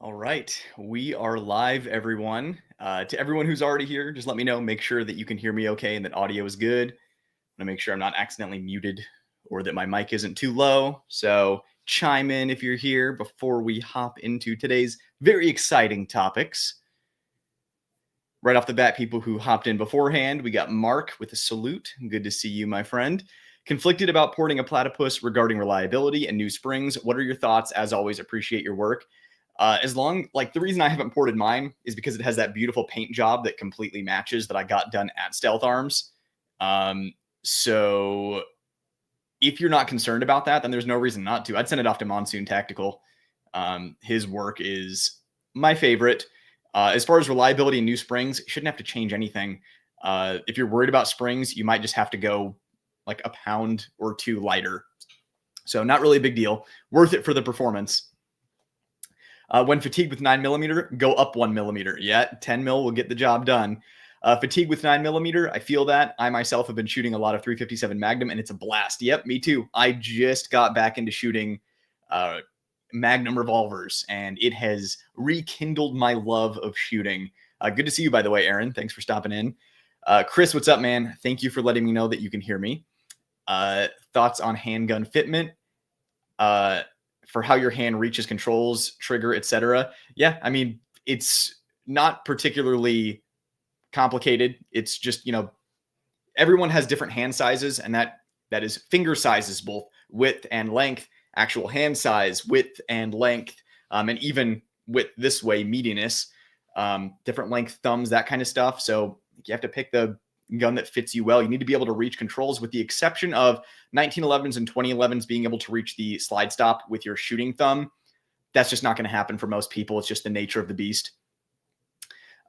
All right, we are live, everyone. To everyone who's already here, just let me know. Make sure that you can hear me okay and that audio is good. I'm gonna make sure I'm not accidentally muted or that my mic isn't too low. So chime in if you're here before we hop into today's very exciting topics. Right off the bat, people who hopped in beforehand, we got Mark with a salute. Good to see you, my friend. Conflicted about porting a platypus regarding reliability and new springs. What are your thoughts? As always, appreciate your work. The reason I haven't ported mine is because it has that beautiful paint job that completely matches that I got done at Stealth Arms. So if you're not concerned about that, then there's no reason not to. I'd send it off to Monsoon Tactical. His work is my favorite. As far as reliability and new springs, you shouldn't have to change anything. If you're worried about springs, you might just have to go like a pound or two lighter. So not really a big deal. Worth it for the performance. When fatigued with 9mm, go up 1mm. Yeah, 10 mil will get the job done. Fatigue with 9mm, I feel that. I myself have been shooting a lot of 357 Magnum, and it's a blast. Yep, me too. I just got back into shooting Magnum revolvers, and it has rekindled my love of shooting. Good to see you, by the way, Aaron. Thanks for stopping in. Chris, what's up, man? Thank you for letting me know that you can hear me. Thoughts on handgun fitment? For how your hand reaches controls, trigger, etc. Yeah, I mean, it's not particularly complicated. It's just, everyone has different hand sizes, and that is finger sizes, both width and length, actual hand size, width and length, and even width this way, meatiness, different length thumbs, that kind of stuff. So you have to pick the gun that fits you well. You need to be able to reach controls, with the exception of 1911s and 2011s being able to reach the slide stop with your shooting thumb. That's just not going to happen for most people. It's just the nature of the beast.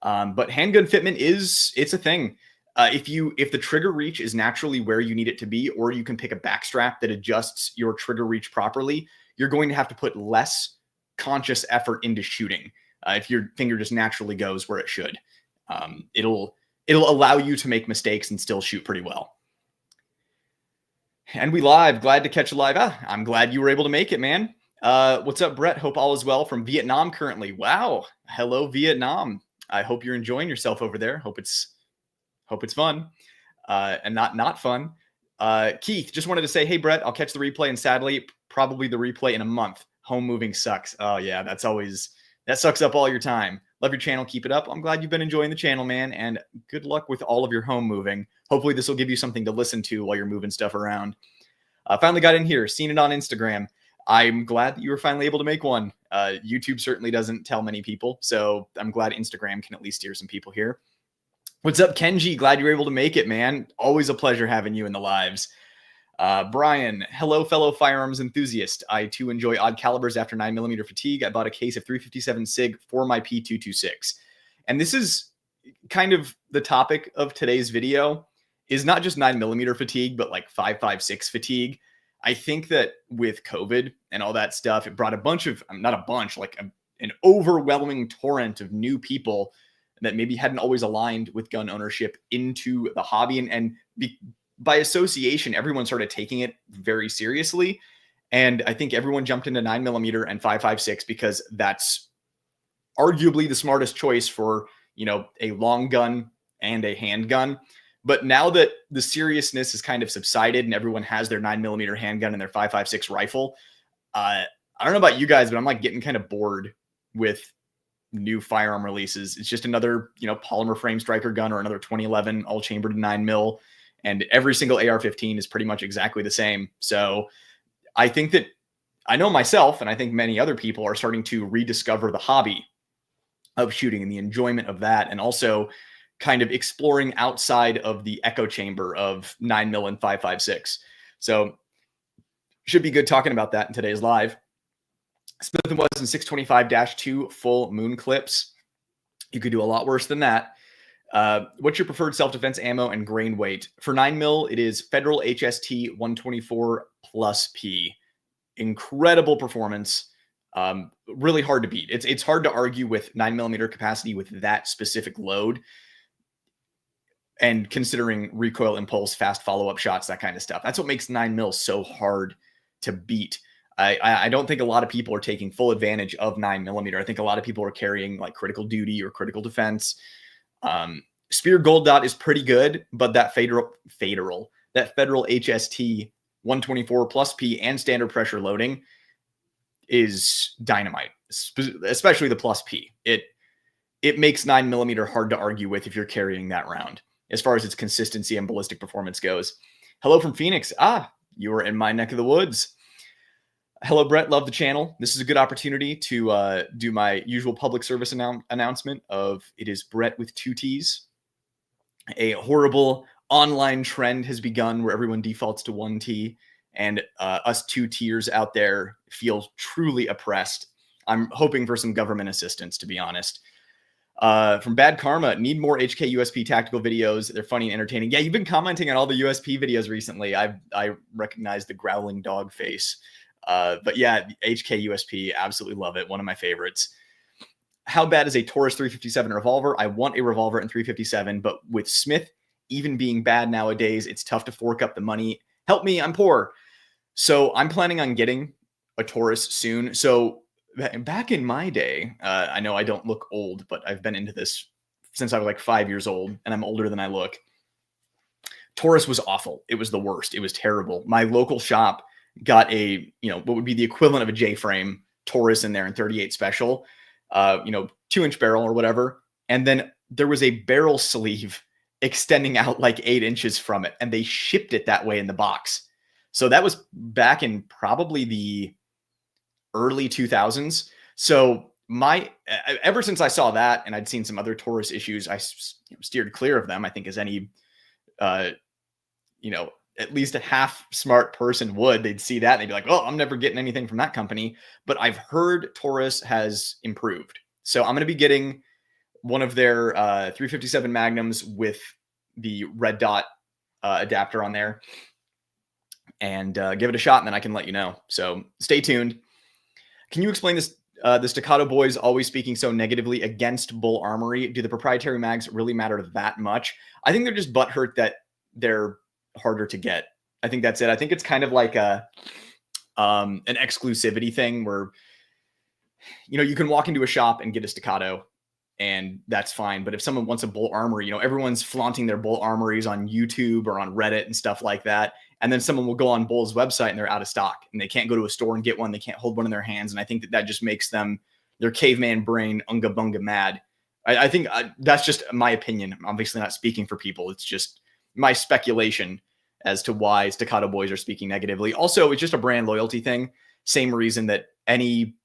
But handgun fitment it's a thing. If the trigger reach is naturally where you need it to be, or you can pick a backstrap that adjusts your trigger reach properly, you're going to have to put less conscious effort into shooting. If your finger just naturally goes where it should, it'll allow you to make mistakes and still shoot pretty well. And we live. Glad to catch you live. I'm glad you were able to make it, man. What's up, Brett? Hope all is well from Vietnam currently. Wow. Hello, Vietnam. I hope you're enjoying yourself over there. Hope it's fun and not fun. Keith, just wanted to say, hey, Brett, I'll catch the replay, and sadly, probably the replay in a month. Home moving sucks. Oh, yeah, that sucks up all your time. Love your channel. Keep it up. I'm glad you've been enjoying the channel, man, and good luck with all of your home moving. Hopefully this will give you something to listen to while you're moving stuff around. Finally got in here, seen it on Instagram. I'm glad that you were finally able to make one. YouTube certainly doesn't tell many people, so I'm glad Instagram can at least steer some people here. What's up, Kenji? Glad you were able to make it, man. Always a pleasure having you in the lives. Brian, hello, fellow firearms enthusiast. I too enjoy odd calibers after 9mm fatigue. I bought a case of 357 SIG for my P226. And this is kind of the topic of today's video, is not just 9mm fatigue, but like 5.56 fatigue. I think that with COVID and all that stuff, it brought an overwhelming torrent of new people that maybe hadn't always aligned with gun ownership into the hobby. By association, everyone started taking it very seriously. And I think everyone jumped into 9mm and 5.56 because that's arguably the smartest choice for, a long gun and a handgun. But now that the seriousness has kind of subsided and everyone has their 9mm handgun and their 5.56 rifle, I don't know about you guys, but I'm like getting kind of bored with new firearm releases. It's just another, polymer frame striker gun or another 2011 all chambered 9mm. And every single AR-15 is pretty much exactly the same. So I think that I know myself, and I think many other people are starting to rediscover the hobby of shooting and the enjoyment of that, and also kind of exploring outside of the echo chamber of 9mm and 5.56. So should be good talking about that in today's live. Smith & Wesson 625-2 full moon clips. You could do a lot worse than that. What's your preferred self-defense ammo and grain weight? For 9mm, it is Federal HST 124 plus P. Incredible performance. Really hard to beat. It's hard to argue with 9mm capacity with that specific load. And considering recoil, impulse, fast follow-up shots, that kind of stuff. That's what makes 9mm so hard to beat. I don't think a lot of people are taking full advantage of 9mm. I think a lot of people are carrying like critical duty or critical defense. Spear Gold Dot is pretty good, but that federal HST 124 plus P and standard pressure loading is dynamite, especially the plus P. It makes 9mm hard to argue with if you're carrying that round as far as its consistency and ballistic performance goes. Hello from Phoenix. You were in my neck of the woods. Hello, Brett. Love the channel. This is a good opportunity to do my usual public service announcement of it is Brett with 2 T's. A horrible online trend has begun where everyone defaults to 1 T, and us 2 tiers out there feel truly oppressed. I'm hoping for some government assistance, to be honest. From Bad Karma, need more HK USP tactical videos. They're funny and entertaining. Yeah, you've been commenting on all the USP videos recently. I recognize the growling dog face. But yeah, HK USP, absolutely love it. One of my favorites. How bad is a Taurus 357 revolver? I want a revolver in 357, but with Smith even being bad nowadays, it's tough to fork up the money. Help me, I'm poor. So I'm planning on getting a Taurus soon. So back in my day, I know I don't look old, but I've been into this since I was like 5 years old, and I'm older than I look. Taurus was awful. It was the worst. It was terrible. My local shop got a, what would be the equivalent of a J-frame Taurus in there in 38 special, 2-inch barrel or whatever. And then there was a barrel sleeve extending out like 8 inches from it. And they shipped it that way in the box. So that was back in probably the early 2000s. So ever since I saw that, and I'd seen some other Taurus issues, I steered clear of them. I think as any, at least a half smart person would. They'd see that and they'd be like, oh, I'm never getting anything from that company. But I've heard Taurus has improved. So I'm going to be getting one of their 357 Magnums with the red dot adapter on there and give it a shot, and then I can let you know. So stay tuned. Can you explain this? The Staccato boys always speaking so negatively against Bull Armory. Do the proprietary mags really matter that much? I think they're just butthurt that they're harder to get. I think that's it. I think it's kind of like an exclusivity thing where, you can walk into a shop and get a Staccato and that's fine. But if someone wants a Bull Armory, everyone's flaunting their Bull Armories on YouTube or on Reddit and stuff like that. And then someone will go on Bull's website and they're out of stock and they can't go to a store and get one. They can't hold one in their hands. And I think that just makes them, their caveman brain, unga bunga mad. I think that's just my opinion. I'm obviously not speaking for people. It's just my speculation as to why Staccato boys are speaking negatively. Also, it's just a brand loyalty thing. Same reason that any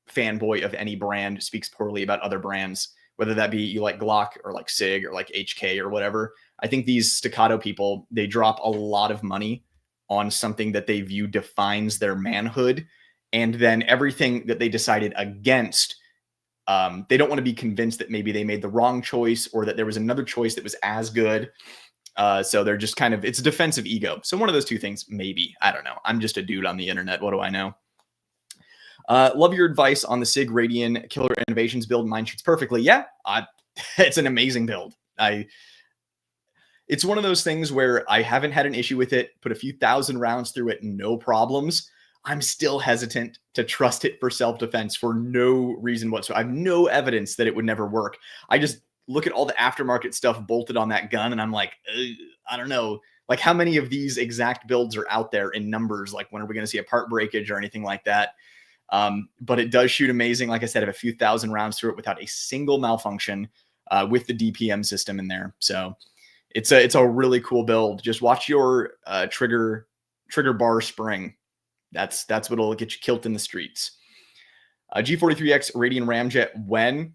fanboy of any brand speaks poorly about other brands, whether that be you like Glock or like SIG or like HK or whatever. I think these Staccato people, they drop a lot of money on something that they view defines their manhood. And then everything that they decided against, they don't want to be convinced that maybe they made the wrong choice or that there was another choice that was as good. So they're just kind of, it's a defensive ego. So one of those two things, maybe. I don't know. I'm just a dude on the internet. What do I know? Love your advice on the SIG Radian Killer Innovations build. Mine shoots perfectly. Yeah, it's an amazing build. It's one of those things where I haven't had an issue with it, put a few thousand rounds through it, no problems. I'm still hesitant to trust it for self-defense for no reason whatsoever. I have no evidence that it would never work. I just look at all the aftermarket stuff bolted on that gun and I'm like, I don't know. Like how many of these exact builds are out there in numbers? Like when are we going to see a part breakage or anything like that? But it does shoot amazing. Like I said, I have a few thousand rounds through it without a single malfunction with the DPM system in there. So it's a really cool build. Just watch your trigger bar spring. That's what'll get you killed in the streets. G43X Radian Ramjet. When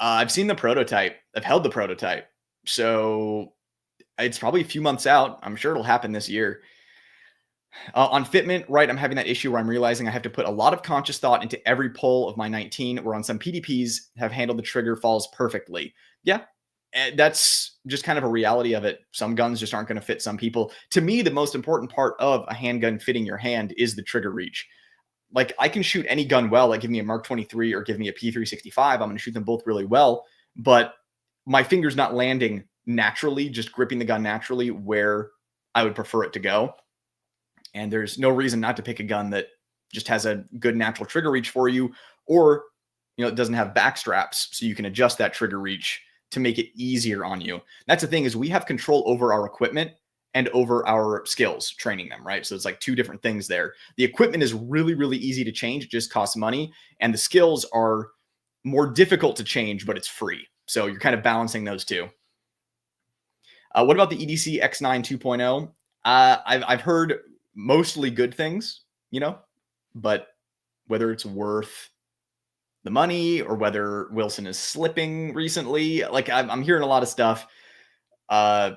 I've seen the prototype, I've held the prototype, so it's probably a few months out. I'm sure it'll happen this year. On fitment, right, I'm having that issue where I'm realizing I have to put a lot of conscious thought into every pull of my 19, where on some PDPs have handled the trigger falls perfectly. Yeah, that's just kind of a reality of it. Some guns just aren't going to fit some people. To me, the most important part of a handgun fitting your hand is the trigger reach. Like I can shoot any gun well, like give me a Mark 23 or give me a P365. I'm going to shoot them both really well, but my finger's not landing naturally, just gripping the gun naturally where I would prefer it to go. And there's no reason not to pick a gun that just has a good natural trigger reach for you, or it doesn't have back straps, so you can adjust that trigger reach to make it easier on you. That's the thing, is we have control over our equipment and over our skills training them, right? So it's like two different things there. The equipment is really, really easy to change. It just costs money. And the skills are more difficult to change, but it's free. So you're kind of balancing those two. What about the EDC X9 2.0? I've heard mostly good things, but whether it's worth the money or whether Wilson is slipping recently, like I'm hearing a lot of stuff.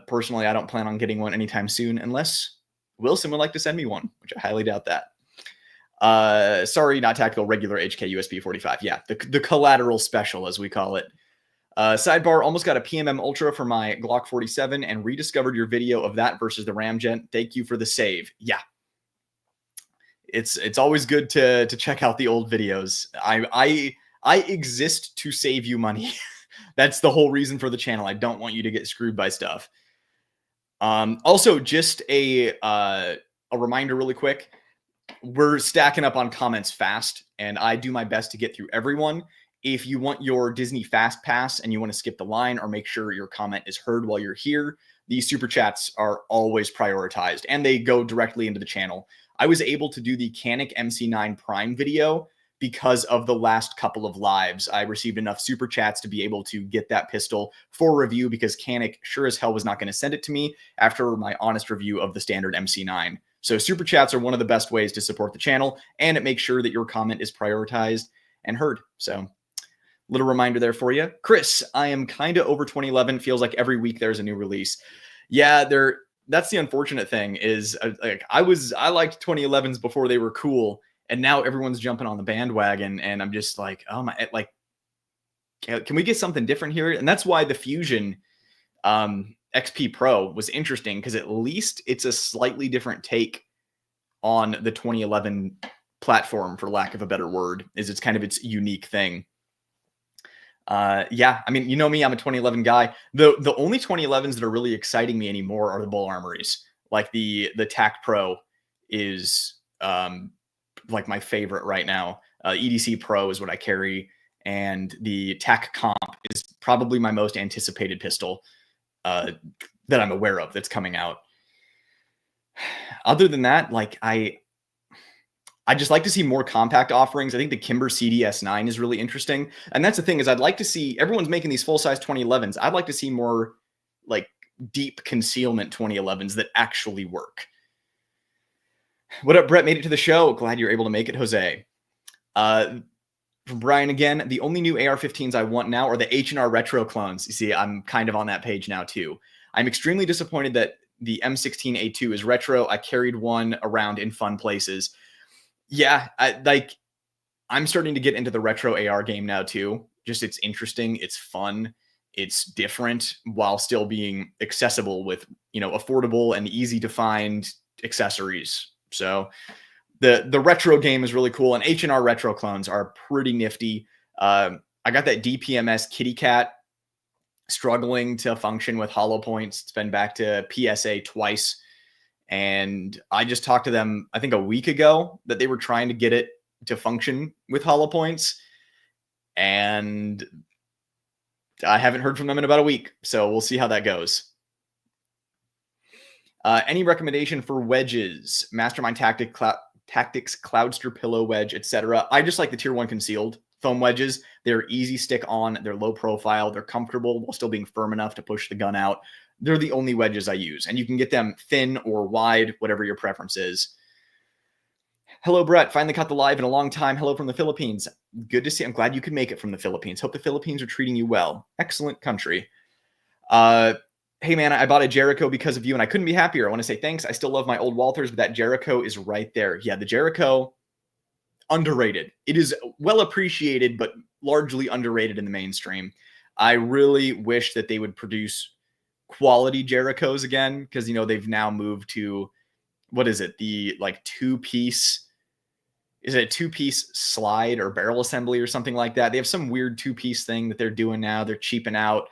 Personally, I don't plan on getting one anytime soon unless Wilson would like to send me one, which I highly doubt that. Sorry, not tactical, regular HK USB 45. Yeah, the collateral special, as we call it. Sidebar, almost got a PMM Ultra for my Glock 47 and rediscovered your video of that versus the Ramjet. Thank you for the save. Yeah. It's always good to check out the old videos. I exist to save you money. That's the whole reason for the channel. I don't want you to get screwed by stuff. Also, just a reminder really quick. We're stacking up on comments fast, and I do my best to get through everyone. If you want your Disney Fast Pass and you want to skip the line or make sure your comment is heard while you're here, these super chats are always prioritized, and they go directly into the channel. I was able to do the Canik MC9 Prime video because of the last couple of lives. I received enough super chats to be able to get that pistol for review, because Canik sure as hell was not going to send it to me after my honest review of the standard MC9. So super chats are one of the best ways to support the channel, and it makes sure that your comment is prioritized and heard. So little reminder there for you. Chris, I am kind of over 2011. Feels like every week there's a new release. Yeah, that's the unfortunate thing, is like I liked 2011s before they were cool, and now everyone's jumping on the bandwagon, and I'm just like, oh my, like, can we get something different here? And that's why the Fusion XP Pro was interesting, because at least it's a slightly different take on the 2011 platform, for lack of a better word. It's kind of its unique thing. Yeah, I mean, you know me, I'm a 2011 guy. The only 2011s that are really exciting me anymore are the bull armories. Like the TAC Pro is like my favorite right now. EDC Pro is what I carry, and the TAC Comp is probably my most anticipated pistol that I'm aware of that's coming out. Other than that, like I just like to see more compact offerings. I think the Kimber CDS9 is really interesting. And that's the thing, is I'd like to see, everyone's making these full-size 2011s. I'd like to see more like deep concealment 2011s that actually work. What up, Brett? Made it to the show. Glad you're able to make it, Jose. From Brian again, the only new AR-15s I want now are the H&R Retro clones. You see, I'm kind of on that page now too. I'm extremely disappointed that the M16A2 is retro. I carried one around in fun places. Yeah, I'm starting to get into the retro AR game now too. Just, it's interesting, it's fun, it's different, while still being accessible with, affordable and easy to find accessories. So the retro game is really cool, and H&R retro clones are pretty nifty. I got that DPMS Kitty Cat struggling to function with hollow points. It's been back to PSA twice. And I just talked to them, I think a week ago, that they were trying to get it to function with hollow points. And I haven't heard from them in about a week. So we'll see how that goes. Any recommendation for wedges? Mastermind Tactics, Cloudster Pillow Wedge, etc. I just like the Tier 1 concealed foam wedges. They're easy stick on. They're low profile. They're comfortable while still being firm enough to push the gun out. They're the only wedges I use, and you can get them thin or wide, whatever your preference is. Hello, Brett. Finally caught the live in a long time. Hello from the Philippines. Good to see. I'm glad you could make it from the Philippines. Hope the Philippines are treating you well. Excellent country. Hey, man, I bought a Jericho because of you, and I couldn't be happier. I want to say thanks. I still love my old Walthers, but that Jericho is right there. Yeah, the Jericho, underrated. It is well appreciated, but largely underrated in the mainstream. I really wish that they would produce quality Jerichos again, because they've now moved to, what is it, the like two-piece slide or barrel assembly or something like that. They have some weird two-piece thing that they're doing now. They're cheaping out.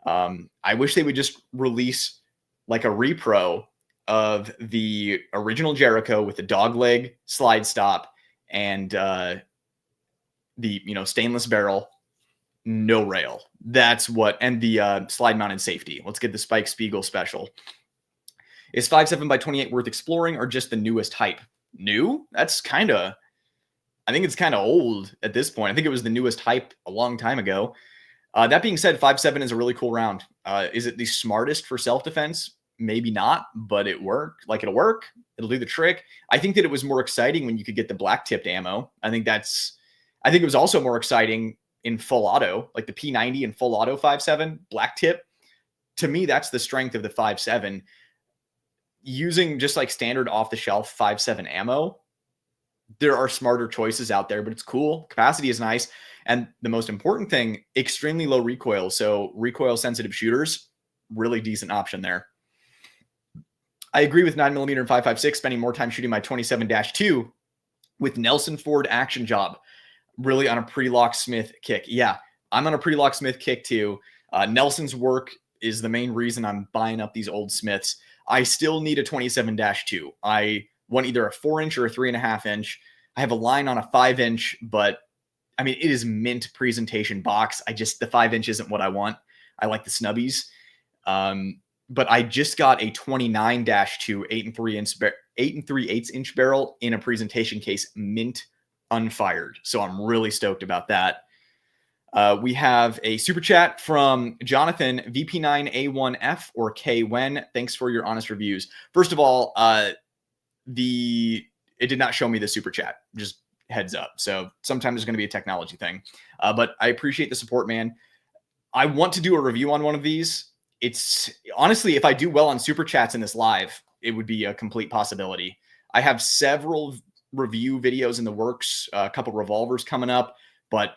I wish they would just release like a repro of the original Jericho with the dog leg slide stop and the stainless barrel, no rail. That's what, and the slide mounted safety. Let's get the Spike Spiegel special. Is 5.7 by 28 worth exploring or just the newest hype? New? That's kind of, I think it's kind of old at this point. I think it was the newest hype a long time ago. That being said, 5.7 is a really cool round. Is it the smartest for self-defense? Maybe not, but it worked. Like, it'll work. It'll do the trick. I think that it was more exciting when you could get the black tipped ammo. I think it was also more exciting in full auto, like the P90 and full auto 5.7 black tip. To me, that's the strength of the 5.7. Using just like standard off the shelf 5.7 ammo, there are smarter choices out there, but it's cool. Capacity is nice. And the most important thing, extremely low recoil. So recoil sensitive shooters, really decent option there. I agree with 9mm and 5.56, spending more time shooting my 27-2 with Nelson Ford action job, really on a pre-lock Smith kick. Yeah, I'm on a pre-lock Smith kick too. Nelson's work is the main reason I'm buying up these old Smiths. I still need a 27-2. I want either a 4-inch or a 3.5-inch. I have a line on a 5-inch, but I mean, it is mint presentation box. the 5-inch isn't what I want. I like the snubbies. But I just got a 29-2 8 3/8-inch barrel in a presentation case, mint unfired. So I'm really stoked about that. We have a super chat from Jonathan, VP9A1F or KWen. Thanks for your honest reviews. First of all, it did not show me the super chat. Just heads up. So sometimes there's going to be a technology thing. But I appreciate the support, man. I want to do a review on one of these. It's honestly, if I do well on super chats in this live, it would be a complete possibility. I have several review videos in the works, a couple revolvers coming up, but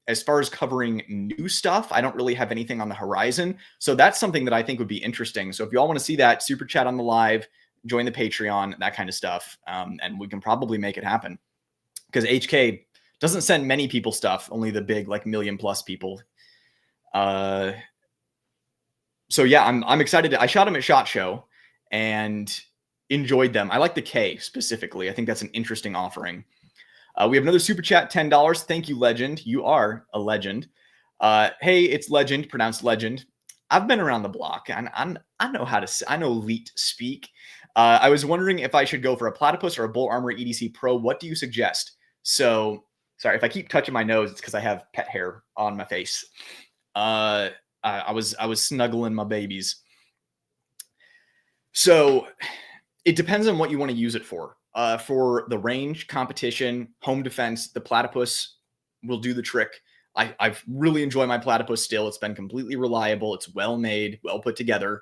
as far as covering new stuff, I don't really have anything on the horizon. So that's something that I think would be interesting. So if you all want to see that, super chat on the live, join the Patreon, that kind of stuff. And we can probably make it happen because HK doesn't send many people stuff, only the big, like, million+ people. So yeah, I'm excited. I shot them at SHOT Show and enjoyed them. I like the K specifically. I think that's an interesting offering. We have another super chat, $10. Thank you, Legend. You are a legend. Hey, it's Legend, pronounced Legend. I've been around the block, and I know how to say, I know elite speak. I was wondering if I should go for a Platypus or a Bull Armory EDC Pro. What do you suggest? So, sorry, if I keep touching my nose, it's because I have pet hair on my face. I was snuggling my babies. So it depends on what you want to use it for. For the range, competition, home defense, the Platypus will do the trick. I've really enjoyed my Platypus still. It's been completely reliable. It's well made, well put together.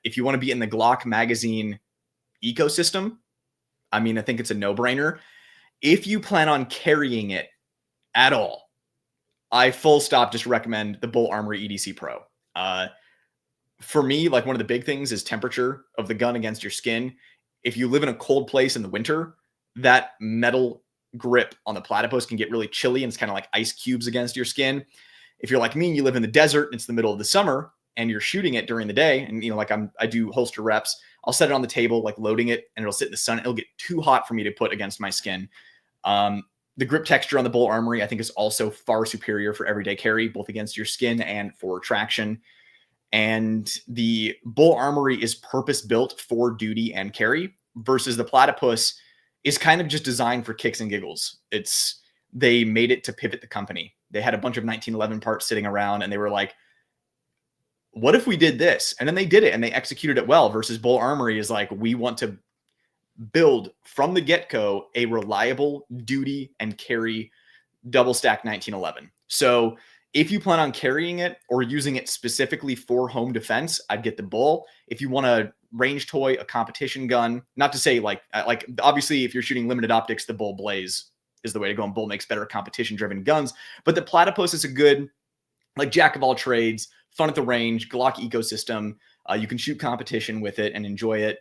If you want to be in the Glock magazine ecosystem, I mean, I think it's a no-brainer. If you plan on carrying it at all, I full stop just recommend the Bull Armory EDC Pro. For me, like, one of the big things is temperature of the gun against your skin. If you live in a cold place in the winter, that metal grip on the Platypus can get really chilly, and it's kind of like ice cubes against your skin. If you're like me and you live in the desert and it's the middle of the summer and you're shooting it during the day, and like I do holster reps, I'll set it on the table, like loading it, and it'll sit in the sun. It'll get too hot for me to put against my skin. The grip texture on the Bull Armory, I think, is also far superior for everyday carry, both against your skin and for traction. And the Bull Armory is purpose-built for duty and carry, versus the Platypus is kind of just designed for kicks and giggles. They made it to pivot the company. They had a bunch of 1911 parts sitting around, and they were like, what if we did this? And then they did it, and they executed it well, versus Bull Armory is like, we want to build from the get-go a reliable duty and carry double stack 1911. So if you plan on carrying it or using it specifically for home defense, I'd get the Bull. If you want a range toy, a competition gun, not to say like obviously if you're shooting limited optics, the Bull Blaze is the way to go, and Bull makes better competition driven guns. But the Platypus is a good, like, jack of all trades, fun at the range, Glock ecosystem. You can shoot competition with it and enjoy it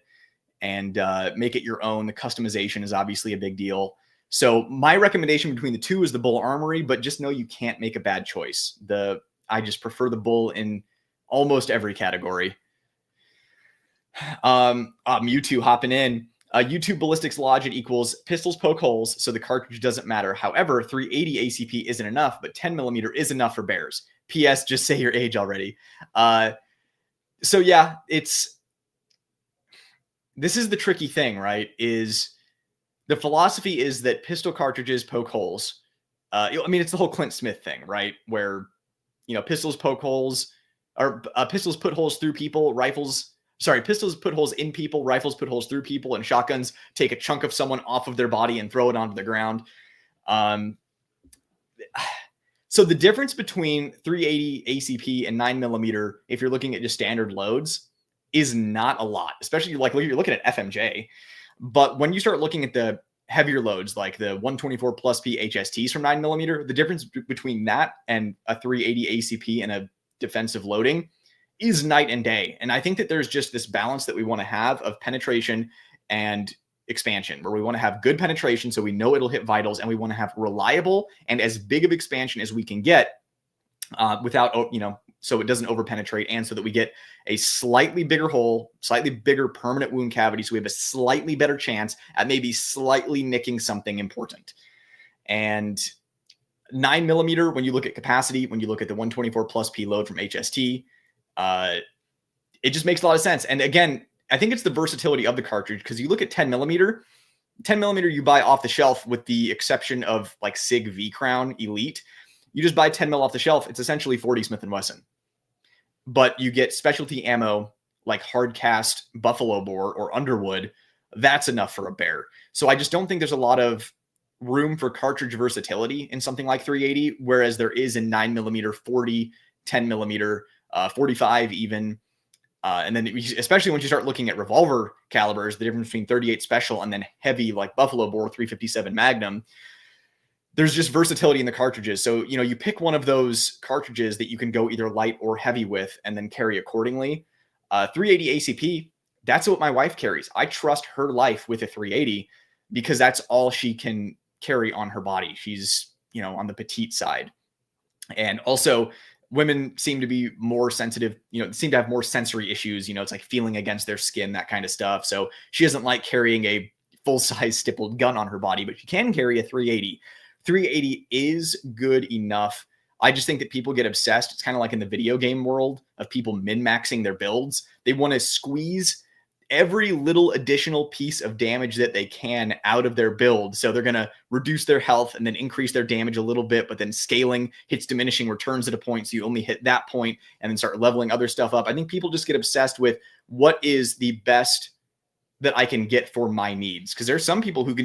and make it your own. The customization is obviously a big deal. So my recommendation between the two is the Bull Armory, but just know you can't make a bad choice. I just prefer the Bull in almost every category. Mewtwo hopping in. YouTube ballistics logic equals pistols poke holes, so the cartridge doesn't matter. However, 380 ACP isn't enough, but 10 millimeter is enough for bears. P.S. Just say your age already. So yeah, this is the tricky thing, right? Is the philosophy is that pistol cartridges poke holes. I mean, it's the whole Clint Smith thing, right? Where, pistols poke holes, or pistols put holes through people, pistols put holes in people, rifles put holes through people, and shotguns take a chunk of someone off of their body and throw it onto the ground. So the difference between 380 ACP and 9mm, if you're looking at just standard loads, is not a lot, especially like you're looking at FMJ. But when you start looking at the heavier loads, like the 124 plus P HSTs from 9mm, the difference between that and a 380 ACP and a defensive loading is night and day. And I think that there's just this balance that we want to have of penetration and expansion, where we want to have good penetration so we know it'll hit vitals, and we want to have reliable and as big of expansion as we can get without, so it doesn't over penetrate, and so that we get a slightly bigger hole, slightly bigger permanent wound cavity, so we have a slightly better chance at maybe slightly nicking something important. And 9mm, when you look at capacity, when you look at the 124 plus P load from HST, it just makes a lot of sense. And again, I think it's the versatility of the cartridge, because you look at 10mm you buy off the shelf, with the exception of like SIG V Crown Elite. You just buy 10mm off the shelf. It's essentially 40 Smith & Wesson. But you get specialty ammo like hard cast buffalo bore or underwood. That's enough for a bear. So I just don't think there's a lot of room for cartridge versatility in something like 380, whereas there is in 9mm, 40, 10mm, 45 even. And then especially once you start looking at revolver calibers, the difference between 38 special and then heavy like buffalo bore 357 Magnum, there's just versatility in the cartridges. So, you pick one of those cartridges that you can go either light or heavy with and then carry accordingly. 380 ACP, that's what my wife carries. I trust her life with a 380 because that's all she can carry on her body. She's, on the petite side. And also, women seem to be more sensitive, seem to have more sensory issues. It's like feeling against their skin, that kind of stuff. So she doesn't like carrying a full-size stippled gun on her body, but she can carry a 380. 380 is good enough. I just think that people get obsessed. It's kind of like in the video game world of people min-maxing their builds. They want to squeeze every little additional piece of damage that they can out of their build. So they're going to reduce their health and then increase their damage a little bit, but then scaling hits diminishing returns at a point. So you only hit that point and then start leveling other stuff up. I think people just get obsessed with what is the best that I can get for my needs. Because there's some people who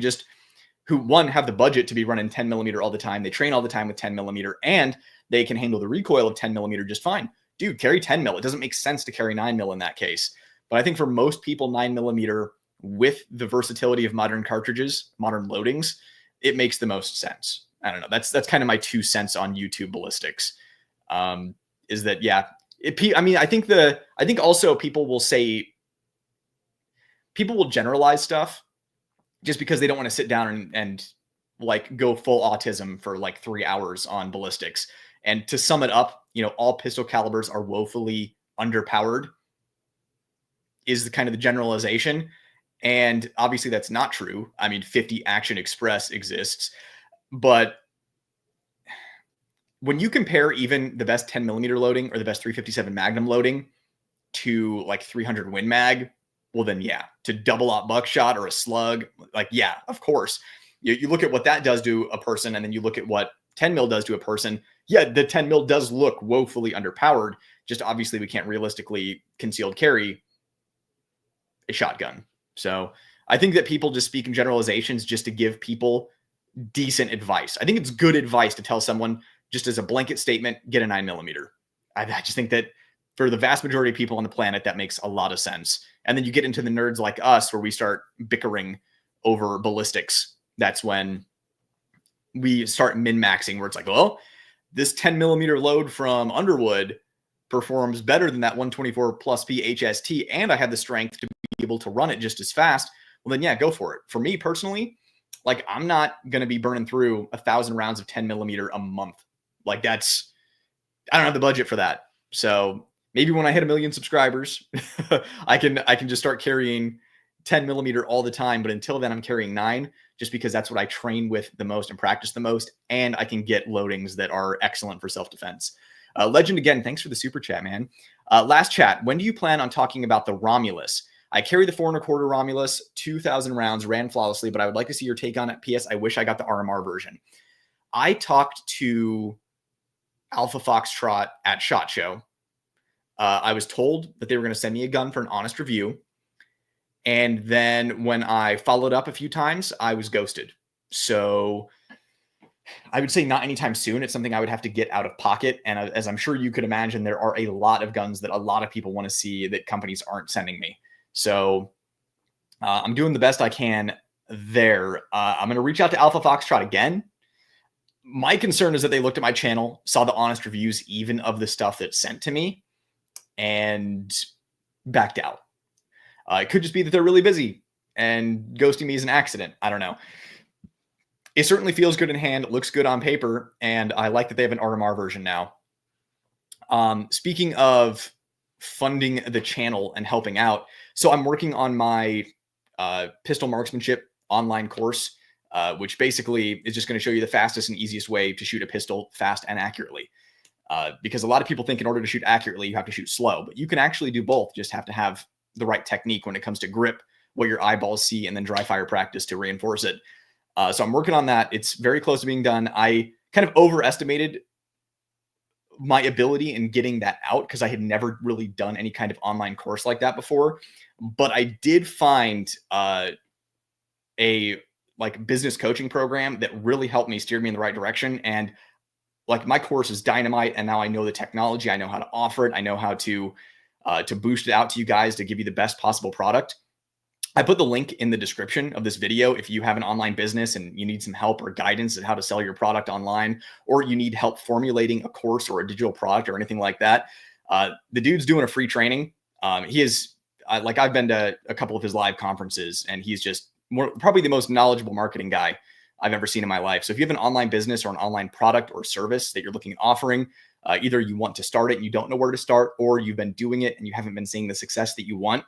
have the budget to be running 10mm all the time. They train all the time with 10mm and they can handle the recoil of 10mm just fine. Dude, carry 10mm. It doesn't make sense to carry 9mm in that case. But I think for most people, 9mm with the versatility of modern cartridges, modern loadings, it makes the most sense. I don't know. That's kind of my 2 cents on YouTube ballistics. Is that, yeah. I think also people will generalize stuff just because they don't want to sit down and like go full autism for like 3 hours on ballistics. And to sum it up, all pistol calibers are woefully underpowered is the kind of the generalization. And obviously that's not true. I mean, 50 Action Express exists, but when you compare even the best 10mm loading or the best 357 Magnum loading to like 300 Win Mag, well then, yeah, to double aught buckshot or a slug, like, yeah, of course. You look at what that does to a person, and then you look at what 10mm does to a person. Yeah, the 10mm does look woefully underpowered. Just obviously we can't realistically concealed carry a shotgun. So I think that people just speak in generalizations just to give people decent advice. I think it's good advice to tell someone just as a blanket statement, get a 9mm. I just think that for the vast majority of people on the planet, that makes a lot of sense. And then you get into the nerds like us where we start bickering over ballistics. That's when we start min-maxing, where it's like, well, this 10mm load from Underwood performs better than that 124 plus P HST, and I have the strength to be able to run it just as fast. Well, then, yeah, go for it. For me personally, like, I'm not going to be burning through 1,000 rounds of 10mm a month. Like, I don't have the budget for that. So maybe when I hit 1 million subscribers, I can just start carrying 10 millimeter all the time. But until then, I'm carrying 9 just because that's what I train with the most and practice the most. And I can get loadings that are excellent for self-defense. Legend again, thanks for the super chat, man. Last chat, when do you plan on talking about the Romulus? I carry the 4 1/4 Romulus, 2,000 rounds, ran flawlessly, but I would like to see your take on it. PS, I wish I got the RMR version. I talked to Alpha Foxtrot at SHOT Show. I was told that they were going to send me a gun for an honest review. And then when I followed up a few times, I was ghosted. So I would say not anytime soon. It's something I would have to get out of pocket. And as I'm sure you could imagine, there are a lot of guns that a lot of people want to see that companies aren't sending me. So I'm doing the best I can there. I'm going to reach out to Alpha Foxtrot again. My concern is that they looked at my channel, saw the honest reviews, even of the stuff that's sent to me, and backed out. It could just be that they're really busy and ghosting me is an accident. I don't know. It certainly feels good in hand. It looks good on paper. And I like that they have an RMR version now. Speaking of funding the channel and helping out. So I'm working on my pistol marksmanship online course, which basically is just going to show you the fastest and easiest way to shoot a pistol fast and accurately. Because a lot of people think in order to shoot accurately, you have to shoot slow, but you can actually do both. Just have to have the right technique when it comes to grip, what your eyeballs see, and then dry fire practice to reinforce it. So I'm working on that. It's very close to being done. I kind of overestimated my ability in getting that out because I had never really done any kind of online course like that before. But I did find a like business coaching program that really helped me steer me in the right direction. And like my course is dynamite. And now I know the technology. I know how to offer it. I know how to boost it out to you guys to give you the best possible product. I put the link in the description of this video. If you have an online business and you need some help or guidance on how to sell your product online, or you need help formulating a course or a digital product or anything like that, the dude's doing a free training. He is like, I've been to a couple of his live conferences, and he's just probably the most knowledgeable marketing guy I've ever seen in my life. So if you have an online business or an online product or service that you're looking at offering, either you want to start it and you don't know where to start, or you've been doing it and you haven't been seeing the success that you want,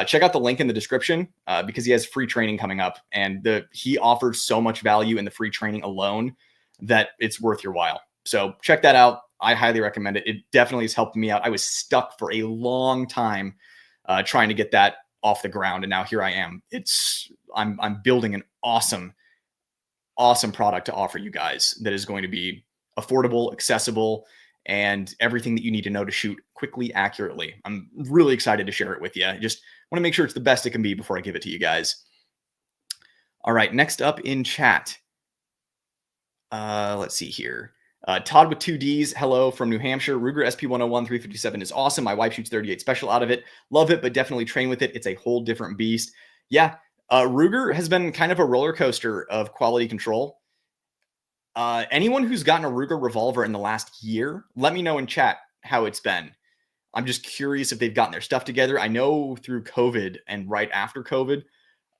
check out the link in the description because he has free training coming up, and he offers so much value in the free training alone that it's worth your while. So check that out. I highly recommend it. It definitely has helped me out. I was stuck for a long time trying to get that off the ground, and now here I am. I'm building an awesome product to offer you guys that is going to be affordable, accessible, and everything that you need to know to shoot quickly, accurately. I'm really excited to share it with you. I just want to make sure it's the best it can be before I give it to you guys. All right, next up in chat. Let's see here. Todd with 2 Ds. Hello from New Hampshire. Ruger SP101 357 is awesome. My wife shoots 38 special out of it. Love it, but definitely train with it. It's a whole different beast. Yeah, Ruger has been kind of a roller coaster of quality control. Anyone who's gotten a Ruger revolver in the last year, let me know in chat how it's been. I'm just curious if they've gotten their stuff together. I know through COVID and right after COVID,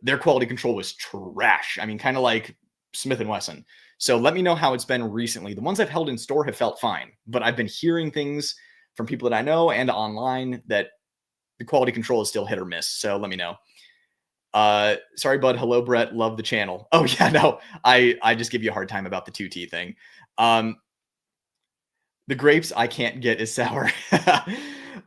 their quality control was trash. I mean, kind of like Smith & Wesson. So let me know how it's been recently. The ones I've held in store have felt fine, but I've been hearing things from people that I know and online that the quality control is still hit or miss. So let me know. Sorry, bud. Hello, Brett. Love the channel. Oh yeah, no, I just give you a hard time about the 2T thing. The grapes I can't get is sour.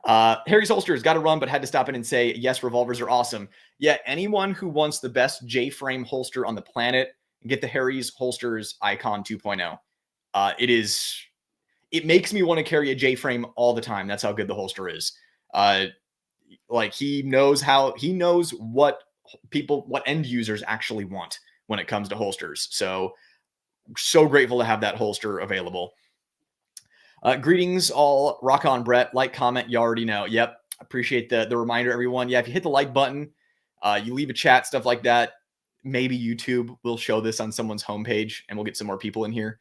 Harry's holsters got to run, but had to stop in and say, yes, revolvers are awesome. Yeah, anyone who wants the best J-frame holster on the planet, get the Harry's holsters Icon 2.0. It makes me want to carry a J-frame all the time. That's how good the holster is. Like he knows what end users actually want when it comes to holsters. So grateful to have that holster available. Greetings all. Rock on, Brett. Like, comment, you already know. Yep. Appreciate the reminder, everyone. Yeah, if you hit the like button, you leave a chat, stuff like that, maybe YouTube will show this on someone's homepage and we'll get some more people in here.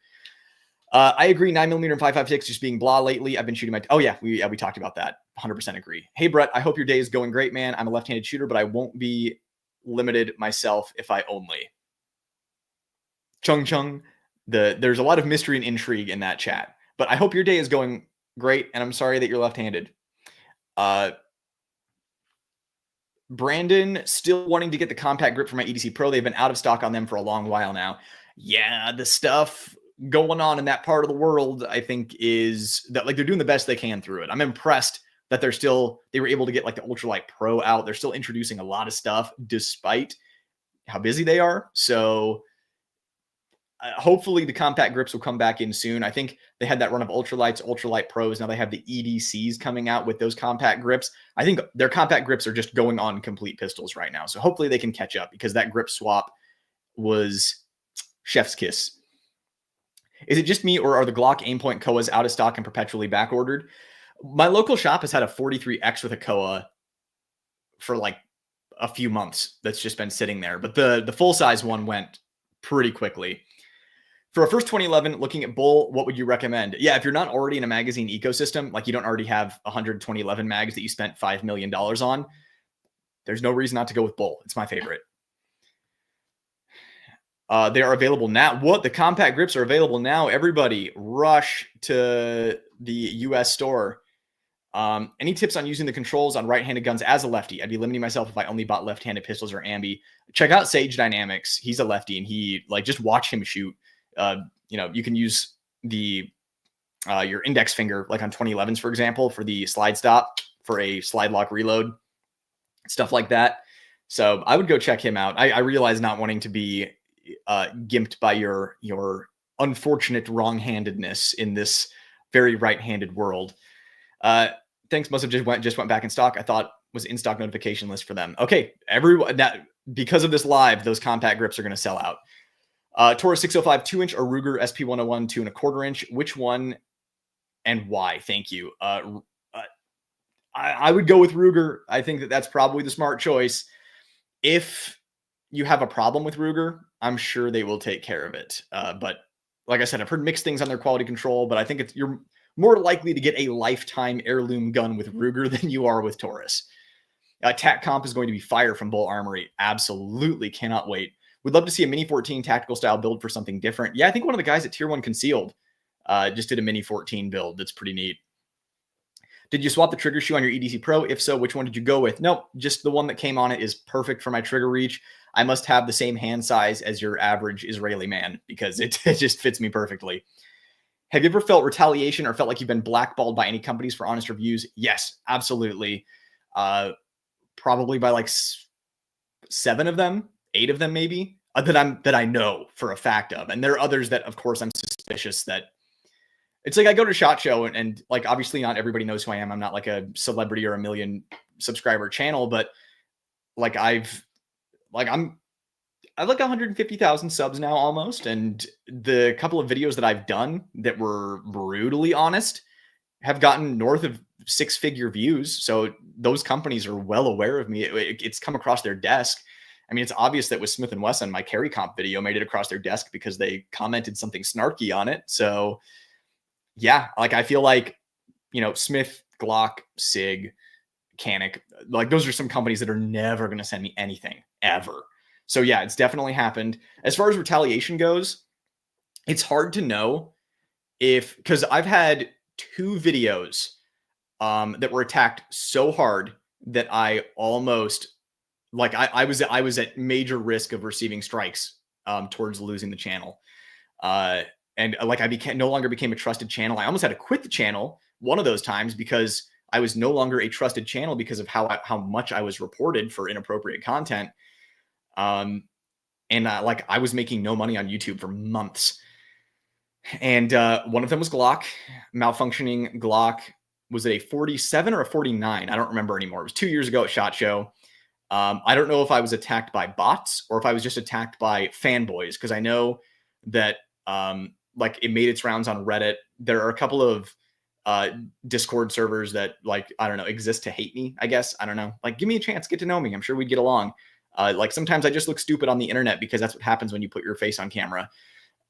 I agree. 9mm and 5.56 just being blah lately. I've been shooting my... Oh yeah, we talked about that. 100% agree. Hey, Brett, I hope your day is going great, man. I'm a left-handed shooter, but I won't be limited myself if I only. Chung Chung. There's a lot of mystery and intrigue in that chat. But I hope your day is going great, and I'm sorry that you're left-handed. Brandon, still wanting to get the compact grip for my EDC Pro. They've been out of stock on them for a long while now. Yeah, the stuff going on in that part of the world, I think, is that like they're doing the best they can through it. I'm impressed that they were able to get like the Ultralight Pro out. They're still introducing a lot of stuff despite how busy they are. So hopefully the compact grips will come back in soon. I think they had that run of Ultralights, Ultralight Pros. Now they have the EDCs coming out with those compact grips. I think their compact grips are just going on complete pistols right now. So hopefully they can catch up because that grip swap was chef's kiss. Is it just me or are the Glock Aimpoint Koas out of stock and perpetually back ordered? My local shop has had a 43X with a Koa for like a few months. That's just been sitting there. But the full size one went pretty quickly. For a first 2011, looking at Bull, what would you recommend? Yeah, if you're not already in a magazine ecosystem, like you don't already have 100 2011 mags that you spent $5 million on, there's no reason not to go with Bull. It's my favorite. They are available now. What? The compact grips are available now. Everybody rush to the US store. Any tips on using the controls on right-handed guns as a lefty? I'd be limiting myself if I only bought left-handed pistols or ambi. Check out Sage Dynamics. He's a lefty, and he like just watch him shoot. You can use the your index finger, like on 2011s, for example, for the slide stop for a slide lock reload, stuff like that. So I would go check him out. I realize not wanting to be gimped by your unfortunate wrong-handedness in this very right-handed world. Things must have just went back in stock. I thought was in stock notification list for them. Okay, everyone, that because of this live, those compact grips are going to sell out. Taurus 605 2-inch or Ruger SP 101 2¼ inch. Which one and why? Thank you. I would go with Ruger. I think that's probably the smart choice. If you have a problem with Ruger, I'm sure they will take care of it. But like I said, I've heard mixed things on their quality control, but I think you're more likely to get a lifetime heirloom gun with Ruger than you are with Taurus. TAC Comp is going to be fire from Bull Armory. Absolutely cannot wait. Would love to see a Mini 14 tactical style build for something different. Yeah, I think one of the guys at Tier 1 Concealed just did a Mini 14 build. That's pretty neat. Did you swap the trigger shoe on your EDC Pro? If so, which one did you go with? Nope, just the one that came on it is perfect for my trigger reach. I must have the same hand size as your average Israeli man because it just fits me perfectly. Have you ever felt retaliation or felt like you've been blackballed by any companies for honest reviews? Yes, absolutely. Probably by like 7 of them, 8 of them maybe, that I know for a fact of. And there are others that, of course, I'm suspicious that it's like I go to SHOT Show and like obviously not everybody knows who I am. I'm not like a celebrity or a million subscriber channel, but like I've like 150,000 subs now almost. And the couple of videos that I've done that were brutally honest have gotten north of 6-figure views. So those companies are well aware of me. It's come across their desk. I mean, it's obvious that with Smith & Wesson, my carry comp video made it across their desk because they commented something snarky on it. So yeah, like I feel like, Smith, Glock, SIG, Canik, like those are some companies that are never going to send me anything ever. So yeah, it's definitely happened. As far as retaliation goes, it's hard to know because I've had 2 videos that were attacked so hard that I almost I was at major risk of receiving strikes towards losing the channel. And like I no longer became a trusted channel. I almost had to quit the channel one of those times because I was no longer a trusted channel because of how much I was reported for inappropriate content. And I was making no money on YouTube for months. And one of them was Glock, malfunctioning Glock. Was it a 47 or a 49? I don't remember anymore. It was 2 years ago at SHOT Show. I don't know if I was attacked by bots or if I was just attacked by fanboys, because I know that it made its rounds on Reddit. There are a couple of Discord servers that exist to hate me, I guess. I don't know. Like, give me a chance, get to know me. I'm sure we'd get along. Sometimes I just look stupid on the internet because that's what happens when you put your face on camera.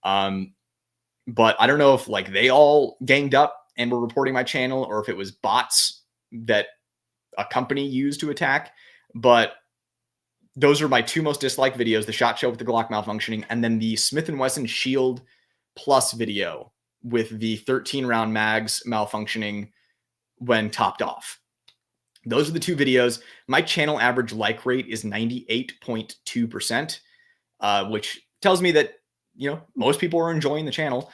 But I don't know if they all ganged up and were reporting my channel or if it was bots that a company used to attack. But those are my 2 most disliked videos, the SHOT Show with the Glock malfunctioning, and then the Smith & Wesson Shield Plus video with the 13-round mags malfunctioning when topped off. Those are the two videos. My channel average like rate is 98.2%, which tells me that, most people are enjoying the channel.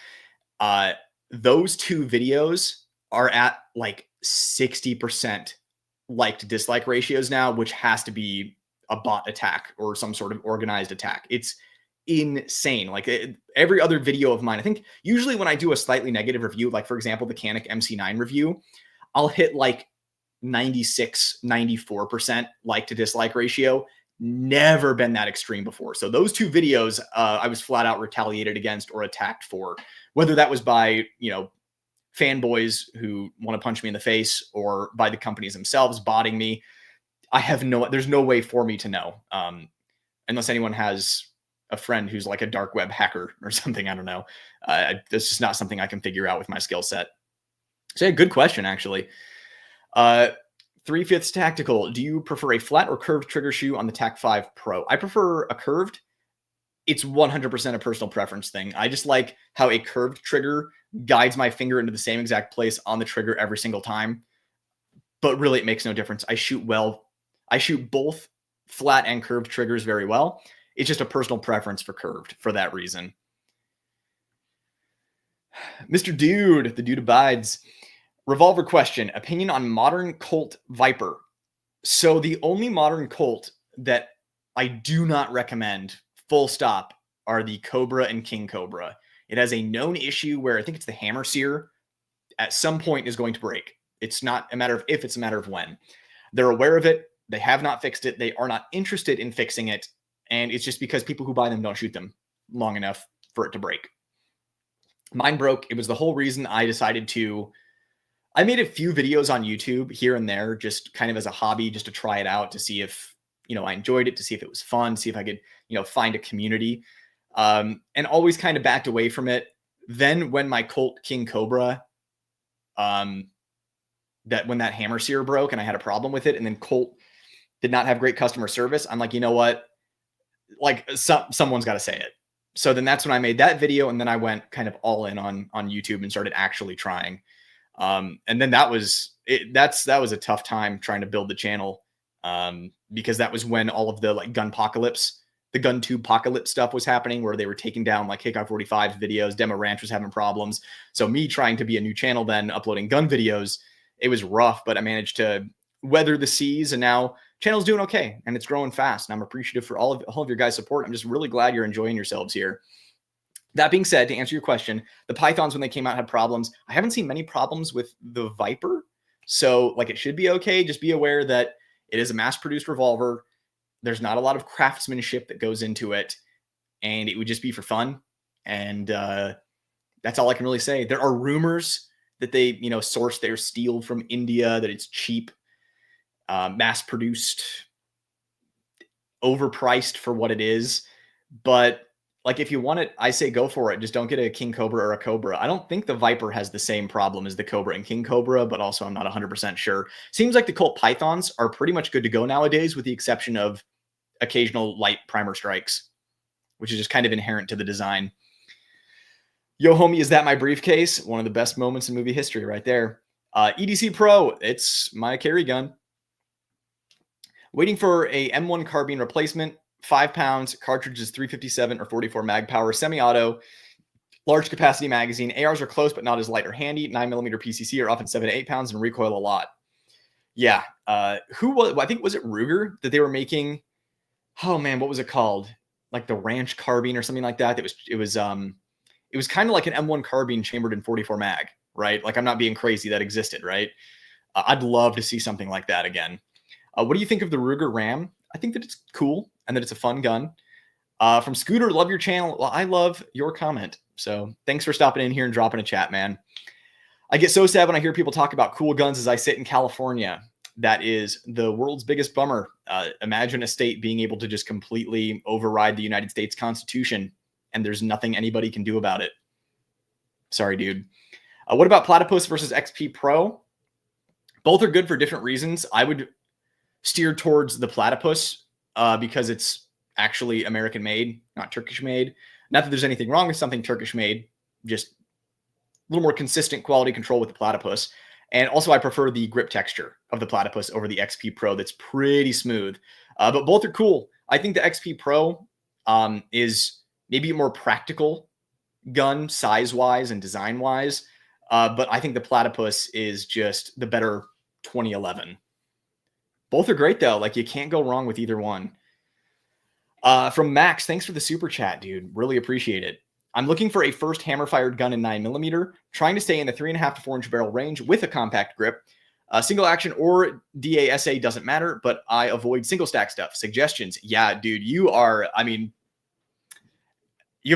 Those two videos are at like 60% like to dislike ratios now, which has to be a bot attack or some sort of organized attack. It's insane. Like every other video of mine, I think usually when I do a slightly negative review, like for example, the Canik MC9 review, I'll hit like 96, 94% like to dislike ratio. Never been that extreme before. So those two videos, I was flat out retaliated against or attacked for, whether that was by, fanboys who want to punch me in the face or by the companies themselves botting me. There's no way for me to know. Unless anyone has a friend who's like a dark web hacker or something. I don't know. This is not something I can figure out with my skill set. So yeah, good question, actually. 3/5 tactical. Do you prefer a flat or curved trigger shoe on the Tac 5 Pro? I prefer a curved. It's 100% a personal preference thing. I just like how a curved trigger guides my finger into the same exact place on the trigger every single time. But really, it makes no difference. I shoot well. I shoot both flat and curved triggers very well. It's just a personal preference for curved for that reason. Mr. Dude, the dude abides. Revolver question. Opinion on modern Colt Viper. So the only modern Colt that I do not recommend, full stop, are the Cobra and King Cobra. It has a known issue where I think it's the hammer sear at some point is going to break. It's not a matter of if, it's a matter of when. They're aware of it. They have not fixed it. They are not interested in fixing it. And it's just because people who buy them don't shoot them long enough for it to break. Mine broke. It was the whole reason I decided to. I made a few videos on YouTube here and there, just kind of as a hobby, just to try it out, to see if, I enjoyed it, to see if it was fun, see if I could, find a community, and always kind of backed away from it. Then when my Colt King Cobra, when that hammer sear broke and I had a problem with it, and then Colt did not have great customer service, I'm like, you know what? Like someone's got to say it. So then that's when I made that video. And then I went kind of all in on YouTube and started actually trying. And then that was a tough time trying to build the channel. Because that was when all of the like the gun tube apocalypse stuff was happening, where they were taking down like KCOG 45 videos. Demo Ranch was having problems. So me trying to be a new channel, then uploading gun videos, it was rough, but I managed to weather the seas, and now channel's doing okay and it's growing fast. And I'm appreciative for all of your guys' support. I'm just really glad you're enjoying yourselves here. That being said, to answer your question, the Pythons, when they came out, had problems. I haven't seen many problems with the Viper. So like, it should be okay. Just be aware that it is a mass-produced revolver. There's not a lot of craftsmanship that goes into it, and it would just be for fun. And that's all I can really say. There are rumors that they, source their steel from India, that it's cheap, mass-produced, overpriced for what it is. But like, if you want it, I say go for it. Just don't get a King Cobra or a Cobra. I don't think the Viper has the same problem as the Cobra and King Cobra, but also I'm not 100% sure. Seems like the Colt Pythons are pretty much good to go nowadays, with the exception of occasional light primer strikes, which is just kind of inherent to the design. Yo, homie, is that my briefcase? One of the best moments in movie history right there. EDC Pro, it's my carry gun. Waiting for a M1 carbine replacement. 5 pounds, cartridges 357 or 44 mag power, semi-auto, large capacity magazine. ARs are close, but not as light or handy. 9mm PCC are often 7 to 8 pounds and recoil a lot. Yeah. I think, was it Ruger that they were making? Oh man, what was it called? Like the Ranch carbine or something like that. It was kind of like an M1 carbine chambered in 44 mag, right? Like, I'm not being crazy. That existed, right? I'd love to see something like that again. What do you think of the Ruger Ram? I think that it's cool and that it's a fun gun. From Scooter, love your channel. Well, I love your comment. So thanks for stopping in here and dropping a chat, man. I get so sad when I hear people talk about cool guns as I sit in California. That is the world's biggest bummer. Imagine a state being able to just completely override the United States Constitution, and there's nothing anybody can do about it. Sorry, dude. What about Platypus versus XP Pro? Both are good for different reasons. I would steer towards the Platypus because it's actually American made, not Turkish made. Not that there's anything wrong with something Turkish made, just a little more consistent quality control with the Platypus. And also I prefer the grip texture of the Platypus over the XP Pro. That's pretty smooth. But both are cool. I think the XP Pro is maybe a more practical gun size-wise and design-wise. But I think the Platypus is just the better 2011. Both are great though. Like, you can't go wrong with either one. From Max, thanks for the super chat, dude. Really appreciate it. I'm looking for a first hammer-fired gun in 9mm, trying to stay in the 3.5 to 4-inch barrel range with a compact grip. Single action or DASA doesn't matter, but I avoid single stack stuff. Suggestions? Yeah, dude, you have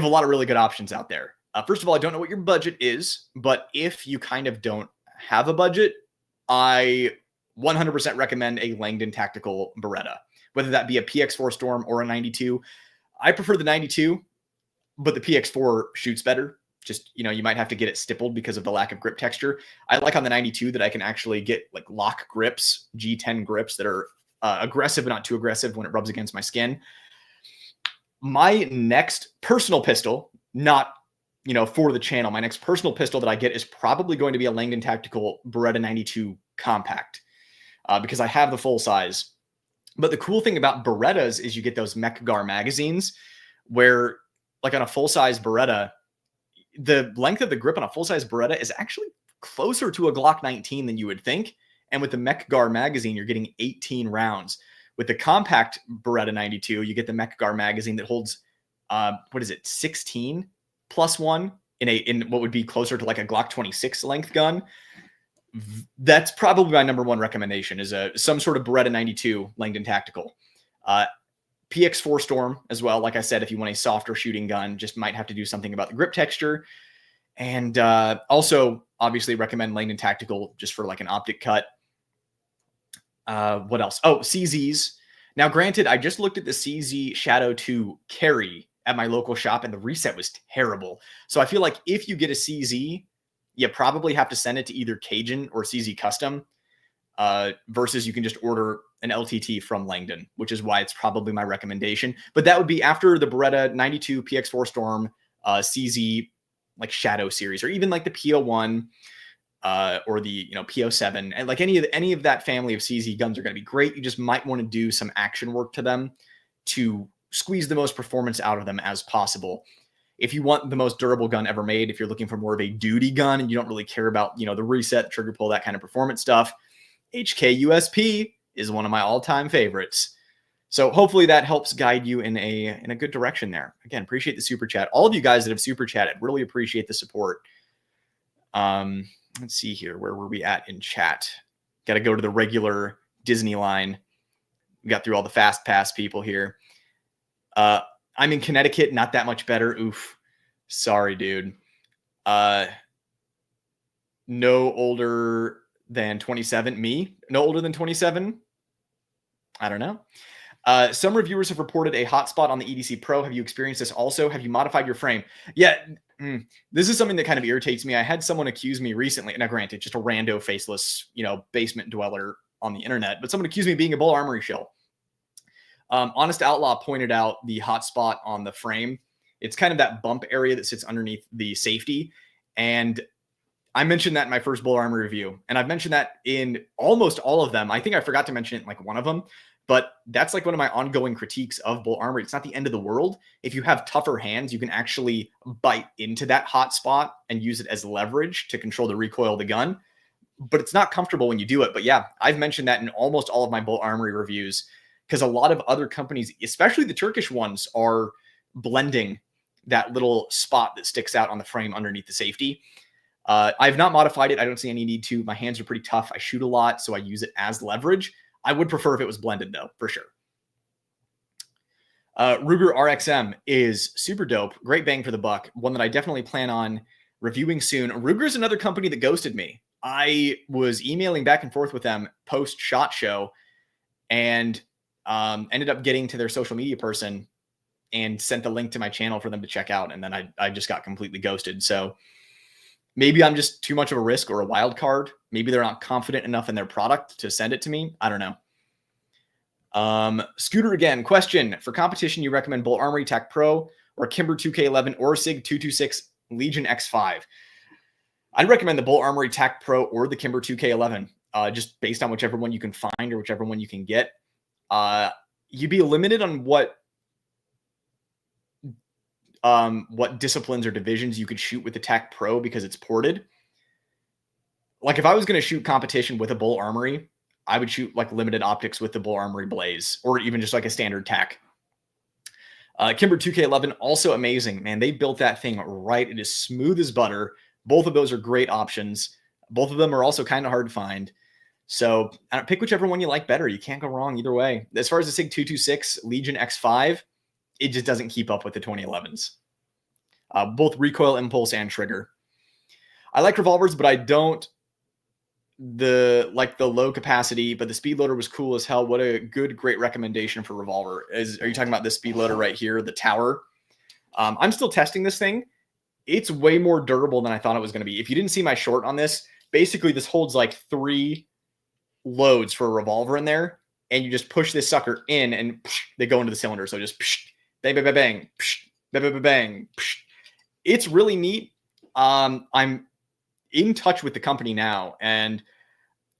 a lot of really good options out there. First of all, I don't know what your budget is, but if you kind of don't have a budget, I 100% recommend a Langdon Tactical Beretta, whether that be a PX4 Storm or a 92. I prefer the 92, but the PX4 shoots better. Just, you might have to get it stippled because of the lack of grip texture. I like on the 92 that I can actually get like lock grips, G10 grips that are aggressive, but not too aggressive when it rubs against my skin. My next personal pistol, not, for the channel, my next personal pistol that I get is probably going to be a Langdon Tactical Beretta 92 compact because I have the full size. But the cool thing about Berettas is you get those Mech-Gar magazines where, like on a full-size Beretta, the length of the grip on a full-size Beretta is actually closer to a Glock 19 than you would think. And with the Mech-Gar magazine, you're getting 18 rounds. With the compact Beretta 92, you get the Mech-Gar magazine that holds, 16 plus one in what would be closer to like a Glock 26 length gun. That's probably my number one recommendation is some sort of Beretta 92 Langdon Tactical. PX4 Storm as well. Like I said, if you want a softer shooting gun, just might have to do something about the grip texture. And also, obviously, recommend Langdon Tactical just for like an optic cut. What else? Oh, CZs. Now, granted, I just looked at the CZ Shadow 2 carry at my local shop, and the reset was terrible. So I feel like if you get a CZ, you probably have to send it to either Cajun or CZ Custom, versus you can just order an LTT from Langdon, which is why it's probably my recommendation. But that would be after the Beretta 92 PX4 Storm, CZ like Shadow series, or even like the PO1 or the PO7, and like any of that family of CZ guns are going to be great. You just might want to do some action work to them to squeeze the most performance out of them as possible. If you want the most durable gun ever made, if you're looking for more of a duty gun and you don't really care about the reset, trigger pull, that kind of performance stuff, HK-USP is one of my all-time favorites. So hopefully that helps guide you in a good direction there. Again, appreciate the super chat. All of you guys that have super chatted, really appreciate the support. Let's see here. Where were we at in chat? Got to go to the regular Disney line. We got through all the fast pass people here. I'm in Connecticut, not that much better. Oof. Sorry, dude. No older than 27. Me? No older than 27? I don't know. Some reviewers have reported a hotspot on the EDC Pro. Have you experienced this also? Have you modified your frame? Yeah, this is something that kind of irritates me. I had someone accuse me recently, now granted, just a rando faceless, basement dweller on the internet, but someone accused me of being a Bull Armory shill. Honest Outlaw pointed out the hotspot on the frame. It's kind of that bump area that sits underneath the safety. And I mentioned that in my first Bull Armory review. And I've mentioned that in almost all of them. I think I forgot to mention it in like one of them. But that's like one of my ongoing critiques of Bull Armory. It's not the end of the world. If you have tougher hands, you can actually bite into that hot spot and use it as leverage to control the recoil of the gun. But it's not comfortable when you do it. But yeah, I've mentioned that in almost all of my Bull Armory reviews because a lot of other companies, especially the Turkish ones, are blending that little spot that sticks out on the frame underneath the safety. I've not modified it. I don't see any need to. My hands are pretty tough. I shoot a lot, so I use it as leverage. I would prefer if it was blended, though, for sure. Ruger RXM is super dope. Great bang for the buck. One that I definitely plan on reviewing soon. Ruger's another company that ghosted me. I was emailing back and forth with them post-SHOT Show and ended up getting to their social media person and sent the link to my channel for them to check out. And then I just got completely ghosted. So maybe I'm just too much of a risk or a wild card. Maybe they're not confident enough in their product to send it to me. I don't know. Scooter again. Question. For competition, you recommend Bull Armory Tac Pro or Kimber 2K11 or SIG 226 Legion X5? I'd recommend the Bolt Armory Tac Pro or the Kimber 2K11, just based on whichever one you can find or whichever one you can get. You'd be limited on what disciplines or divisions you could shoot with the Tac Pro because it's ported. Like if I was going to shoot competition with a Bolt Armory, I would shoot like limited optics with the Bolt Armory Blaze, or even just like a standard Tac. Kimber 2K11, also amazing, man. They built that thing right. It is smooth as butter. Both of those are great options. Both of them are also kind of hard to find. So pick whichever one you like better. You can't go wrong either way. As far as the SIG 226 Legion X5, it just doesn't keep up with the 2011s. Both recoil, impulse, and trigger. I like revolvers, but I don't like the low capacity, but the speed loader was cool as hell. What a great recommendation for revolver. Are you talking about this speed loader right here, the tower? I'm still testing this thing. It's way more durable than I thought it was going to be. If you didn't see my short on this, basically this holds like 3 loads for a revolver in there, and you just push this sucker in and they go into the cylinder. So just bang, bang, bang, bang, bang, bang, bang. It's really neat. I'm in touch with the company now, and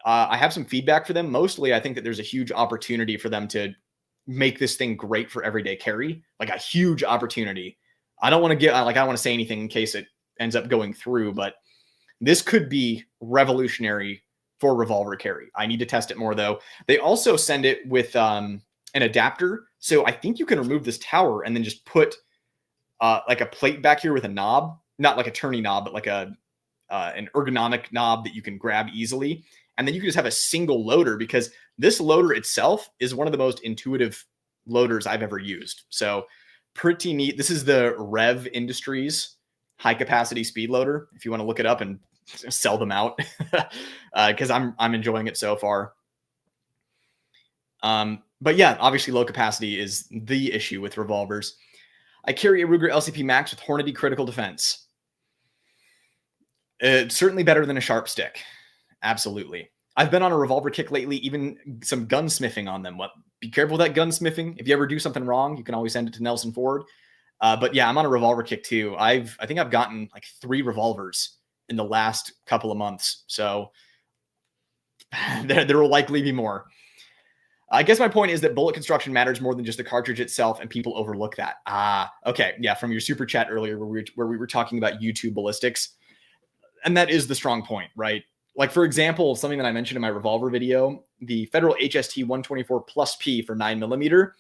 I have some feedback for them. Mostly, I think that there's a huge opportunity for them to make this thing great for everyday carry, like a huge opportunity. I don't want to I don't want to say anything in case it ends up going through, but this could be revolutionary for revolver carry. I need to test it more though. They also send it with an adapter. So I think you can remove this tower and then just put like a plate back here with a knob, not like a turny knob, but like an ergonomic knob that you can grab easily. And then you can just have a single loader, because this loader itself is one of the most intuitive loaders I've ever used. So pretty neat. This is the Rev Industries high capacity speed loader. If you want to look it up and sell them out, because I'm enjoying it so far. But yeah, obviously low capacity is the issue with revolvers. I carry a Ruger LCP Max with Hornady critical defense. It's certainly better than a sharp stick. Absolutely. I've been on a revolver kick lately, even some gunsmithing on them. Be careful with that gunsmithing. If you ever do something wrong, you can always send it to Nelson Ford. But yeah, I'm on a revolver kick too. I think I've gotten like 3 revolvers in the last couple of months. So there will likely be more. I guess my point is that bullet construction matters more than just the cartridge itself, and people overlook that. Okay. Yeah, from your super chat earlier where we were talking about YouTube ballistics. And that is the strong point, right? Like, for example, something that I mentioned in my revolver video, the Federal HST 124 Plus P for 9mm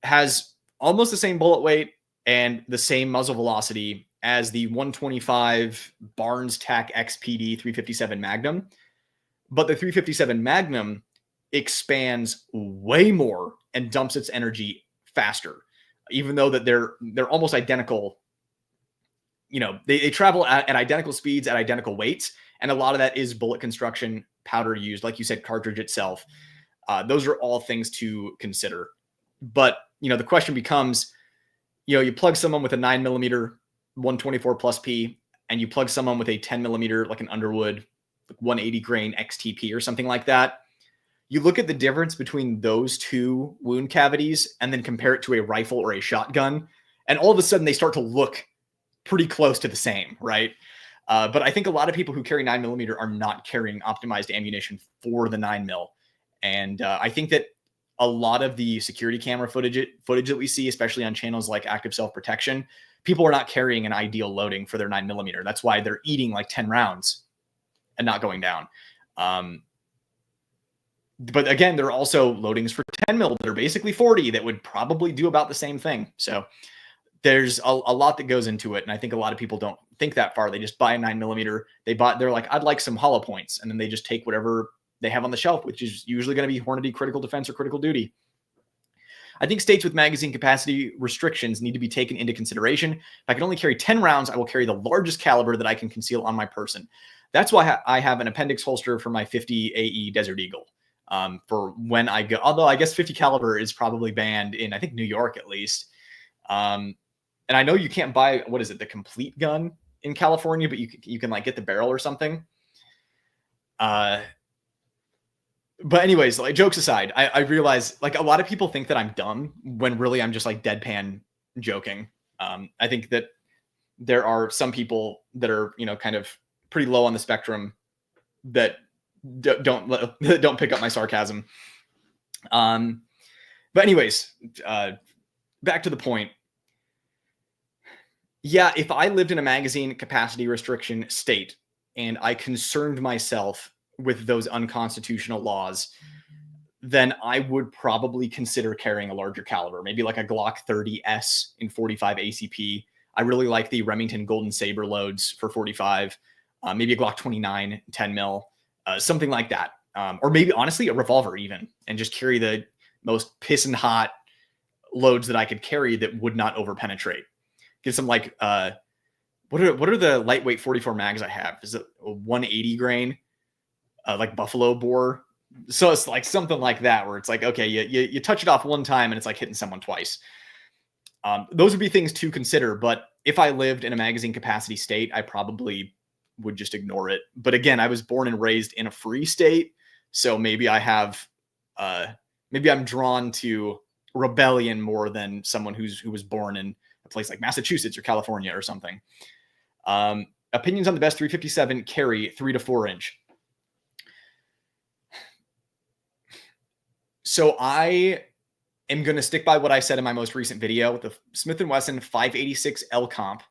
has almost the same bullet weight and the same muzzle velocity as the 125 Barnes TAC XPD 357 Magnum. But the 357 Magnum expands way more and dumps its energy faster, even though that they're almost identical. You know, they travel at identical speeds at identical weights. And a lot of that is bullet construction, powder used, like you said, cartridge itself. Those are all things to consider. But, you know, the question becomes, you know, you plug someone with a 9mm 124 Plus P, and you plug someone with a 10mm, like an Underwood 180 grain XTP or something like that. You look at the difference between those 2 wound cavities and then compare it to a rifle or a shotgun, and all of a sudden they start to look pretty close to the same, right? But I think a lot of people who carry 9mm are not carrying optimized ammunition for the 9mm. And I think that a lot of the security camera footage that we see, especially on channels like Active Self-Protection, people are not carrying an ideal loading for their 9mm. That's why they're eating like 10 rounds and not going down. But again, there are also loadings for 10mm that are basically 40 that would probably do about the same thing. So there's a lot that goes into it. And I think a lot of people don't think that far. They just buy a 9mm. They're like, I'd like some hollow points. And then they just take whatever they have on the shelf, which is usually going to be Hornady critical defense or critical duty. I think states with magazine capacity restrictions need to be taken into consideration. If I can only carry 10 rounds, I will carry the largest caliber that I can conceal on my person. That's why I have an appendix holster for my 50 AE Desert Eagle. For when I go, although I guess 50 caliber is probably banned in, I think, New York at least. And I know you can't buy, what is it, the complete gun in California, but you can like get the barrel or something. But anyways, like, jokes aside, I realize like a lot of people think that I'm dumb when really I'm just like deadpan joking. I think that there are some people that are, you know, kind of pretty low on the spectrum that don't pick up my sarcasm. But anyways, back to the point. Yeah, if I lived in a magazine capacity restriction state and I concerned myself with those unconstitutional laws, then I would probably consider carrying a larger caliber, maybe like a Glock 30S in 45 ACP. I really like the Remington Golden Saber loads for 45, maybe a Glock 29, 10 mil, something like that. Or maybe honestly a revolver even, and just carry the most pissing hot loads that I could carry that would not overpenetrate. Get some like, what are the lightweight 44 mags I have? Is it a 180 grain, like buffalo bore? So it's like something like that, where it's like, okay, you touch it off one time and it's like hitting someone twice. Those would be things to consider. But if I lived in a magazine capacity state, I probably would just ignore it. But again, I was born and raised in a free state. So maybe I have, maybe I'm drawn to rebellion more than someone who was born in a place like Massachusetts or California or something. Opinions on the best 357 carry 3 to 4 inch. So I am going to stick by what I said in my most recent video with the Smith & Wesson 586 L Comp.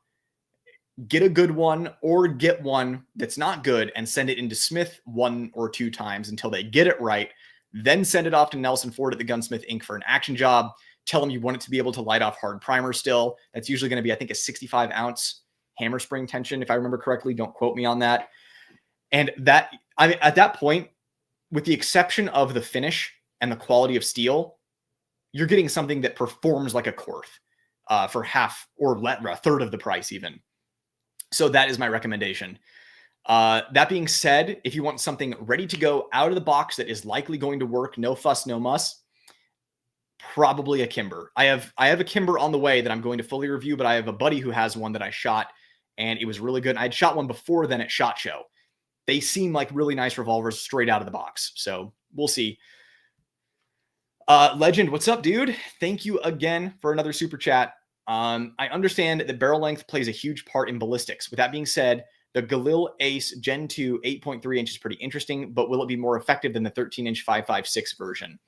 Get a good one or get one that's not good and send it into Smith 1 or 2 times until they get it right. Then send it off to Nelson Ford at the Gunsmith Inc. for an action job. Tell them you want it to be able to light off hard primer still. That's usually going to be, I think, a 65 ounce hammer spring tension, if I remember correctly. Don't quote me on that. And that, I mean, at that point, with the exception of the finish and the quality of steel, you're getting something that performs like a Korth for half or a third of the price even. So that is my recommendation. That being said, if you want something ready to go out of the box that is likely going to work, no fuss, no muss, probably a Kimber. I have a Kimber on the way that I'm going to fully review, but I have a buddy who has one that I shot and it was really good. I'd shot one before then at SHOT Show. They seem like really nice revolvers straight out of the box. So we'll see. Legend, what's up, dude? Thank you again for another super chat. I understand that barrel length plays a huge part in ballistics. With that being said, the Galil Ace Gen 2 8.3 inch is pretty interesting, but will it be more effective than the 13-inch 5.56 version?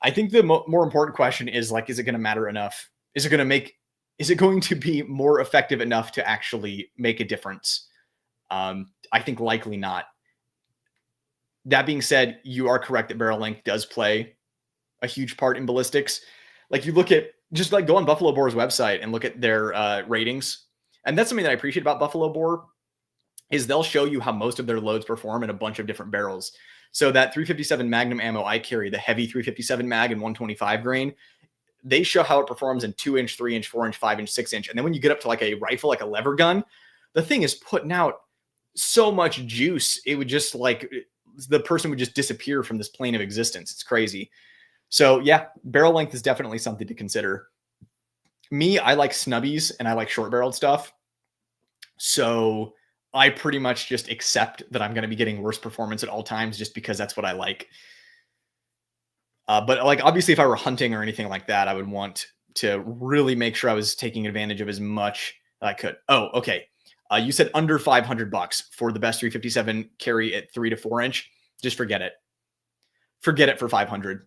I think the more important question is like, is it going to matter enough? Is it going to be more effective enough to actually make a difference? I think likely not. That being said, you are correct that barrel length does play a huge part in ballistics. Like you look at, just like go on Buffalo Bore's website and look at their ratings. And that's something that I appreciate about Buffalo Bore is they'll show you how most of their loads perform in a bunch of different barrels. So that 357 Magnum ammo I carry, the heavy 357 mag and 125 grain, they show how it performs in 2-inch, 3-inch, 4-inch, 5-inch, 6-inch. And then when you get up to like a rifle, like a lever gun, the thing is putting out so much juice. It would just like, the person would just disappear from this plane of existence. It's crazy. So yeah, barrel length is definitely something to consider. Me, I like snubbies and I like short barreled stuff. So I pretty much just accept that I'm going to be getting worse performance at all times just because that's what I like. But like, obviously if I were hunting or anything like that, I would want to really make sure I was taking advantage of as much as I could. Oh, okay. You said under $500 for the best 357 carry at 3 to 4 inch. Just forget it. Forget it for 500.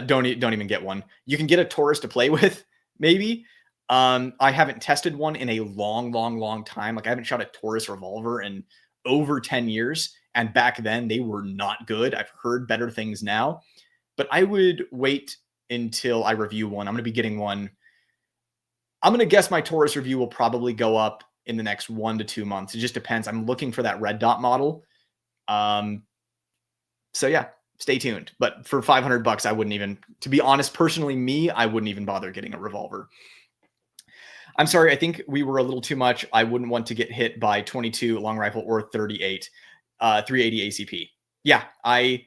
Don't even get one. You can get a Taurus to play with, maybe. I haven't tested one in a long time. Like I haven't shot a Taurus revolver in over 10 years. And back then they were not good. I've heard better things now, but I would wait until I review one. I'm going to be getting one. I'm going to guess my Taurus review will probably go up in the next 1 to 2 months. It just depends. I'm looking for that red dot model. So yeah, stay tuned. But for $500, I wouldn't even, to be honest, personally, me, I wouldn't even bother getting a revolver. I'm sorry. I think we were a little too much. I wouldn't want to get hit by 22 long rifle or 38, 380 ACP. Yeah, I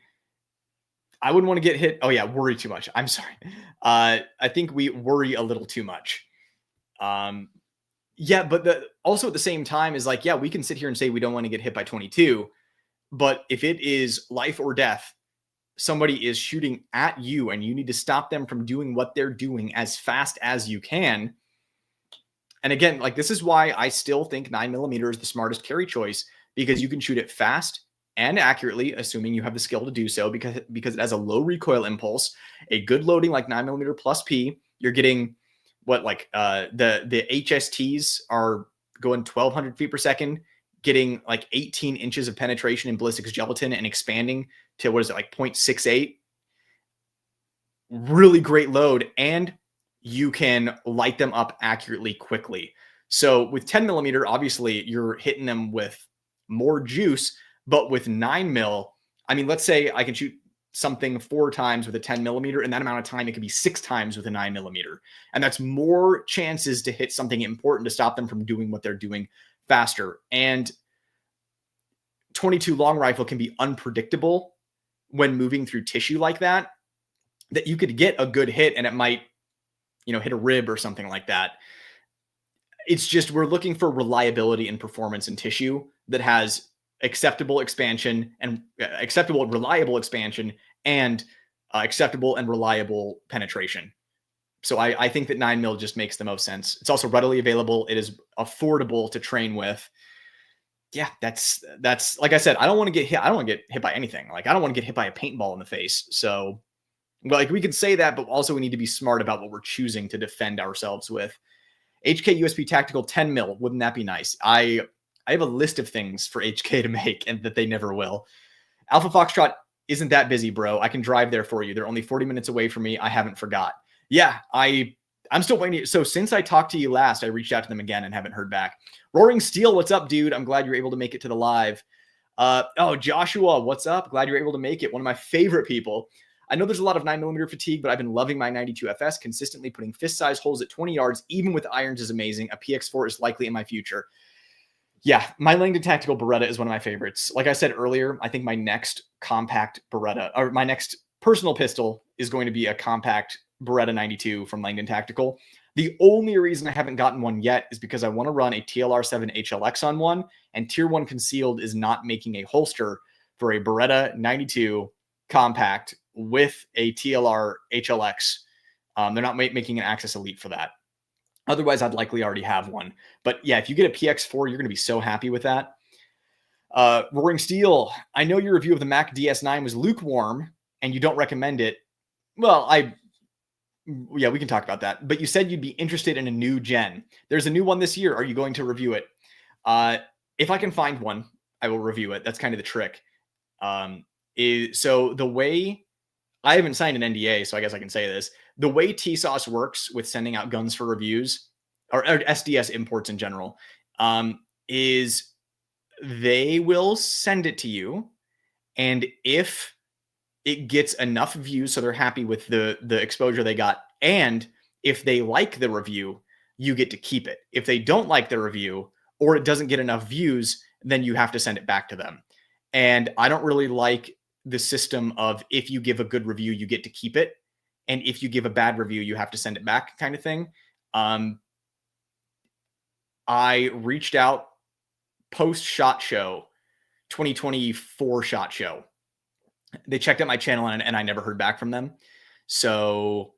wouldn't want to get hit. Oh yeah, worry too much. I'm sorry. I think we worry a little too much. Yeah, but also at the same time is like, yeah, we can sit here and say we don't want to get hit by 22, but if it is life or death, somebody is shooting at you and you need to stop them from doing what they're doing as fast as you can. And again, like this is why I still think 9mm is the smartest carry choice, because you can shoot it fast and accurately, assuming you have the skill to do so, because it has a low recoil impulse, a good loading like 9mm plus P. You're getting what, like the HSTs are going 1,200 feet per second, getting like 18 inches of penetration in ballistics gelatin and expanding to, what is it, like 0.68. Really great load, and you can light them up accurately quickly. So with 10mm, obviously you're hitting them with more juice, but with 9mm, I mean, let's say I can shoot something 4 times with a 10mm, in that amount of time, it could be 6 times with a 9mm. And that's more chances to hit something important to stop them from doing what they're doing faster. And 22 long rifle can be unpredictable when moving through tissue like that you could get a good hit and it might, hit a rib or something like that. It's just, we're looking for reliability and performance in tissue that has acceptable expansion and acceptable and reliable expansion and acceptable and reliable penetration. So I think that 9mm just makes the most sense. It's also readily available. It is affordable to train with. Yeah, that's like I said, I don't want to get hit. I don't want to get hit by anything. Like, I don't want to get hit by a paintball in the face. So, like, we could say that, but also we need to be smart about what we're choosing to defend ourselves with. HK USP Tactical 10mm. Wouldn't that be nice? I have a list of things for HK to make and that they never will. Alpha Foxtrot isn't that busy, bro. I can drive there for you. They're only 40 minutes away from me. I haven't forgot. Yeah, I'm still waiting. So since I talked to you last, I reached out to them again and haven't heard back. Roaring Steel, what's up, dude? I'm glad you're able to make it to the live. Joshua, what's up? Glad you're able to make it. One of my favorite people. I know there's a lot of 9mm fatigue, but I've been loving my 92 FS. Consistently putting fist-size holes at 20 yards, even with irons, is amazing. A PX4 is likely in my future. Yeah, my Langdon Tactical Beretta is one of my favorites. Like I said earlier, I think my next compact Beretta, or my next personal pistol, is going to be a compact Beretta 92 from Langdon Tactical. The only reason I haven't gotten one yet is because I want to run a TLR7 HLX on one, and Tier 1 Concealed is not making a holster for a Beretta 92 compact with a TLR HLX. They're not making an Axis Elite for that. Otherwise, I'd likely already have one. But yeah, if you get a PX4, you're going to be so happy with that. Roaring Steel, I know your review of the Mac DS9 was lukewarm and you don't recommend it. Well, yeah, we can talk about that. But you said you'd be interested in a new gen. There's a new one this year. Are you going to review it? If I can find one, I will review it. That's kind of the trick. So the way, I haven't signed an NDA, so I guess I can say this. The way TSOS works with sending out guns for reviews, or SDS imports in general, is they will send it to you. And if it gets enough views so they're happy with the exposure they got, and if they like the review, you get to keep it. If they don't like the review or it doesn't get enough views, then you have to send it back to them. And I don't really like the system of, if you give a good review, you get to keep it, and if you give a bad review, you have to send it back, kind of thing. I reached out post SHOT Show, 2024 SHOT Show. They checked out my channel and I never heard back from them. So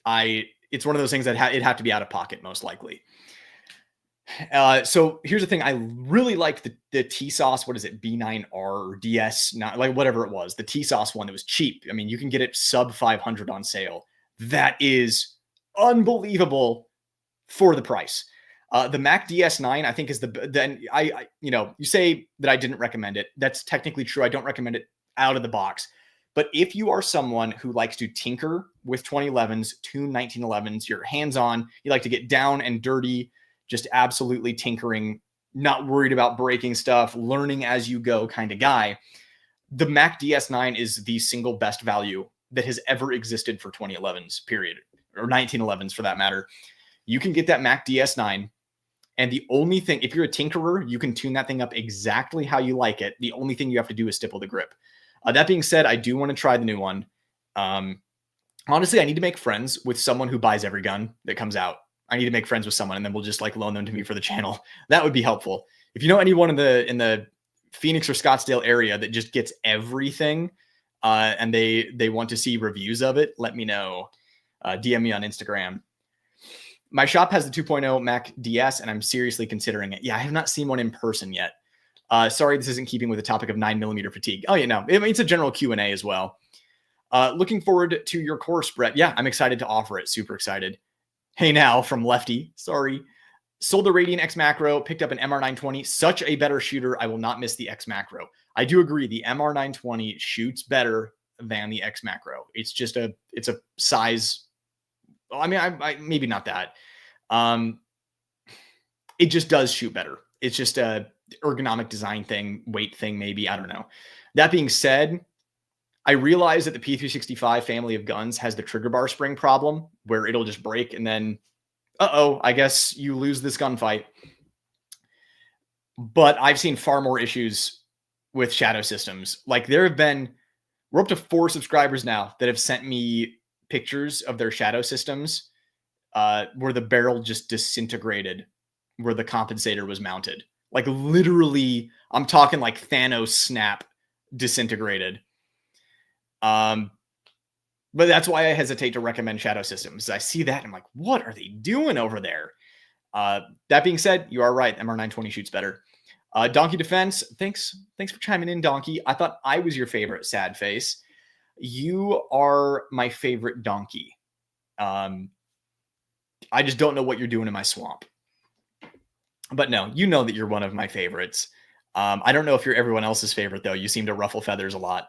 it's one of those things that it'd have to be out of pocket, most likely. So here's the thing. I really liked the TSOS, what is it? B9R or DS, not like whatever it was, the TSOS one that was cheap. I mean, you can get it sub 500 on sale. That is unbelievable for the price. The Mac DS9, I think, is you say that I didn't recommend it. That's technically true. I don't recommend it out of the box. But if you are someone who likes to tinker with 2011s, tune 1911s, you're hands-on, you like to get down and dirty, just absolutely tinkering, not worried about breaking stuff, learning as you go kind of guy, the Mac DS9 is the single best value that has ever existed for 2011s, period, or 1911s for that matter. You can get that Mac DS9, and the only thing, if you're a tinkerer, you can tune that thing up exactly how you like it. The only thing you have to do is stipple the grip. That being said, I do want to try the new one. Honestly, I need to make friends with someone who buys every gun that comes out. I need to make friends with someone, and then we'll just like loan them to me for the channel. That would be helpful. If you know anyone in the Phoenix or Scottsdale area that just gets everything, and they want to see reviews of it, let me know. DM me on Instagram. My shop has the 2.0 Mac DS, and I'm seriously considering it. Yeah, I have not seen one in person yet. Sorry, this isn't keeping with the topic of 9mm fatigue. Oh, yeah, no, it's a general Q&A as well. Looking forward to your course, Brett. Yeah, I'm excited to offer it. Super excited. Hey now from Lefty. Sorry. Sold the Radiant X Macro, picked up an MR920. Such a better shooter. I will not miss the X Macro. I do agree. The MR920 shoots better than the X Macro. It's just it's a size. I mean, I maybe not that. It just does shoot better. It's just a ergonomic design thing, weight thing, maybe. I don't know. That being said, I realize that the P365 family of guns has the trigger bar spring problem where it'll just break and then, I guess you lose this gunfight. But I've seen far more issues with shadow systems. Like we're up to 4 subscribers now that have sent me pictures of their shadow systems where the barrel just disintegrated where the compensator was mounted. Like literally, I'm talking like Thanos snap disintegrated. But that's why I hesitate to recommend shadow systems. I see that and I'm like, what are they doing over there? That being said, you are right. MR920 shoots better. Donkey Defense, thanks for chiming in, Donkey. I thought I was your favorite sad face. You are my favorite donkey. I just don't know what you're doing in my swamp. But no, you know that you're one of my favorites. I don't know if you're everyone else's favorite, though. You seem to ruffle feathers a lot.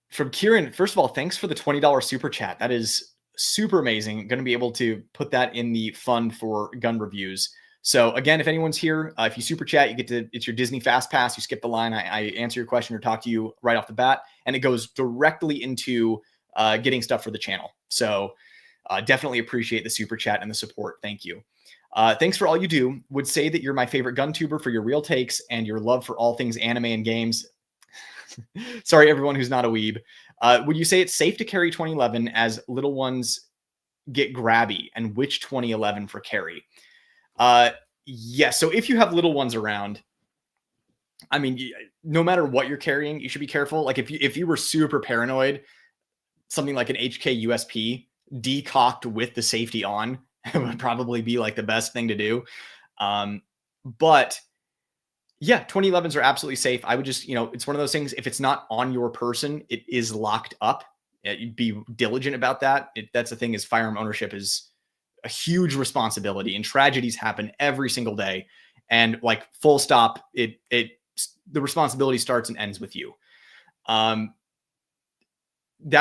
From Kieran, first of all, thanks for the $20 super chat. That is super amazing. Going to be able to put that in the fund for gun reviews. So again, if anyone's here, if you super chat, it's your Disney Fast Pass. You skip the line. I answer your question or talk to you right off the bat, and it goes directly into getting stuff for the channel. So definitely appreciate the super chat and the support. Thank you. Thanks for all you do. Would say that you're my favorite gun tuber for your real takes and your love for all things anime and games. Sorry, everyone who's not a weeb. Would you say it's safe to carry 2011 as little ones get grabby, and which 2011 for carry? Yes. So if you have little ones around, I mean, no matter what you're carrying, you should be careful. Like if you were super paranoid, something like an HK USP decocked with the safety on would probably be like the best thing to do. But yeah, 2011s are absolutely safe. I would just, it's one of those things. If it's not on your person, it is locked up. You'd be diligent about that. That's the thing, is firearm ownership is a huge responsibility, and tragedies happen every single day. And like full stop, the responsibility starts and ends with you. That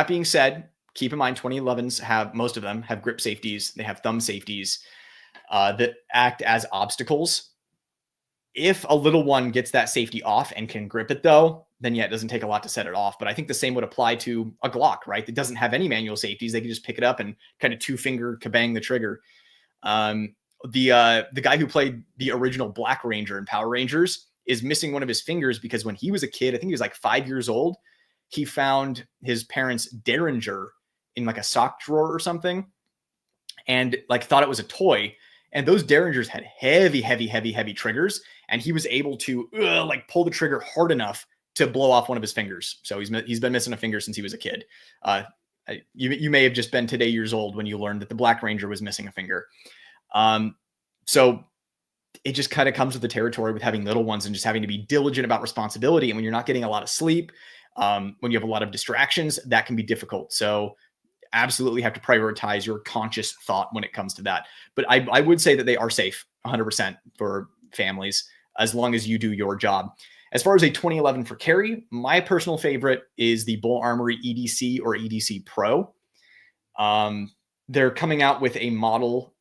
being said, keep in mind 2011s most of them have grip safeties. They have thumb safeties that act as obstacles. If a little one gets that safety off and can grip it, though, then yeah, it doesn't take a lot to set it off. But I think the same would apply to a Glock, right? It doesn't have any manual safeties. They can just pick it up and kind of 2-finger kabang the trigger. The guy who played the original Black Ranger in Power Rangers is missing one of his fingers because when he was a kid, I think he was like 5 years old, he found his parents' Derringer in like a sock drawer or something, and like thought it was a toy. And those Derringers had heavy triggers, and he was able to like pull the trigger hard enough to blow off one of his fingers. So he's been missing a finger since he was a kid. You may have just been today years old when you learned that the Black Ranger was missing a finger. So it just kind of comes with the territory with having little ones and just having to be diligent about responsibility. And when you're not getting a lot of sleep, when you have a lot of distractions, that can be difficult. So absolutely have to prioritize your conscious thought when it comes to that. But I would say that they are safe 100% for families as long as you do your job. As far as a 2011 for carry, my personal favorite is the Bull Armory EDC or EDC Pro. They're coming out with a model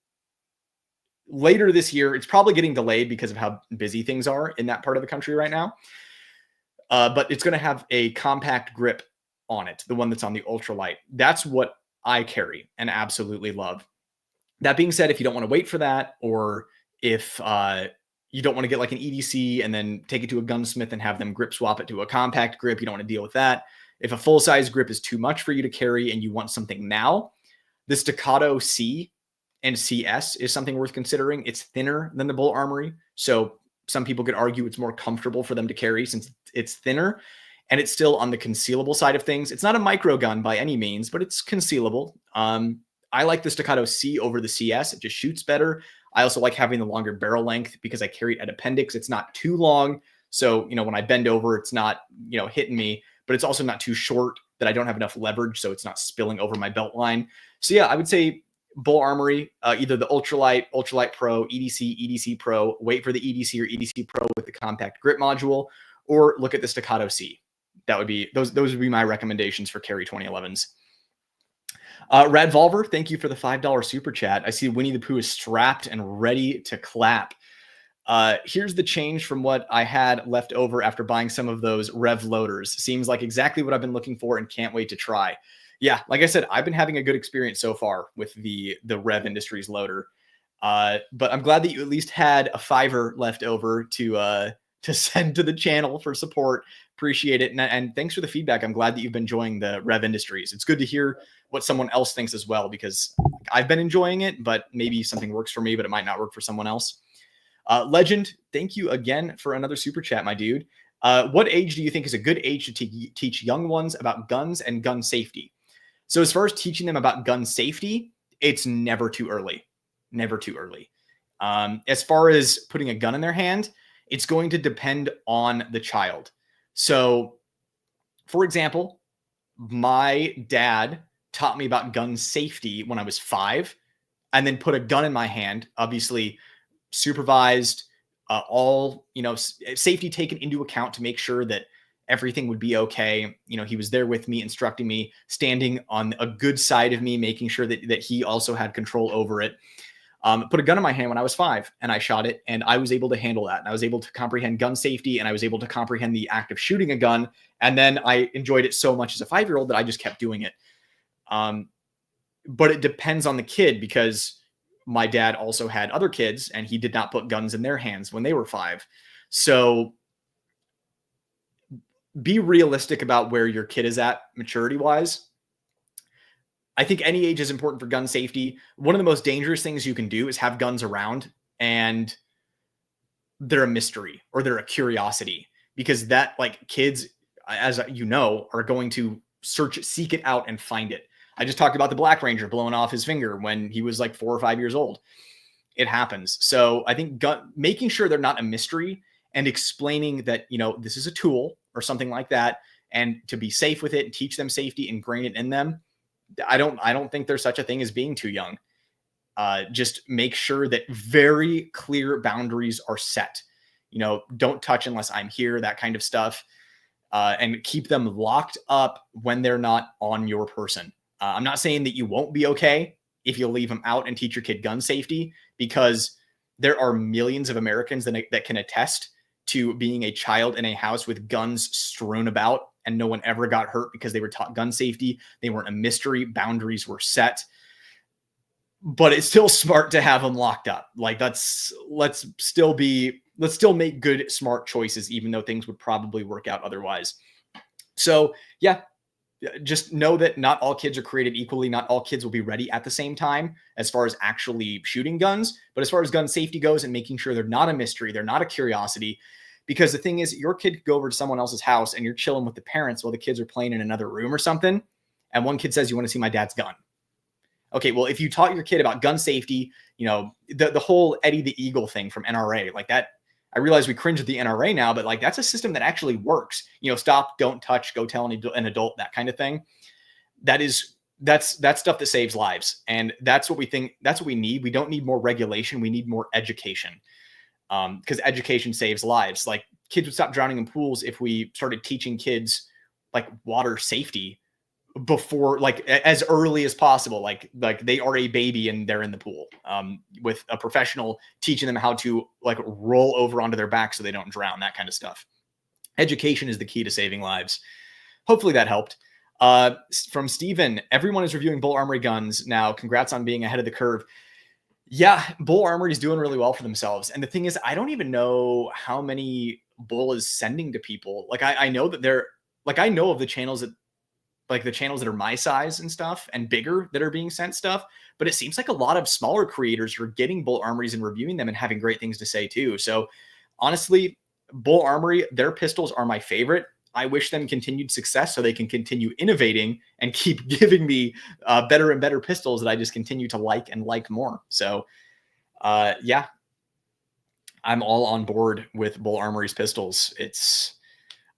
later this year. It's probably getting delayed because of how busy things are in that part of the country right now. But it's going to have a compact grip on it, the one that's on the ultralight. That's what I carry and absolutely love. That being said, if you don't want to wait for that, or if you don't want to get like an EDC and then take it to a gunsmith and have them grip swap it to a compact grip, you don't want to deal with that. If a full-size grip is too much for you to carry and you want something now, the Staccato C and CS is something worth considering. It's thinner than the Bull Armory, so some people could argue it's more comfortable for them to carry since it's thinner, and it's still on the concealable side of things. It's not a micro gun by any means, but it's concealable. I like the Staccato C over the CS. It just shoots better. I also like having the longer barrel length because I carry it at appendix. It's not too long. So, when I bend over, it's not, hitting me, but it's also not too short that I don't have enough leverage. So it's not spilling over my belt line. So yeah, I would say Bull Armory, either the Ultralight Pro, EDC Pro, wait for the EDC or EDC Pro with the compact grip module, or look at the Staccato C. That would be, those would be my recommendations for carry 2011s. Revolver, thank you for the $5 super chat. I see Winnie the Pooh is strapped and ready to clap. Here's the change from what I had left over after buying some of those Rev loaders. Seems like exactly what I've been looking for and can't wait to try. Yeah, like I said, I've been having a good experience so far with the Rev Industries loader. But I'm glad that you at least had a $5 left over to send to the channel for support. Appreciate it. And thanks for the feedback. I'm glad that you've been enjoying the Rev Industries. It's good to hear what someone else thinks as well, because I've been enjoying it, but maybe something works for me, but it might not work for someone else. Legend, thank you again for another super chat, my dude. What age do you think is a good age to teach young ones about guns and gun safety? So as far as teaching them about gun safety, it's never too early. Never too early. As far as putting a gun in their hand, it's going to depend on the child. So, for example, my dad taught me about gun safety when I was 5, and then put a gun in my hand, obviously supervised, all, safety taken into account to make sure that everything would be okay. He was there with me, instructing me, standing on a good side of me, making sure that he also had control over it. Put a gun in my hand when I was 5, and I shot it, and I was able to handle that. And I was able to comprehend gun safety, and I was able to comprehend the act of shooting a gun. And then I enjoyed it so much as a 5-year-old that I just kept doing it. But it depends on the kid, because my dad also had other kids, and he did not put guns in their hands when they were 5. So be realistic about where your kid is at maturity-wise. I think any age is important for gun safety. One of the most dangerous things you can do is have guns around and they're a mystery or they're a curiosity, because that, like, kids, as you know, are going to seek it out and find it. I just talked about the Black Ranger blowing off his finger when he was like 4 or 5 years old. It happens. So I think making sure they're not a mystery and explaining that, this is a tool or something like that, and to be safe with it and teach them safety, ingrain it in them. I don't think there's such a thing as being too young. Just make sure that very clear boundaries are set. Don't touch unless I'm here, that kind of stuff. And keep them locked up when they're not on your person. I'm not saying that you won't be okay if you leave them out and teach your kid gun safety, because there are millions of Americans that can attest to being a child in a house with guns strewn about, and no one ever got hurt because they were taught gun safety. They weren't a mystery. Boundaries were set. But it's still smart to have them locked up. Like, let's still make good, smart choices, even though things would probably work out otherwise. So yeah, just know that not all kids are created equally. Not all kids will be ready at the same time as far as actually shooting guns. But as far as gun safety goes, and making sure they're not a mystery, they're not a curiosity. Because the thing is, your kid could go over to someone else's house and you're chilling with the parents while the kids are playing in another room or something. And one kid says, "You want to see my dad's gun?" Okay, well, if you taught your kid about gun safety, the whole Eddie the Eagle thing from NRA, like that, I realize we cringe at the NRA now, but like that's a system that actually works. Stop, don't touch, go tell an adult, that kind of thing. That's stuff that saves lives. And that's what we think. That's what we need. We don't need more regulation. We need more education. Because education saves lives. Like, kids would stop drowning in pools if we started teaching kids like water safety before, like, as early as possible. Like they are a baby and they're in the pool, with a professional teaching them how to like roll over onto their back so they don't drown, that kind of stuff. Education is the key to saving lives. Hopefully that helped. From Steven, everyone is reviewing Bull Armory guns now. Congrats on being ahead of the curve. Yeah, Bull Armory is doing really well for themselves. And the thing is, I don't even know how many Bull is sending to people. Like, I know that I know of the channels that are my size and stuff and bigger that are being sent stuff. But it seems like a lot of smaller creators are getting Bull Armories and reviewing them and having great things to say too. So honestly, Bull Armory, their pistols are my favorite. I wish them continued success so they can continue innovating and keep giving me better and better pistols that I just continue to like and like more. So Yeah, I'm all on board with Bull Armory's pistols.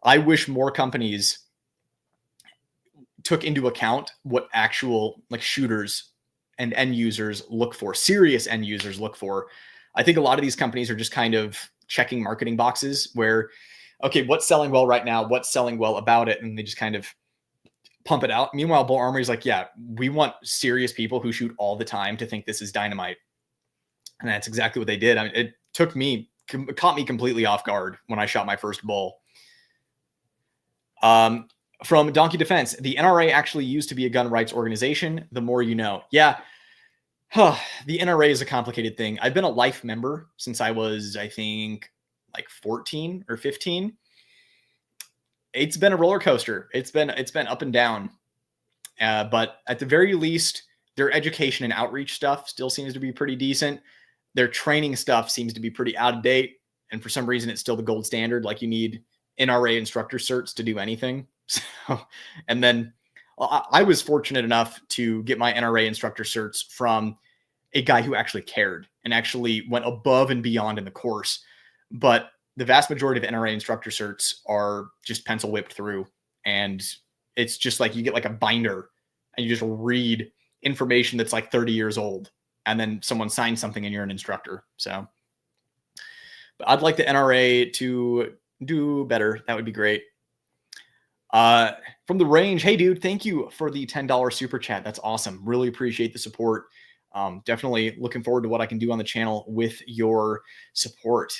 I wish more companies took into account what actual like shooters and end users look for, serious end users look for. I think a lot of these companies are just kind of checking marketing boxes where, okay, what's selling well right now? What's selling well about it? And they just kind of pump it out. Meanwhile, Bull Armory is like, yeah, we want serious people who shoot all the time to think this is dynamite. And that's exactly what they did. I mean, it caught me completely off guard when I shot my first bull. From Donkey Defense, the NRA actually used to be a gun rights organization. The more you know. Yeah. The NRA is a complicated thing. I've been a life member since I was, I think, like 14 or 15. It's been a roller coaster. It's been up and down. But at the very least, their education and outreach stuff still seems to be pretty decent. Their training stuff seems to be pretty out of date. And for some reason, it's still the gold standard. Like you need NRA instructor certs to do anything. So, and then I was fortunate enough to get my NRA instructor certs from a guy who actually cared and actually went above and beyond in the course. But the vast majority of NRA instructor certs are just pencil whipped through. And it's just like you get like a binder and you just read information that's like 30 years old. And then someone signs something and you're an instructor. So, but I'd like the NRA to do better. That would be great. From the range, hey dude, thank you for the $10 super chat. That's awesome. Really appreciate the support. Definitely looking forward to what I can do on the channel with your support.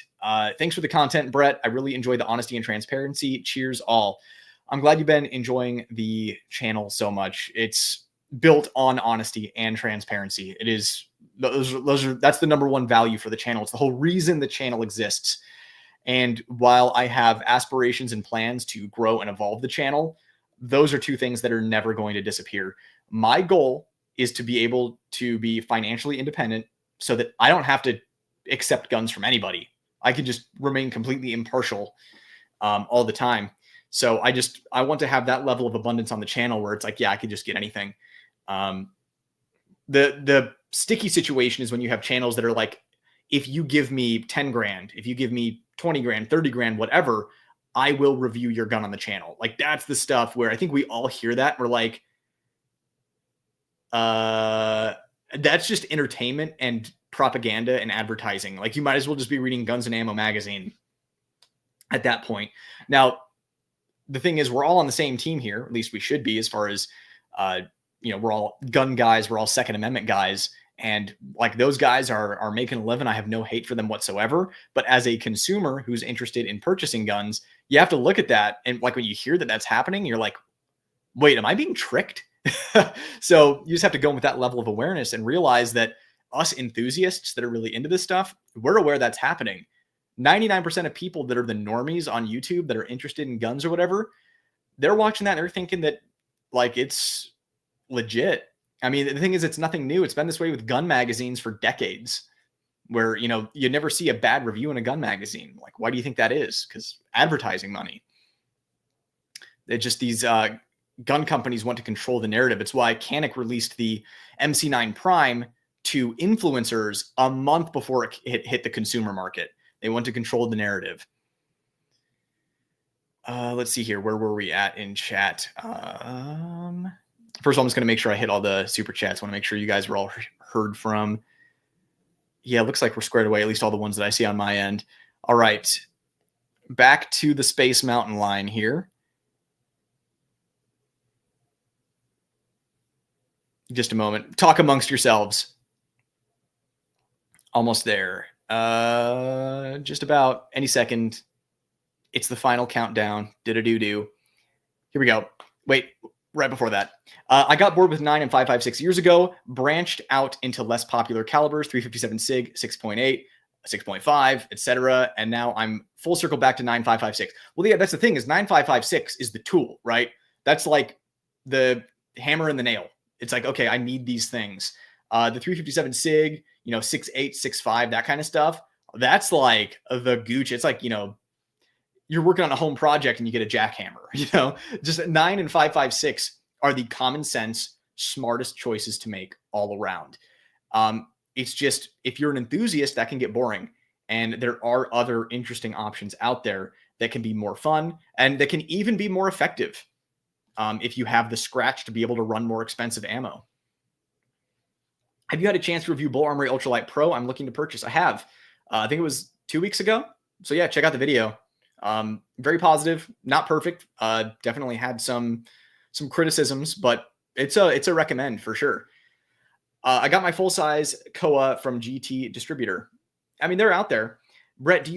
Thanks for the content, Brett. I really enjoy the honesty and transparency. Cheers all. I'm glad you've been enjoying the channel so much. It's built on honesty and transparency. It is that's the number one value for the channel. It's the whole reason the channel exists. And while I have aspirations and plans to grow and evolve the channel, those are two things that are never going to disappear. My goal is to be able to be financially independent so that I don't have to accept guns from anybody. I can just remain completely impartial all the time. So I want to have that level of abundance on the channel where it's like, yeah, I could just get anything. The sticky situation is when you have channels that are like, if you give me 10 grand, if you give me 20 grand, 30 grand, whatever, I will review your gun on the channel. Like that's the stuff where I think we all hear that. We're like, that's just entertainment and propaganda and advertising. Like you might as well just be reading Guns and Ammo magazine at that point. Now, the thing is, we're all on the same team here. At least we should be, as far as, we're all gun guys. We're all Second Amendment guys. And like those guys are making a living. I have no hate for them whatsoever. But as a consumer who's interested in purchasing guns, you have to look at that. And like when you hear that that's happening, you're like, wait, am I being tricked? So you just have to go in with that level of awareness and realize that us enthusiasts that are really into this stuff, we're aware that's happening. 99% of people that are the normies on YouTube that are interested in guns or whatever, they're watching that and they're thinking that like it's legit. I mean, the thing is, it's nothing new. It's been this way with gun magazines for decades where, you never see a bad review in a gun magazine. Like, why do you think that is? Because advertising money. It's just these gun companies want to control the narrative. It's why Canik released the MC9 Prime to influencers a month before it hit the consumer market. They want to control the narrative. Let's see here. Where were we at in chat? First of all, I'm just going to make sure I hit all the super chats. I want to make sure you guys were all heard from. Yeah, it looks like we're squared away, at least all the ones that I see on my end. All right. Back to the Space Mountain line here. Just a moment. Talk amongst yourselves. Almost there. Just about any second. It's the final countdown. Did-a-doo-doo. Here we go. Wait, right before that. I got bored with 9 and 5.56 years ago, branched out into less popular calibers, 357 SIG, 6.8, 6.5, etc. And now I'm full circle back to 9.556. Well, yeah, that's the thing is 9.556 is the tool, right? That's like the hammer and the nail. It's like, okay, I need these things. The 357 SIG, 6.8, 6.5, that kind of stuff. That's like the gooch. It's like, you're working on a home project and you get a jackhammer, just 9 and 5.56 are the common sense, smartest choices to make all around. It's just, if you're an enthusiast, that can get boring. And there are other interesting options out there that can be more fun and that can even be more effective if you have the scratch to be able to run more expensive ammo. Have you had a chance to review Bull Armory Ultralight Pro? I'm looking to purchase. I have. I think it was 2 weeks ago. So yeah, check out the video. Very positive, not perfect. Definitely had some criticisms, but it's a recommend for sure. I got my full size Koa from GT Distributor. I mean, they're out there. Brett, do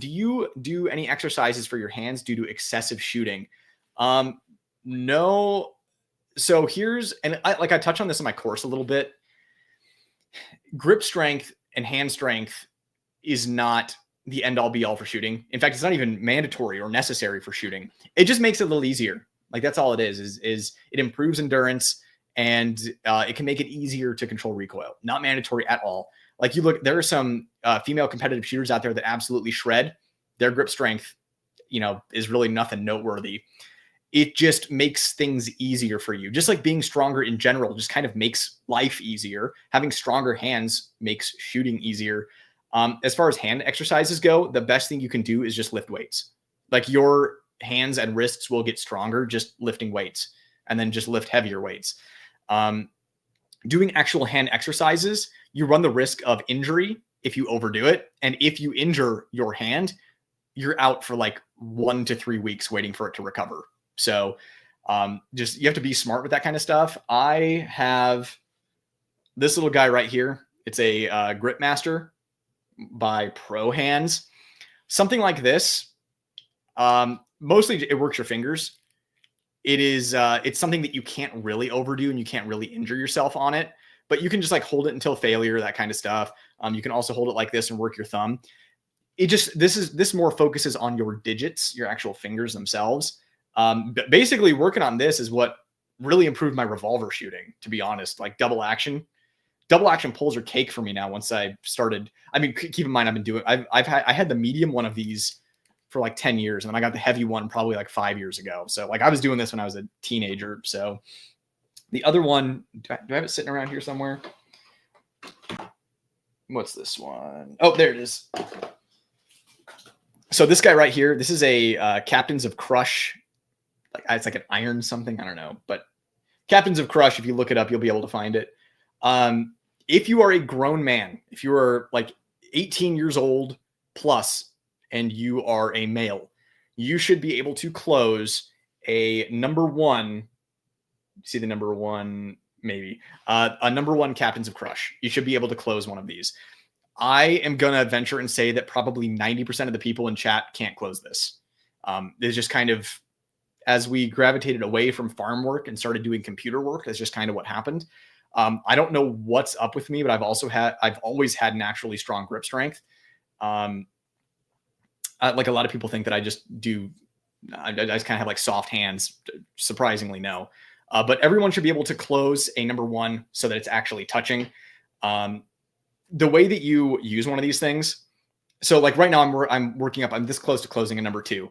you do any exercises for your hands due to excessive shooting? No. So I touch on this in my course a little bit. Grip strength and hand strength is not the end all be all for shooting. In fact, it's not even mandatory or necessary for shooting. It just makes it a little easier. Like, that's all it is it improves endurance, and it can make it easier to control recoil. Not mandatory at all. Like, you look, there are some female competitive shooters out there that absolutely shred. Their grip strength, is really nothing noteworthy. It just makes things easier for you. Just like being stronger in general just kind of makes life easier. Having stronger hands makes shooting easier. As far as hand exercises go, the best thing you can do is just lift weights. Like, your hands and wrists will get stronger just lifting weights, and then just lift heavier weights. Doing actual hand exercises, you run the risk of injury if you overdo it. And if you injure your hand, you're out for like 1 to 3 weeks waiting for it to recover. So you have to be smart with that kind of stuff. I have this little guy right here. It's a Grip Master by Pro Hands. Something like this. Mostly it works your fingers. It's something that you can't really overdo and you can't really injure yourself on it, but you can just like hold it until failure, that kind of stuff. You can also hold it like this and work your thumb. This more focuses on your digits, your actual fingers themselves. But basically working on this is what really improved my revolver shooting, to be honest. Like, double action pulls are cake for me now. Once I started, I mean, keep in mind, I had the medium one of these for like 10 years. And then I got the heavy one probably like 5 years ago. So like, I was doing this when I was a teenager. So the other one, do I have it sitting around here somewhere? What's this one? Oh, there it is. So this guy right here, this is a Captains of Crush. It's like an iron something. I don't know, but Captains of Crush, if you look it up, you'll be able to find it. If you are a grown man, if you are like 18 years old plus, and you are a male, you should be able to close a number one. See the number one, maybe a number one Captains of Crush. You should be able to close one of these. I am going to venture and say that probably 90% of the people in chat can't close this. It's just kind of, as we gravitated away from farm work and started doing computer work, that's just kind of what happened. I don't know what's up with me, but I've always had naturally strong grip strength. Like, a lot of people think that I just kind of have like soft hands. Surprisingly, no. But everyone should be able to close a number one so that it's actually touching. The way that you use one of these things. So like right now I'm this close to closing a number two.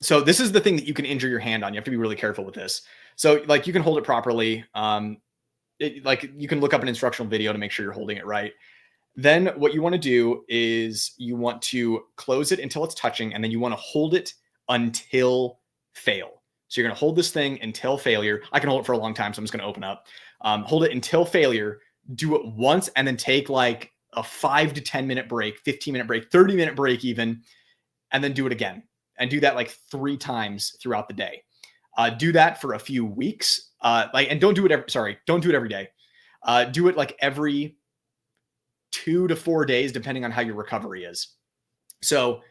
So this is the thing that you can injure your hand on. You have to be really careful with this. So like, you can hold it properly. Like, you can look up an instructional video to make sure you're holding it right. Then what you want to do is you want to close it until it's touching, and then you want to hold it until fail. So you're going to hold this thing until failure. I can hold it for a long time, so I'm just going to open up. Hold it until failure. Do it once, and then take like a 5 to 10 minute break, 15-minute break, 30-minute break even, and then do it again. And do that like 3 times throughout the day. Do that for a few weeks. And don't do it every day. Do it like every 2 to 4 days, depending on how your recovery is. So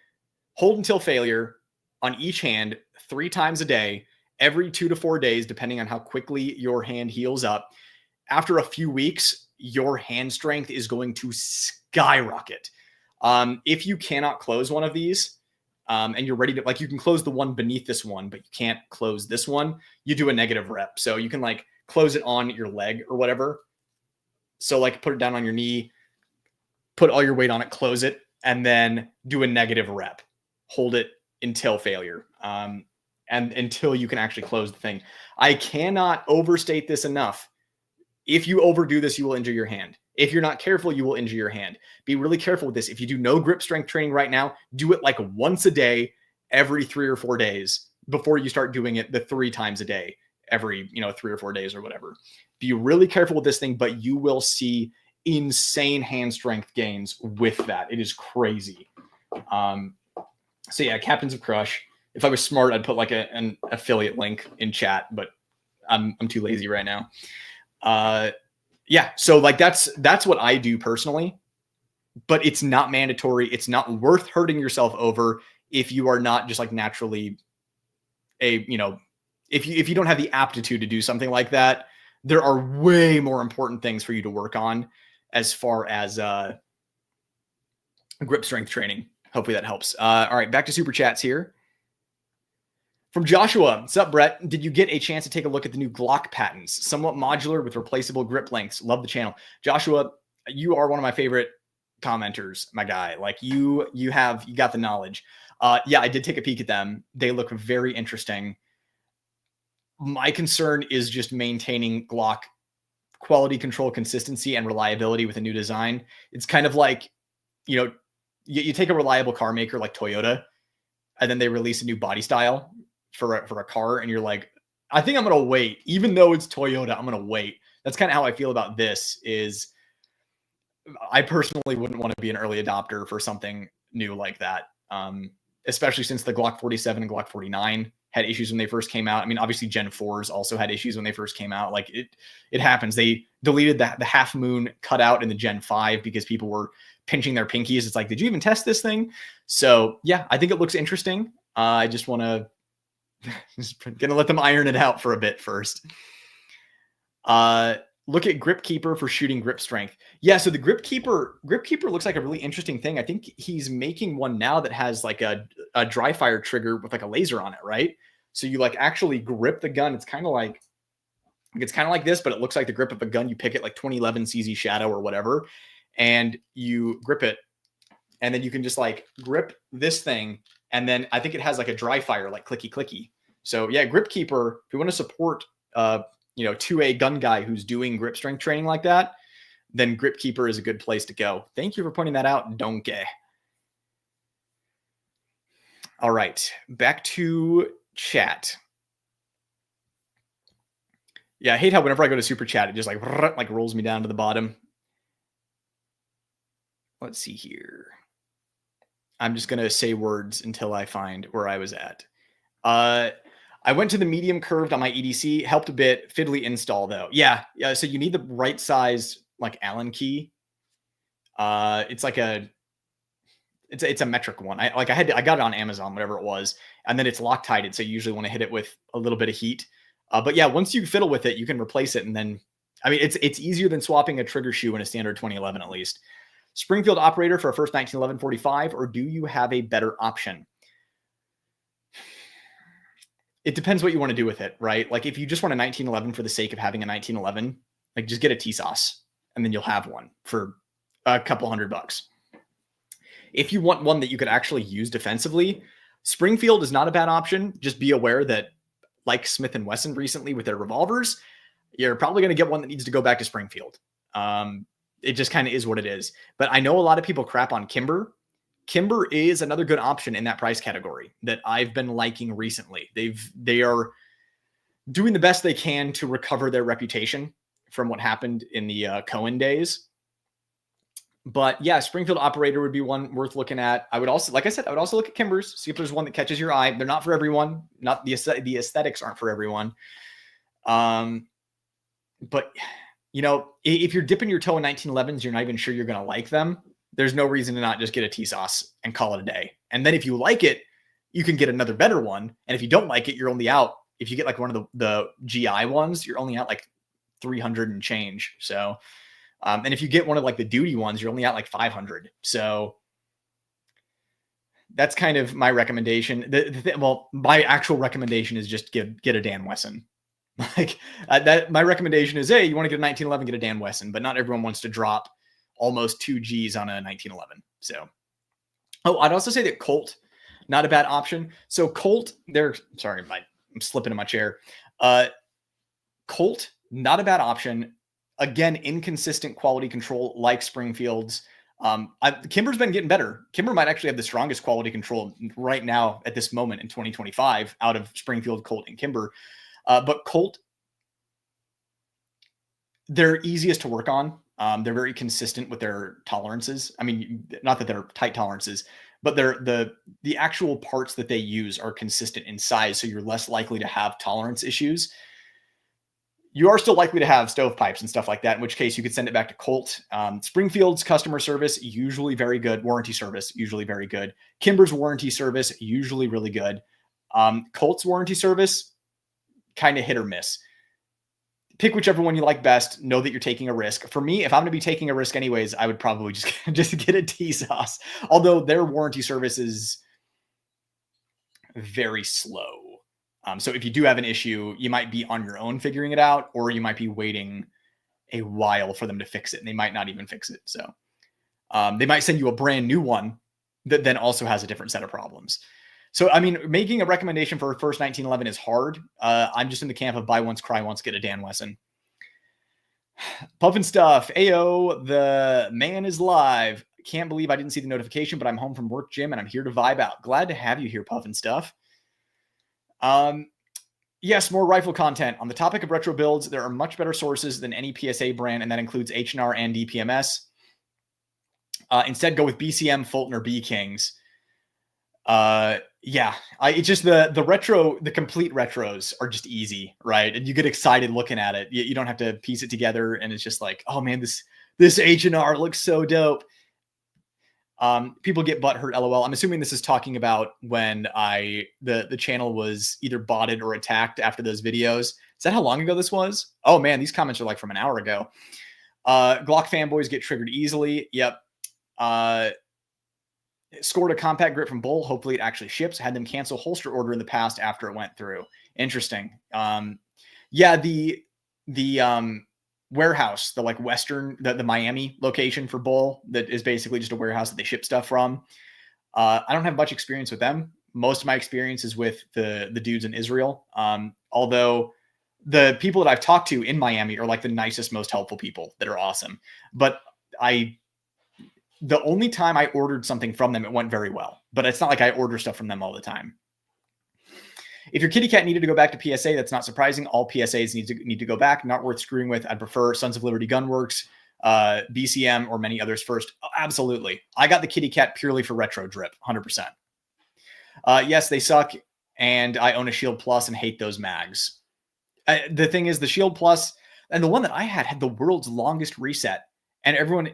hold until failure on each hand 3 times a day, every 2 to 4 days, depending on how quickly your hand heals up. After a few weeks, your hand strength is going to skyrocket. If you cannot close one of these, and you're ready to, like, you can close the one beneath this one, but you can't close this one, you do a negative rep. So you can like close it on your leg or whatever. So like, put it down on your knee, put all your weight on it, close it, and then do a negative rep. Hold it until failure, and until you can actually close the thing. I cannot overstate this enough. If you overdo this, you will injure your hand. If you're not careful, you will injure your hand. Be really careful with this. If you do no grip strength training right now, do it like once a day, every 3 or 4 days before you start doing it the 3 times a day, every, 3 or 4 days or whatever. Be really careful with this thing, but you will see insane hand strength gains with that. It is crazy. So yeah, Captains of Crush. If I was smart, I'd put like an affiliate link in chat, but I'm too lazy right now. Yeah, so like that's what I do personally, but it's not mandatory. It's not worth hurting yourself over if you are not just like naturally if you don't have the aptitude to do something like that. There are way more important things for you to work on as far as grip strength training. Hopefully that helps. All right, back to super chats here. From Joshua, what's up, Brett? Did you get a chance to take a look at the new Glock patents? Somewhat modular with replaceable grip lengths. Love the channel. Joshua, you are one of my favorite commenters, my guy. Like you got the knowledge. Yeah, I did take a peek at them. They look very interesting. My concern is just maintaining Glock quality control, consistency, and reliability with a new design. It's kind of like, you take a reliable car maker like Toyota, and then they release a new body style for a car, and you're like, I think I'm gonna wait, even though it's Toyota. I'm gonna wait. That's kind of how I feel about this. Is I personally wouldn't want to be an early adopter for something new like that, especially since the Glock 47 and Glock 49 had issues when they first came out. I mean, obviously Gen 4s also had issues when they first came out. Like it happens. They deleted the half moon cutout in the Gen 5 because people were pinching their pinkies. It's like, did you even test this thing? So yeah, I think it looks interesting. I just want to gonna let them iron it out for a bit first. Look at Grip Keeper for shooting grip strength. Yeah, so the Grip Keeper looks like a really interesting thing. I think he's making one now that has like a dry fire trigger with like a laser on it, right? So you like actually grip the gun. It's kind of like this, but it looks like the grip of a gun. You pick it like 2011 CZ Shadow or whatever, and you grip it, and then you can just like grip this thing, and then I think it has like a dry fire, like clicky clicky. So yeah, Grip Keeper, if you want to support 2A gun guy who's doing grip strength training like that, then Grip Keeper is a good place to go. Thank you for pointing that out, Donkey. All right, back to chat. Yeah, I hate how whenever I go to super chat, it just like rolls me down to the bottom. Let's see here. I'm just going to say words until I find where I was at. I went to the medium curved on my EDC, helped a bit. Fiddly install though. Yeah. So you need the right size like Allen key. It's like it's a metric one. I got it on Amazon, whatever it was, and then it's Loctited. So you usually want to hit it with a little bit of heat. But yeah, once you fiddle with it, you can replace it, and then I mean it's easier than swapping a trigger shoe in a standard 2011 at least. Springfield operator for a first 1911 45, or do you have a better option? It depends what you want to do with it, right? Like if you just want a 1911 for the sake of having a 1911, like just get a TSOS and then you'll have one for a couple $100. If you want one that you could actually use defensively, Springfield is not a bad option. Just be aware that like Smith & Wesson recently with their revolvers, you're probably going to get one that needs to go back to Springfield. It just kind of is what it is. But I know a lot of people crap on Kimber. Kimber is another good option in that price category that I've been liking recently. They are doing the best they can to recover their reputation from what happened in the Cohen days. But yeah, Springfield operator would be one worth looking at. I would also, like I said, I would also look at Kimber's, see if there's one that catches your eye. They're not for everyone. Not the aesthetics aren't for everyone. But if you're dipping your toe in 1911s, you're not even sure you're going to like them. There's no reason to not just get a TSOS and call it a day. And then if you like it, you can get another better one. And if you don't like it, you're only out. If you get like one of the GI ones, you're only out like 300 and change. So, and if you get one of like the duty ones, you're only out like 500. So that's kind of my recommendation. My actual recommendation is just get a Dan Wesson. Like that. My recommendation is, hey, you want to get a 1911, get a Dan Wesson, but not everyone wants to drop almost 2 G's on a 1911. So, I'd also say that Colt, not a bad option. So Colt, I'm slipping in my chair. Colt, not a bad option. again, inconsistent quality control like Springfield's. Kimber's been getting better. Kimber might actually have the strongest quality control right now at this moment in 2025 out of Springfield, Colt, and Kimber. But Colt, they're easiest to work on. They're very consistent with their tolerances. I mean, not that they're tight tolerances, but they're the actual parts that they use are consistent in size, so you're less likely to have tolerance issues. You are still likely to have stovepipes and stuff like that, in which case you could send it back to Colt. Springfield's customer service, usually very good. Warranty service, usually very good. Kimber's warranty service, usually really good. Colt's warranty service, kind of hit or miss. Pick whichever one you like best. Know that you're taking a risk. For me, if I'm going to be taking a risk anyways, I would probably just get a T-Sauce. Although their warranty service is very slow. So if you do have an issue, you might be on your own figuring it out, or you might be waiting a while for them to fix it, and they might not even fix it. So they might send you a brand new one that then also has a different set of problems. So, I mean, making a recommendation for first 1911 is hard. I'm just in the camp of buy once, cry once, get a Dan Wesson. Puffin stuff. Ayo, the man is live. Can't believe I didn't see the notification, but I'm home from work, Jim, and I'm here to vibe out. Glad to have you here, Puffin stuff. Yes, more rifle content. On the topic of retro builds, there are much better sources than any PSA brand, and that includes H&R and DPMS. Instead, go with BCM, Fulton, or B Kings. Yeah, it's just the retro, the complete retros are just easy, right? And you get excited looking at it. You don't have to piece it together, and it's just like, oh man, this H&R looks so dope. People get butthurt, LOL. I'm assuming this is talking about when the channel was either botted or attacked after those videos. Is that how long ago this was? Oh man, these comments are like from an hour ago. Glock fanboys get triggered easily. Yep. Scored a compact grip from Bull. Hopefully it actually ships. Had them cancel holster order in the past after it went through. Interesting. Yeah, the warehouse, the like Western, the Miami location for Bull, that is basically just a warehouse that they ship stuff from. I don't have much experience with them. Most of my experience is with the dudes in Israel. Although the people that I've talked to in Miami are like the nicest, most helpful people that are awesome. But the only time I ordered something from them, it went very well. But it's not like I order stuff from them all the time. If your kitty cat needed to go back to PSA, that's not surprising. All PSAs need to go back. Not worth screwing with. I'd prefer Sons of Liberty Gunworks, BCM, or many others first. Oh, absolutely. I got the kitty cat purely for retro drip, 100%. Yes, they suck, and I own a Shield Plus and hate those mags. The thing is, the Shield Plus, and the one that I had the world's longest reset, and everyone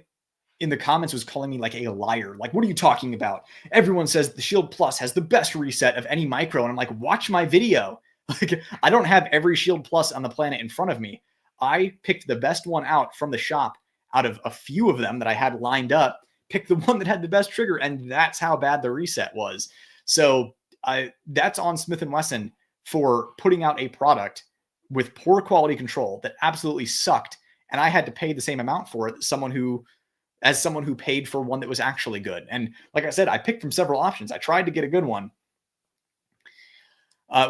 in the comments was calling me like a liar. Like, what are you talking about? Everyone says the Shield Plus has the best reset of any micro. And I'm like, watch my video. Like, I don't have every Shield Plus on the planet in front of me. I picked the best one out from the shop out of a few of them that I had lined up, picked the one that had the best trigger. And that's how bad the reset was. So that's on Smith & Wesson for putting out a product with poor quality control that absolutely sucked. And I had to pay the same amount for it as someone who paid for one that was actually good. And like I said, I picked from several options. I tried to get a good one.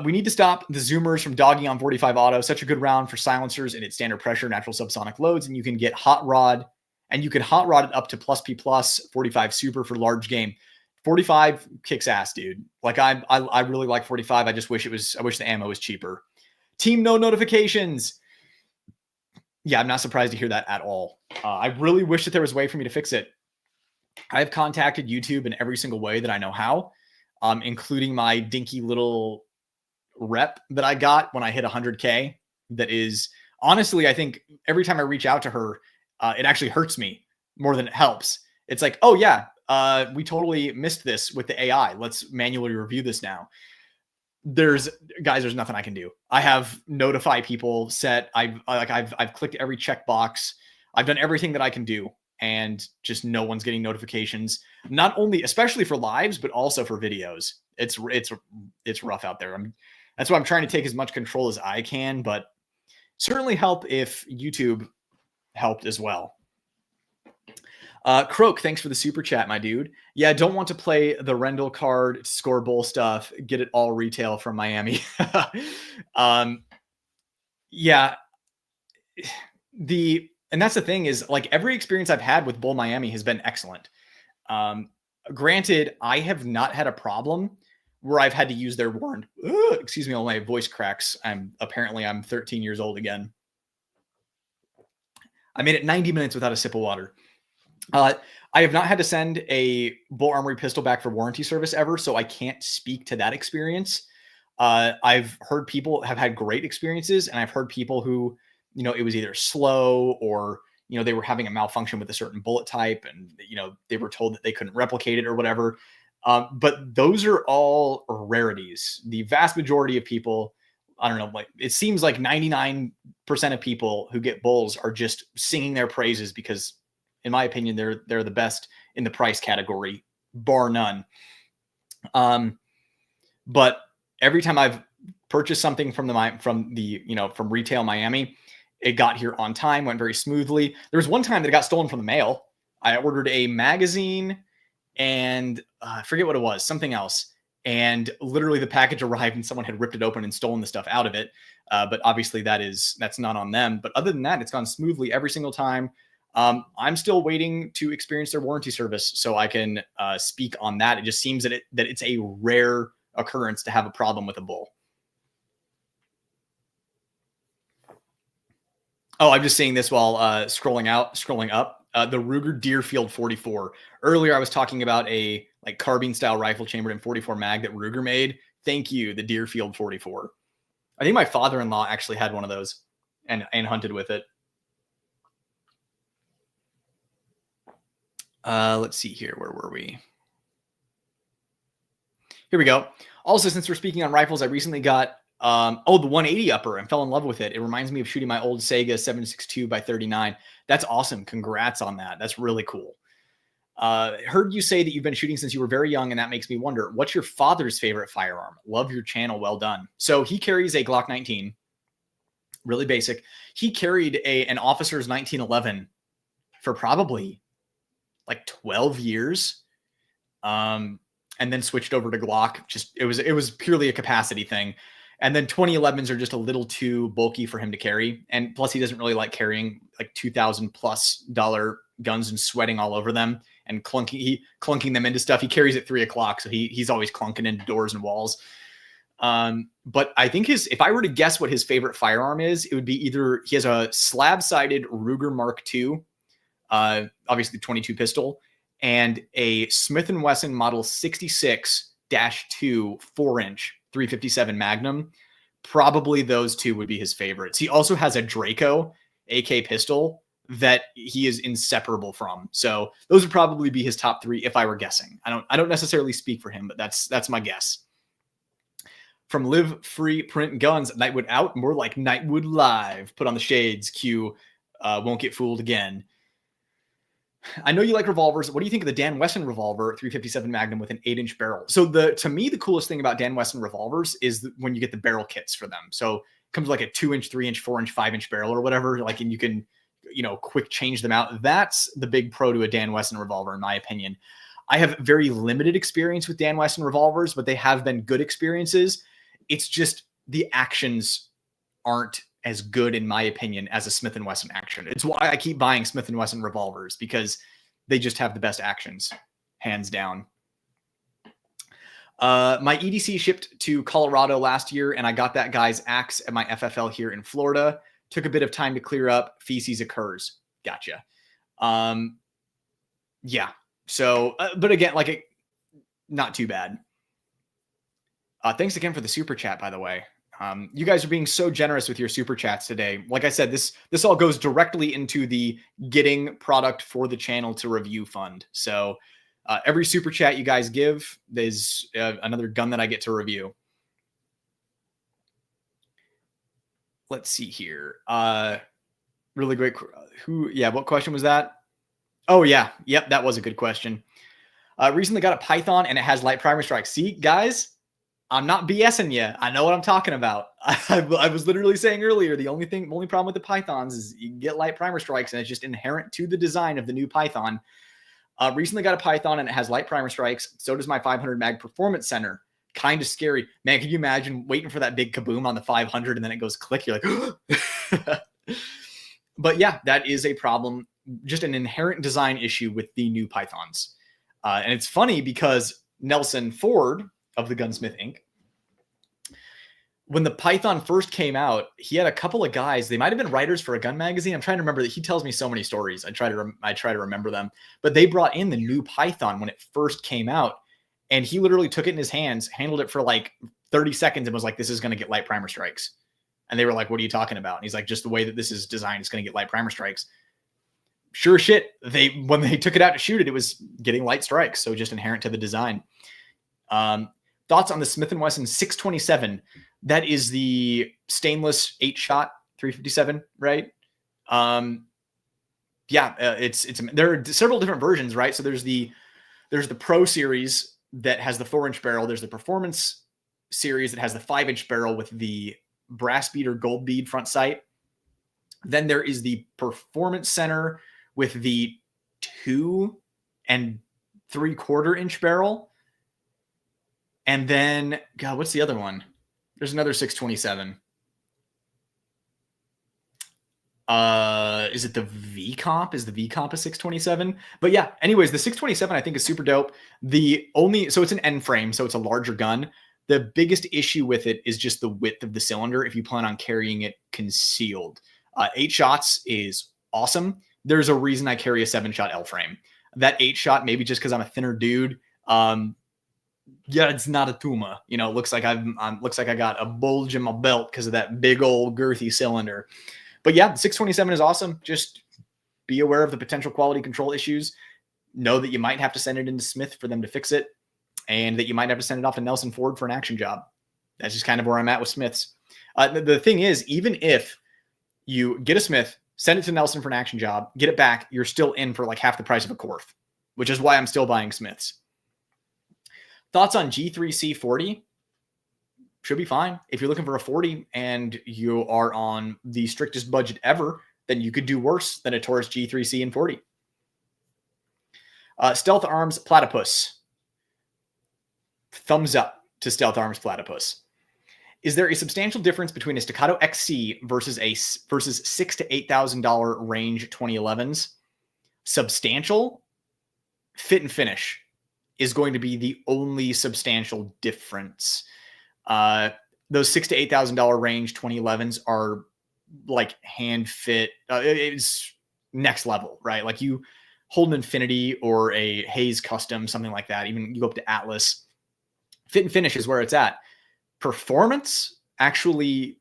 We need to stop the Zoomers from dogging on 45 Auto. Such a good round for silencers and its standard pressure, natural subsonic loads. And you can get hot rod, and you can hot rod it up to plus P plus 45 super for large game. 45 kicks ass, dude. Like I really like 45. I wish the ammo was cheaper. Team no notifications. Yeah, I'm not surprised to hear that at all. I really wish that there was a way for me to fix it. I've contacted YouTube in every single way that I know how, including my dinky little rep that I got when I hit 100K. That is, honestly, I think every time I reach out to her, it actually hurts me more than it helps. It's like, oh yeah, we totally missed this with the AI. Let's manually review this now. There's nothing I can do. I have notify people set. I've clicked every checkbox. I've done everything that I can do, and just no one's getting notifications. Not only, especially for lives, but also for videos. It's rough out there. That's why I'm trying to take as much control as I can, but certainly help if YouTube helped as well. Croak, thanks for the super chat, my dude. Yeah, don't want to play the Rendell card, score bowl stuff, get it all retail from Miami. Yeah, And that's the thing is like every experience I've had with Bull Miami has been excellent. Granted, I have not had a problem where I've had to use their warrant. Excuse me, all my voice cracks. I'm 13 years old again. I made it 90 minutes without a sip of water. I have not had to send a Bull Armory pistol back for warranty service ever, so I can't speak to that experience. I've heard people have had great experiences, and I've heard people who, it was either slow or, they were having a malfunction with a certain bullet type and, they were told that they couldn't replicate it or whatever. But those are all rarities. The vast majority of people, I don't know, like it seems like 99% of people who get bulls are just singing their praises because, in my opinion, they're the best in the price category, bar none. But every time I've purchased something from retail Miami, it got here on time, went very smoothly. There was one time that it got stolen from the mail. I ordered a magazine and I forget what it was, something else. And literally the package arrived and someone had ripped it open and stolen the stuff out of it. But obviously that's not on them. But other than that, it's gone smoothly every single time. I'm still waiting to experience their warranty service so I can speak on that. It just seems that it's a rare occurrence to have a problem with a bull. Oh, I'm just seeing this while scrolling up. The Ruger Deerfield 44. Earlier, I was talking about a carbine style rifle chambered in 44 mag that Ruger made. Thank you, the Deerfield 44. I think my father-in-law actually had one of those and hunted with it. Let's see here. Where were we? Here we go. Also, since we're speaking on rifles, I recently got the 180 upper and fell in love with it. It reminds me of shooting my old Sega 7.62 by 39. That's awesome. Congrats on that. That's really cool. Heard you say that you've been shooting since you were very young, and that makes me wonder, what's your father's favorite firearm? Love your channel. Well done. So he carries a Glock 19. Really basic. He carried an officer's 1911 for probably 12 years. And then switched over to Glock. It was purely a capacity thing. And then 2011s are just a little too bulky for him to carry. And plus he doesn't really like carrying $2,000+ guns and sweating all over them and clunking them into stuff. He carries at 3:00. So he's always clunking into doors and walls. But I think if I were to guess what his favorite firearm is, it would be either he has a slab-sided Ruger Mark II, obviously 22 pistol, and a Smith & Wesson Model 66-2 4-inch 357 Magnum. Probably those two would be his favorites. He also has a Draco AK pistol that he is inseparable from. So those would probably be his top three if I were guessing. I don't necessarily speak for him, but that's my guess. From Live Free Print Guns, Nightwood out, more like Nightwood Live. Put on the shades, Q. Won't get fooled again. I know you like revolvers. What do you think of the Dan Wesson revolver 357 Magnum with an 8-inch barrel? So to me, the coolest thing about Dan Wesson revolvers is when you get the barrel kits for them. So it comes like a 2-inch, 3-inch, 4-inch, 5-inch barrel or whatever. And you can, quick change them out. That's the big pro to a Dan Wesson revolver, in my opinion. I have very limited experience with Dan Wesson revolvers, but they have been good experiences. It's just the actions aren't as good, in my opinion, as a Smith & Wesson action. It's why I keep buying Smith & Wesson revolvers, because they just have the best actions, hands down. My EDC shipped to Colorado last year, and I got that guy's axe at my FFL here in Florida. Took a bit of time to clear up. Feces occurs. Gotcha. Yeah. So, but again, not too bad. Thanks again for the super chat, by the way. You guys are being so generous with your super chats today. Like I said, this all goes directly into the getting product for the channel to review fund. So every super chat you guys give is another gun that I get to review. Let's see here. Really great. What question was that? Oh yeah. Yep. That was a good question. Recently got a Python and it has light primer strike. See, guys, I'm not BSing you. I know what I'm talking about. I was literally saying earlier, the only problem with the Pythons is you get light primer strikes, and it's just inherent to the design of the new Python. Recently got a Python and it has light primer strikes. So does my 500 mag performance center. Kind of scary. Man, can you imagine waiting for that big kaboom on the 500 and then it goes click? You're like, But yeah, that is a problem, just an inherent design issue with the new Pythons. And it's funny because Nelson Ford of the Gunsmith Inc., when the Python first came out, he had a couple of guys. They might have been writers for a gun magazine. I'm trying to remember that. He tells me so many stories. I try to remember them. But they brought in the new Python when it first came out, and he literally took it in his hands, handled it for like 30 seconds, and was like, "This is going to get light primer strikes." And they were like, "What are you talking about?" And he's like, "Just the way that this is designed, it's going to get light primer strikes." Sure shit. When they took it out to shoot it, it was getting light strikes. So just inherent to the design. Thoughts on the Smith & Wesson 627? That is the stainless 8-shot 357, right? There are several different versions, right? So there's the Pro series that has the 4-inch barrel. There's the Performance series that has the 5-inch barrel with the brass bead or gold bead front sight. Then there is the Performance Center with the 2 3/4-inch barrel. And then, God, what's the other one? There's another 627. Is it the V-Comp? Is the V-Comp a 627? But yeah, anyways, the 627 I think is super dope. So it's an N frame, so it's a larger gun. The biggest issue with it is just the width of the cylinder if you plan on carrying it concealed. 8 shots is awesome. There's a reason I carry a 7-shot L frame. That 8-shot, maybe just because I'm a thinner dude. It's not a Tuma. It looks like I got a bulge in my belt because of that big old girthy cylinder. But yeah, the 627 is awesome. Just be aware of the potential quality control issues. Know that you might have to send it into Smith for them to fix it, and that you might have to send it off to Nelson Ford for an action job. That's just kind of where I'm at with Smiths. The thing is, even if you get a Smith, send it to Nelson for an action job, get it back, you're still in for like half the price of a Korth, which is why I'm still buying Smiths. Thoughts on G3C 40? Should be fine. If you're looking for a 40 and you are on the strictest budget ever, then you could do worse than a Taurus G3C and 40. Stealth Arms Platypus. Thumbs up to Stealth Arms Platypus. Is there a substantial difference between a Staccato XC versus $6,000 to $8,000 range 2011s? Substantial? Fit and finish is going to be the only substantial difference. Those $6,000 to $8,000 range 2011s are like hand fit. It's next level, right? Like you hold an Infinity or a Hayes Custom, something like that. Even you go up to Atlas. Fit and finish is where it's at. Performance, actually,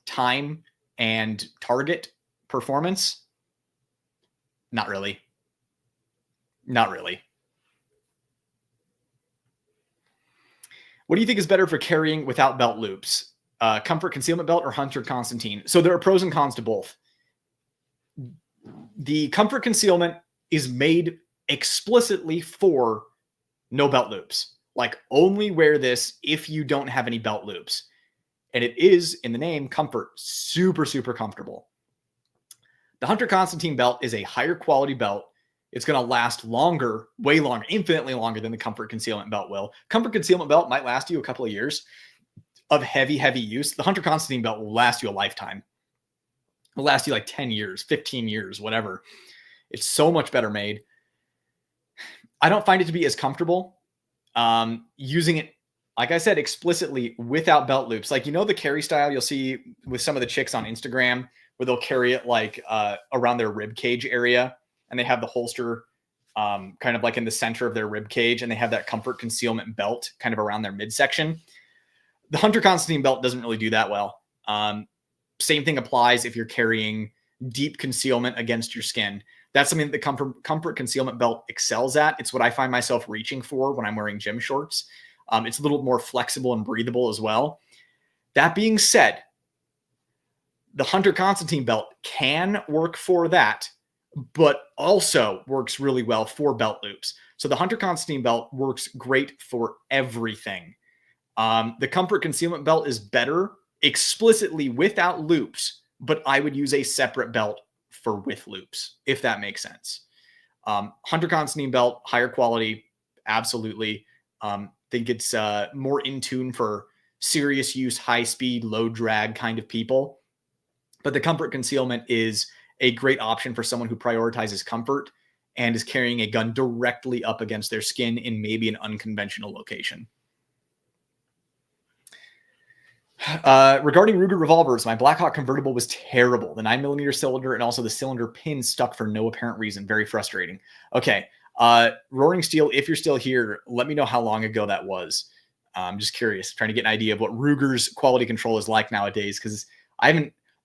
time and target performance, not really. Not really. What do you think is better for carrying without belt loops? Comfort Concealment Belt or Hunter Constantine? So there are pros and cons to both. The Comfort Concealment is made explicitly for no belt loops. Like, only wear this if you don't have any belt loops. And it is, in the name, comfort. Super, super comfortable. The Hunter Constantine belt is a higher quality belt. It's going to last longer, way longer, infinitely longer than the Comfort Concealment belt will. Comfort Concealment belt might last you a couple of years of heavy, heavy use. The Hunter Constantine belt will last you a lifetime. It'll last you like 10 years, 15 years, whatever. It's so much better made. I don't find it to be as comfortable using it, like I said, explicitly without belt loops. Like, the carry style you'll see with some of the chicks on Instagram where they'll carry it like around their rib cage area. And they have the holster kind of like in the center of their rib cage, and they have that Comfort Concealment belt kind of around their midsection. The Hunter Constantine belt doesn't really do that well. Same thing applies if you're carrying deep concealment against your skin. That's something that the Comfort Concealment belt excels at. It's what I find myself reaching for when I'm wearing gym shorts. It's a little more flexible and breathable as well. That being said, the Hunter Constantine belt can work for that, but also works really well for belt loops. So the Hunter Constantine belt works great for everything. The Comfort Concealment belt is better explicitly without loops, but I would use a separate belt for with loops, if that makes sense. Hunter Constantine belt, higher quality, absolutely. Think it's more in tune for serious use, high speed, low drag kind of people. But the comfort concealment is a great option for someone who prioritizes comfort and is carrying a gun directly up against their skin in maybe an unconventional location. Regarding Ruger revolvers, my Blackhawk convertible was terrible. The 9mm cylinder and also the cylinder pin stuck for no apparent reason. Very frustrating. Okay. Roaring Steel, if you're still here, let me know how long ago that was. I'm just curious, trying to get an idea of what Ruger's quality control is like nowadays, because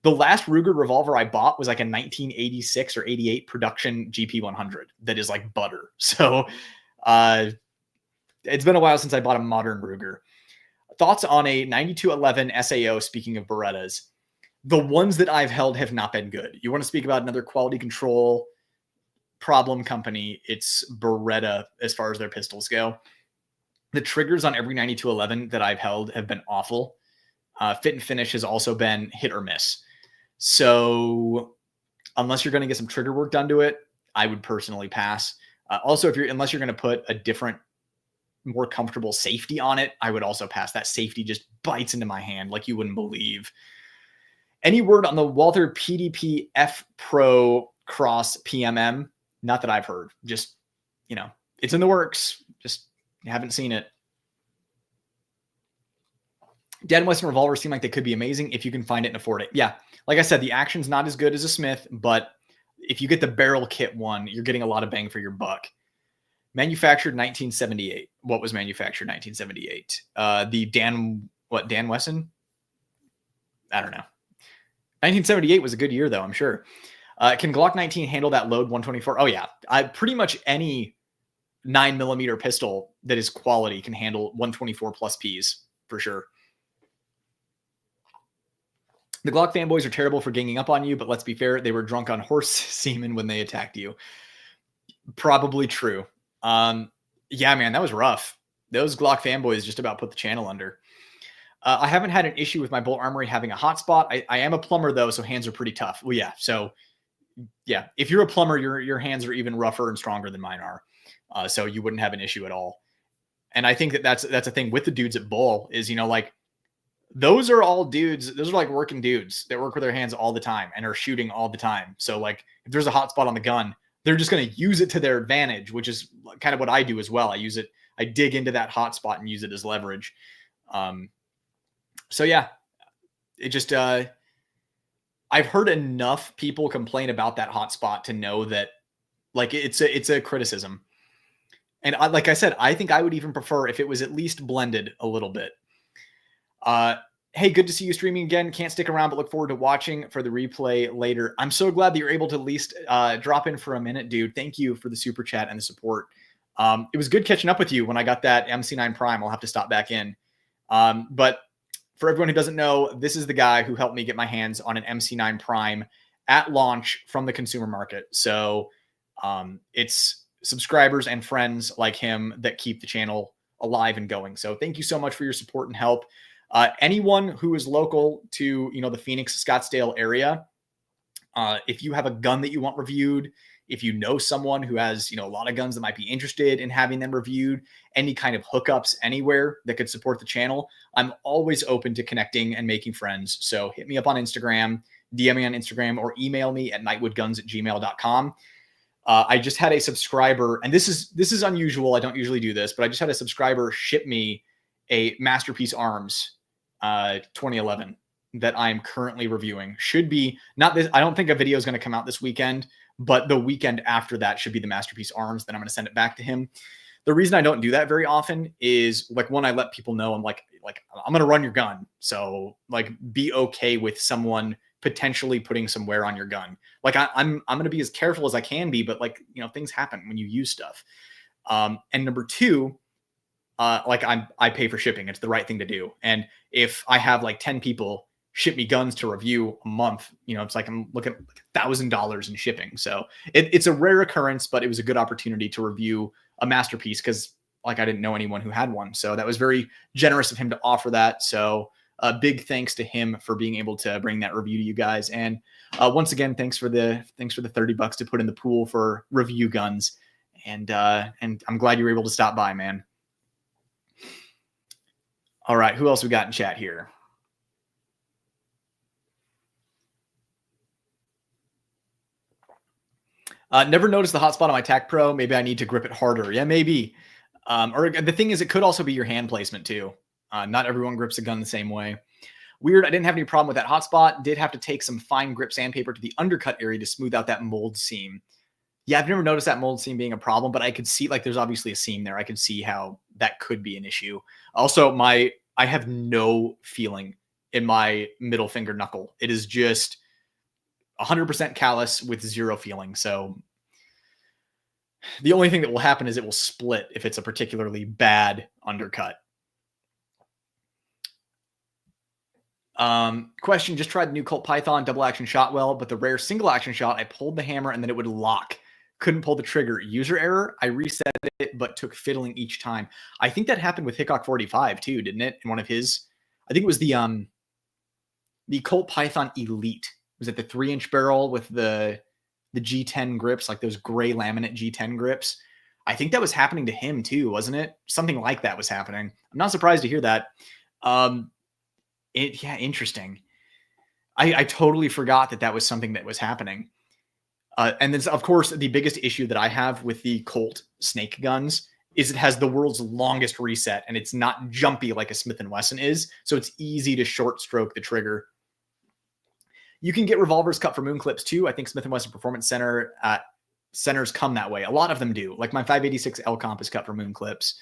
the last Ruger revolver I bought was like a 1986 or 88 production GP100 that is like butter. So it's been a while since I bought a modern Ruger. Thoughts on a 9211 SAO, speaking of Berettas? The ones that I've held have not been good. You want to speak about another quality control problem company, it's Beretta as far as their pistols go. The triggers on every 9211 that I've held have been awful. Fit and finish has also been hit or miss. So unless you're going to get some trigger work done to it, I would personally pass. Also, unless you're going to put a different, more comfortable safety on it, I would also pass. That safety just bites into my hand like you wouldn't believe. Any word on the Walther PDP F Pro Cross PMM? Not that I've heard. Just, it's in the works. Just haven't seen it. Dead Western revolvers seem like they could be amazing if you can find it and afford it. Yeah. Like I said, the action's not as good as a Smith, but if you get the barrel kit one, you're getting a lot of bang for your buck. Manufactured 1978. What was manufactured 1978? The Dan Wesson? I don't know. 1978 was a good year, though, I'm sure. Can Glock 19 handle that load 124? Oh, yeah. Pretty much any 9mm pistol that is quality can handle 124 plus Ps for sure. The Glock fanboys are terrible for ganging up on you, but let's be fair, they were drunk on horse semen when they attacked you. Probably true. Yeah, man, that was rough. Those Glock fanboys just about put the channel under. I haven't had an issue with my bolt armory having a hotspot. I am a plumber, though, so hands are pretty tough. Well, yeah. So, yeah, if you're a plumber, your hands are even rougher and stronger than mine are. So you wouldn't have an issue at all. And I think that's a thing with the dudes at Bull is, like, those are all dudes. Those are like working dudes that work with their hands all the time and are shooting all the time. So, like, if there's a hotspot on the gun, they're just going to use it to their advantage, which is kind of what I do as well. I dig into that hotspot and use it as leverage. So yeah, it just, I've heard enough people complain about that hotspot to know that, like, it's a criticism. And like I said, I think I would even prefer if it was at least blended a little bit. Hey, good to see you streaming again. Can't stick around, but look forward to watching for the replay later. I'm so glad that you're able to at least drop in for a minute, dude. Thank you for the super chat and the support. It was good catching up with you when I got that MC9 Prime. I'll have to stop back in. But for everyone who doesn't know, this is the guy who helped me get my hands on an MC9 Prime at launch from the consumer market. So it's subscribers and friends like him that keep the channel alive and going. So thank you so much for your support and help. Anyone who is local to, the Phoenix, Scottsdale area, if you have a gun that you want reviewed, if you know someone who has, a lot of guns that might be interested in having them reviewed, any kind of hookups anywhere that could support the channel, I'm always open to connecting and making friends. So hit me up on Instagram, DM me on Instagram, or email me at nightwoodguns@gmail.com. I just had a subscriber, and this is unusual. I don't usually do this, but I just had a subscriber ship me a Masterpiece Arms 2011 that I'm currently reviewing. Should be not this. I don't think a video is going to come out this weekend, but the weekend after that should be the Masterpiece Arms. Then I'm going to send it back to him. The reason I don't do that very often is, like, when I let people know, I'm like I'm going to run your gun. So, like, be okay with someone potentially putting some wear on your gun. Like, I'm going to be as careful as I can be, but, like, things happen when you use stuff. And number two, I pay for shipping. It's the right thing to do. And if I have like 10 people ship me guns to review a month, it's like I'm looking at $1,000 in shipping. So it's a rare occurrence, but it was a good opportunity to review a Masterpiece because, like, I didn't know anyone who had one. So that was very generous of him to offer that. So a big thanks to him for being able to bring that review to you guys. And once again, thanks for the $30 to put in the pool for review guns. And I'm glad you were able to stop by, man. All right, who else we got in chat here? Never noticed the hotspot on my Tac Pro. Maybe I need to grip it harder. Yeah, maybe. Or the thing is, it could also be your hand placement too. Not everyone grips a gun the same way. Weird. I didn't have any problem with that hotspot. Did have to take some fine grip sandpaper to the undercut area to smooth out that mold seam. Yeah, I've never noticed that mold seam being a problem, but I could see like there's obviously a seam there. I could see how that could be an issue. Also, I have no feeling in my middle finger knuckle. It is just 100% callous with zero feeling. So the only thing that will happen is it will split if it's a particularly bad undercut. Question, just tried the new Colt Python double action shot well, but the rare single action shot, I pulled the hammer and then it would lock. Couldn't pull the trigger. User error. I reset it, but took fiddling each time. I think that happened with Hickok 45 too, didn't it? In one of his, I think it was the Colt Python Elite. Was it the 3-inch barrel with the G10 grips, like those gray laminate G10 grips? I think that was happening to him too, wasn't it? Something like that was happening. I'm not surprised to hear that. Yeah, interesting. I totally forgot that was something that was happening. And then, of course, the biggest issue that I have with the Colt snake guns is it has the world's longest reset, and it's not jumpy like a Smith & Wesson is, so it's easy to short stroke the trigger. You can get revolvers cut for moon clips too. I think Smith & Wesson Performance Center centers come that way. A lot of them do. Like my 586 L comp is cut for moon clips.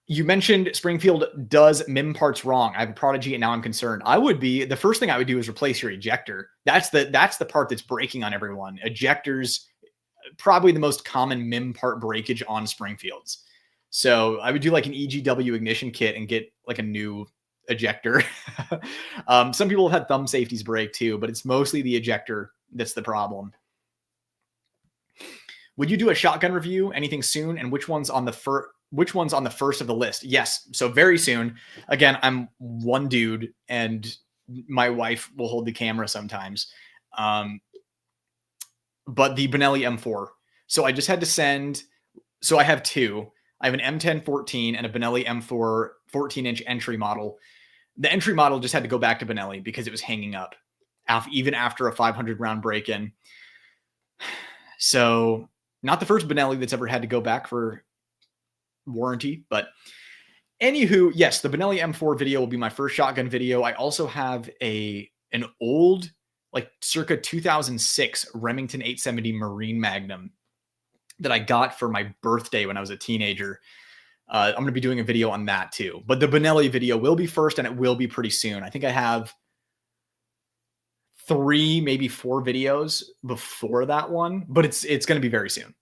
You mentioned Springfield does MIM parts wrong. I have a Prodigy and now I'm concerned. I would be, the first thing I would do is replace your ejector. That's the part that's breaking on everyone. Ejectors, probably the most common MIM part breakage on Springfields. So I would do like an EGW ignition kit and get like a new ejector. Some people have had thumb safeties break too, but it's mostly the ejector that's the problem. Would you do a shotgun review? Anything soon? And which one's on the first of the list? Yes. So very soon. Again, I'm one dude and my wife will hold the camera sometimes. But the Benelli M4. So I just had to send, so I have two. I have an M1014 and a Benelli M4 14-inch entry model. The entry model just had to go back to Benelli because it was hanging up even after a 500 round break-in. So not the first Benelli that's ever had to go back for warranty, but anywho, yes, the Benelli M4 video will be my first shotgun video. I also have an old, like circa 2006 Remington 870 Marine Magnum that I got for my birthday when I was a teenager. I'm going to be doing a video on that too, but the Benelli video will be first and it will be pretty soon. I think I have 3, maybe 4 videos before that one, but it's going to be very soon.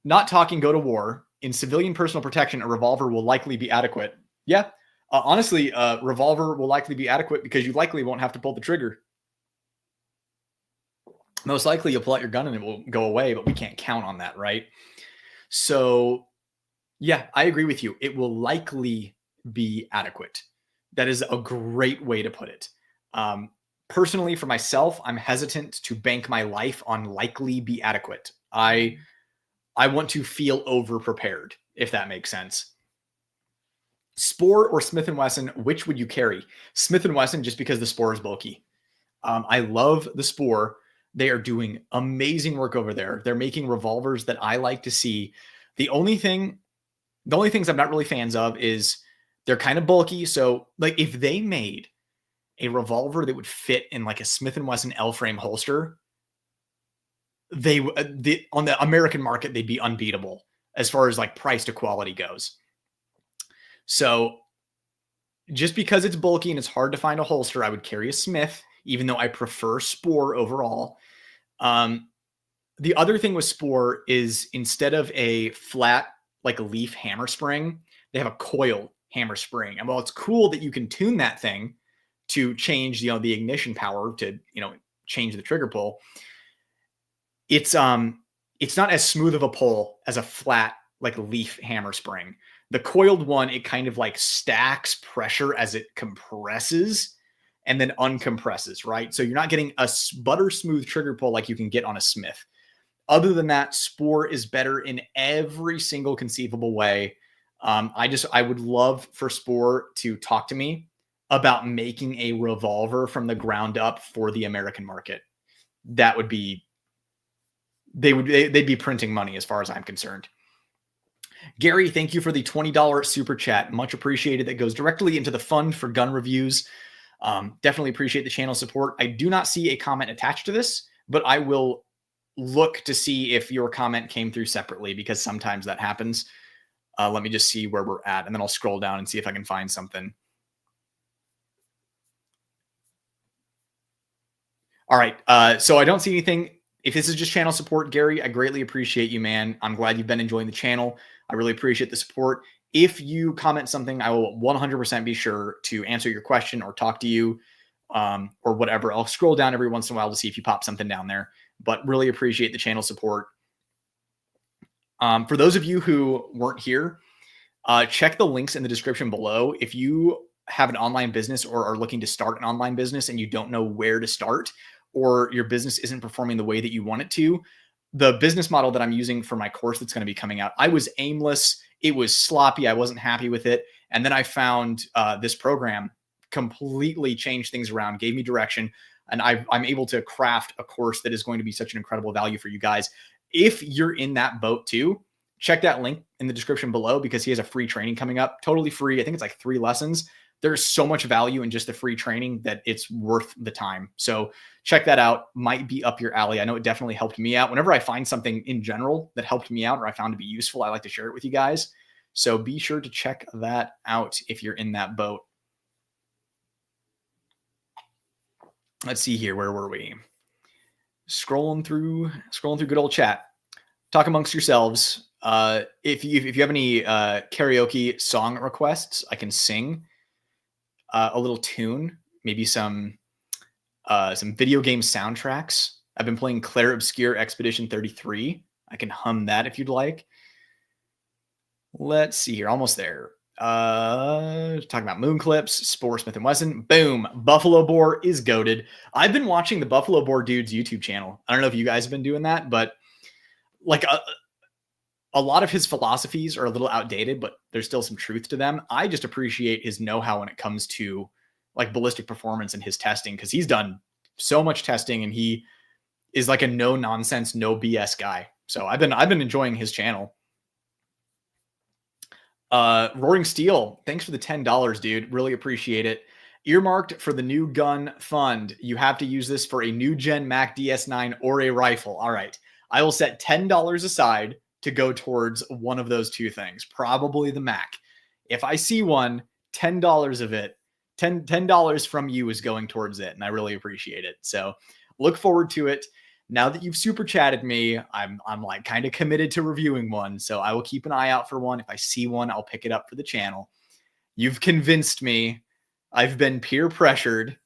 Not talking go to war. In civilian personal protection, a revolver will likely be adequate. Yeah. Honestly, a revolver will likely be adequate because you likely won't have to pull the trigger. Most likely you'll pull out your gun and it will go away, but we can't count on that, right? So yeah, I agree with you. It will likely be adequate. That is a great way to put it. Personally, for myself, I'm hesitant to bank my life on likely be adequate. I want to feel over-prepared, if that makes sense. Spore or Smith & Wesson, which would you carry? Smith & Wesson, just because the Spore is bulky. I love the Spore. They are doing amazing work over there. They're making revolvers that I like to see. The only things I'm not really fans of is they're kind of bulky. So like if they made a revolver that would fit in like a Smith & Wesson L-frame holster, on the American market, they'd be unbeatable as far as like price to quality goes. So just because it's bulky and it's hard to find a holster, I would carry a Smith, even though I prefer Spore overall. The other thing with Spore is instead of a flat, like a leaf hammer spring, they have a coil hammer spring. And while it's cool that you can tune that thing to change, the ignition power to, change the trigger pull, it's not as smooth of a pull as a flat, like leaf hammer spring. The coiled one, it kind of like stacks pressure as it compresses and then uncompresses, right? So you're not getting a butter smooth trigger pull like you can get on a Smith. Other than that, Spore is better in every single conceivable way. I would love for Spore to talk to me about making a revolver from the ground up for the American market. That would be they'd be printing money as far as I'm concerned. Gary, thank you for the $20 super chat. Much appreciated. That goes directly into the fund for gun reviews. Definitely appreciate the channel support. I do not see a comment attached to this, but I will look to see if your comment came through separately, because sometimes that happens. Let me just see where we're at, and then I'll scroll down and see if I can find something. All right. So I don't see anything. If this is just channel support, Gary, I greatly appreciate you, man. I'm glad you've been enjoying the channel. I really appreciate the support. If you comment something, I will 100% be sure to answer your question or talk to you, or whatever. I'll scroll down every once in a while to see if you pop something down there, but really appreciate the channel support. For those of you who weren't here, check the links in the description below. If you have an online business or are looking to start an online business and you don't know where to start, or your business isn't performing the way that you want it to, the business model that I'm using for my course that's going to be coming out, I was aimless. It was sloppy. I wasn't happy with it. And then I found this program completely changed things around, gave me direction, and I'm able to craft a course that is going to be such an incredible value for you guys. If you're in that boat too, check that link in the description below, because he has a free training coming up, totally free. I think it's like 3 lessons. There's so much value in just the free training that it's worth the time. So check that out. Might be up your alley. I know it definitely helped me out. Whenever I find something in general that helped me out or I found to be useful, I like to share it with you guys. So be sure to check that out if you're in that boat. Let's see here. Where were we? Scrolling through good old chat. Talk amongst yourselves. If you have any karaoke song requests, I can sing a little tune, maybe some video game soundtracks. I've been playing Claire Obscure Expedition 33. I can hum that if you'd like. Let's see here. Almost there. Talking about moon clips, Spore Smith & Wesson. Boom. Buffalo Boar is goated. I've been watching the Buffalo Boar dude's YouTube channel. I don't know if you guys have been doing that, but like a lot of his philosophies are a little outdated, but there's still some truth to them. I just appreciate his know-how when it comes to like ballistic performance and his testing, because he's done so much testing and he is like a no nonsense, no BS guy. So I've been enjoying his channel. Roaring Steel, thanks for the $10, dude. Really appreciate it. Earmarked for the new gun fund. You have to use this for a new gen Mac DS9 or a rifle. All right. I will set $10 aside to go towards one of those two things, probably the Mac. If I see one, $10 of it, $10 from you is going towards it, and I really appreciate it. So look forward to it. Now that you've super chatted me, I'm like kind of committed to reviewing one, so I will keep an eye out for one. If I see one, I'll pick it up for the channel. You've convinced me. I've been peer pressured.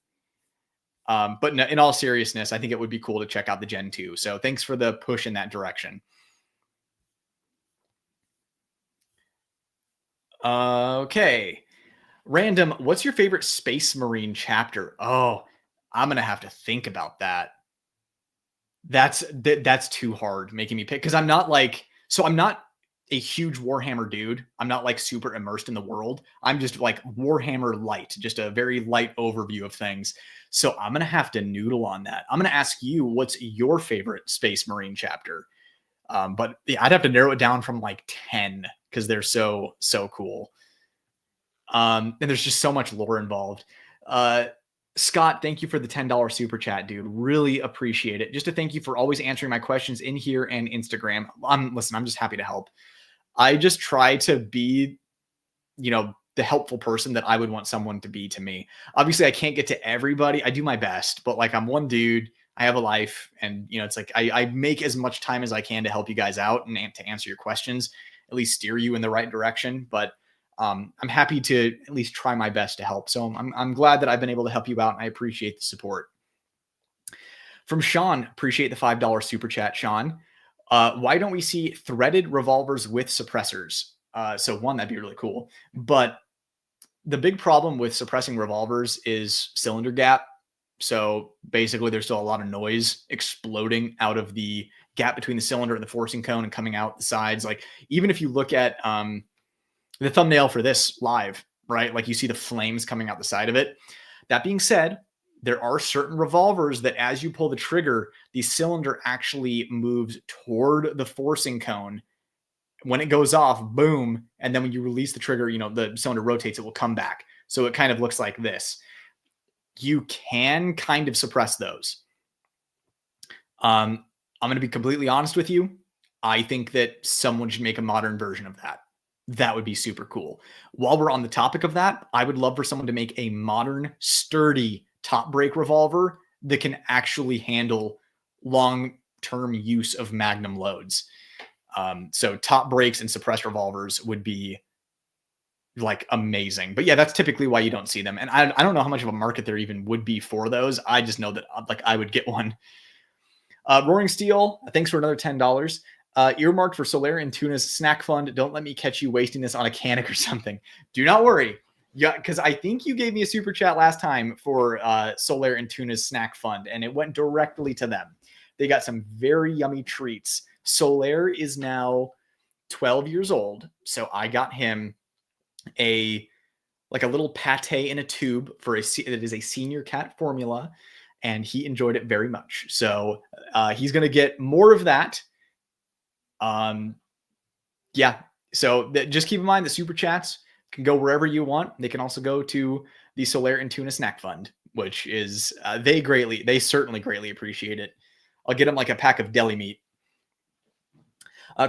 But no, in all seriousness, I think it would be cool to check out the Gen 2. So thanks for the push in that direction. Okay. Random, what's your favorite Space Marine chapter? Oh, I'm going to have to think about that. That's too hard making me pick, because I'm not a huge Warhammer dude. I'm not like super immersed in the world. I'm just like Warhammer light, just a very light overview of things. So I'm going to have to noodle on that. I'm going to ask you, what's your favorite Space Marine chapter? But yeah, I'd have to narrow it down from like 10, because they're so cool. And there's just so much lore involved. Scott, thank you for the $10 super chat, dude. Really appreciate it. Just to thank you for always answering my questions in here and Instagram. Listen, I'm just happy to help. I just try to be, the helpful person that I would want someone to be to me. Obviously, I can't get to everybody. I do my best, but like I'm one dude. I have a life, and it's like I make as much time as I can to help you guys out and to answer your questions, at least steer you in the right direction. But I'm happy to at least try my best to help. So I'm glad that I've been able to help you out, and I appreciate the support. From Sean, appreciate the $5 super chat, Sean. Why don't we see threaded revolvers with suppressors? So one, that'd be really cool. But the big problem with suppressing revolvers is cylinder gap. So basically there's still a lot of noise exploding out of the gap between the cylinder and the forcing cone and coming out the sides. Like even if you look at the thumbnail for this live, right? Like you see the flames coming out the side of it. That being said, there are certain revolvers that as you pull the trigger, the cylinder actually moves toward the forcing cone. When it goes off, boom. And then when you release the trigger, the cylinder rotates, it will come back. So it kind of looks like this. You can kind of suppress those. I'm going to be completely honest with you. I think that someone should make a modern version of that. That would be super cool. While we're on the topic of that, I would love for someone to make a modern, sturdy top break revolver that can actually handle long-term use of magnum loads. So top breaks and suppressed revolvers would be like amazing. But yeah, that's typically why you don't see them. And I don't know how much of a market there even would be for those. I just know that like I would get one. Roaring Steel, thanks for another $10. Earmarked for Solaire and Tuna's snack fund. Don't let me catch you wasting this on a Canic or something. Do not worry. Yeah, because I think you gave me a super chat last time for Solaire and Tuna's snack fund, and it went directly to them. They got some very yummy treats. Solaire is now 12 years old, so I got him a little pate in a tube that is a senior cat formula, and he enjoyed it very much. So he's going to get more of that. Yeah. So just keep in mind the super chats can go wherever you want. They can also go to the Solaire and Tuna Snack Fund, which is they certainly greatly appreciate it. I'll get them like a pack of deli meat.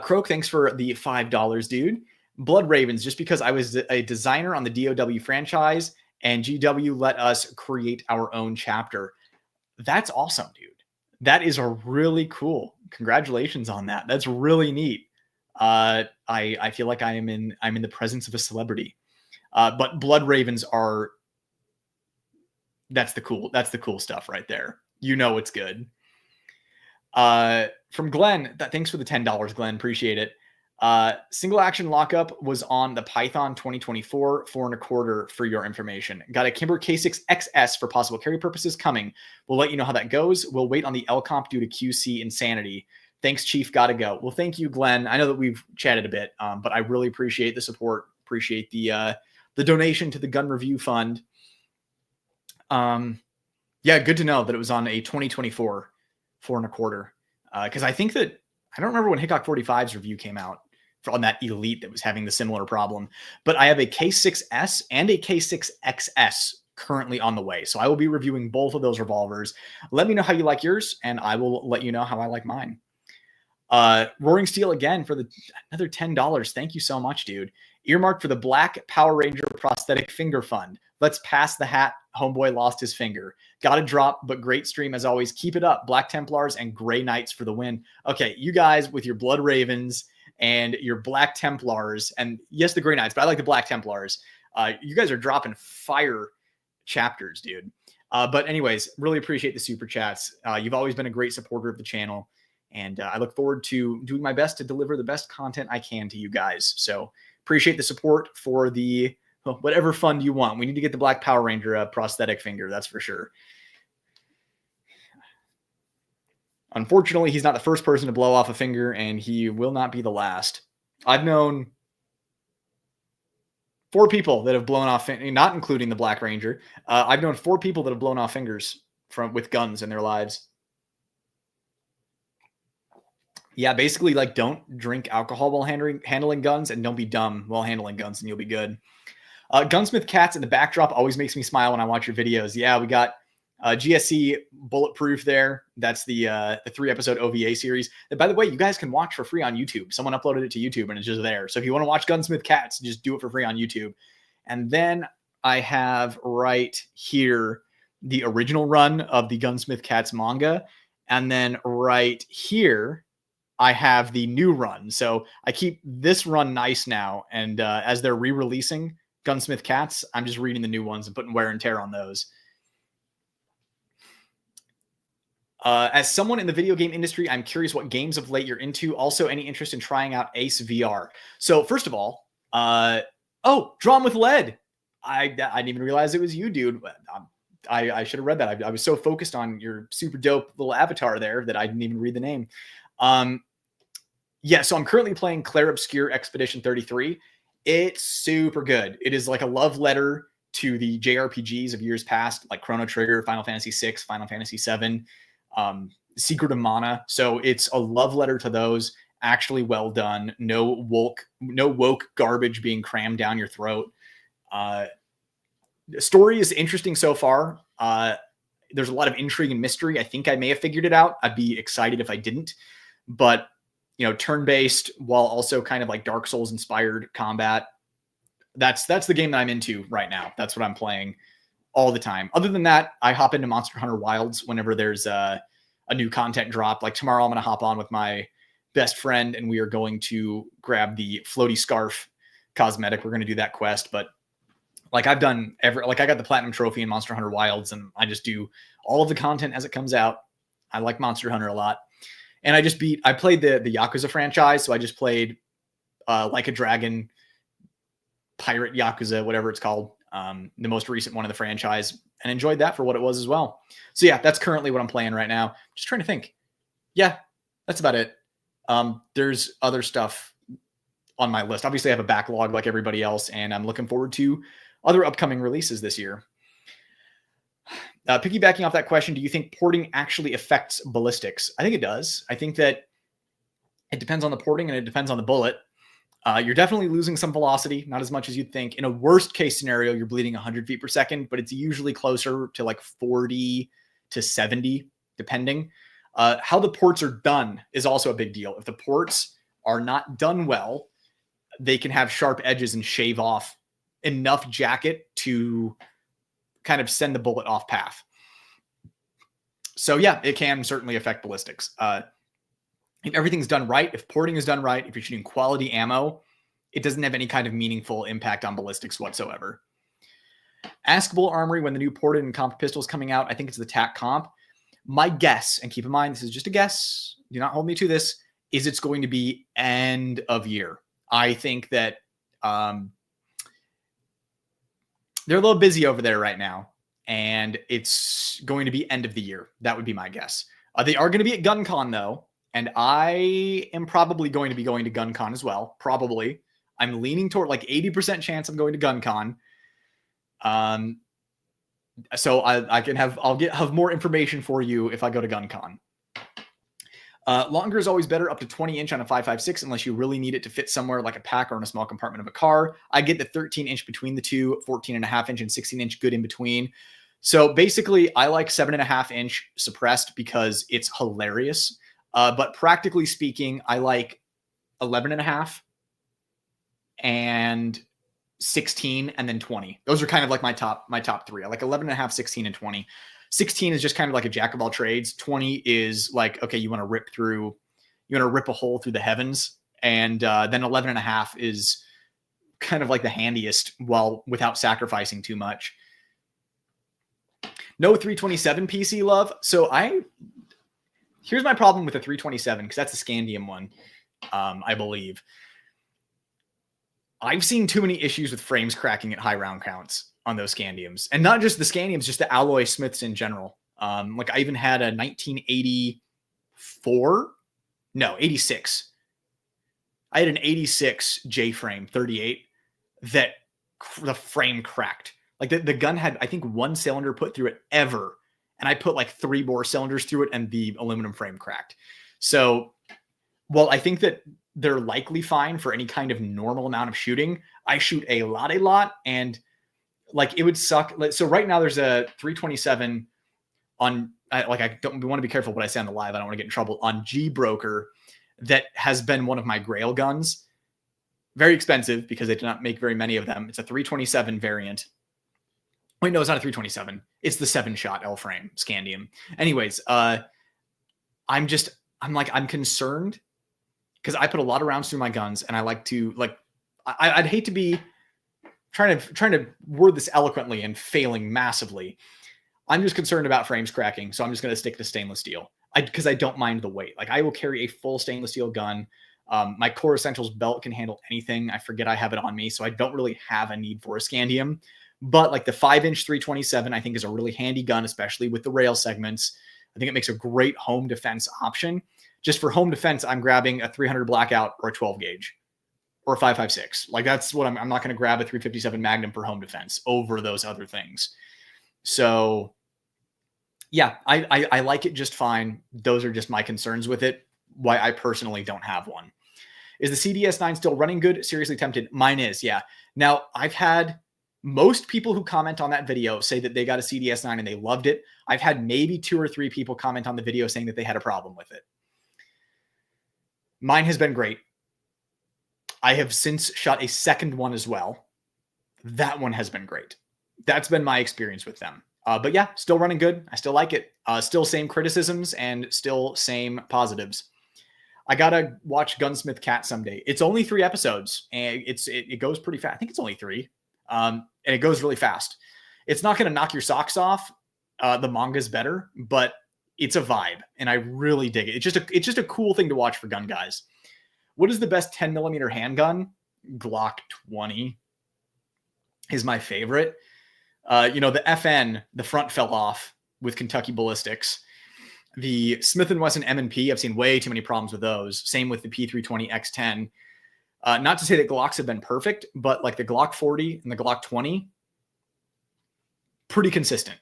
Croak, thanks for the $5, dude. Blood Ravens, just because I was a designer on the DOW franchise and GW let us create our own chapter. That's awesome, dude. That is a really cool. Congratulations on that. That's really neat. I feel like I'm in the presence of a celebrity. But Blood Ravens that's the cool stuff right there. It's good. From Glenn, thanks for the $10, Glenn. Appreciate it. Single action lockup was on the Python 2024, 4.25 for your information. Got a Kimber K6XS for possible carry purposes coming. We'll let you know how that goes. We'll wait on the LComp due to QC insanity. Thanks, Chief. Gotta go. Well, thank you, Glenn. I know that we've chatted a bit, but I really appreciate the support. Appreciate the donation to the Gun Review Fund. Yeah, good to know that it was on a 2024, 4.25. Because I think that I don't remember when Hickok 45's review came out on that Elite that was having the similar problem. But I have a K6S and a K6XS currently on the way. So I will be reviewing both of those revolvers. Let me know how you like yours, and I will let you know how I like mine. Roaring Steel again for another $10. Thank you so much, dude. Earmarked for the Black Power Ranger Prosthetic Finger Fund. Let's pass the hat. Homeboy lost his finger. Got a drop, but great stream as always. Keep it up. Black Templars and Gray Knights for the win. Okay, you guys with your Blood Ravens and your Black Templars, and yes, the Gray Knights, but I like the Black Templars. You guys are dropping fire chapters, dude. But anyways, really appreciate the super chats. You've always been a great supporter of the channel, and I look forward to doing my best to deliver the best content I can to you guys. So appreciate the support for the whatever fund you want. We need to get the Black Power Ranger prosthetic finger, that's for sure. Unfortunately, he's not the first person to blow off a finger, and he will not be the last. I've known 4 people that have blown off, not including the Black Ranger. I've known 4 people that have blown off fingers with guns in their lives. Yeah, basically, like, don't drink alcohol while handling guns, and don't be dumb while handling guns, and you'll be good. Gunsmith Cats in the backdrop always makes me smile when I watch your videos. Yeah, we got GSC Bulletproof there. That's the 3-episode OVA series. And by the way, you guys can watch for free on YouTube. Someone uploaded it to YouTube, and it's just there. So if you want to watch Gunsmith Cats, just do it for free on YouTube. And then I have right here the original run of the Gunsmith Cats manga. And then right here, I have the new run. So I keep this run nice now. And as they're re-releasing Gunsmith Cats, I'm just reading the new ones and putting wear and tear on those. As someone in the video game industry, I'm curious what games of late you're into. Also, any interest in trying out Ace VR? So first of all, Drawn with Lead. I didn't even realize it was you, dude. I should have read that. I was so focused on your super dope little avatar there that I didn't even read the name. Yeah, so I'm currently playing Clair Obscur Expedition 33. It's super good. It is like a love letter to the JRPGs of years past, like Chrono Trigger, Final Fantasy VI, Final Fantasy VII, Secret of Mana. So it's a love letter to those. Actually well done. No woke garbage being crammed down your throat. The story is interesting so far. There's a lot of intrigue and mystery. I think I may have figured it out. I'd be excited if I didn't. But, turn-based while also kind of like Dark Souls inspired combat. That's the game that I'm into right now. That's what I'm playing all the time. Other than that, I hop into Monster Hunter Wilds whenever there's a new content drop. Like tomorrow, I'm going to hop on with my best friend and we are going to grab the floaty scarf cosmetic. We're going to do that quest. But like I got the platinum trophy in Monster Hunter Wilds and I just do all of the content as it comes out. I like Monster Hunter a lot. And I played the Yakuza franchise. So I just played Like a Dragon, Pirate Yakuza, whatever it's called. The most recent one of the franchise, and enjoyed that for what it was as well. So yeah, that's currently what I'm playing right now. Just trying to think. Yeah, that's about it. There's other stuff on my list. Obviously I have a backlog like everybody else, and I'm looking forward to other upcoming releases this year. Piggybacking off that question, do you think porting actually affects ballistics? I think it does. I think that it depends on the porting and it depends on the bullet. You're definitely losing some velocity, not as much as you'd think. In a worst case scenario, you're bleeding 100 feet per second, but it's usually closer to like 40 to 70, depending. How the ports are done is also a big deal. If the ports are not done well, they can have sharp edges and shave off enough jacket to kind of send the bullet off path. So yeah, it can certainly affect ballistics. If everything's done right, if porting is done right, if you're shooting quality ammo, it doesn't have any kind of meaningful impact on ballistics whatsoever. Askable Armory, when the new ported and comp pistol is coming out, I think it's the TAC comp. My guess, and keep in mind, this is just a guess, do not hold me to this, is it's going to be end of year. I think that they're a little busy over there right now, and it's going to be end of the year. That would be my guess. They are going to be at GunCon, though, and I am probably going to be going to GunCon as well. Probably. I'm leaning toward like 80% chance I'm going to GunCon. So I'll have more information for you if I go to GunCon. Longer is always better, up to 20 inch on a 5.56, unless you really need it to fit somewhere like a pack or in a small compartment of a car. I get the 13 inch between the two, 14.5 inch and 16 inch good in between. So basically I like 7.5 inch suppressed because it's hilarious. But practically speaking, I like 11.5 and 16 and then 20. Those are kind of like my top three. I like 11.5, 16 and 20. 16 is just kind of like a jack of all trades. 20 is like, okay, you want to rip a hole through the heavens. And then 11.5 is kind of like the handiest without sacrificing too much. No 327 PC love. So here's my problem with the 327, because that's the Scandium one, I believe. I've seen too many issues with frames cracking at high round counts on those Scandiums. And not just the Scandiums, just the alloy Smiths in general. Like I even had a 86. I had an 86 J-frame 38 that the frame cracked. Like the gun had, I think, one cylinder put through it ever. And I put like 3 bore cylinders through it and the aluminum frame cracked. So, well, I think that they're likely fine for any kind of normal amount of shooting. I shoot a lot, and like it would suck. So right now there's a 327 on, I want to be careful what I say on the live. I don't want to get in trouble, on G Broker that has been one of my grail guns. Very expensive because they do not make very many of them. It's a 327 variant. Wait, no, it's not a 327. It's the 7-shot L-frame Scandium. Anyways, I'm concerned because I put a lot of rounds through my guns, and I like to I'd hate to be trying to word this eloquently and failing massively. I'm just concerned about frames cracking, so I'm just going to stick to stainless steel because I don't mind the weight. Like I will carry a full stainless steel gun. My Core Essentials belt can handle anything. I forget I have it on me, so I don't really have a need for a Scandium. But like the 5-inch 327, I think is a really handy gun, especially with the rail segments. I think it makes a great home defense option. Just for home defense, I'm grabbing a 300 Blackout or a 12 gauge. or a 5.56. Like that's what I'm not going to grab a 357 Magnum for home defense over those other things. So yeah, I like it just fine. Those are just my concerns with it. Why I personally don't have one. Is the CDS9 still running good? Seriously tempted. Mine is, yeah. Now, I've had most people who comment on that video say that they got a CDS9 and they loved it. I've had maybe 2 or 3 people comment on the video saying that they had a problem with it. Mine has been great. I have since shot a second one as well. That one has been great. That's been my experience with them. But yeah, still running good. I still like it. Still same criticisms and still same positives. I gotta watch Gunsmith Cat someday. It's only 3 episodes and it goes pretty fast. I think it's only 3. And it goes really fast. It's not going to knock your socks off. The manga's better, but it's a vibe and I really dig it. It's just a cool thing to watch for gun guys. What is the best 10mm handgun? Glock 20 is my favorite. The FN, the front fell off with Kentucky Ballistics. The Smith & Wesson M&P, I've seen way too many problems with those. Same with the P320 X10. Not to say that Glocks have been perfect, but like the Glock 40 and the Glock 20, pretty consistent.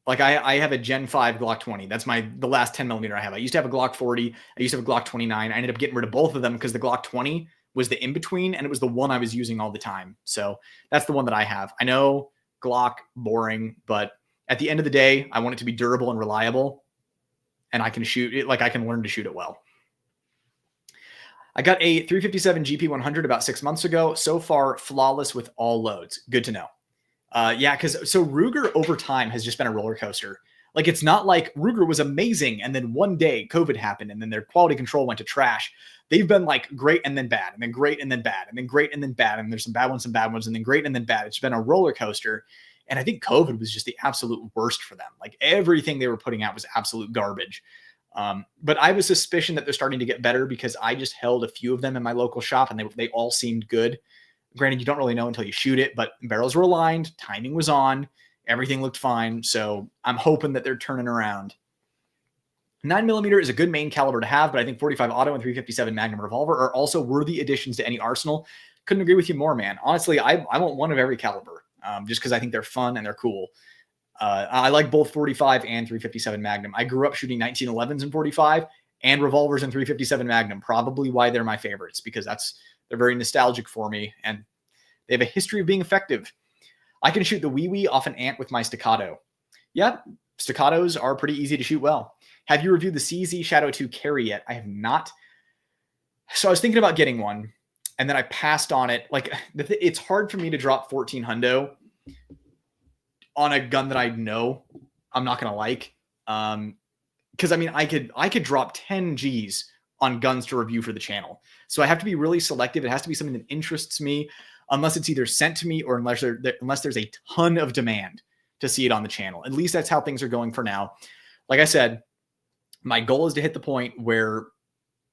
Like I have a Gen 5 Glock 20. That's the last 10mm I have. I used to have a Glock 40. I used to have a Glock 29. I ended up getting rid of both of them because the Glock 20 was the in-between and it was the one I was using all the time. So that's the one that I have. I know Glock, boring, but at the end of the day, I want it to be durable and reliable. And I can shoot it, like I can learn to shoot it well. I got a 357 GP100 about 6 months ago. So far, flawless with all loads. Good to know. Because Ruger over time has just been a roller coaster. Like it's not like Ruger was amazing and then one day COVID happened and then their quality control went to trash. They've been like great and then bad and then great and then bad and then great and then bad and there's some bad ones and then great and then bad. It's been a roller coaster. And I think COVID was just the absolute worst for them. Like everything they were putting out was absolute garbage. But I have a suspicion that they're starting to get better because I just held a few of them in my local shop and they all seemed good. Granted, you don't really know until you shoot it, but barrels were aligned, timing was on, everything looked fine. So I'm hoping that they're turning around. 9mm is a good main caliber to have, but I think 45 auto and 357 Magnum revolver are also worthy additions to any arsenal. Couldn't agree with you more, man. Honestly, I want one of every caliber, just because I think they're fun and they're cool. I like both 45 and 357 Magnum. I grew up shooting 1911s in 45 and revolvers in 357 Magnum, probably why they're my favorites, because they're very nostalgic for me and they have a history of being effective. I can shoot the wee off an ant with my staccato. Yeah, staccatos are pretty easy to shoot well. Have you reviewed the CZ Shadow 2 carry yet? I have not. So I was thinking about getting one and then I passed on it. Like it's hard for me to drop 14 hundo on a gun that I know I'm not going to like. Cause I mean, I could drop 10 G's on guns to review for the channel. So I have to be really selective. It has to be something that interests me unless it's either sent to me or unless there's a ton of demand to see it on the channel. At least that's how things are going for now. Like I said, my goal is to hit the point where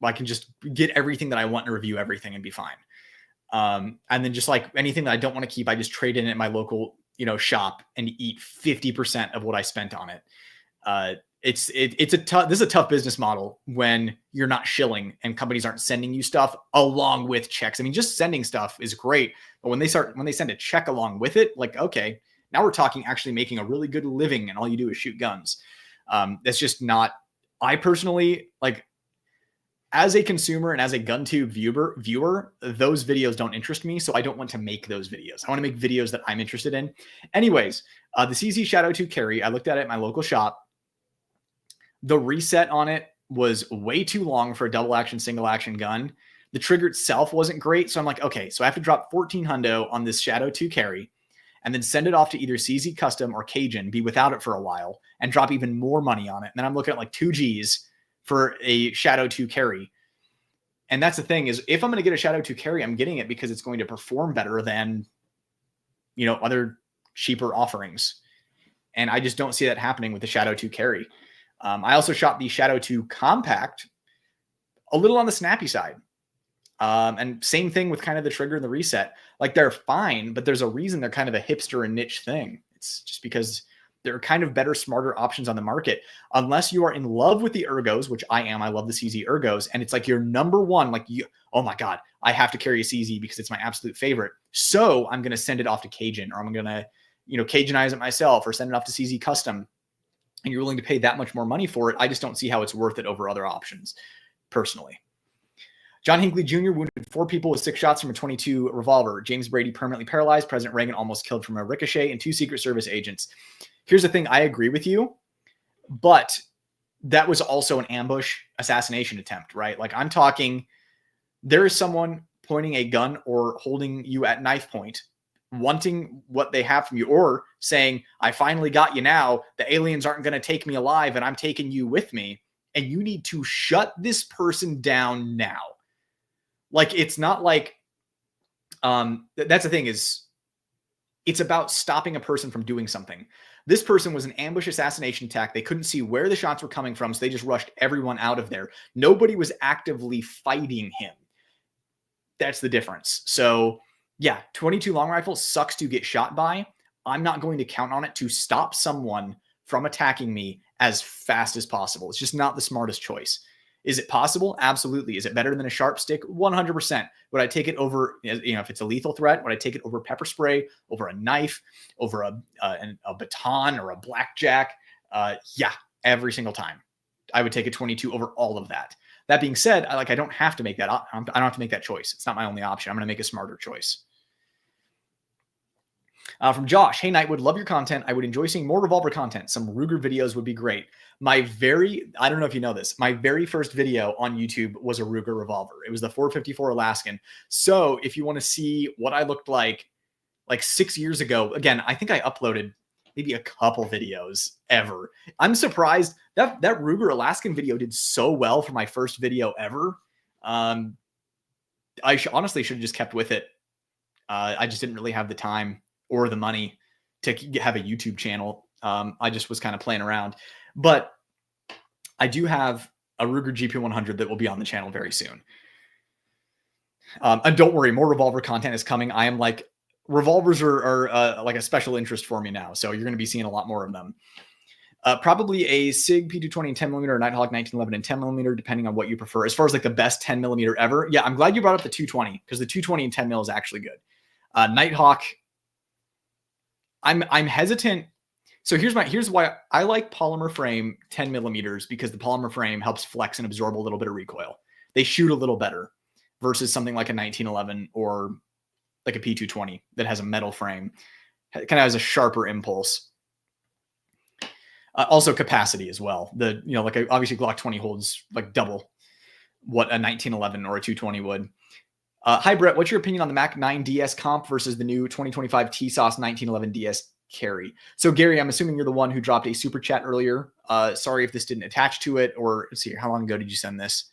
I can just get everything that I want and review everything and be fine. And then just like anything that I don't want to keep, I just trade in at my local, shop and eat 50% of what I spent on it. This is a tough business model when you're not shilling and companies aren't sending you stuff along with checks. I mean, just sending stuff is great, but when they send a check along with it, like, okay, now we're talking actually making a really good living and all you do is shoot guns. That's just not, I personally, like, as a consumer and as a GunTube viewer, those videos don't interest me. So I don't want to make those videos. I want to make videos that I'm interested in. Anyways, the CZ Shadow 2 carry, I looked at it at my local shop. The reset on it was way too long for a double action, single action gun. The trigger itself wasn't great. So I'm like, okay, so I have to drop 14 hundo on this Shadow 2 carry and then send it off to either CZ Custom or Cajun, be without it for a while and drop even more money on it. And then I'm looking at like 2 G's for a Shadow 2 carry. And that's the thing is if I'm going to get a Shadow 2 carry, I'm getting it because it's going to perform better than, other cheaper offerings. And I just don't see that happening with the Shadow 2 carry. I also shot the Shadow 2 compact a little on the snappy side. And same thing with kind of the trigger and the reset. Like they're fine, but there's a reason they're kind of a hipster and niche thing. It's just because there are kind of better, smarter options on the market. Unless you are in love with the ergos, which I am. I love the CZ ergos. And it's like your number one, like oh my God, I have to carry a CZ because it's my absolute favorite. So I'm going to send it off to Cajun, or I'm going to, Cajuниze it myself or send it off to CZ Custom. And you're willing to pay that much more money for it. I just don't see how it's worth it over other options, personally. John Hinckley Jr. wounded 4 people with 6 shots from a .22 revolver. James Brady permanently paralyzed. President Reagan almost killed from a ricochet, and 2 Secret Service agents. Here's the thing. I agree with you, but that was also an ambush assassination attempt, right? Like, I'm talking, there is someone pointing a gun or holding you at knife point, wanting what they have from you, or saying, I finally got you now. The aliens aren't going to take me alive, and I'm taking you with me. And you need to shut this person down now. Like, it's not like, that's the thing, is it's about stopping a person from doing something. This person was an ambush assassination attack. They couldn't see where the shots were coming from, so they just rushed everyone out of there. Nobody was actively fighting him. That's the difference. So yeah, .22 long rifle sucks to get shot by. I'm not going to count on it to stop someone from attacking me as fast as possible. It's just not the smartest choice. Is it possible? Absolutely. Is it better than a sharp stick? 100%. Would I take it over, if it's a lethal threat, would I take it over pepper spray, over a knife, over a baton or a blackjack? Yeah, every single time. I would take a .22 over all of that. That being said, I don't have to make that. I don't have to make that choice. It's not my only option. I'm going to make a smarter choice. From Josh, hey Knightwood, love your content. I would enjoy seeing more Revolver content. Some Ruger videos would be great. I don't know if you know this, my very first video on YouTube was a Ruger revolver. It was the 454 Alaskan. So if you want to see what I looked like 6 years ago, again, I think I uploaded maybe a couple videos ever. I'm surprised that Ruger Alaskan video did so well for my first video ever. I honestly should have just kept with it. I just didn't really have the time or the money to have a YouTube channel. I just was kind of playing around. But I do have a Ruger GP100 that will be on the channel very soon. And don't worry, more Revolver content is coming. I am Revolvers are like a special interest for me now. So you're going to be seeing a lot more of them. Probably a SIG P220 and 10mm, or Nighthawk 1911 and 10mm, depending on what you prefer. As far as the best 10mm ever. Yeah, I'm glad you brought up the 220, because the 220 and 10mm is actually good. Nighthawk, I'm hesitant. So here's why I like polymer frame 10mm, because the polymer frame helps flex and absorb a little bit of recoil. They shoot a little better versus something like a 1911 or like a P220 that has a metal frame. It kind of has a sharper impulse. Also capacity as well. Obviously Glock 20 holds double what a 1911 or a 220 would. Hi Brett, what's your opinion on the Mac 9 DS comp versus the new 2025 TSOS 1911 DS carry? So Gary, I'm assuming you're the one who dropped a super chat earlier. Sorry if this didn't attach to it, or let's see, how long ago did you send this?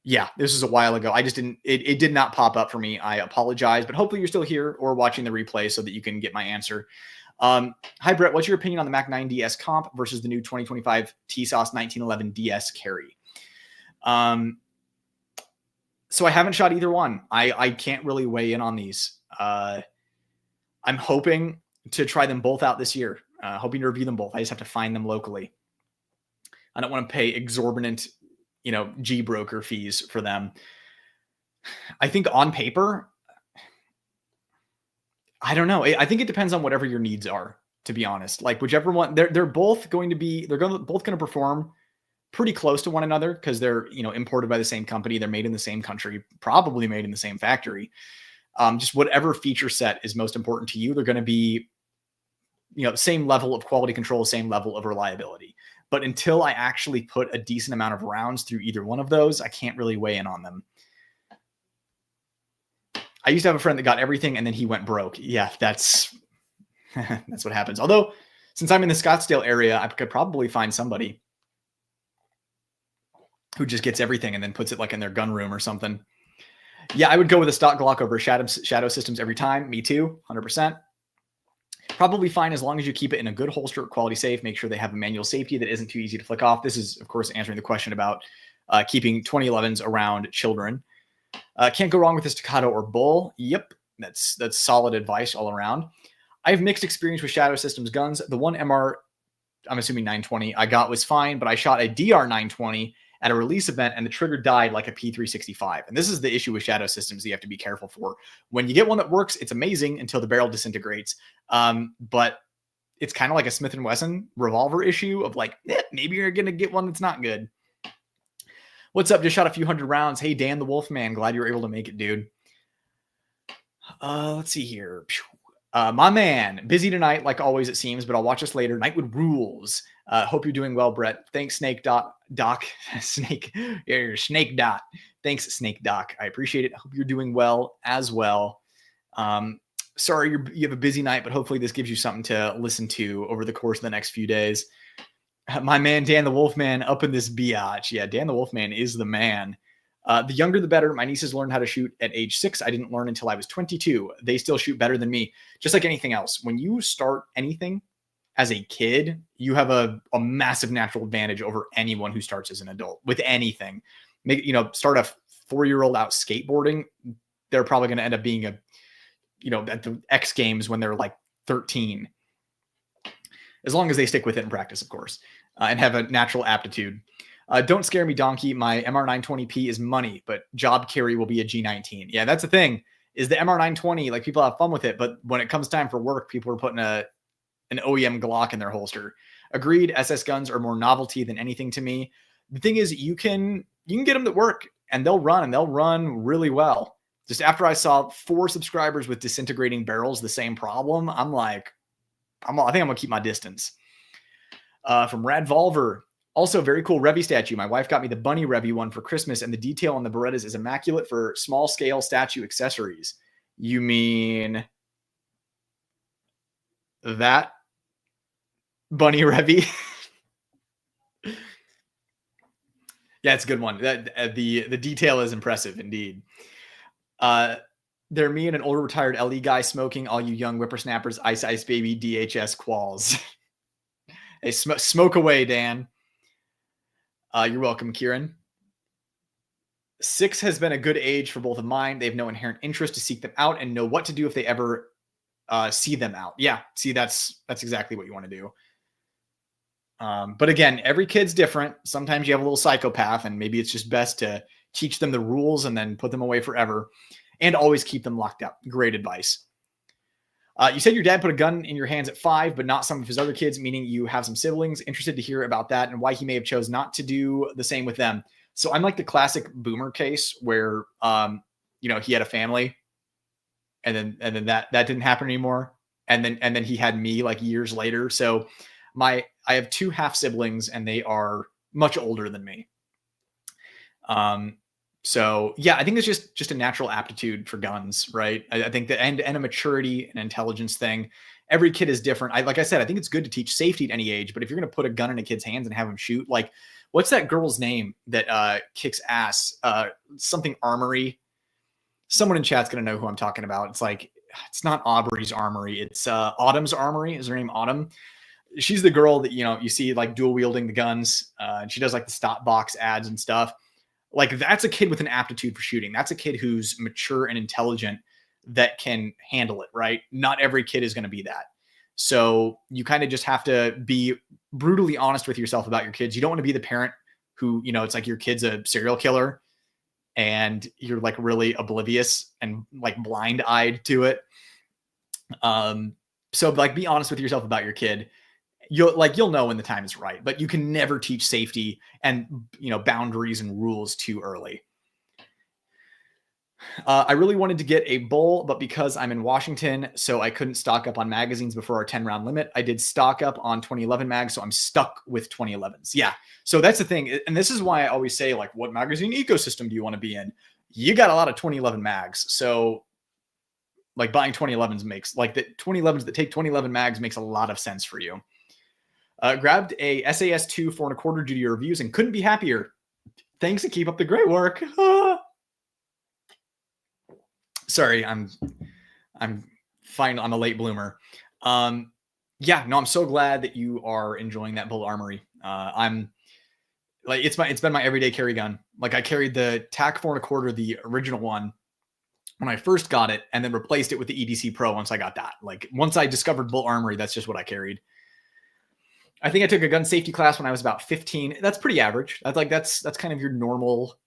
Yeah, this was a while ago. I just didn't, it did not pop up for me. I apologize, but hopefully you're still here or watching the replay so that you can get my answer. Hi Brett, what's your opinion on the Mac 9 DS comp versus the new 2025 TSOS 1911 DS carry? So I haven't shot either one. I can't really weigh in on these. I'm hoping to try them both out this year. Hoping to review them both. I just have to find them locally. I don't want to pay exorbitant, G broker fees for them. I think on paper, I don't know. I think it depends on whatever your needs are, to be honest. Whichever one, they're both going to perform pretty close to one another, because they're, imported by the same company. They're made in the same country, probably made in the same factory. Just whatever feature set is most important to you, they're going to be, same level of quality control, same level of reliability. But until I actually put a decent amount of rounds through either one of those, I can't really weigh in on them. I used to have a friend that got everything and then he went broke. Yeah, that's what happens. Although, since I'm in the Scottsdale area, I could probably find somebody who just gets everything and then puts it in their gun room or something. Yeah, I would go with a stock Glock over Shadow Systems every time. Me too, 100%. Probably fine as long as you keep it in a good holster, quality safe. Make sure they have a manual safety that isn't too easy to flick off. This is, of course, answering the question about keeping 2011s around children. Can't go wrong with a staccato or bull. Yep, that's solid advice all around. I have mixed experience with Shadow Systems guns. The one MR, I'm assuming 920, I got was fine, but I shot a DR 920 at a release event and the trigger died like a P365. And this is the issue with shadow systems that you have to be careful for. When you get one that works, it's amazing until the barrel disintegrates. But it's kind of like a Smith & Wesson revolver issue of like, maybe you're going to get one that's not good. What's up? Just shot a few hundred rounds. Hey, Dan the Wolfman. Glad you were able to make it, dude. Let's see here. My man, busy tonight, like always it seems, but I'll watch us later. Nightwood rules. Hope you're doing well, Brett. Thanks, Snake Doc. Snake, you're Snake Dot. Thanks, Snake Doc. I appreciate it. Hope you're doing well as well. Sorry you have a busy night, but hopefully this gives you something to listen to over the course of the next few days. My man, Dan the Wolfman, up in this biatch. Yeah, Dan the Wolfman is the man. The younger, the better. My nieces learned how to shoot at age 6. I didn't learn until I was 22. They still shoot better than me. Just like anything else. When you start anything as a kid, you have a massive natural advantage over anyone who starts as an adult with anything. Start a 4-year-old out skateboarding. They're probably going to end up being at the X Games when they're like 13. As long as they stick with it in practice, of course, and have a natural aptitude. Don't scare me, donkey. My MR920P is money, but job carry will be a G19. Yeah, that's the thing, is the MR920, like people have fun with it, but when it comes time for work, people are putting an OEM Glock in their holster. Agreed, SS guns are more novelty than anything to me. The thing is, you can get them to work, and they'll run really well. Just after I saw 4 subscribers with disintegrating barrels, the same problem, I'm like, I think I'm going to keep my distance. From Revolvers. Also, very cool Revy statue. My wife got me the bunny Revy one for Christmas, and the detail on the Berettas is immaculate for small-scale statue accessories. You mean that bunny Revy? Yeah, it's a good one. The detail is impressive indeed. They're me and an older retired LE guy smoking. All you young whippersnappers, ice baby, DHS quals. Hey, smoke away, Dan. You're welcome, Kieran. 6 has been a good age for both of mine. They have no inherent interest to seek them out and know what to do if they ever see them out. Yeah, see, that's exactly what you want to do. But again, every kid's different. Sometimes you have a little psychopath, and maybe it's just best to teach them the rules and then put them away forever, and always keep them locked up. Great advice. You said your dad put a gun in your hands at 5, but not some of his other kids, meaning you have some siblings. Interested to hear about that and why he may have chose not to do the same with them. So I'm like the classic boomer case where, he had a family and then that didn't happen anymore. And then he had me like years later. So I have 2 half siblings and they are much older than me. So yeah, I think it's just a natural aptitude for guns, right? I think that and a maturity and intelligence thing. Every kid is different. Like I said, I think it's good to teach safety at any age, but if you're going to put a gun in a kid's hands and have him shoot, like what's that girl's name that kicks ass? Something Armory. Someone in chat's going to know who I'm talking about. It's like, it's not Aubrey's Armory. It's Autumn's Armory. Is her name Autumn? She's the girl that, you see like dual wielding the guns. And she does like the stop box ads and stuff. Like that's a kid with an aptitude for shooting. That's a kid who's mature and intelligent that can handle it, right? Not every kid is going to be that. So you kind of just have to be brutally honest with yourself about your kids. You don't want to be the parent who, it's like your kid's a serial killer and you're like really oblivious and like blind-eyed to it. So like be honest with yourself about your kid. You'll know when the time is right, but you can never teach safety and, boundaries and rules too early. I really wanted to get a bull, but because I'm in Washington, so I couldn't stock up on magazines before our 10-round limit. I did stock up on 2011 mags, so I'm stuck with 2011s. Yeah. So that's the thing. And this is why I always say, like, what magazine ecosystem do you want to be in? You got a lot of 2011 mags. So like buying 2011s makes like the 2011s that take 2011 mags makes a lot of sense for you. Grabbed a SAS2 4.25 due to your reviews and couldn't be happier. Thanks and keep up the great work. Sorry, I'm fine. I'm a late bloomer. I'm so glad that you are enjoying that Bull Armory. I'm like, it's been my everyday carry gun. Like I carried the TAC 4.25, the original one when I first got it, and then replaced it with the EDC Pro once I got that. Like once I discovered Bull Armory, that's just what I carried. I think I took a gun safety class when I was about 15. That's pretty average. That's kind of your normal.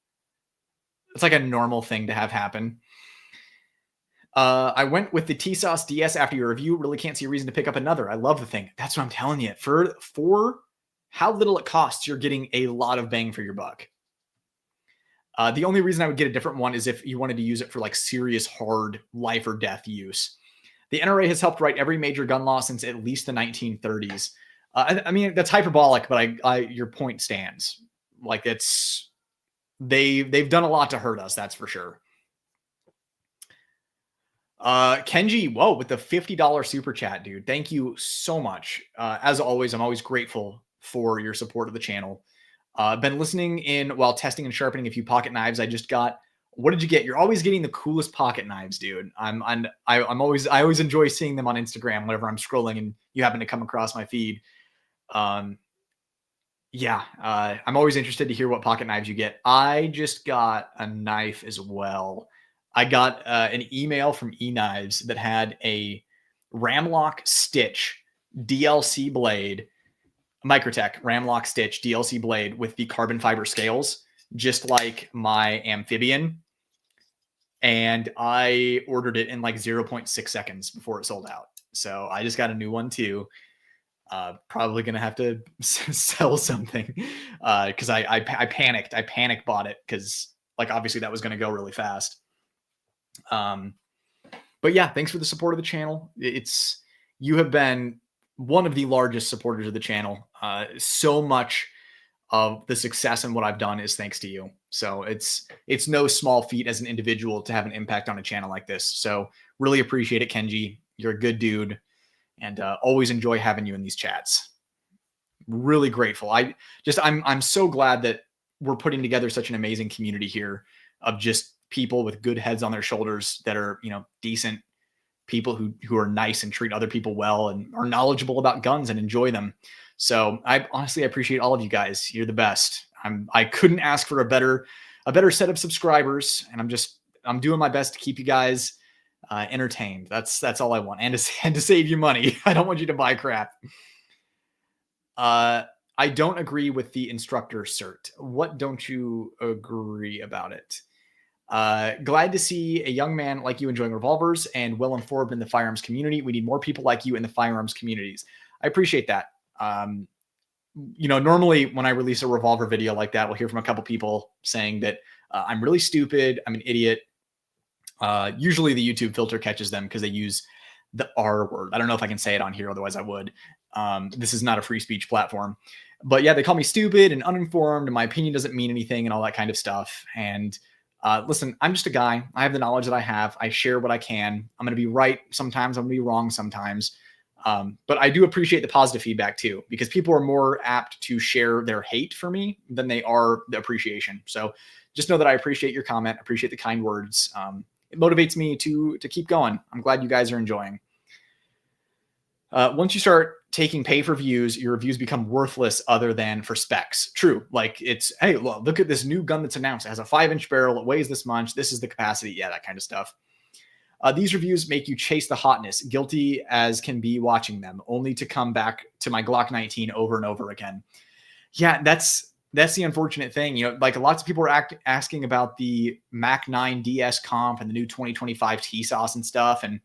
It's like a normal thing to have happen. I went with the TSOS DS after your review. Really can't see a reason to pick up another. I love the thing. That's what I'm telling you. For how little it costs, you're getting a lot of bang for your buck. The only reason I would get a different one is if you wanted to use it for like serious hard life or death use. The NRA has helped write every major gun law since at least the 1930s. I mean, that's hyperbolic, but your point stands. Like they've done a lot to hurt us. That's for sure. Kenji, whoa, with the $50 super chat, dude. Thank you so much. As always, I'm always grateful for your support of the channel. Been listening in while testing and sharpening a few pocket knives. I just got. What did you get? You're always getting the coolest pocket knives, dude. I always enjoy seeing them on Instagram whenever I'm scrolling and you happen to come across my feed. Yeah, I'm always interested to hear what pocket knives you get. I just got a knife as well. I got an email from eKnives that had a Ramlock Stitch DLC blade, Microtech Ramlock Stitch DLC blade with the carbon fiber scales, just like my amphibian. And I ordered it in like 0.6 seconds before it sold out. So I just got a new one too. Probably gonna have to sell something because I panicked. I panic bought it because like obviously that was gonna go really fast. But yeah, thanks for the support of the channel. You have been one of the largest supporters of the channel. So much of the success and what I've done is thanks to you. So it's no small feat as an individual to have an impact on a channel like this. So really appreciate it, Kenji. You're a good dude, and always enjoy having you in these chats. Really grateful. I'm so glad that we're putting together such an amazing community here of just people with good heads on their shoulders that are, decent people who are nice and treat other people well and are knowledgeable about guns and enjoy them. So I honestly appreciate all of you guys. You're the best. I couldn't ask for a better set of subscribers, and I'm doing my best to keep you guys entertained. That's all I want, and to save you money. I don't want you to buy crap. I don't agree with the instructor cert. What don't you agree about it? Glad to see a young man like you enjoying revolvers and well-informed in the firearms community. We need more people like you in the firearms communities. I appreciate that. Normally when I release a revolver video like that, we'll hear from a couple people saying that I'm really stupid. I'm an idiot. Usually the YouTube filter catches them because they use the R word. I don't know if I can say it on here. Otherwise I would. This is not a free speech platform, but yeah, they call me stupid and uninformed and my opinion doesn't mean anything and all that kind of stuff. And listen, I'm just a guy. I have the knowledge that I have. I share what I can. I'm going to be right sometimes. I'm going to be wrong sometimes. But I do appreciate the positive feedback too, because people are more apt to share their hate for me than they are the appreciation. So just know that I appreciate your comment. Appreciate the kind words. It motivates me to keep going. I'm glad you guys are enjoying. Once you start taking pay for views, your reviews become worthless other than for specs. True. Like hey, look at this new gun that's announced. It has a 5-inch barrel. It weighs this much. This is the capacity. Yeah, that kind of stuff. These reviews make you chase the hotness, guilty as can be watching them, only to come back to my Glock 19 over and over again. Yeah, that's the unfortunate thing. Like lots of people are asking about the Mac 9 DS comp and the new 2025 TSOS and stuff. And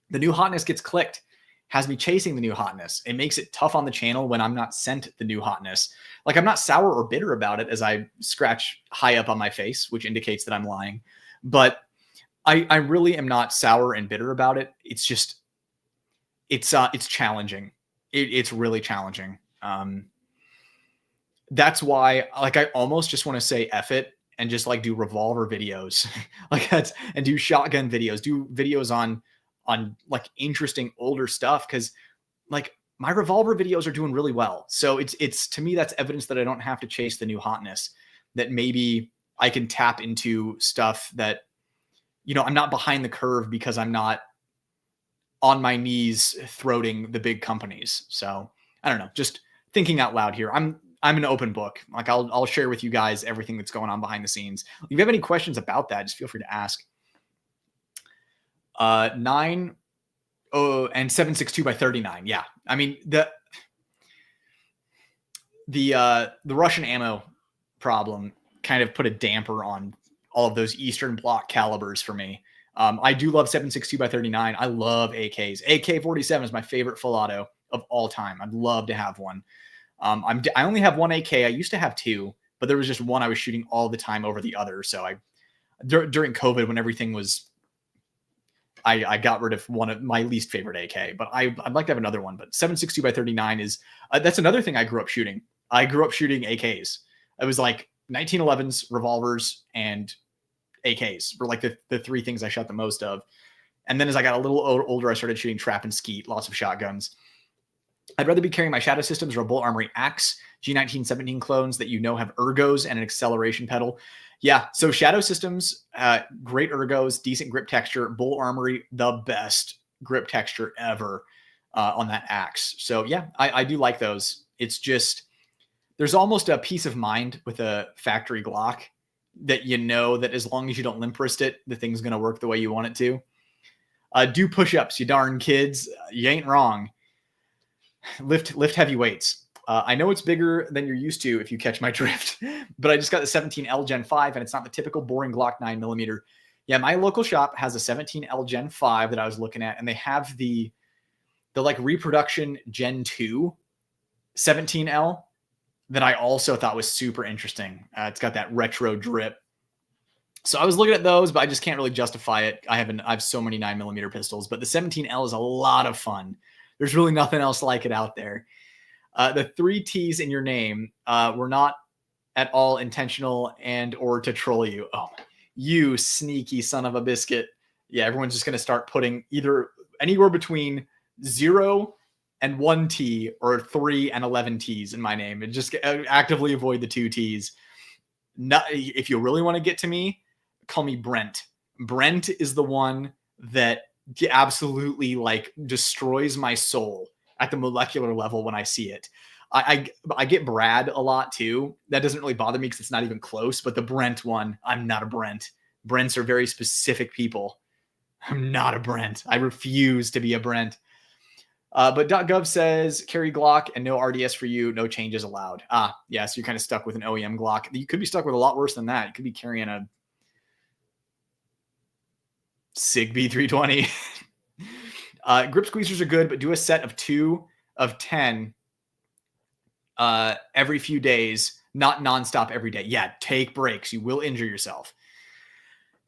the new hotness gets clicked, has me chasing the new hotness. It makes it tough on the channel when I'm not sent the new hotness. Like I'm not sour or bitter about it as I scratch high up on my face, which indicates that I'm lying. But I really am not sour and bitter about it. It's just, it's challenging. It's really challenging. That's why, like, I almost just want to say F it and just like do revolver videos, and do shotgun videos, do videos on like interesting older stuff. Cause like my revolver videos are doing really well. So it's to me, that's evidence that I don't have to chase the new hotness, that maybe I can tap into stuff that, I'm not behind the curve because I'm not on my knees throating the big companies. So I don't know, just thinking out loud here. I'm an open book. Like I'll share with you guys everything that's going on behind the scenes. If you have any questions about that, just feel free to ask. 9 and 7.62 by 39. Yeah. I mean, the Russian ammo problem kind of put a damper on all of those Eastern Bloc calibers for me. I do love 7.62 by 39. I love AKs. AK-47 is my favorite full auto of all time. I'd love to have one. I only have one AK. I used to have two, but there was just one I was shooting all the time over the other. So during COVID, when everything was, I got rid of one of my least favorite AK, but I'd like to have another one. But 7.62 by 39 is, that's another thing I grew up shooting. I grew up shooting AKs. It was like 1911s, revolvers, and AKs were like the three things I shot the most of. And then as I got a little older, I started shooting trap and skeet, lots of shotguns. I'd rather be carrying my Shadow Systems or a Bolt Armory Axe, G1917 clones that have ergos and an acceleration pedal. Yeah, so Shadow Systems, great ergos, decent grip texture. Bolt Armory, the best grip texture ever on that Axe. So yeah, I do like those. It's just, there's almost a peace of mind with a factory Glock that that as long as you don't limp wrist it, the thing's going to work the way you want it to. Do push-ups, you darn kids. You ain't wrong. Lift heavy weights. I know it's bigger than you're used to if you catch my drift, but I just got the 17L Gen 5 and it's not the typical boring Glock 9mm. Yeah, my local shop has a 17L Gen 5 that I was looking at, and they have the like reproduction Gen 2 17L that I also thought was super interesting. It's got that retro drip. So I was looking at those, but I just can't really justify it. I have so many 9mm pistols, but the 17L is a lot of fun. There's really nothing else like it out there. The 3 T's in your name were not at all intentional and or to troll you. Oh, you sneaky son of a biscuit. Yeah, everyone's just going to start putting either anywhere between 0 and 1 T or 3 and 11 T's in my name, and just actively avoid the 2 T's. If you really want to get to me, call me Brent. Brent is the one that absolutely like destroys my soul at the molecular level when I see it. I get Brad a lot too. That doesn't really bother me because it's not even close, but the Brent one, I'm not a Brent. Brents are very specific people. I'm not a Brent. I refuse to be a Brent. But .gov says carry Glock and no RDS for you. No changes allowed. Yeah. So you're kind of stuck with an OEM Glock. You could be stuck with a lot worse than that. You could be carrying a SIG B320. Grip squeezers are good, but do a set of 2 of 10 every few days, not nonstop every day. Yeah, take breaks. You will injure yourself.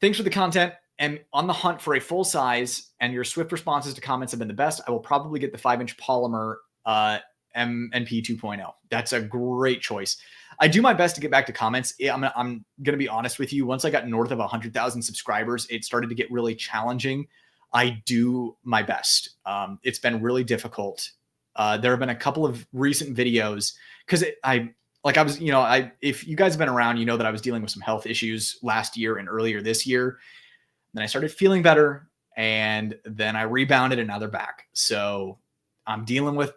Thanks for the content. And on the hunt for a full size, and your swift responses to comments have been the best. I will probably get the 5-inch polymer MNP 2.0. That's a great choice. I do my best to get back to comments. I'm going to be honest with you. Once I got north of 100,000 subscribers, it started to get really challenging. I do my best. It's been really difficult. There have been a couple of recent videos because if you guys have been around, you know that I was dealing with some health issues last year and earlier this year. Then I started feeling better, and then I rebounded, and now they're back. So I'm dealing with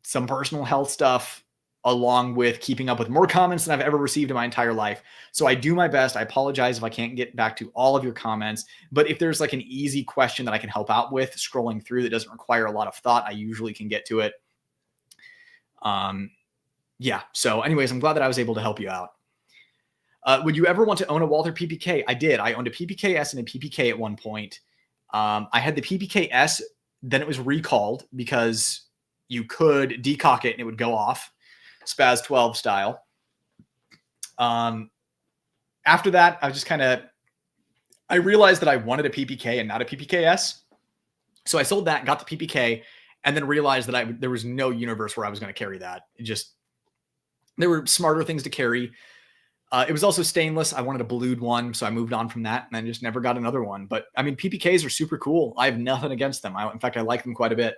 some personal health stuff along with keeping up with more comments than I've ever received in my entire life. So I do my best. I apologize if I can't get back to all of your comments, but if there's like an easy question that I can help out with scrolling through that doesn't require a lot of thought, I usually can get to it. Yeah. So anyways, I'm glad that I was able to help you out. Would you ever want to own a Walther PPK? I did. I owned a PPK-S and a PPK at one point. I had the PPK-S, then it was recalled because you could decock it and it would go off, Spaz 12 style. After that, I realized that I wanted a PPK and not a PPK-S. So I sold that, got the PPK, and then realized that there was no universe where I was going to carry that. There were smarter things to carry. It was also stainless. I wanted a blued one, so I moved on from that, and I just never got another one. But I mean, PPKs are super cool. I have nothing against them. In fact, I like them quite a bit.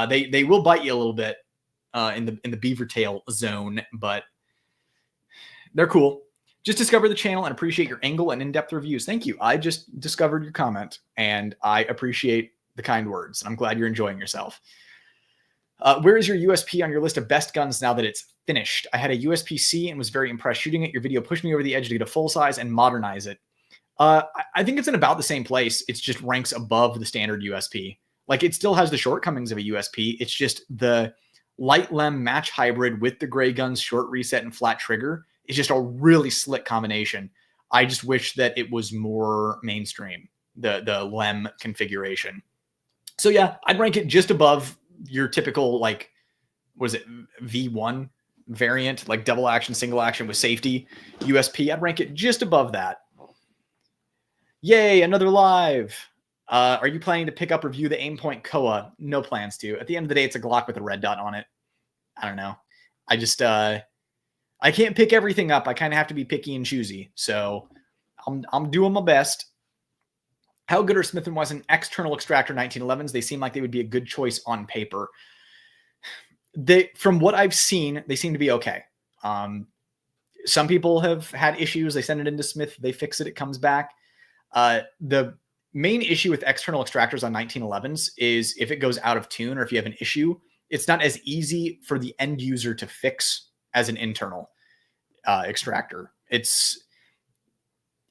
They will bite you a little bit in the beaver tail zone, but they're cool. Just discovered the channel and appreciate your angle and in-depth reviews. Thank you. I just discovered your comment, and I appreciate the kind words. I'm glad you're enjoying yourself. Where is your USP on your list of best guns now that it's finished? I had a USP-C and was very impressed shooting it. Your video pushed me over the edge to get a full size and modernize it. I think it's in about the same place. It's just ranks above the standard USP. Like, it still has the shortcomings of a USP. It's just the light lem match hybrid with the gray guns, short reset, and flat trigger is just a really slick combination. I just wish that it was more mainstream, the lem configuration. So yeah, I'd rank it just above your typical, like, was it V1 variant, like double action, single action with safety USP. I'd rank it just above that. Yay, another live. Are you planning to pick up, review the Aimpoint Koa? No plans to. At the end of the day, it's a Glock with a red dot on it. I don't know. I just, I can't pick everything up. I kind of have to be picky and choosy. So I'm doing my best. How good are Smith & Wesson external extractor 1911s? They seem like they would be a good choice on paper. From what I've seen, they seem to be okay. Some people have had issues. They send it into Smith. They fix it. It comes back. The main issue with external extractors on 1911s is if it goes out of tune or if you have an issue, it's not as easy for the end user to fix as an internal extractor.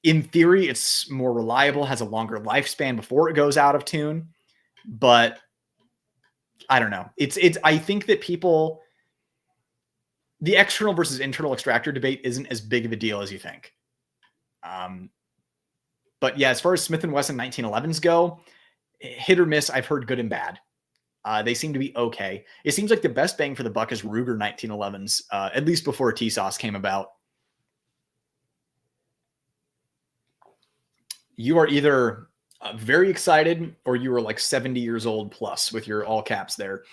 In theory, it's more reliable, has a longer lifespan before it goes out of tune, but I don't know. I think that the external versus internal extractor debate isn't as big of a deal as you think. But yeah, as far as Smith & Wesson 1911s go, hit or miss, I've heard good and bad. They seem to be okay. It seems like the best bang for the buck is Ruger 1911s, at least before T-Sauce came about. You are either very excited or you are like 70 years old plus with your all caps there.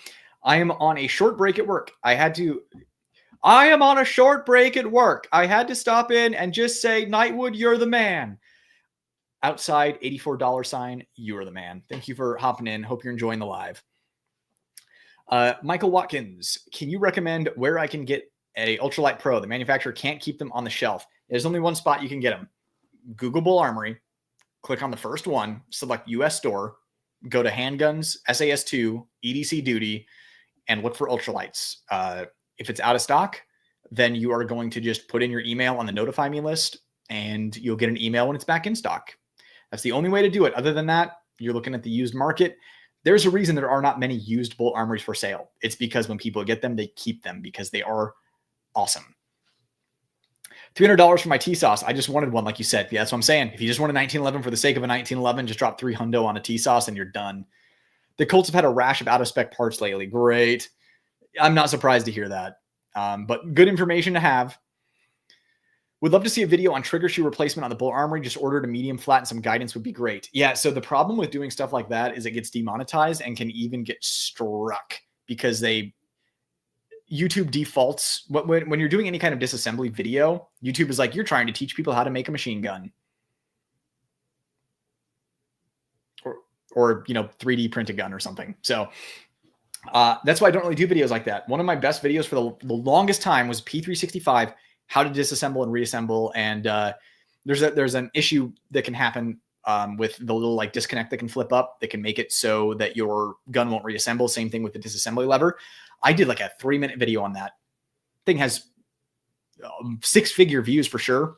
I am on a short break at work. I am on a short break at work. I had to stop in and just say, Nightwood, you're the man. Outside, $84 sign, you are the man. Thank you for hopping in. Hope you're enjoying the live. Michael Watkins, can you recommend where I can get a Ultralight Pro? The manufacturer can't keep them on the shelf. There's only one spot you can get them. Google Bull Armory. Click on the first one, select US store, go to handguns, SAS2, EDC duty, and look for ultralights. If it's out of stock, then you are going to just put in your email on the notify me list and you'll get an email when it's back in stock. That's the only way to do it. Other than that, you're looking at the used market. There's a reason there are not many used Bull Armories for sale. It's because when people get them, they keep them because they are awesome. $300 for my T-Sauce. I just wanted one, like you said. Yeah, that's what I'm saying. If you just want a 1911 for the sake of a 1911, just drop $300 on a T-Sauce and you're done. The Colts have had a rash of out-of-spec parts lately. Great. I'm not surprised to hear that. But good information to have. Would love to see a video on trigger shoe replacement on the Bull Armory. Just ordered a medium flat and some guidance would be great. Yeah, so the problem with doing stuff like that is it gets demonetized and can even get struck because YouTube defaults when you're doing any kind of disassembly video. YouTube is like, you're trying to teach people how to make a machine gun, or 3D print a gun or something. So that's why I don't really do videos like that. One of my best videos for the longest time was P365, how to disassemble and reassemble. And there's an issue that can happen with the little like disconnect that can flip up that can make it so that your gun won't reassemble. Same thing with the disassembly lever. I did like a 3-minute video on that. Thing has 6-figure views for sure.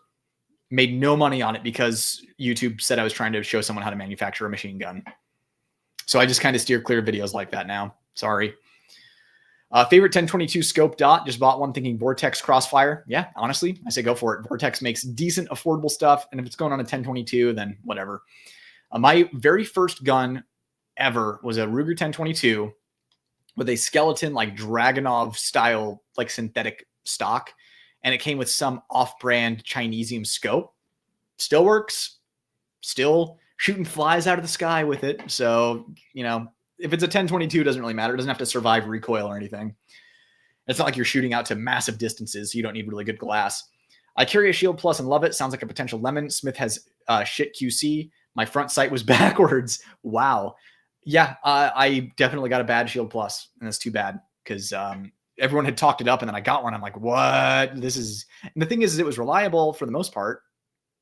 Made no money on it because YouTube said I was trying to show someone how to manufacture a machine gun. So I just kind of steer clear of videos like that now. Sorry. Favorite 1022 scope dot. Just bought one thinking Vortex Crossfire. Yeah, honestly, I say go for it. Vortex makes decent, affordable stuff. And if it's going on a 1022, then whatever. My very first gun ever was a Ruger 1022 with a skeleton, like Dragunov style, like synthetic stock. And it came with some off-brand Chinesium scope. Still works. Still shooting flies out of the sky with it. So, if it's a 1022, it doesn't really matter. It doesn't have to survive recoil or anything. It's not like you're shooting out to massive distances, so you don't need really good glass. I carry a Shield Plus and love it. Sounds like a potential lemon. Smith has shit QC. My front sight was backwards. Wow. Yeah, I definitely got a bad Shield Plus, and that's too bad because everyone had talked it up, and then I got one. I'm like, what? And the thing is it was reliable for the most part.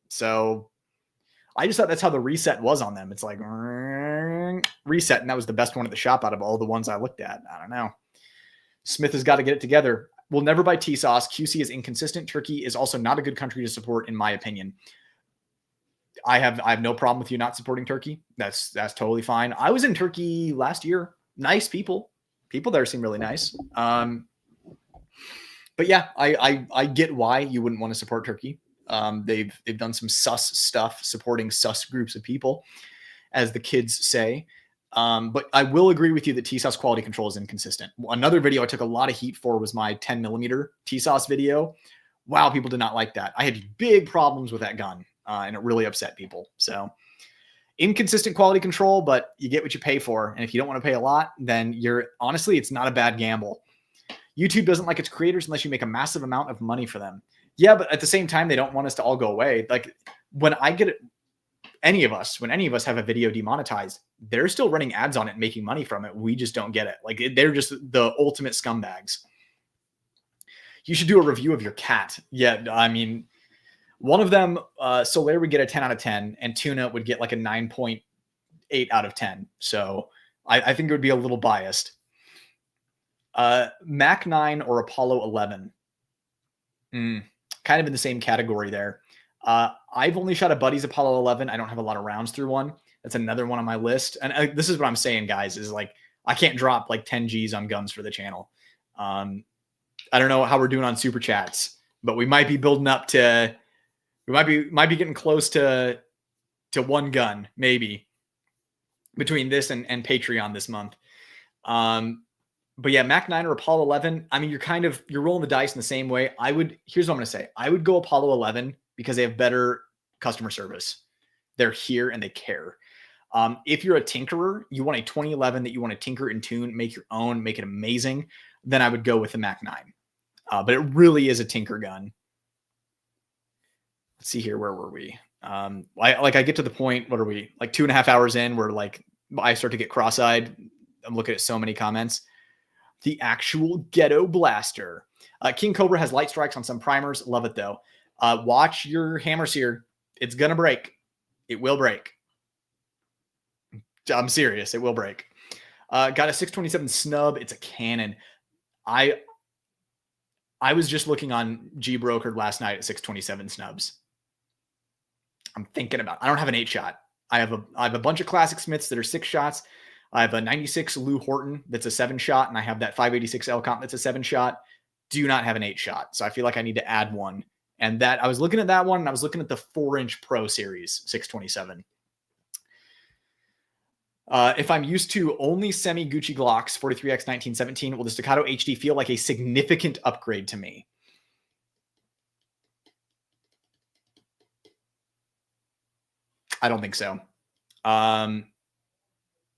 So I just thought that's how the reset was on them. It's like reset, and that was the best one at the shop out of all the ones I looked at. I don't know. Smith has got to get it together. We'll never buy T-Sauce. QC is inconsistent. Turkey is also not a good country to support, in my opinion. I have no problem with you not supporting Turkey. That's totally fine. I was in Turkey last year. Nice people. people there seem really nice. But yeah, I get why you wouldn't want to support Turkey. They've done some sus stuff supporting sus groups of people, as the kids say. But I will agree with you that TSOS quality control is inconsistent. Another video I took a lot of heat for was my 10mm TSOS video. Wow, people did not like that. I had big problems with that gun, and it really upset people. So inconsistent quality control, but you get what you pay for. And if you don't want to pay a lot, then honestly, it's not a bad gamble. YouTube doesn't like its creators unless you make a massive amount of money for them. Yeah, but at the same time, they don't want us to all go away. Like when any of us have a video demonetized, they're still running ads on it and making money from it. We just don't get it. Like they're just the ultimate scumbags. You should do a review of your cat. Yeah, I mean, one of them, Solaire would get a 10 out of 10, and Tuna would get like a 9.8 out of 10. So I think it would be a little biased. Mac 9 or Apollo 11. Kind of in the same category there. I've only shot a buddy's Apollo 11. I don't have a lot of rounds through one. That's another one on my list. And this is what I'm saying, guys, is like, I can't drop like 10 G's on guns for the channel. I don't know how we're doing on super chats, but we might be building up to, we might be getting close to one gun, maybe, between this and Patreon this month. But yeah, Mac 9 or Apollo 11, I mean, you're rolling the dice in the same way. Here's what I'm going to say. I would go Apollo 11 because they have better customer service. They're here and they care. If you're a tinkerer, you want a 2011 that you want to tinker and tune, make your own, make it amazing, then I would go with the Mac 9. But it really is a tinker gun. Let's see here. Where were we? I get to the point, what are we, like 2.5 hours in, where like I start to get cross-eyed. I'm looking at so many comments. The actual ghetto blaster. King Cobra has light strikes on some primers. Love it though. Watch your hammer sear. It's going to break. It will break. I'm serious. It will break. Got a 627 snub. It's a cannon. I was just looking on G-Brokered last night at 627 snubs. I'm thinking about, I don't have an 8-shot. I have a bunch of classic Smiths that are 6 shots. I have a 96 Lou Horton that's a 7-shot, and I have that 586 Elcomp that's a 7-shot. Do not have an 8-shot. So I feel like I need to add one. And that I was looking at that one, and I was looking at the 4-inch Pro Series 627. If I'm used to only semi Gucci Glocks 43x 1917, will the Staccato HD feel like a significant upgrade to me? I don't think so.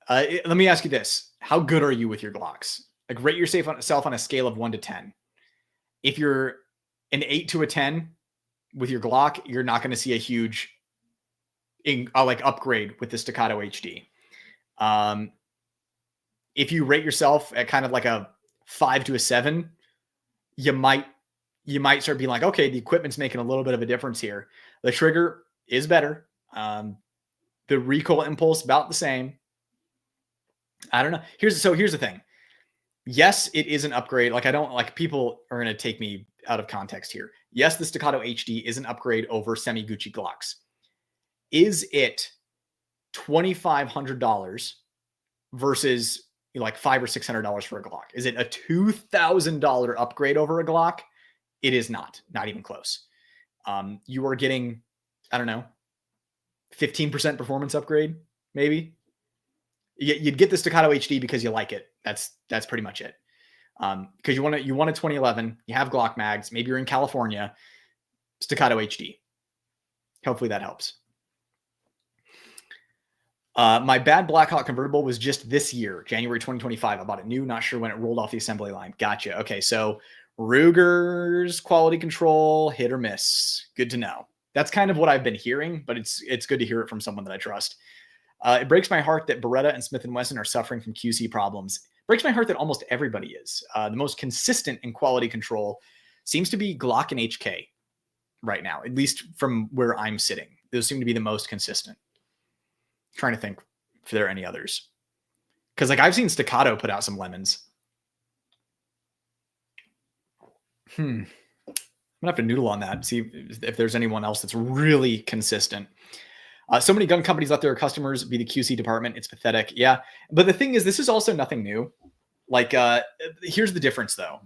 Let me ask you this. How good are you with your Glocks? Like, rate yourself on a scale of 1 to 10. If you're an 8 to a 10 with your Glock, you're not going to see a huge upgrade with the Staccato HD. If you rate yourself at kind of like a 5 to a 7, you might start being like, okay, the equipment's making a little bit of a difference here. The trigger is better. The recoil impulse about the same. I don't know. Here's the thing. Yes, it is an upgrade. Like, I don't like, people are going to take me out of context here. Yes, the Staccato HD is an upgrade over semi Gucci Glocks. Is it $2,500 versus like $500 or $600 for a Glock? Is it a $2,000 upgrade over a Glock? It is not even close. You are getting, I don't know, 15% performance upgrade, maybe. You'd get the Staccato HD because you like it. That's pretty much it. Because you want a 2011, you have Glock mags, maybe you're in California, Staccato HD. Hopefully that helps. My bad Blackhawk convertible was just this year, January 2025. I bought it new, not sure when it rolled off the assembly line. Gotcha. Okay, so Ruger's quality control, hit or miss. Good to know. That's kind of what I've been hearing, but it's good to hear it from someone that I trust. It breaks my heart that Beretta and Smith & Wesson are suffering from QC problems. It breaks my heart that almost everybody is. The most consistent in quality control seems to be Glock and HK right now, at least from where I'm sitting. Those seem to be the most consistent. I'm trying to think if there are any others. Because like I've seen Staccato put out some lemons. I'm gonna have to noodle on that, see if there's anyone else that's really consistent. So many gun companies let their customers be the QC department. It's pathetic. Yeah. But the thing is, this is also nothing new. Like, here's the difference though.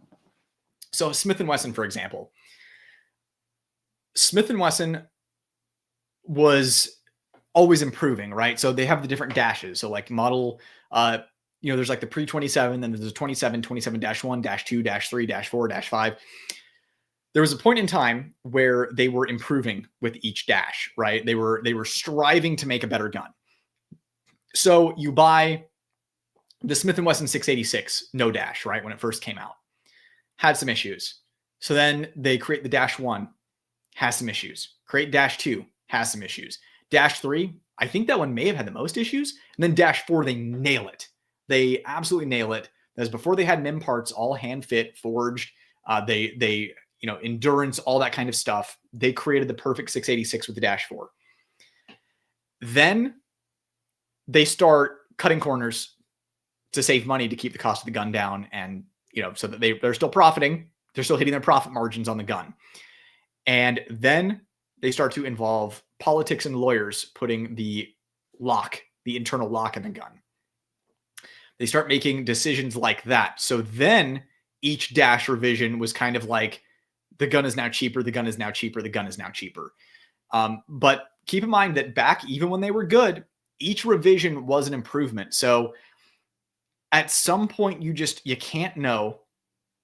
So Smith & Wesson, for example, Smith & Wesson was always improving, right? So they have the different dashes. So like model, there's like the pre-27, then there's the 27, 27-1, -2, -3, -4, -5. There was a point in time where they were improving with each dash, right? They were striving to make a better gun. So you buy the Smith & Wesson 686, no dash, right? When it first came out, had some issues. So then they create the -1, has some issues. Create -2, has some issues. -3, I think that one may have had the most issues. And then -4, they nail it. They absolutely nail it. That's before they had MIM parts, all hand fit, forged. They endurance, all that kind of stuff. They created the perfect 686 with the -4. Then they start cutting corners to save money to keep the cost of the gun down, and so that they're still profiting. They're still hitting their profit margins on the gun. And then they start to involve politics and lawyers putting the internal lock in the gun. They start making decisions like that. So then each dash revision was kind of like, the gun is now cheaper, the gun is now cheaper, the gun is now cheaper. But keep in mind that back, even when they were good, each revision was an improvement. So at some point, you can't know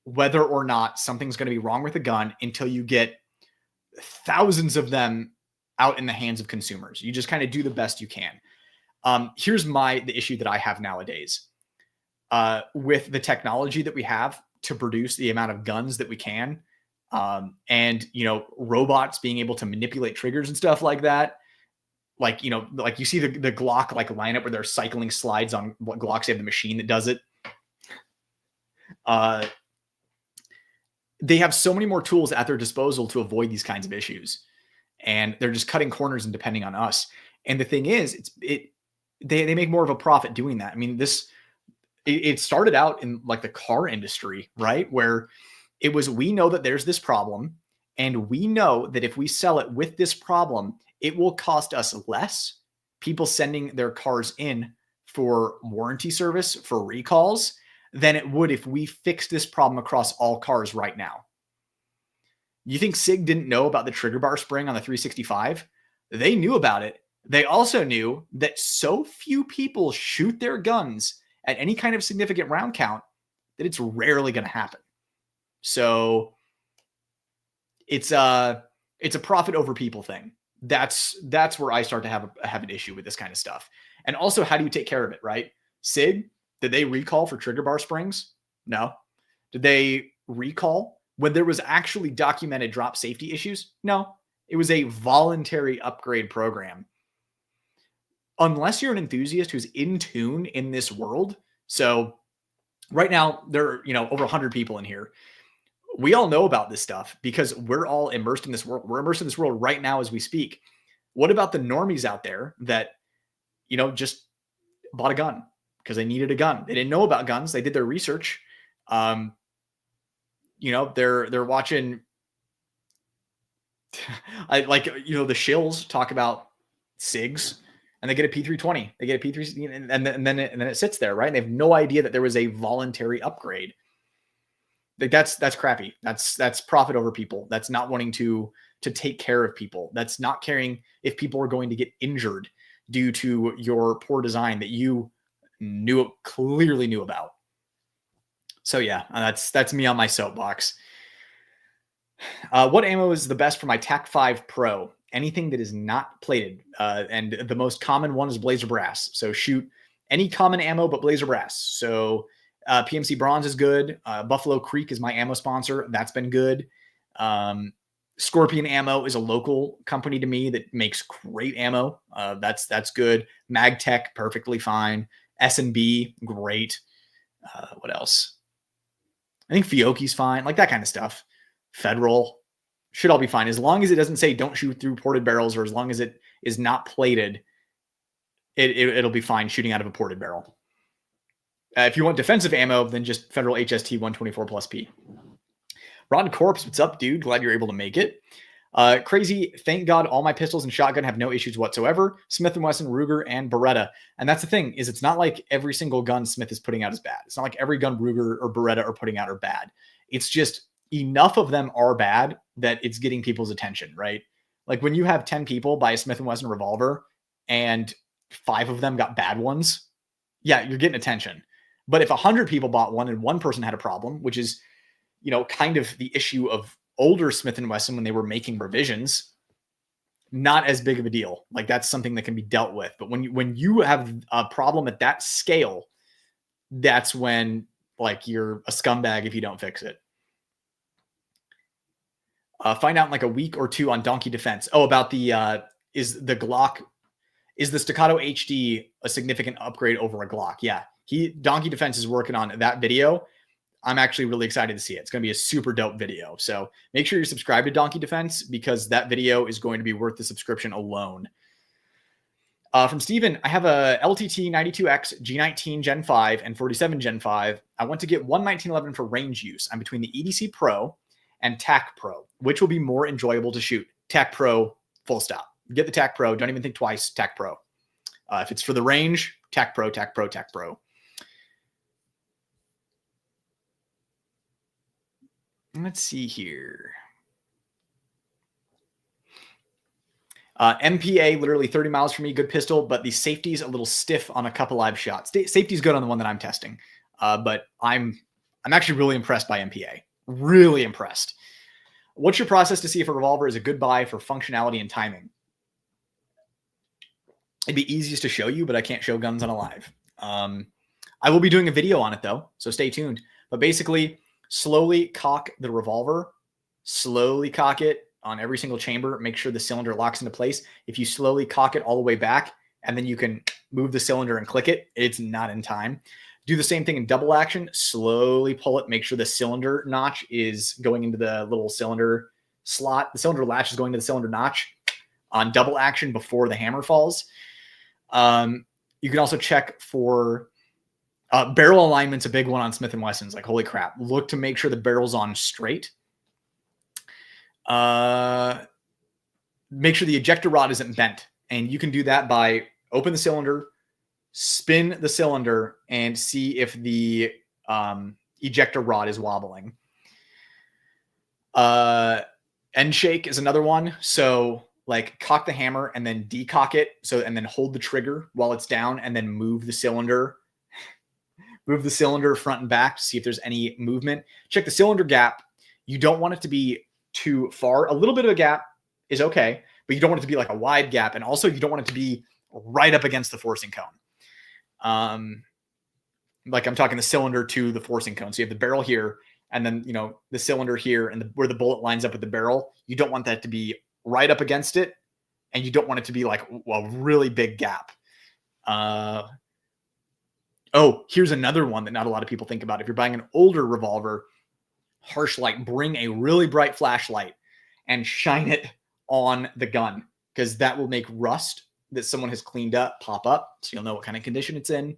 whether or not something's going to be wrong with a gun until you get thousands of them out in the hands of consumers. You just kind of do the best you can. Here's the issue that I have nowadays. With the technology that we have to produce the amount of guns that we can, and robots being able to manipulate triggers and stuff like that. Like you see the Glock like lineup where they're cycling slides on what Glocks. They have the machine that does it. They have so many more tools at their disposal to avoid these kinds of issues, and they're just cutting corners and depending on us. And the thing is, they make more of a profit doing that. I mean, it started out in like the car industry, right? Where it was, we know that there's this problem, and we know that if we sell it with this problem, it will cost us less, people sending their cars in for warranty service, for recalls, than it would if we fixed this problem across all cars right now. You think SIG didn't know about the trigger bar spring on the 365? They knew about it. They also knew that so few people shoot their guns at any kind of significant round count that it's rarely going to happen. So it's a profit over people thing. That's where I start to have an issue with this kind of stuff. And also, how do you take care of it, right? SIG, did they recall for trigger bar springs? No. Did they recall when there was actually documented drop safety issues? No. It was a voluntary upgrade program. Unless you're an enthusiast who's in tune in this world. So right now there are, over 100 people in here. We all know about this stuff because we're all immersed in this world. We're immersed in this world right now as we speak. What about the normies out there that, just bought a gun because they needed a gun? They didn't know about guns. They did their research. They're watching, the shills talk about SIGs, and they get a P320. They get a P3, and then it sits there, right? And they have no idea that there was a voluntary upgrade. Like that's crappy. That's profit over people. That's not wanting to take care of people. That's not caring if people are going to get injured due to your poor design that you clearly knew about. So yeah, that's me on my soapbox. What ammo is the best for my TAC 5 Pro? Anything that is not plated. And the most common one is Blazer Brass. So shoot any common ammo but Blazer Brass. So PMC Bronze is good. Buffalo Creek is my ammo sponsor. That's been good. Scorpion Ammo is a local company to me that makes great ammo. That's good. MagTech, perfectly fine. S&B, great. What else? I think Fiocchi's fine. Like that kind of stuff. Federal should all be fine. As long as it doesn't say don't shoot through ported barrels, or as long as it is not plated, it'll be fine shooting out of a ported barrel. If you want defensive ammo, then just Federal HST 124 plus P. Rotten Corpse, what's up, dude? Glad you're able to make it. Crazy. Thank God all my pistols and shotgun have no issues whatsoever. Smith & Wesson, Ruger, and Beretta. And that's the thing, is it's not like every single gun Smith is putting out is bad. It's not like every gun Ruger or Beretta are putting out are bad. It's just enough of them are bad that it's getting people's attention, right? Like when you have 10 people buy a Smith & Wesson revolver and 5 of them got bad ones, yeah, you're getting attention. But if 100 people bought one and one person had a problem, which is, you know, kind of the issue of older Smith & Wesson when they were making revisions, not as big of a deal. Like that's something that can be dealt with. But when you have a problem at that scale, that's when like you're a scumbag if you don't fix it. Find out in like a week or 2 on Donkey Defense. Oh, about the is the Staccato HD a significant upgrade over a Glock? Yeah, Donkey Defense is working on that video. I'm actually really excited to see it. It's going to be a super dope video. So make sure you're subscribed to Donkey Defense because that video is going to be worth the subscription alone. From Steven, I have a LTT 92X, G19 Gen 5, and 47 Gen 5. I want to get one 1911 for range use. I'm between the EDC Pro and TAC Pro. Which will be more enjoyable to shoot? TAC Pro, full stop. Get the TAC Pro. Don't even think twice. TAC Pro. If it's for the range, TAC Pro, TAC Pro, TAC Pro. Let's see here. MPA, literally 30 miles from me. Good pistol, but the safety's a little stiff on a couple live shots. Safety's good on the one that I'm testing, but I'm actually really impressed by MPA. Really impressed. What's your process to see if a revolver is a good buy for functionality and timing? It'd be easiest to show you, but I can't show guns on a live. I will be doing a video on it though, so stay tuned. But basically, slowly cock the revolver, slowly cock it on every single chamber. Make sure the cylinder locks into place. If you slowly cock it all the way back, and then you can move the cylinder and click it, it's not in time. Do the same thing in double action. Slowly pull it. Make sure the cylinder notch is going into the little cylinder slot. The cylinder latch is going to the cylinder notch on double action before the hammer falls. You can also check for barrel alignment's a big one on Smith & Wesson's. Like, holy crap. Look to make sure the barrel's on straight. Make sure the ejector rod isn't bent. And you can do that by open the cylinder, spin the cylinder, and see if the ejector rod is wobbling. End shake is another one. So like cock the hammer and then decock it. So, and then hold the trigger while it's down and then move the cylinder front and back to see if there's any movement. Check the cylinder gap. You don't want it to be too far. A little bit of a gap is okay, but you don't want it to be like a wide gap. And also you don't want it to be right up against the forcing cone. Like I'm talking the cylinder to the forcing cone. So you have the barrel here and then, you know, the cylinder here and where the bullet lines up with the barrel. You don't want that to be right up against it. And you don't want it to be like a really big gap. Oh, here's another one that not a lot of people think about. If you're buying an older revolver, harsh light, bring a really bright flashlight and shine it on the gun because that will make rust that someone has cleaned up pop up. So you'll know what kind of condition it's in.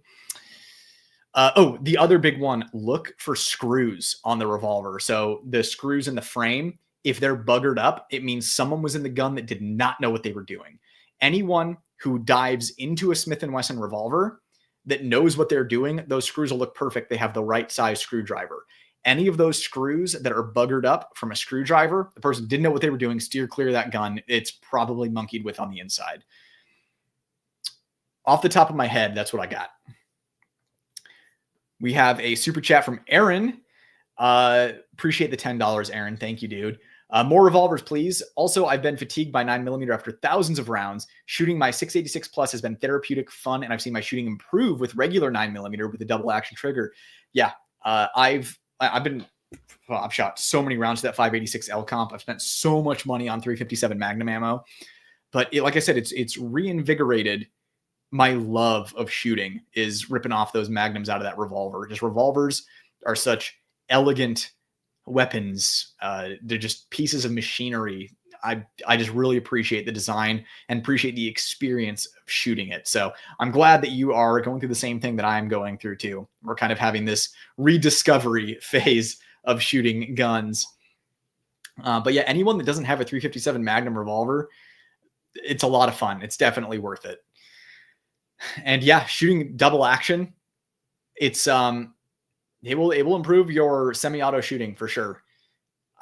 The other big one, look for screws on the revolver. So the screws in the frame, if they're buggered up, it means someone was in the gun that did not know what they were doing. Anyone who dives into a Smith & Wesson revolver that knows what they're doing, those screws will look perfect. They have the right size screwdriver. Any of those screws that are buggered up from a screwdriver, the person didn't know what they were doing, steer clear of that gun. It's probably monkeyed with on the inside. Off the top of my head, that's what I got. We have a super chat from Aaron. Appreciate the $10, Aaron. Thank you, dude. More revolvers, please. Also, I've been fatigued by 9mm after thousands of rounds. Shooting my 686 Plus has been therapeutic, fun, and I've seen my shooting improve with regular 9mm with a double action trigger. Yeah, I've shot so many rounds to that 586 L comp. I've spent so much money on 357 Magnum ammo, but like I said, it's reinvigorated my love of shooting is ripping off those magnums out of that revolver. Just revolvers are such elegant weapons. They're just pieces of machinery. I just really appreciate the design and appreciate the experience of shooting it. So I'm glad that you are going through the same thing that I'm going through too. We're kind of having this rediscovery phase of shooting guns. But yeah, anyone that doesn't have a 357 Magnum revolver, it's a lot of fun. It's definitely worth it. And yeah, shooting double action, it will improve your semi-auto shooting for sure.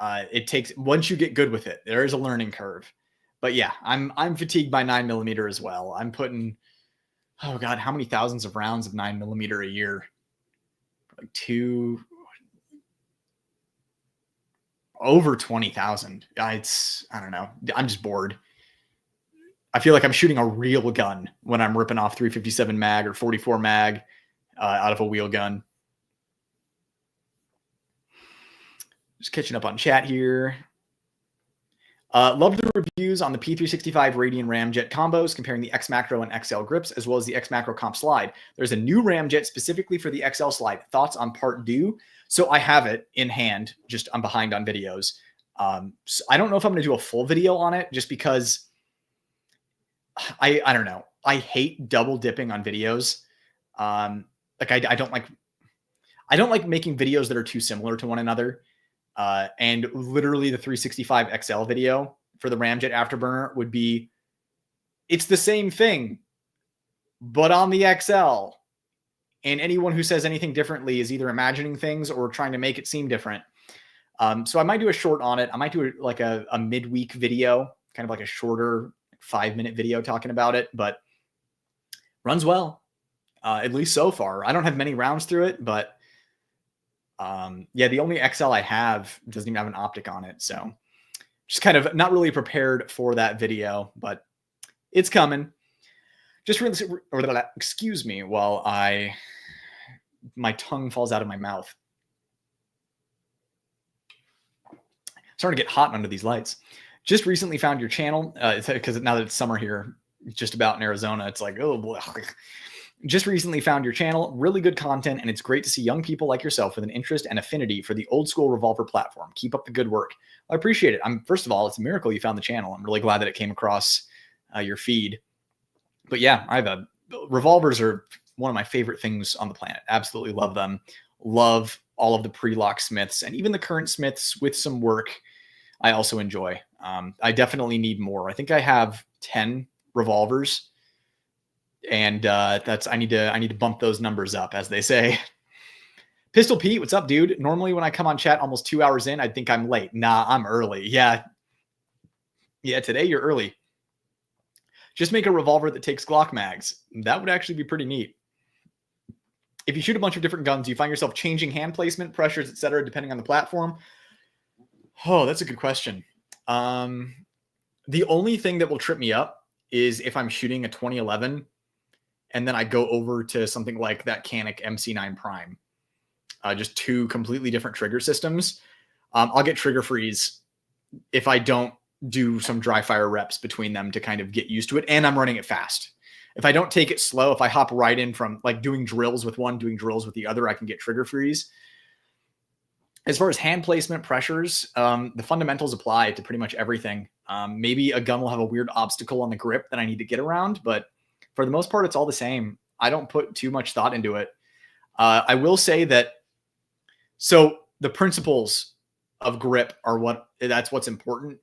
It takes, once you get good with it, there is a learning curve. But yeah, I'm fatigued by 9mm as well. I'm putting, oh god, how many thousands of rounds of 9mm a year? Like over 20,000. I don't know. I'm just bored. I feel like I'm shooting a real gun when I'm ripping off 357 mag or 44 mag out of a wheel gun. Just catching up on chat here. Love the reviews on the P365 Radian Ramjet combos, comparing the X Macro and XL grips, as well as the X Macro comp slide. There's a new Ramjet specifically for the XL slide. Thoughts on part due? So I have it in hand, just I'm behind on videos. So I don't know if I'm going to do a full video on it, just because I don't know. I hate double dipping on videos. Like I don't like making videos that are too similar to one another. And literally the 365 XL video for the Ramjet Afterburner would be, it's the same thing, but on the XL. And anyone who says anything differently is either imagining things or trying to make it seem different. So I might do a short on it. I might do like a midweek video, kind of like a shorter 5-minute video talking about it, but runs well, at least so far. I don't have many rounds through it, but yeah, the only XL I have doesn't even have an optic on it. So just kind of not really prepared for that video, but it's coming. Just really, excuse me while my tongue falls out of my mouth. Starting to get hot under these lights. Just recently found your channel, because now that it's summer here, just about in Arizona, it's like, oh boy. Just recently found your channel. Really good content, and it's great to see young people like yourself with an interest and affinity for the old school revolver platform. Keep up the good work. I appreciate it. First of all, it's a miracle you found the channel. I'm really glad that it came across your feed. But yeah, revolvers are one of my favorite things on the planet. Absolutely love them. Love all of the pre-lock Smiths, and even the current Smiths with some work I also enjoy. I definitely need more. I think I have 10 revolvers. And I need to bump those numbers up, as they say. Pistol Pete, what's up, dude? Normally when I come on chat almost 2 hours in, I'd think I'm late. Nah, I'm early. Yeah, today you're early. Just make a revolver that takes Glock mags. That would actually be pretty neat. If you shoot a bunch of different guns, do you find yourself changing hand placement, pressures, etc., depending on the platform? Oh, that's a good question. The only thing that will trip me up is if I'm shooting a 2011 and then I go over to something like that Canik MC9 Prime. Just two completely different trigger systems. I'll get trigger freeze if I don't do some dry fire reps between them to kind of get used to it, and I'm running it fast. If I don't take it slow, if I hop right in from like doing drills with one, doing drills with the other, I can get trigger freeze. As far as hand placement pressures, the fundamentals apply to pretty much everything. Maybe a gun will have a weird obstacle on the grip that I need to get around, but for the most part, it's all the same. I don't put too much thought into it. I will say that, so the principles of grip are that's what's important.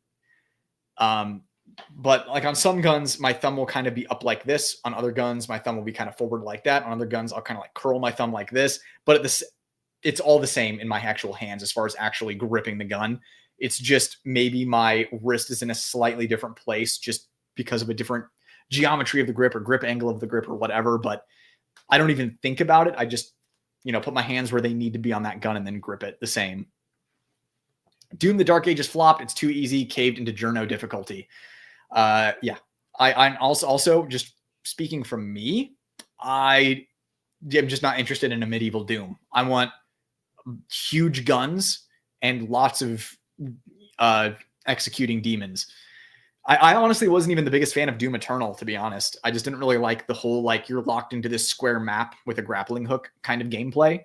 But like on some guns, my thumb will kind of be up like this. On other guns, my thumb will be kind of forward like that. On other guns, I'll kind of like curl my thumb like this. But it's all the same in my actual hands as far as actually gripping the gun. It's just maybe my wrist is in a slightly different place just because of a different geometry of the grip or grip angle of the grip or whatever. But I don't even think about it. I just, put my hands where they need to be on that gun and then grip it the same. Doom the Dark Ages flopped. It's too easy, caved into journo difficulty. Yeah. I'm also just speaking from me, I am just not interested in a medieval Doom. I want huge guns and lots of executing demons. I honestly wasn't even the biggest fan of Doom Eternal, to be honest. I just didn't really like the whole, like, you're locked into this square map with a grappling hook kind of gameplay.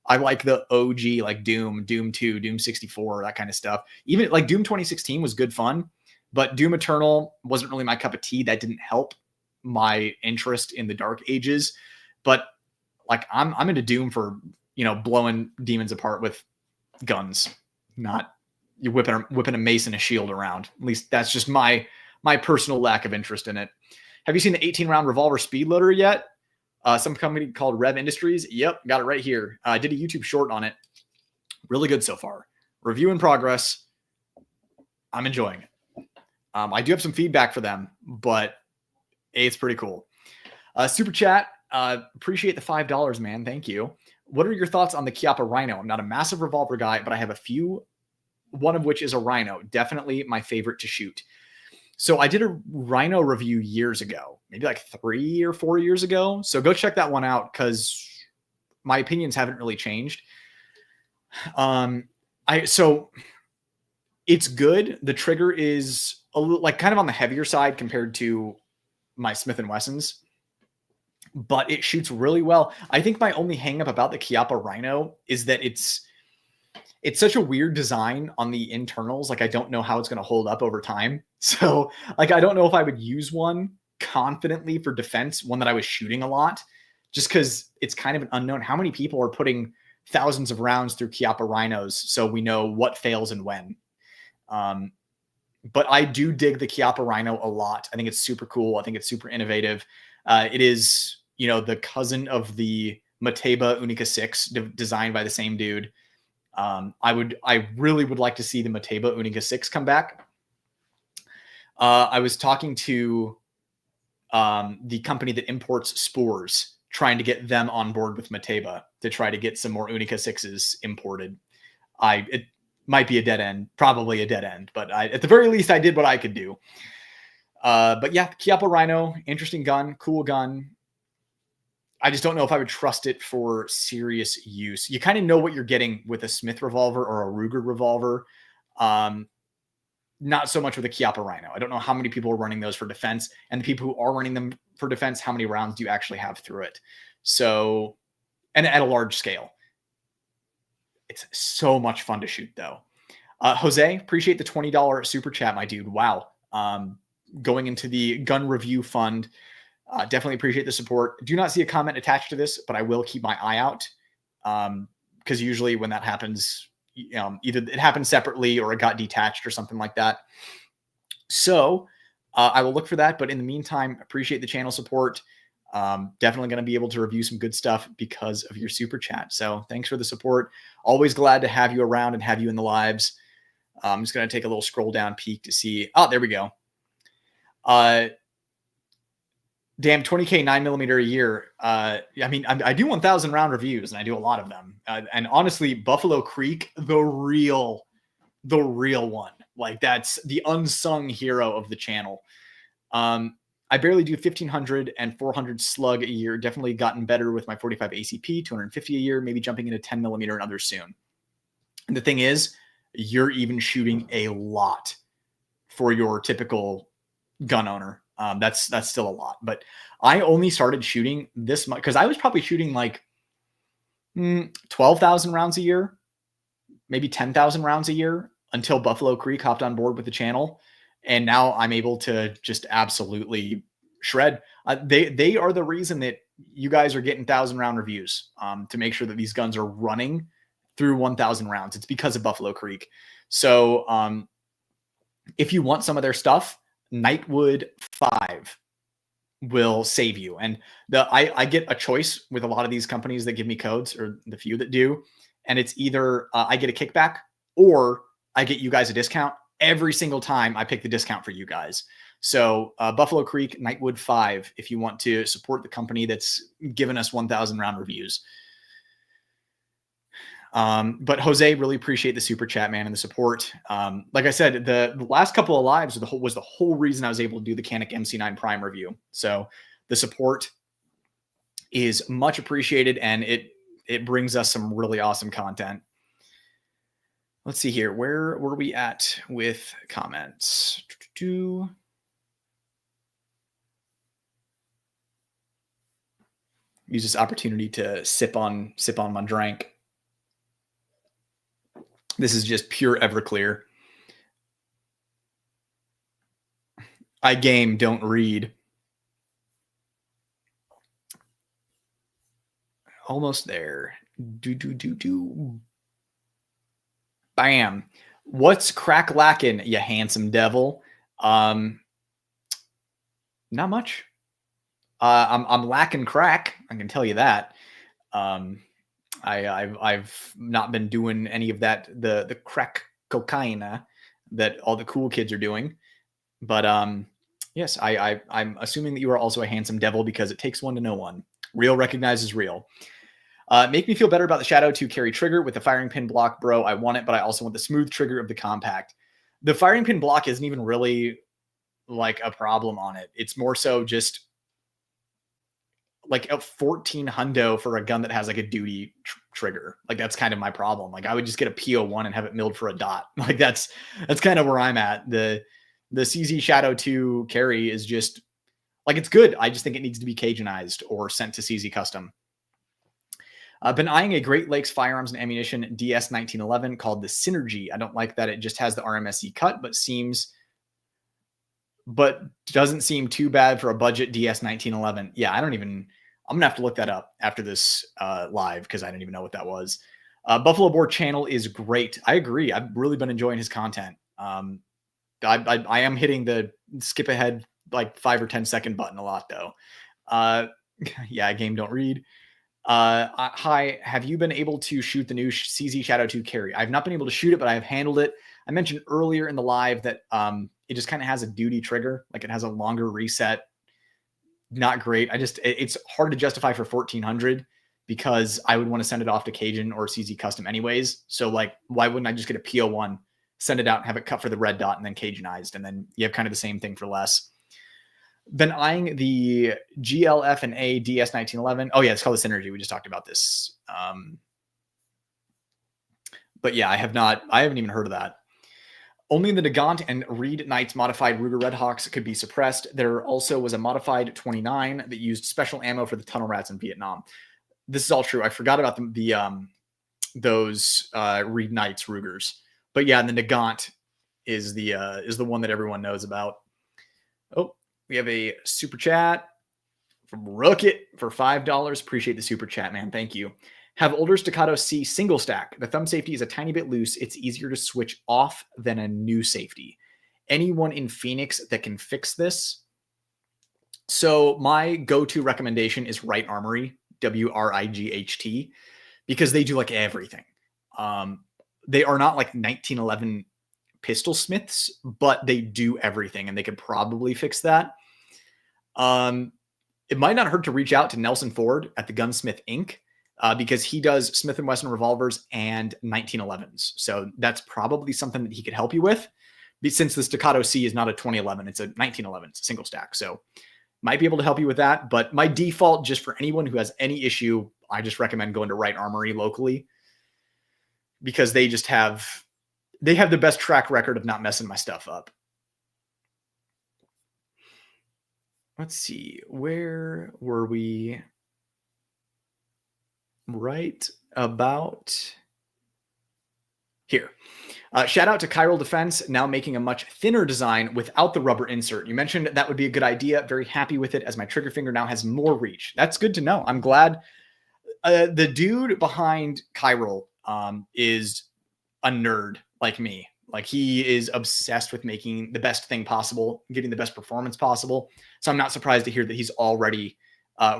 I like the OG, like Doom 2, Doom 64, that kind of stuff. Even like Doom 2016 was good fun, but Doom Eternal wasn't really my cup of tea. That didn't help my interest in the Dark Ages. But like I'm into Doom for, blowing demons apart with guns, not you're whipping a mace and a shield around. At least that's just my personal lack of interest in it. Have you seen the 18 round revolver speed loader yet? Some company called Rev Industries. Yep, got it right here. I did a YouTube short on it. Really good so far. Review in progress. I'm enjoying it. I do have some feedback for them, but it's pretty cool. Super chat. Appreciate the $5, man. Thank you. What are your thoughts on the Chiappa Rhino? I'm not a massive revolver guy, but I have a few, one of which is a Rhino. Definitely my favorite to shoot. So I did a Rhino review years ago, maybe like 3 or 4 years ago. So go check that one out because my opinions haven't really changed. So it's good. The trigger is a little, like kind of on the heavier side compared to my Smith & Wessons, but it shoots really well. I think my only hangup about the Chiappa Rhino is that it's such a weird design on the internals. Like I don't know how it's going to hold up over time. So like, I don't know if I would use one confidently for defense, one that I was shooting a lot, just because it's kind of an unknown. How many people are putting thousands of rounds through Chiappa Rhinos so we know what fails and when? But I do dig the Chiappa Rhino a lot. I think it's super cool. I think it's super innovative. It is, the cousin of the Mateba Unica 6 designed by the same dude. I really would like to see the Mateba Unica 6 come back. I was talking to the company that imports spores, trying to get them on board with Mateba to try to get some more Unica 6s imported. It might be a dead end, probably a dead end, but at the very least, I did what I could do. But yeah, Chiappa Rhino, interesting gun, cool gun. I just don't know if I would trust it for serious use. You kind of know what you're getting with a Smith revolver or a Ruger revolver. Not so much with a Chiappa Rhino. I don't know how many people are running those for defense, and the people who are running them for defense, how many rounds do you actually have through it? So, and at a large scale. It's so much fun to shoot though. Jose, appreciate the $20 super chat, my dude. Wow. Going into the gun review fund. Definitely appreciate the support. Do not see a comment attached to this, but I will keep my eye out. Because usually when that happens, either it happened separately or it got detached or something like that. So I will look for that. But in the meantime, appreciate the channel support. Definitely going to be able to review some good stuff because of your super chat. So thanks for the support. Always glad to have you around and have you in the lives. I'm just going to take a little scroll down peek to see. Oh, there we go. Damn, 20K 9mm a year. I mean, I do 1,000 round reviews and I do a lot of them. And honestly, Buffalo Creek, the real one. Like that's the unsung hero of the channel. I barely do 1,500 and 400 slug a year. Definitely gotten better with my 45 ACP, 250 a year, maybe jumping into 10mm and others soon. And the thing is, you're even shooting a lot for your typical gun owner. That's still a lot, but I only started shooting this much because I was probably shooting like 12,000 rounds a year, maybe 10,000 rounds a year until Buffalo Creek hopped on board with the channel. And now I'm able to just absolutely shred. They are the reason that you guys are getting 1,000 round reviews to make sure that these guns are running through 1,000 rounds. It's because of Buffalo Creek. So if you want some of their stuff, Nightwood 5 will save you. And I get a choice with a lot of these companies that give me codes, or the few that do. And it's either I get a kickback or I get you guys a discount. Every single time I pick the discount for you guys. So Buffalo Creek, Nightwood 5, if you want to support the company that's given us 1,000 round reviews. But Jose, really appreciate the super chat, man, and the support. Like I said, the last couple of lives was the whole reason I was able to do the Canik MC9 Prime review. So the support is much appreciated, and it brings us some really awesome content. Let's see here. Where were we at with comments? Use this opportunity to sip on my drink. This is just pure Everclear. I game, don't read. Almost there. Bam. What's crack lacking, you handsome devil? Um, Not much. I'm lacking crack. I can tell you that. Um, I've not been doing any of that the crack cocaine that all the cool kids are doing. But yes, I'm assuming that you are also a handsome devil because it takes one to know one. Real recognizes real. Make me feel better about the Shadow 2 carry trigger with the firing pin block, bro. I want it, but I also want the smooth trigger of the compact. The firing pin block isn't even really like a problem on it. It's more so just like a 14 hundo for a gun that has like a duty trigger. Like that's kind of my problem. Like I would just get a PO1 and have it milled for a dot. Like that's kind of where I'm at. The CZ Shadow 2 carry is just like, it's good. I just think it needs to be Cajunized or sent to CZ Custom. I've been eyeing a Great Lakes Firearms and Ammunition DS 1911 called the Synergy. I don't like that it just has the RMSE cut, but doesn't seem too bad for a budget DS 1911. Yeah, I'm gonna have to look that up after this live because I didn't even know what that was. Buffalo Boar channel is great. I agree. I've really been enjoying his content. I am hitting the skip ahead like 5 or 10 second button a lot though. Yeah, game don't read. Hi, have you been able to shoot the new CZ Shadow 2 carry? I've not been able to shoot it, but I've handled it. I mentioned earlier in the live that it just kind of has a duty trigger, like it has a longer reset. Not great. It's hard to justify for 1400 because I would want to send it off to Cajun or CZ Custom anyways. So like, why wouldn't I just get a PO1, send it out and have it cut for the red dot and then Cajunized, and then you have kind of the same thing for less. Been eyeing the GLF and A DS 1911. Oh yeah, it's called the Synergy. We just talked about this. But yeah, I haven't even heard of that. Only the Nagant and Reed Knights modified Ruger Redhawks could be suppressed. There also was a modified 29 that used special ammo for the tunnel rats in Vietnam. This is all true. I forgot about those Reed Knights Rugers. But yeah, the Nagant is the one that everyone knows about. Oh, we have a super chat from Rookit for $5. Appreciate the super chat, man. Thank you. Have older Staccato C single stack. The thumb safety is a tiny bit loose. It's easier to switch off than a new safety. Anyone in Phoenix that can fix this? So my go-to recommendation is Right Armory, WRIGHT, because they do like everything. They are not like 1911 pistol smiths, but they do everything, and they could probably fix that. It might not hurt to reach out to Nelson Ford at the Gunsmith Inc., because he does Smith & Wesson revolvers and 1911s. So that's probably something that he could help you with. Since the Staccato C is not a 2011, it's a 1911, it's a single stack. So might be able to help you with that. But my default, just for anyone who has any issue, I just recommend going to Right Armory locally, because they have the best track record of not messing my stuff up. Let's see, where were we? Right about here. Shout out to Chiral Defense, now making a much thinner design without the rubber insert. You mentioned that would be a good idea. Very happy with it, as my trigger finger now has more reach. That's good to know. I'm glad. The dude behind Chiral is a nerd like me. Like, he is obsessed with making the best thing possible, getting the best performance possible. So I'm not surprised to hear that he's already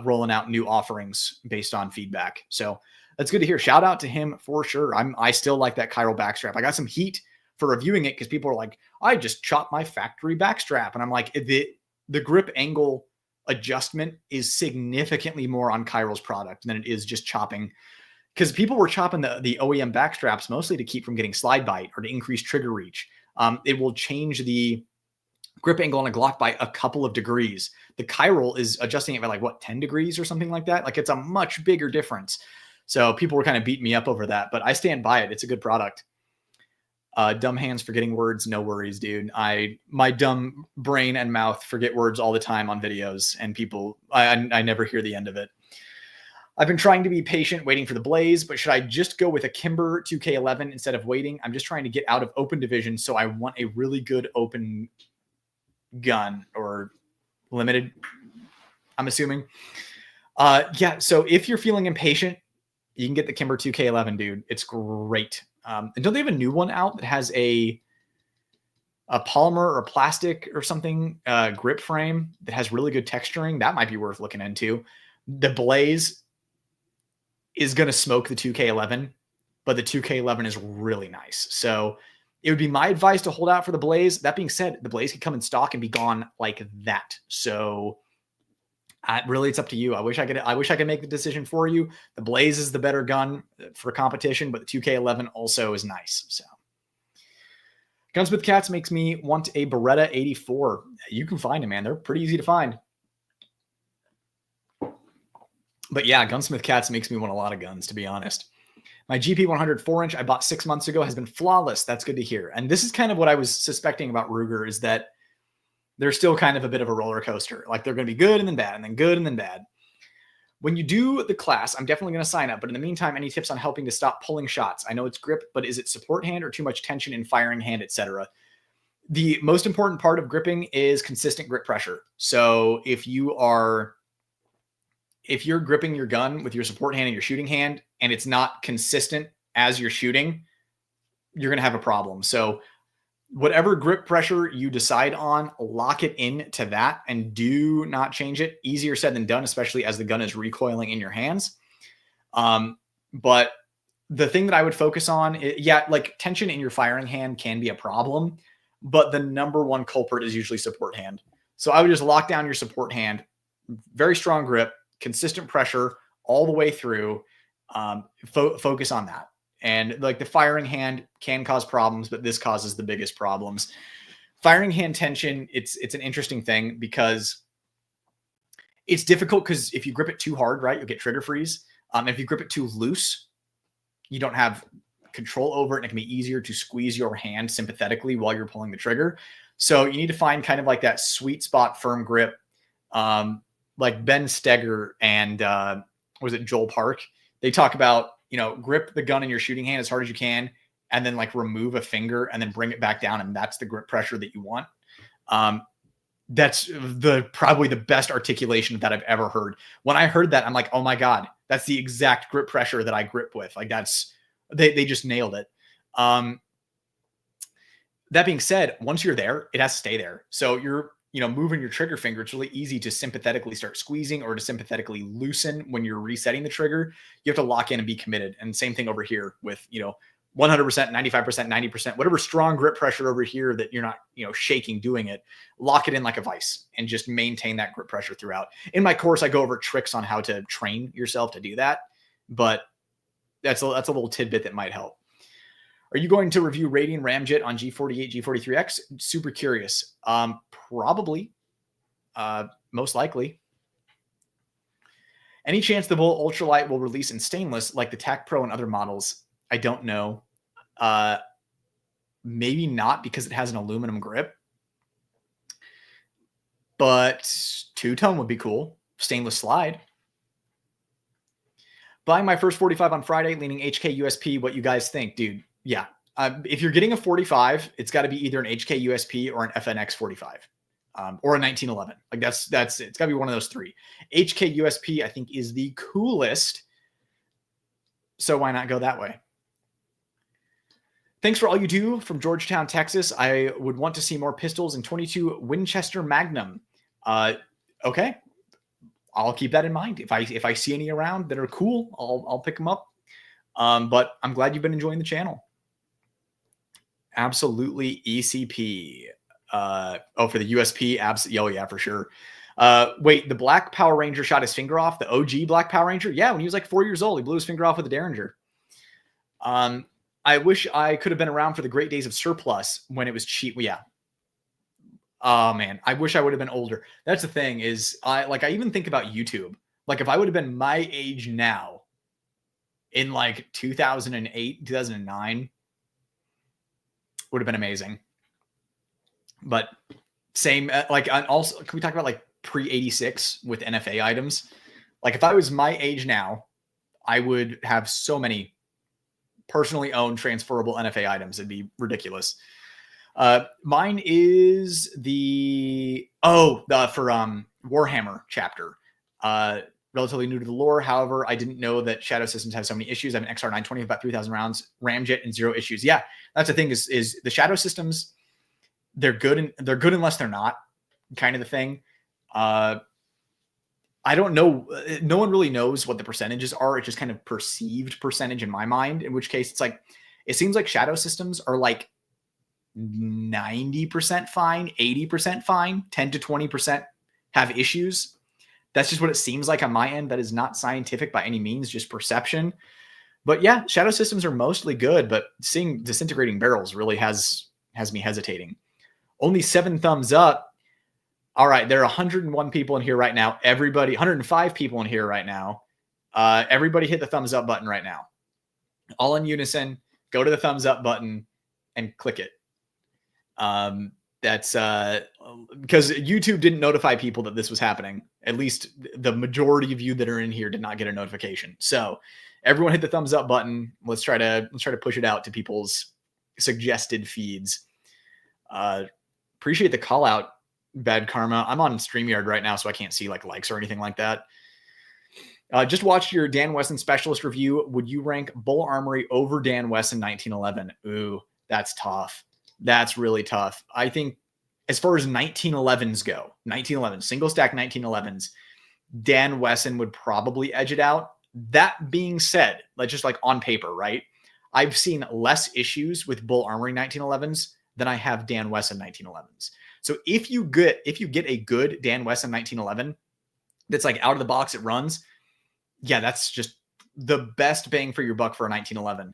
rolling out new offerings based on feedback. So that's good to hear. Shout out to him for sure. I still like that Chiral backstrap. I got some heat for reviewing it because people are like, I just chopped my factory backstrap. And I'm like, the grip angle adjustment is significantly more on Chiral's product than it is just chopping. Because people were chopping the OEM backstraps mostly to keep from getting slide bite or to increase trigger reach. It will change the grip angle on a Glock by a couple of degrees. The Chiral is adjusting it by like, 10 degrees or something like that. Like, it's a much bigger difference. So people were kind of beating me up over that, but I stand by it. It's a good product. Dumb hands forgetting words. No worries, dude. My dumb brain and mouth forget words all the time on videos, and people, I never hear the end of it. I've been trying to be patient, waiting for the blaze, but should I just go with a Kimber 2K11 instead of waiting? I'm just trying to get out of open division, so I want a really good open gun, or limited, I'm assuming. Yeah, so if you're feeling impatient, You can get the Kimber 2K11, dude. It's great. And don't they have a new one out that has a polymer or plastic or something grip frame that has really good texturing? That might be worth looking into. The Blaze is going to smoke the 2K11, but the 2K11 is really nice. So it would be my advice to hold out for the Blaze. That being said, the Blaze could come in stock and be gone like that. So really, it's up to you. I wish I could make the decision for you. The Blaze is the better gun for competition, but the 2K11 also is nice. So Gunsmith Cats makes me want a Beretta 84. You can find them, man. They're pretty easy to find. But yeah, Gunsmith Cats makes me want a lot of guns, to be honest. My GP 100 4-inch I bought 6 months ago has been flawless. That's good to hear. And this is kind of what I was suspecting about Ruger, is that they're still kind of a bit of a roller coaster. Like they're going to be good and then bad and then good and then bad. When you do the class, I'm definitely going to sign up. But in the meantime, any tips on helping to stop pulling shots? I know it's grip, but is it support hand or too much tension in firing hand, etc.? The most important part of gripping is consistent grip pressure. So if you're gripping your gun with your support hand and your shooting hand, and it's not consistent as you're shooting, you're going to have a problem. So whatever grip pressure you decide on, lock it into that and do not change it. Easier said than done, especially as the gun is recoiling in your hands. But the thing that I would focus on, like tension in your firing hand can be a problem, but the number one culprit is usually support hand. So I would just lock down your support hand, very strong grip, consistent pressure all the way through. Focus on that. And like the firing hand can cause problems, but this causes the biggest problems. Firing hand tension, it's an interesting thing because it's difficult because if you grip it too hard, right, you'll get trigger freeze. If you grip it too loose, you don't have control over it, and it can be easier to squeeze your hand sympathetically while you're pulling the trigger. So you need to find kind of like that sweet spot firm grip. Like Ben Steger and was it Joel Park? They talk about, grip the gun in your shooting hand as hard as you can, and then like remove a finger and then bring it back down. And that's the grip pressure that you want. That's probably the best articulation that I've ever heard. When I heard that, I'm like, oh my God, that's the exact grip pressure that I grip with. Like they just nailed it. That being said, once you're there, it has to stay there. So you're, moving your trigger finger, it's really easy to sympathetically start squeezing or to sympathetically loosen when you're resetting the trigger. You have to lock in and be committed. And same thing over here with, 100%, 95%, 90%, whatever strong grip pressure over here that you're not, shaking doing it, lock it in like a vice and just maintain that grip pressure throughout. In my course, I go over tricks on how to train yourself to do that, but that's a little tidbit that might help. Are you going to review Radian Ramjet on G48, G43X? Super curious. Probably. Most likely. Any chance the Bull Ultralight will release in stainless like the TAC Pro and other models? I don't know. Maybe not because it has an aluminum grip. But two-tone would be cool. Stainless slide. Buying my first 45 on Friday, leaning HK USP. What you guys think, dude? Yeah. If you're getting a 45, it's got to be either an HK USP or an FNX 45, or a 1911. Like that's it. It's got to be one of those three. HK USP, I think, is the coolest. So why not go that way? Thanks for all you do from Georgetown, Texas. I would want to see more pistols and 22 Winchester Magnum. Okay. I'll keep that in mind. If I see any around that are cool, I'll pick them up. But I'm glad you've been enjoying the channel. Absolutely ECP. For the USP, absolutely. Oh yeah, for sure. Wait, the Black Power Ranger shot his finger off? The OG Black Power Ranger? Yeah, when he was like 4 years old, he blew his finger off with a Derringer. I wish I could have been around for the great days of surplus when it was cheap. Yeah. Oh man, I wish I would have been older. That's the thing is I even think about YouTube. Like if I would have been my age now in like 2008, 2009, would have been amazing. But same, also, can we talk about like pre-86 with NFA items? Like if I was my age now, I would have so many personally owned transferable NFA items. It'd be ridiculous. Mine is for Warhammer chapter. relatively new to the lore. However, I didn't know that Shadow Systems have so many issues. I have an XR 920 with about 3,000 rounds, ramjet, and 0 issues. Yeah, that's the thing is the Shadow Systems, they're good unless they're not, kind of the thing. I don't know. No one really knows what the percentages are. It's just kind of perceived percentage in my mind, in which case it's like, it seems like Shadow Systems are like 90% fine, 80% fine, 10 to 20% have issues. That's just what it seems like on my end. That is not scientific by any means, just perception. But yeah, Shadow Systems are mostly good, but seeing disintegrating barrels really has me hesitating. Only 7 thumbs up. All right, there are 101 people in here right now. Everybody, 105 people in here right now. Everybody hit the thumbs up button right now. All in unison, go to the thumbs up button and click it. That's because YouTube didn't notify people that this was happening. At least the majority of you that are in here did not get a notification. So everyone hit the thumbs up button. Let's try to push it out to people's suggested feeds. Appreciate the call out, Bad Karma. I'm on StreamYard right now, so I can't see like likes or anything like that. Just watched your Dan Wesson specialist review. Would you rank Bull Armory over Dan Wesson 1911? Ooh, that's tough. That's really tough. I think as far as 1911s go, 1911 single stack 1911s, Dan Wesson would probably edge it out. That being said, like just like on paper, right? I've seen less issues with Bull Armory 1911s than I have Dan Wesson 1911s. So if you get a good Dan Wesson 1911 that's like out of the box, it runs. Yeah, that's just the best bang for your buck for a 1911.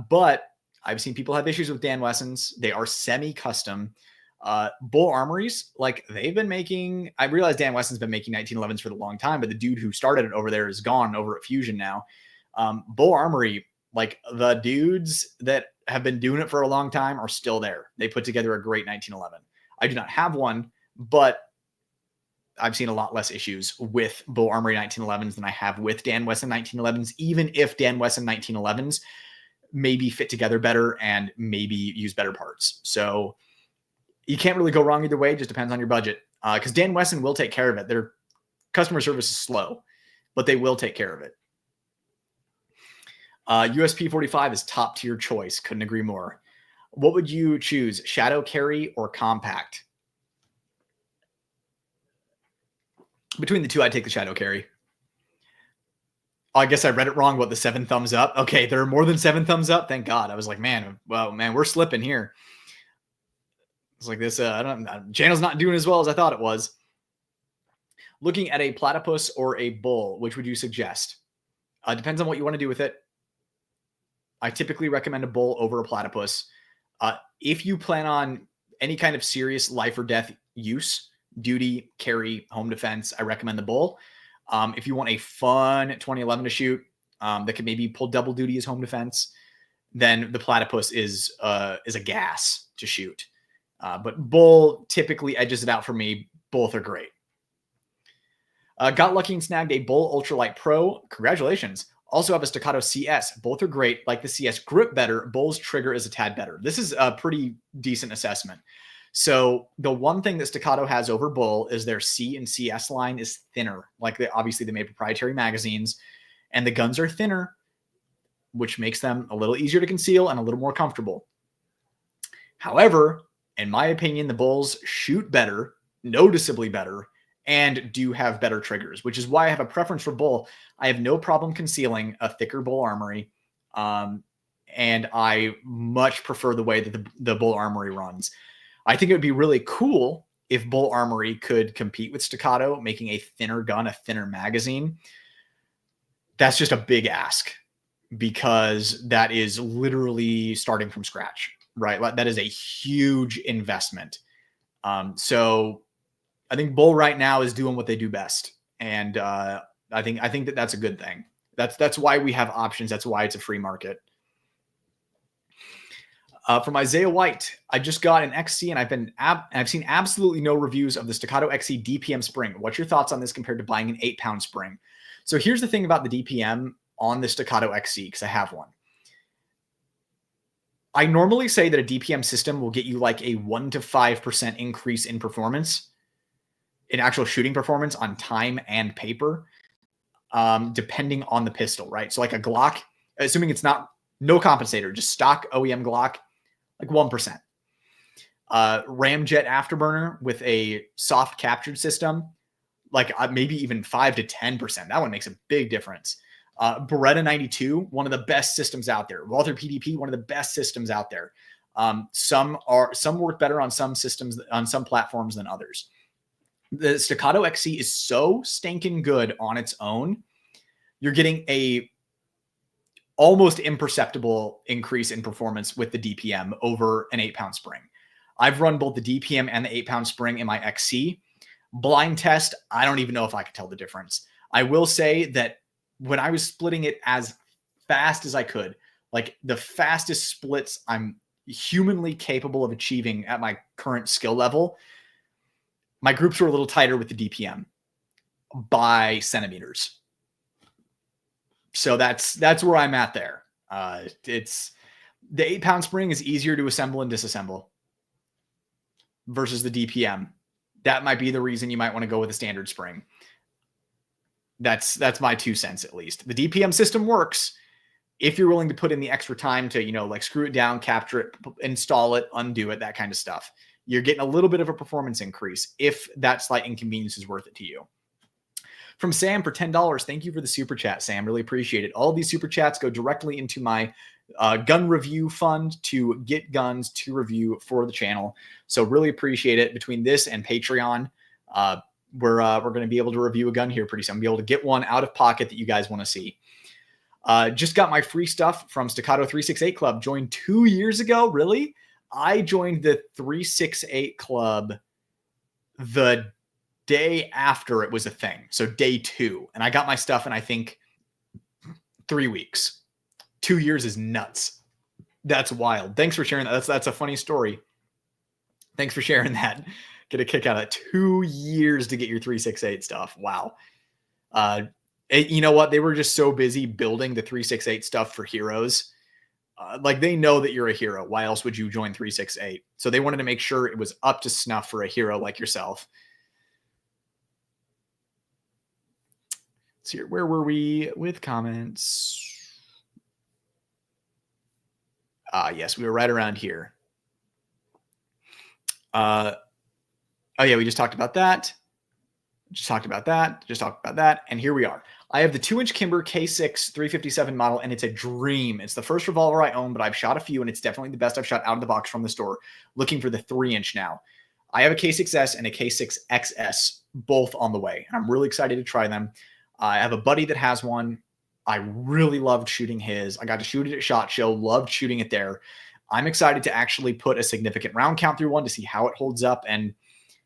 But I've seen people have issues with Dan Wessons. They are semi-custom. Bull Armories, like they've been making, I realize Dan Wesson's been making 1911s for a long time, but the dude who started it over there is gone over at Fusion now. Bull Armory, like the dudes that have been doing it for a long time are still there. They put together a great 1911. I do not have one, but I've seen a lot less issues with Bull Armory 1911s than I have with Dan Wesson 1911s, even if Dan Wesson 1911s maybe fit together better and maybe use better parts. So you can't really go wrong either way. It just depends on your budget. Because Dan Wesson will take care of it. Their customer service is slow, but they will take care of it. USP 45 is top tier choice. Couldn't agree more. What would you choose? Shadow carry or compact? Between the two, I'd take the shadow carry. Oh, I guess I read it wrong. What, the 7 thumbs up? Okay, there are more than 7 thumbs up. Thank God. I was like, man, we're slipping here. It's like this. Channel's not doing as well as I thought it was. Looking at a platypus or a bull, which would you suggest? Depends on what you want to do with it. I typically recommend a bull over a platypus. If you plan on any kind of serious life or death use, duty, carry, home defense, I recommend the bull. If you want a fun 2011 to shoot that could maybe pull double duty as home defense, then the platypus is a gas to shoot. But bull typically edges it out for me. Both are great. Got lucky and snagged a Bull Ultralight Pro. Congratulations. Also have a Staccato CS. Both are great. Like the CS grip better. Bull's trigger is a tad better. This is a pretty decent assessment. So the one thing that Staccato has over Bull is their C and CS line is thinner. Like obviously they made proprietary magazines and the guns are thinner, which makes them a little easier to conceal and a little more comfortable. However, in my opinion, the Bulls shoot better, noticeably better, and do have better triggers, which is why I have a preference for Bull. I have no problem concealing a thicker Bull Armory. And I much prefer the way that the Bull Armory runs. I think it would be really cool if Bull Armory could compete with Staccato, making a thinner gun, a thinner magazine. That's just a big ask because that is literally starting from scratch, right? That is a huge investment. So I think Bull right now is doing what they do best. And I think that that's a good thing. That's why we have options. That's why it's a free market. From Isaiah White, I just got an XC and I've seen absolutely no reviews of the Staccato XC DPM spring. What's your thoughts on this compared to buying an 8-pound spring? So here's the thing about the DPM on the Staccato XC, because I have one. I normally say that a DPM system will get you like a 1 to 5% increase in performance, in actual shooting performance on time and paper. depending on the pistol, right? So like a Glock, assuming it's not no compensator, just stock OEM Glock, like 1%. Ramjet Afterburner with a soft captured system, like maybe even 5 to 10%. That one makes a big difference. Beretta 92, one of the best systems out there. Walther PDP, one of the best systems out there. Some work better on some systems, on some platforms than others. The Staccato XC is so stinking good on its own. You're getting a almost imperceptible increase in performance with the DPM over an 8-pound spring. I've run both the DPM and the 8-pound spring in my XC. Blind test, I don't even know if I could tell the difference. I will say that when I was splitting it as fast as I could, like the fastest splits I'm humanly capable of achieving at my current skill level, my groups were a little tighter with the DPM by centimeters. So that's where I'm at there. It's the 8-pound spring is easier to assemble and disassemble versus the DPM. That might be the reason you might want to go with a standard spring. That's my 2 cents at least. The DPM system works if you're willing to put in the extra time to, like screw it down, capture it, install it, undo it, that kind of stuff. You're getting a little bit of a performance increase if that slight inconvenience is worth it to you. From Sam for $10. Thank you for the super chat, Sam. Really appreciate it. All of these super chats go directly into my gun review fund to get guns to review for the channel. So really appreciate it. Between this and Patreon, we're going to be able to review a gun here pretty soon. Be able to get one out of pocket that you guys want to see. Just got my free stuff from Staccato 368 Club. Joined 2 years ago. Really? I joined the 368 Club the day after it was a thing. So day 2. And I got my stuff in, I think, 3 weeks. 2 years is nuts. That's wild. Thanks for sharing that. That's a funny story. Thanks for sharing that. Get a kick out of it. 2 years to get your 368 stuff. Wow. You know what? They were just so busy building the 368 stuff for heroes. Like they know that you're a hero. Why else would you join 368? So they wanted to make sure it was up to snuff for a hero like yourself. Let's see here. Where were we with comments? Yes, we were right around here. Oh yeah, we just talked about that. Just talked about that. And here we are. I have the 2-inch Kimber K6 357 model, and it's a dream. It's the first revolver I own, but I've shot a few, and it's definitely the best I've shot out of the box from the store. Looking for the 3-inch now. I have a K6S and a K6XS, both on the way. I'm really excited to try them. I have a buddy that has one. I really loved shooting his. I got to shoot it at SHOT Show. Loved shooting it there. I'm excited to actually put a significant round count through one to see how it holds up and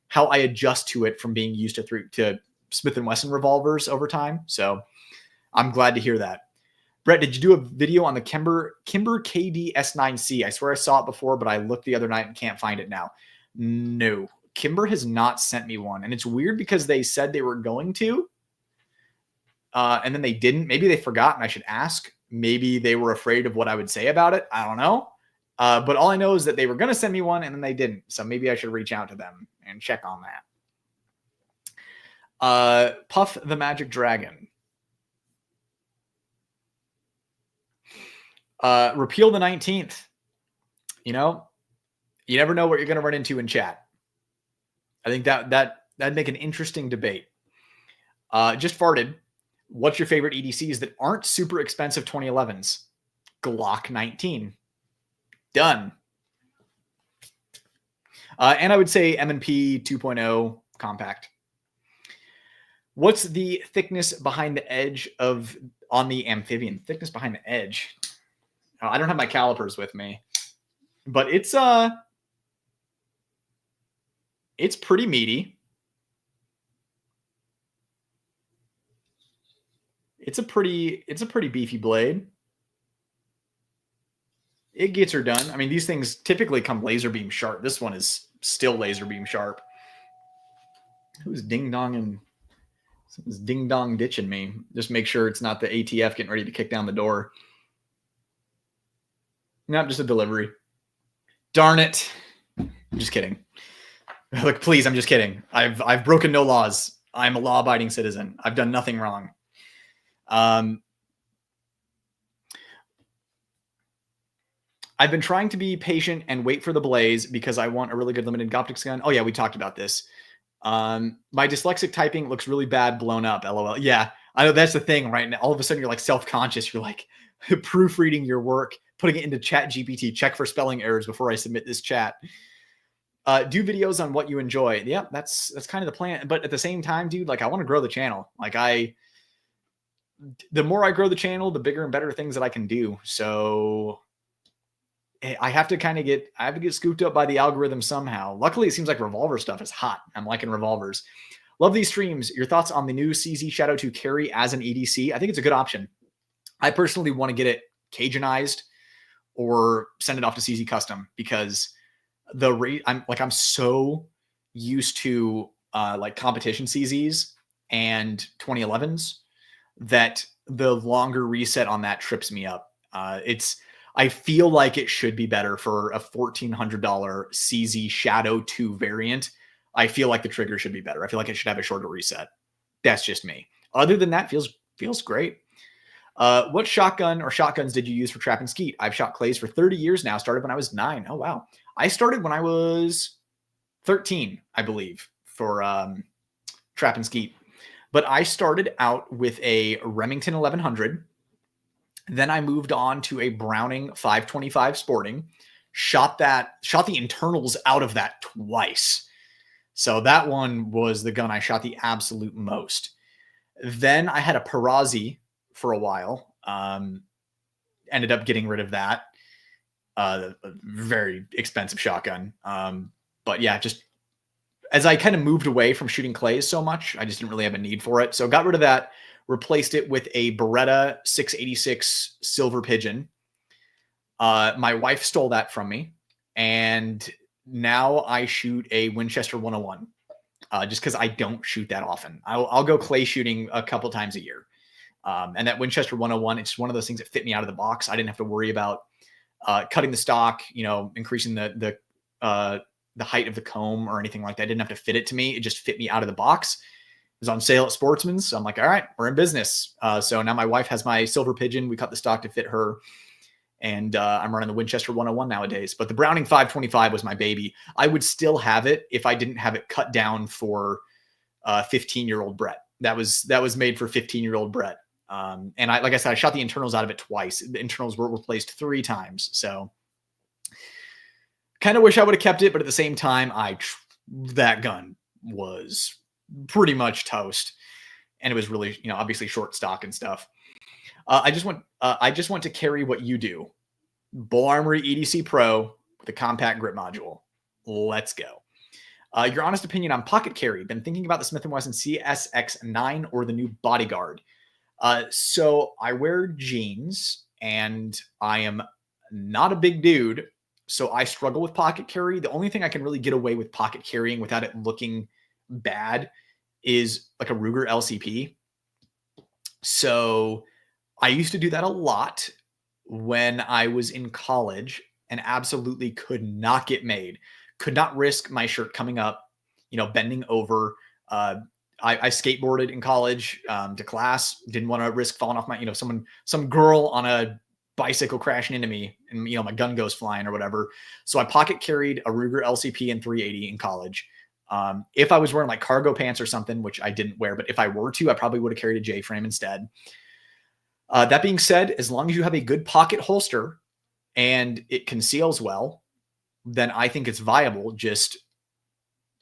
how I adjust to it from being used to Smith & Wesson revolvers over time. So I'm glad to hear that. Brett, did you do a video on the Kimber KD S9C? I swear I saw it before, but I looked the other night and can't find it now. No, Kimber has not sent me one. And it's weird because they said they were going to, and then they didn't. Maybe they forgot and I should ask. Maybe they were afraid of what I would say about it. I don't know. But all I know is that they were going to send me one and then they didn't. So maybe I should reach out to them and check on that. Puff the Magic Dragon. Repeal the 19th. You never know what you're going to run into in chat. I think that'd make an interesting debate. Just farted. What's your favorite EDCs that aren't super expensive 2011s? Glock 19. Done. And I would say M&P 2.0 compact. What's the thickness behind the edge on the amphibian? Thickness behind the edge. I don't have my calipers with me, but it's pretty meaty. It's a pretty beefy blade. It gets her done. I mean, these things typically come laser beam sharp. This one is still laser beam sharp. Who's ding-donging? Someone's ding-dong ditching me. Just make sure it's not the ATF getting ready to kick down the door. Nope, just a delivery. Darn it. I'm just kidding. Look, please, I'm just kidding. I've broken no laws. I'm a law-abiding citizen. I've done nothing wrong. I've been trying to be patient and wait for the blaze because I want a really good limited optics gun. Oh yeah, we talked about this. My dyslexic typing looks really bad blown up. LOL. Yeah, I know that's the thing, right? Now, all of a sudden you're like self-conscious. You're like proofreading your work, putting it into Chat GPT. Check for spelling errors before I submit this chat. Do videos on what you enjoy. Yeah, that's kind of the plan. But at the same time, dude, like I want to grow the channel. Like the more I grow the channel, the bigger and better things that I can do. So I have to get scooped up by the algorithm somehow. Luckily, it seems like Revolver stuff is hot. I'm liking Revolvers. Love these streams. Your thoughts on the new CZ Shadow 2 carry as an EDC? I think it's a good option. I personally want to get it Cajunized or send it off to CZ Custom because the rate I'm so used to like competition CZs and 2011s that the longer reset on that trips me up. I feel like it should be better for a $1,400 CZ Shadow 2 variant. I feel like the trigger should be better. I feel like it should have a shorter reset. That's just me. Other than that, feels great. What shotgun or shotguns did you use for trap and skeet? I've shot clays for 30 years now. Started when I was 9. Oh, wow. I started when I was 13, I believe, for trap and skeet. But I started out with a Remington 1100. Then I moved on to a Browning 525 Sporting, shot the internals out of that twice. So that one was the gun I shot the absolute most. Then I had a Perazzi for a while. Ended up getting rid of that. A very expensive shotgun. But yeah, just as I kind of moved away from shooting clays so much, I just didn't really have a need for it. So got rid of that. Replaced it with a Beretta 686 Silver Pigeon. My wife stole that from me, and now I shoot a Winchester 101 just because I don't shoot that often. I'll go clay shooting a couple times a year. And that Winchester 101, it's one of those things that fit me out of the box. I didn't have to worry about cutting the stock, increasing the height of the comb or anything like that. I didn't have to fit it to me. It just fit me out of the box. It was on sale at Sportsman's. So I'm like, all right, we're in business. So now my wife has my Silver Pigeon. We cut the stock to fit her. And I'm running the Winchester 101 nowadays. But the Browning 525 was my baby. I would still have it if I didn't have it cut down for 15-year-old Brett. That was made for 15-year-old Brett. And like I said, I shot the internals out of it twice. The internals were replaced 3 times. So kind of wish I would have kept it. But at the same time, that gun was pretty much toast. And it was really, obviously short stock and stuff. I just want to carry what you do. Bull Armory EDC Pro with a compact grip module. Let's go. Your honest opinion on pocket carry. Been thinking about the Smith & Wesson CSX-9 or the new Bodyguard. So I wear jeans and I am not a big dude. So I struggle with pocket carry. The only thing I can really get away with pocket carrying without it looking bad is like a Ruger LCP. So I used to do that a lot when I was in college and absolutely could not get made. Could not risk my shirt coming up, bending over. I skateboarded in college to class. Didn't want to risk falling off my, some girl on a bicycle crashing into me and, my gun goes flying or whatever. So I pocket carried a Ruger LCP and 380 in college. If I was wearing like cargo pants or something, which I didn't wear, but if I were to, I probably would have carried a J-frame instead. That being said, as long as you have a good pocket holster and it conceals well, then I think it's viable. Just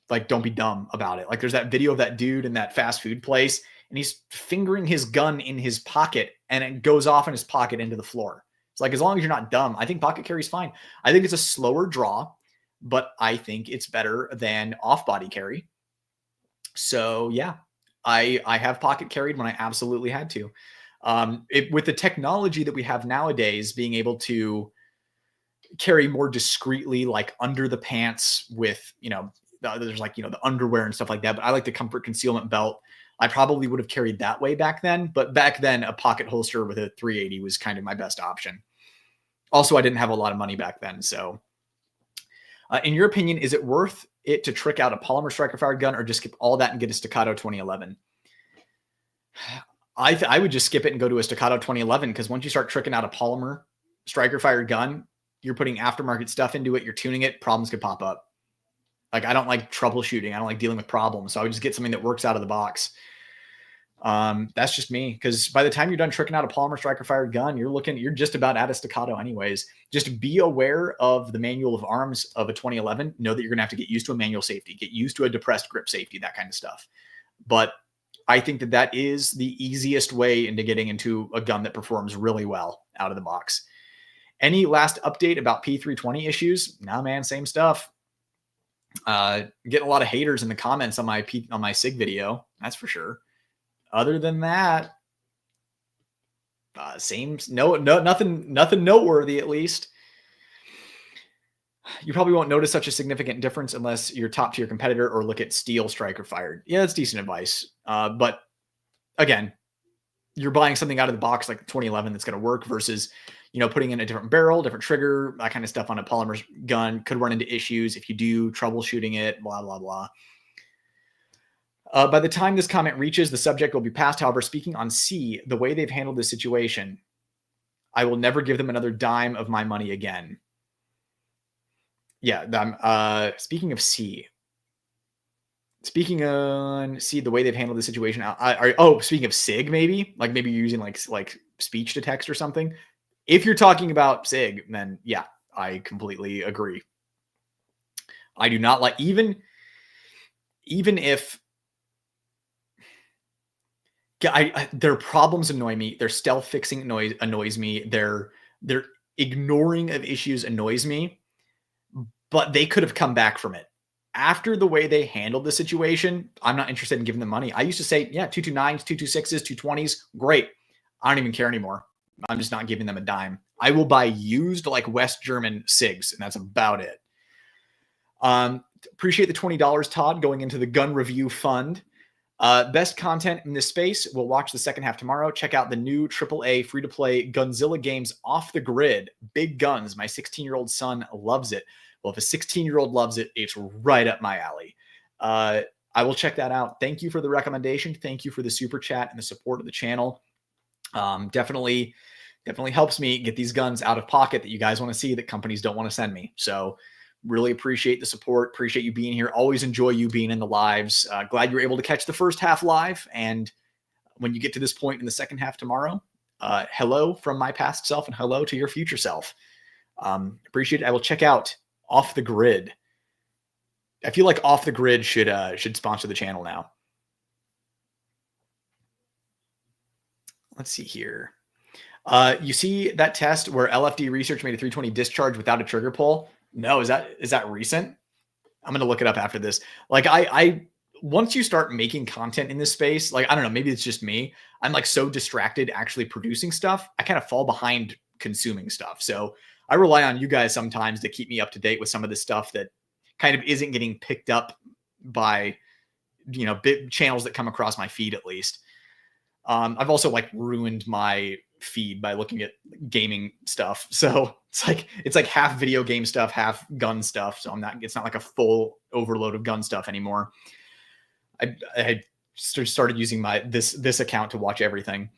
like, don't be dumb about it. Like there's that video of that dude in that fast food place and he's fingering his gun in his pocket and it goes off in his pocket into the floor. It's like, as long as you're not dumb, I think pocket carry is fine. I think it's a slower draw, but I think it's better than off-body carry. So yeah, I have pocket carried when I absolutely had to. With the technology that we have nowadays, being able to carry more discreetly, like under the pants with, there's like, the underwear and stuff like that. But I like the comfort concealment belt. I probably would have carried that way back then. But back then, a pocket holster with a 380 was kind of my best option. Also, I didn't have a lot of money back then. So in your opinion, is it worth it to trick out a polymer striker fired gun or just skip all that and get a Staccato 2011? I would just skip it and go to a Staccato 2011, because once you start tricking out a polymer striker fired gun, you're putting aftermarket stuff into it, you're tuning it, problems could pop up. Like, I don't like troubleshooting. I don't like dealing with problems. So I would just get something that works out of the box. That's just me. Because by the time you're done tricking out a polymer striker fired gun, you're just about at a Staccato anyways. Just be aware of the manual of arms of a 2011. Know that you're going to have to get used to a manual safety, get used to a depressed grip safety, that kind of stuff. But I think that is the easiest way into getting into a gun that performs really well out of the box. Any last update about P320 issues? Nah, man, same stuff. Getting a lot of haters in the comments on my SIG video, that's for sure. Other than that, nothing noteworthy, at least. You probably won't notice such a significant difference unless you're top tier competitor or look at steel striker fired. Yeah, that's decent advice. But again, you're buying something out of the box like the 2011 that's going to work versus, putting in a different barrel, different trigger, that kind of stuff on a polymer gun could run into issues if you do troubleshooting it, blah, blah, blah. By the time this comment reaches, the subject will be passed. However, speaking on C, the way they've handled this situation, I will never give them another dime of my money again. Yeah, speaking of C. Speaking on C, the way they've handled the situation. Speaking of SIG, maybe you're using like speech to text or something. If you're talking about SIG, then yeah, I completely agree. I do not like, even if their problems annoy me, their stealth fixing annoys me, their ignoring of issues annoys me, but they could have come back from it. After the way they handled the situation, I'm not interested in giving them money. I used to say, yeah, 229s, 226s, 220s, great. I don't even care anymore. I'm just not giving them a dime. I will buy used like West German SIGs, and that's about it. Appreciate the $20, Todd, going into the gun review fund. Best content in this space. We'll watch the second half tomorrow. Check out the new AAA free-to-play Gunzilla games Off the Grid. Big guns. My 16-year-old son loves it. Well, if a 16-year-old loves it, it's right up my alley. I will check that out. Thank you for the recommendation. Thank you for the super chat and the support of the channel. Definitely helps me get these guns out of pocket that you guys want to see that companies don't want to send me. So really appreciate the support. Appreciate you being here. Always enjoy you being in the lives. Glad you were able to catch the first half live. And when you get to this point in the second half tomorrow, hello from my past self and hello to your future self. Appreciate it. I will check out Off the Grid. I feel like Off the Grid should sponsor the channel now. Let's see here. You see that test where LFD research made a 320 discharge without a trigger pull? No, is that recent? I'm going to look it up after this. Like I once you start making content in this space, like, I don't know, maybe it's just me. I'm like so distracted actually producing stuff. I kind of fall behind consuming stuff. So I rely on you guys sometimes to keep me up to date with some of this stuff that kind of isn't getting picked up by, big channels that come across my feed, at least. I've also like ruined my feed by looking at gaming stuff. So it's like half video game stuff, half gun stuff. So it's not like a full overload of gun stuff anymore. I had started using this account to watch everything.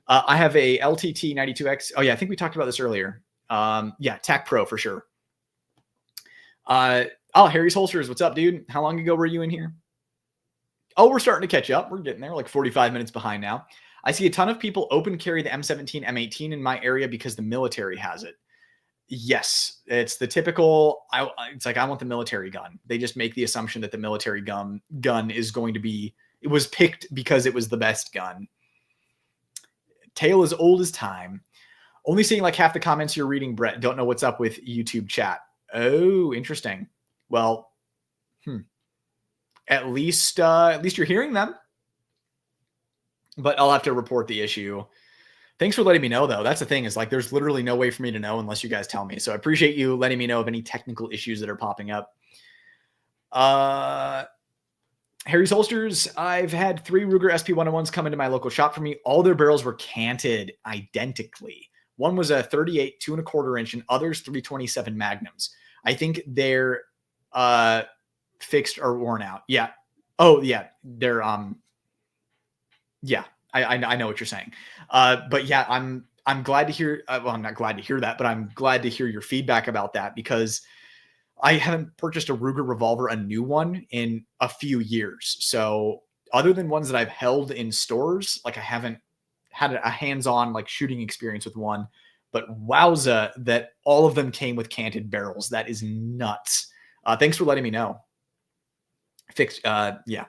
I have a LTT 92X. Oh yeah, I think we talked about this earlier. Yeah, TAC Pro for sure. Harry's Holsters, what's up, dude? How long ago were you in here? Oh, we're starting to catch up. We're getting there, like 45 minutes behind now. I see a ton of people open carry the M17, M18 in my area because the military has it. Yes, it's the typical, it's like, I want the military gun. They just make the assumption that the military gun is going to be, it was picked because it was the best gun. Tale as old as time. Only seeing like half the comments you're reading, Brett. Don't know what's up with YouTube chat. Oh, interesting. Well, at least you're hearing them. But I'll have to report the issue. Thanks for letting me know, though. That's the thing, is like there's literally no way for me to know unless you guys tell me. So I appreciate you letting me know of any technical issues that are popping up. Harry's Holsters, I've had 3 Ruger SP101s come into my local shop for me. All their barrels were canted identically. One was a 38 2¼ inch and others 327 Magnums. I think they're fixed or worn out. Yeah. Oh yeah. They're yeah. I know what you're saying. But yeah, I'm glad to hear. Well, I'm not glad to hear that, but I'm glad to hear your feedback about that, because I haven't purchased a Ruger revolver, a new one, in a few years. So other than ones that I've held in stores, like I haven't had a hands-on like shooting experience with one. But wowza, that all of them came with canted barrels. That is nuts. Thanks for letting me know. Yeah.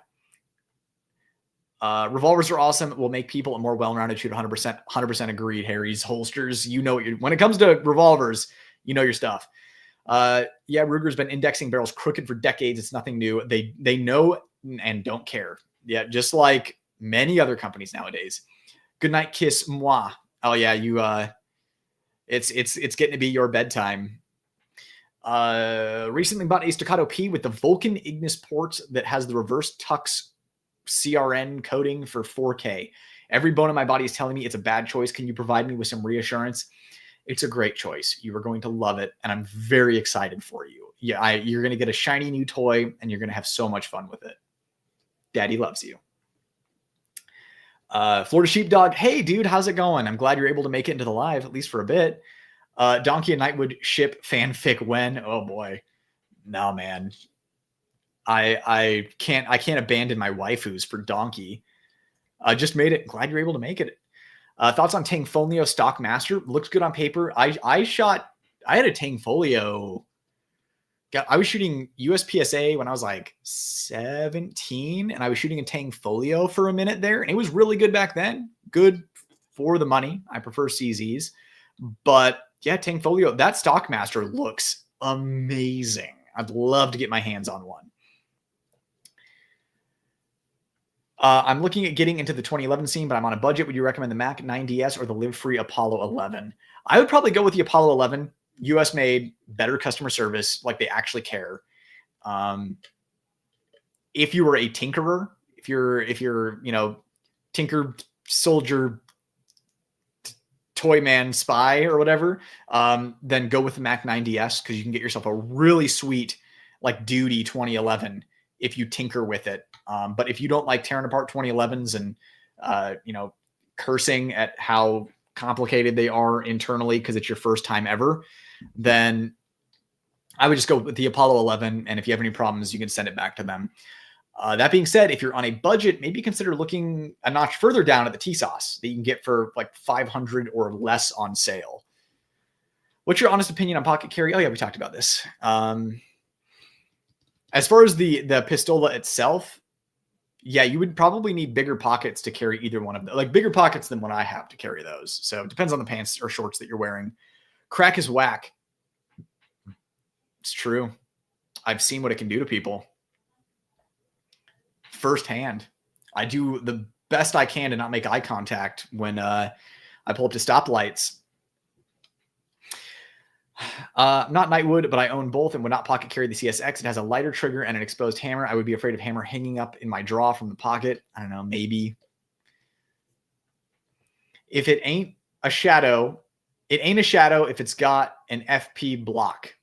Revolvers are awesome. Will make people a more well-rounded shooter. 100% agreed. Harry's holsters. You know, when it comes to revolvers, you know your stuff. Yeah, Ruger's been indexing barrels crooked for decades. It's nothing new. They know and don't care. Yeah, just like many other companies nowadays. Good night, kiss moi. Oh yeah, you. It's getting to be your bedtime. Recently bought a Staccato P with the Vulcan Ignis port that has the reverse tux CRN coding for 4K. Every bone in my body is telling me it's a bad choice. Can you provide me with some reassurance? It's a great choice. You are going to love it, and I'm very excited for you. Yeah, you're going to get a shiny new toy, and you're going to have so much fun with it. Daddy loves you. Florida Sheepdog. Hey, dude, how's it going? I'm glad you're able to make it into the live, at least for a bit. Donkey and Nightwood ship fanfic when? Oh boy, no, man. I can't abandon my waifus for Donkey. I just made it. Glad you're able to make it. Thoughts on Tangfolio Stock Master? Looks good on paper. I had a Tangfolio. I was shooting USPSA when I was like 17, and I was shooting a Tangfolio for a minute there, and it was really good back then. Good for the money. I prefer CZs, but yeah, Tangfolio, that Stockmaster looks amazing. I'd love to get my hands on one. I'm looking at getting into the 2011 scene, but I'm on a budget. Would you recommend the Mac 9DS or the Live Free Apollo 11? I would probably go with the Apollo 11. US made, better customer service, like they actually care. If you were a tinkerer, if you're, you know, tinker, soldier, toy man, spy, or whatever, then go with the Mac 9DS, because you can get yourself a really sweet, like, duty 2011 if you tinker with it. But if you don't like tearing apart 2011s and, you know, cursing at how complicated they are internally because it's your first time ever, then I would just go with the Apollo 11. And if you have any problems, you can send it back to them. That being said, if you're on a budget, maybe consider looking a notch further down at the T-Sauce that you can get for like $500 or less on sale. What's your honest opinion on pocket carry? Oh yeah, we talked about this. As far as the Pistola itself, yeah, you would probably need bigger pockets to carry either one of them, like bigger pockets than what I have to carry those. So it depends on the pants or shorts that you're wearing. Crack is whack. It's true. I've seen what it can do to people firsthand. I do the best I can to not make eye contact when I pull up to stoplights. Not Nightwood, but I own both and would not pocket carry the CSX. It has a lighter trigger and an exposed hammer. I would be afraid of hammer hanging up in my draw from the pocket. I don't know, maybe. If it ain't a shadow, it ain't a shadow if it's got an FP block.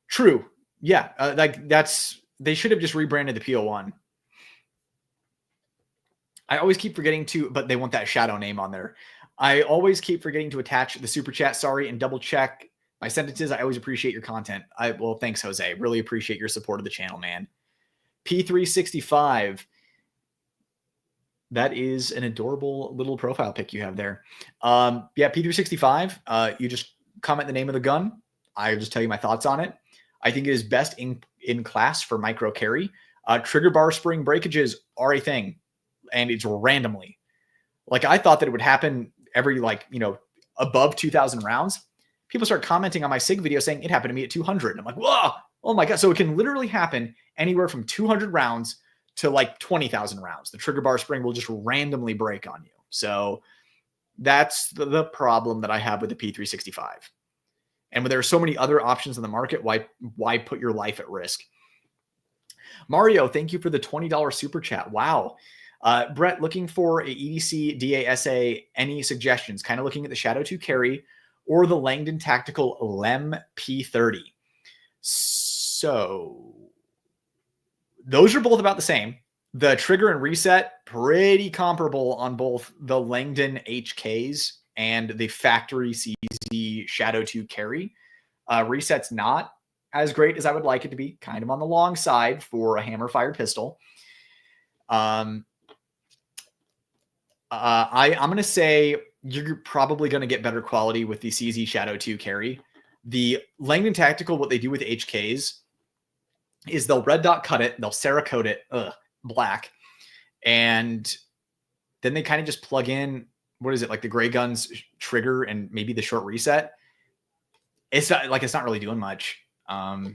True. Yeah, like they should have just rebranded the PO1. I always keep forgetting to, but they want that shadow name on there. I always keep forgetting to attach the super chat, sorry, and double check my sentences. I always appreciate your content. Well, thanks, Jose. Really appreciate your support of the channel, man. P365. That is an adorable little profile pic you have there. Yeah, P365. You just comment the name of the gun. I'll just tell you my thoughts on it. I think it is best in class for micro carry. Trigger bar spring breakages are a thing, and it's randomly. Like, I thought that it would happen every, like, you know, above 2,000 rounds. People start commenting on my SIG video saying it happened to me at 200. I'm like, whoa, oh my God. So it can literally happen anywhere from 200 rounds to like 20,000 rounds. The trigger bar spring will just randomly break on you. So that's the problem that I have with the P365. And when there are so many other options in the market, why put your life at risk? Mario, thank you for the $20 super chat. Wow. Brett, looking for a EDC DASA, any suggestions? Kind of looking at the Shadow 2 carry or the Langdon Tactical LEM P30. So those are both about the same. The trigger and reset, pretty comparable on both the Langdon HKs and the factory CZ Shadow 2 carry. Reset's not as great as I would like it to be, kind of on the long side for a hammer-fired pistol. I'm going to say you're probably going to get better quality with the CZ Shadow 2 carry. The Langdon Tactical, what they do with HKs is they'll red dot cut it, they'll Cerakote it, black, and then they kind of just plug in, what is it, like the Gray Guns trigger and maybe the short reset. It's not really doing much. I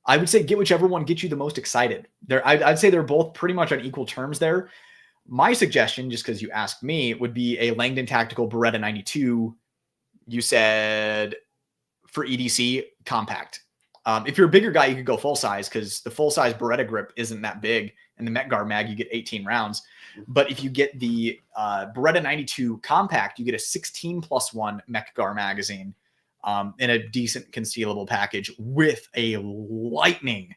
would say get whichever one gets you the most excited. I'd say they're both pretty much on equal terms there. My suggestion, just because you asked me, would be a Langdon Tactical Beretta 92. You said for EDC compact. If you're a bigger guy, you could go full size because the full size Beretta grip isn't that big. And the Metgar mag, you get 18 rounds. But if you get the Beretta 92 compact, you get a 16+1 Metgar magazine in a decent concealable package with a lightning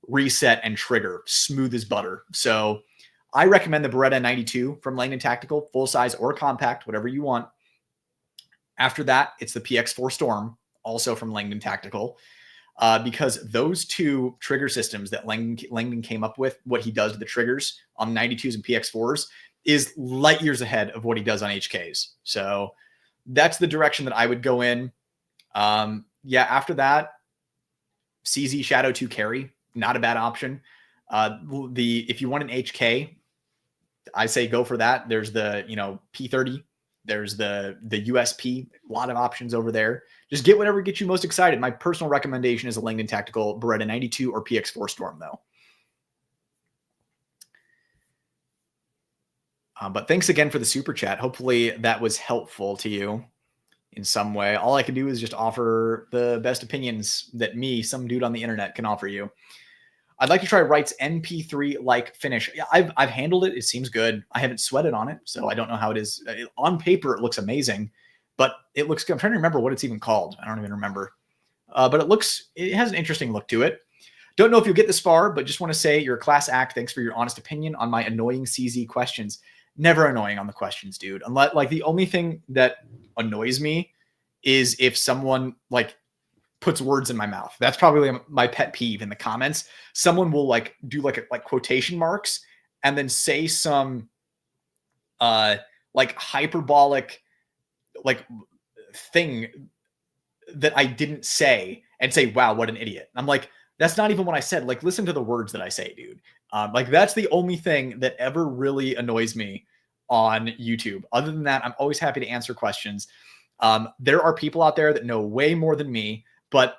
reset and trigger, smooth as butter. So I recommend the Beretta 92 from Langdon Tactical, full size or compact, whatever you want. After that, it's the PX4 Storm, also from Langdon Tactical, because those two trigger systems that Langdon came up with, what he does to the triggers on 92s and PX4s is light years ahead of what he does on HKs. So that's the direction that I would go in. After that, CZ Shadow 2 carry, not a bad option. If you want an HK, I say go for that. There's the, P30, there's the USP, a lot of options over there. Just get whatever gets you most excited. My personal recommendation is a Langdon Tactical Beretta 92 or PX4 Storm though. But thanks again for the super chat. Hopefully that was helpful to you in some way. All I can do is just offer the best opinions that some dude on the internet, can offer you. I'd like to try Wright's MP3-like finish. Yeah, I've handled it. It seems good. I haven't sweated on it, so I don't know how it is. On paper, it looks amazing, but it looks good. I'm trying to remember what it's even called. I don't even remember. But it has an interesting look to it. Don't know if you'll get this far, but just want to say you're a class act. Thanks for your honest opinion on my annoying CZ questions. Never annoying on the questions, dude. Unless, the only thing that annoys me is if someone puts words in my mouth. That's probably my pet peeve in the comments. Someone will do quotation marks and then say some hyperbolic thing that I didn't say and say, wow, what an idiot. I'm like, that's not even what I said. Listen to the words that I say, dude. That's the only thing that ever really annoys me on YouTube. Other than that, I'm always happy to answer questions. There are people out there that know way more than me, but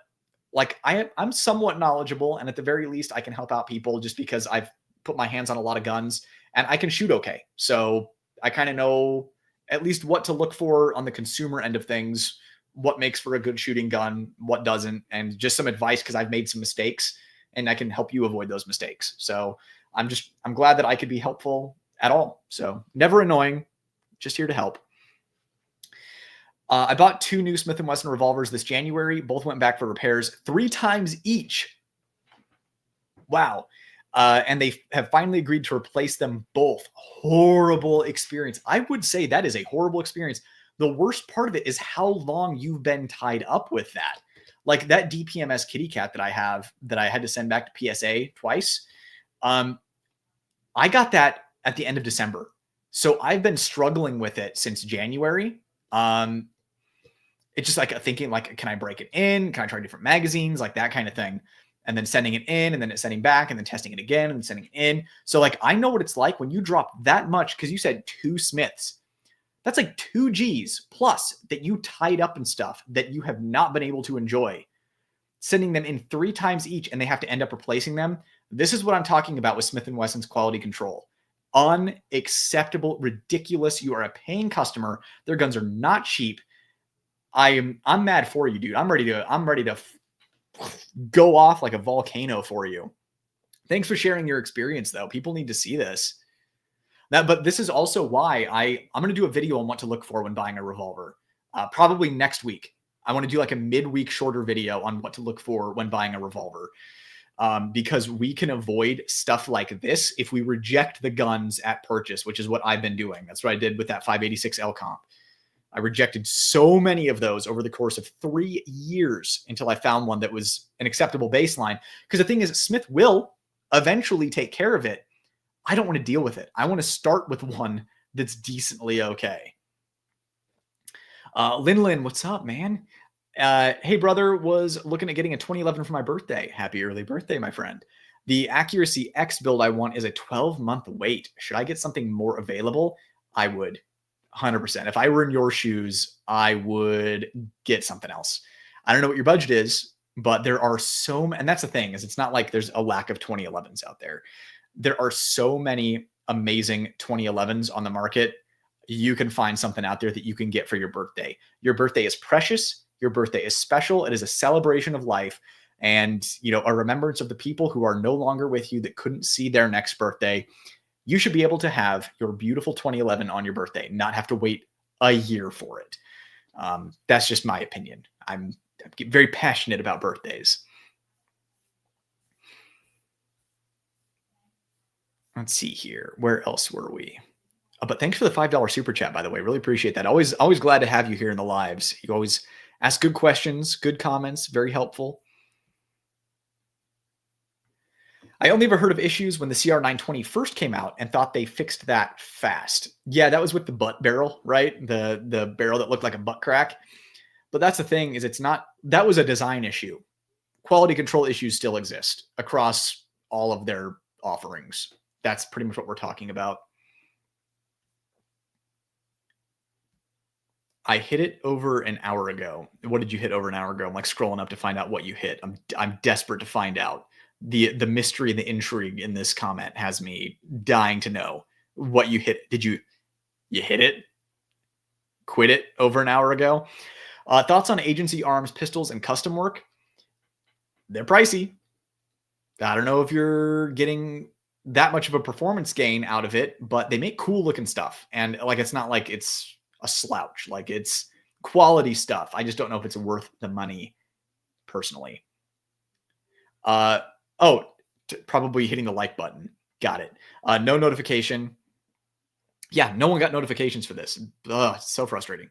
I'm somewhat knowledgeable, and at the very least, I can help out people just because I've put my hands on a lot of guns and I can shoot okay. So I kind of know at least what to look for on the consumer end of things, what makes for a good shooting gun, what doesn't, and just some advice because I've made some mistakes and I can help you avoid those mistakes. So I'm glad that I could be helpful at all. So never annoying, just here to help. I bought 2 new Smith & Wesson revolvers this January. Both went back for repairs 3 times each. Wow. And they have finally agreed to replace them both. Horrible experience. I would say that is a horrible experience. The worst part of it is how long you've been tied up with that. That DPMS kitty cat that I have that I had to send back to PSA twice. I got that at the end of December. So I've been struggling with it since January. It's just thinking can I break it in? Can I try different magazines? That kind of thing. And then sending it in and then it's sending back and then testing it again and sending it in. So I know what it's like when you drop that much, because you said 2 Smiths. That's 2 Gs plus that you tied up and stuff that you have not been able to enjoy. Sending them in 3 times each and they have to end up replacing them. This is what I'm talking about with Smith & Wesson's quality control. Unacceptable, ridiculous. You are a paying customer. Their guns are not cheap. I'm mad for you, dude. I'm ready to go off like a volcano for you. Thanks for sharing your experience, though. People need to see this. But this is also why I'm going to do a video on what to look for when buying a revolver. Probably next week. I want to do a midweek shorter video on what to look for when buying a revolver. because we can avoid stuff like this if we reject the guns at purchase, which is what I've been doing. That's what I did with that 586 L comp. I rejected so many of those over the course of 3 years until I found one that was an acceptable baseline. Because the thing is, Smith will eventually take care of it. I don't want to deal with it. I want to start with one that's decently okay. Lin, what's up, man? Hey, brother, was looking at getting a 2011 for my birthday. Happy early birthday, my friend. The Accuracy X build I want is a 12-month wait. Should I get something more available? I would. 100%. If I were in your shoes, I would get something else. I don't know what your budget is, but there are so many, and that's the thing, is it's not like there's a lack of 2011s out there. There are so many amazing 2011s on the market. You can find something out there that you can get for your birthday. Your birthday is precious. Your birthday is special. It is a celebration of life and, you know, a remembrance of the people who are no longer with you that couldn't see their next birthday. You should be able to have your beautiful 2011 on your birthday, not have to wait a year for it. That's just my opinion. I'm very passionate about birthdays. Let's see here. Where else were we? But thanks for the $5 super chat, by the way. Really appreciate that. Always glad to have you here in the lives. You always ask good questions, good comments, very helpful. I only ever heard of issues when the CR920 first came out and thought they fixed that fast. Yeah, that was with the butt barrel, right? The barrel that looked like a butt crack. But that's the thing, is it's not, that was a design issue. Quality control issues still exist across all of their offerings. That's pretty much what we're talking about. I hit it over an hour ago. What did you hit over an hour ago? I'm like scrolling up to find out what you hit. I'm desperate to find out. The mystery and the intrigue in this comment has me dying to know what you hit. Did you hit it? Quit it over an hour ago? Thoughts on agency arms, pistols, and custom work? They're pricey. I don't know if you're getting that much of a performance gain out of it, but they make cool looking stuff. And like, it's not like it's a slouch, like it's quality stuff. I just don't know if it's worth the money personally. Probably hitting the like button. Got it. No notification. Yeah, no one got notifications for this. Ugh, so frustrating.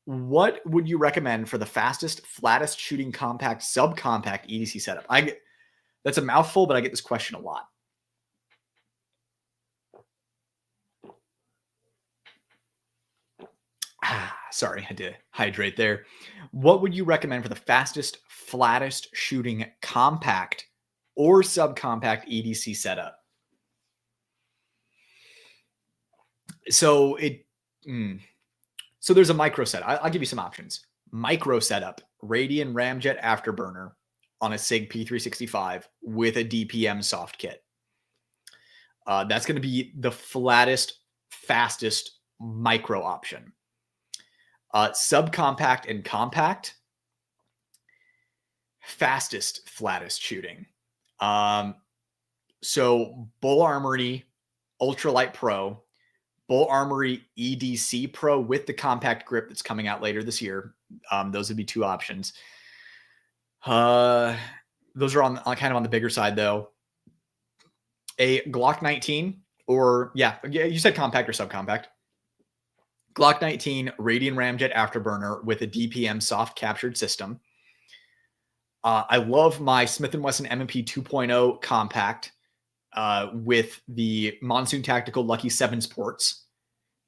What would you recommend for the fastest, flattest shooting compact, subcompact EDC setup? That's a mouthful, but I get this question a lot. Sorry, I had to hydrate there. What would you recommend for the fastest, flattest shooting compact or subcompact EDC setup? So there's a micro setup. I'll give you some options. Micro setup, Radian Ramjet Afterburner on a SIG P365 with a DPM soft kit. That's going to be the flattest, fastest micro option. Subcompact and compact, fastest, flattest shooting. So Bull Armory Ultralight Pro, Bull Armory EDC Pro with the compact grip that's coming out later this year. Those would be two options. Those are on kind of on the bigger side though. A Glock 19 or yeah, you said compact or subcompact. Glock 19 Radian Ramjet Afterburner with a DPM soft captured system. I love my Smith & Wesson M&P 2.0 compact with the Monsoon Tactical Lucky 7 Sports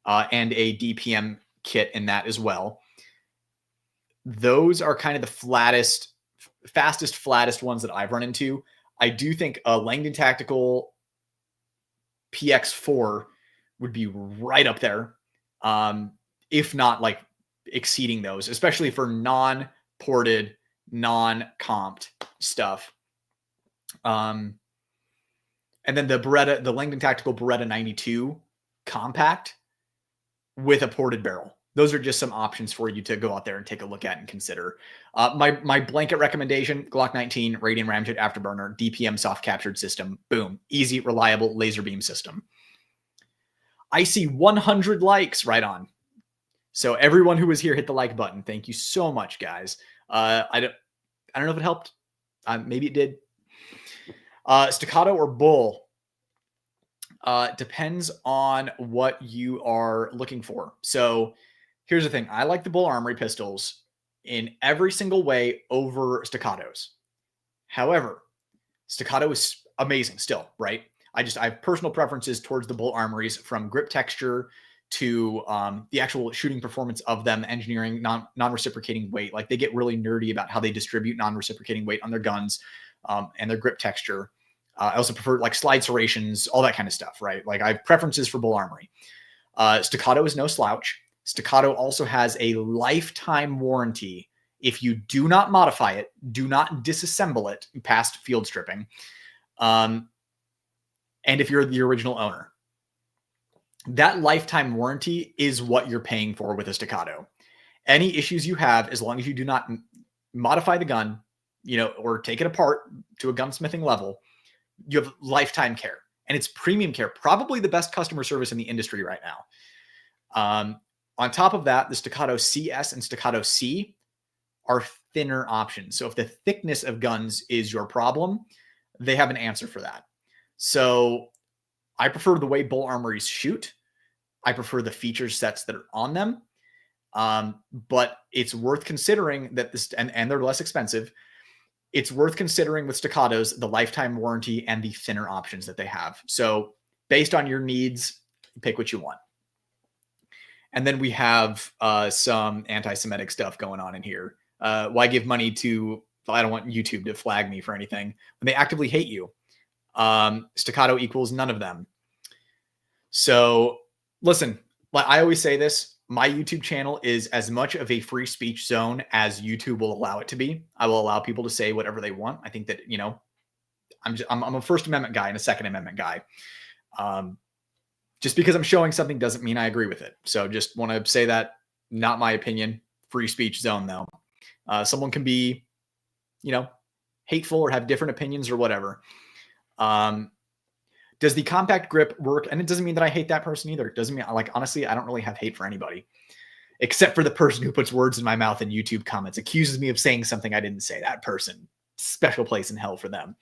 and a DPM kit in that as well. Those are kind of the fastest, flattest ones that I've run into. I do think a Langdon Tactical PX4 would be right up there. If not like exceeding those, especially for non-ported, non-comped stuff. And then the Langdon Tactical Beretta 92 compact with a ported barrel. Those are just some options for you to go out there and take a look at and consider. My blanket recommendation, Glock 19, Radian Ramjet Afterburner, DPM soft captured system. Boom. Easy, reliable laser beam system. I see 100 likes right on. So everyone who was here, hit the like button. Thank you so much, guys. I don't know if it helped Maybe it did. Staccato or bull? Depends on what you are looking for. So here's the thing. I like the bull armory pistols in every single way over staccatos. However, staccato is amazing still, right? I have personal preferences towards the bull armories, from grip texture to the actual shooting performance of them, engineering, non-reciprocating weight. Like, they get really nerdy about how they distribute non-reciprocating weight on their guns, and their grip texture. I also prefer like slide serrations, all that kind of stuff, right? Like, I have preferences for bull armory. Staccato is no slouch. Staccato also has a lifetime warranty. If you do not modify it, do not disassemble it past field stripping, and if you're the original owner, that lifetime warranty is what you're paying for with a staccato. Any issues you have, as long as you do not modify the gun, or take it apart to a gunsmithing level, you have lifetime care, and it's premium care, probably the best customer service in the industry right now. On top of that, the Staccato CS and Staccato C are thinner options. So if the thickness of guns is your problem, they have an answer for that. So I prefer the way bull armories shoot. I prefer the feature sets that are on them. But it's worth considering that this, and they're less expensive. It's worth considering with staccatos, the lifetime warranty and the thinner options that they have. So based on your needs, pick what you want. And then we have some anti-Semitic stuff going on in here. Why give money to, I don't want YouTube to flag me for anything, when they actively hate you. Staccato equals none of them. So listen, like I always say this, my YouTube channel is as much of a free speech zone as YouTube will allow it to be. I will allow people to say whatever they want. I think that, I'm a First Amendment guy and a Second Amendment guy. Just because I'm showing something doesn't mean I agree with it. So just want to say that, not my opinion. Free speech zone, though. Someone can be, hateful or have different opinions or whatever. Does the compact grip work? And it doesn't mean that I hate that person either. It doesn't mean, like, honestly, I don't really have hate for anybody, except for the person who puts words in my mouth in YouTube comments, accuses me of saying something I didn't say. That person, special place in hell for them.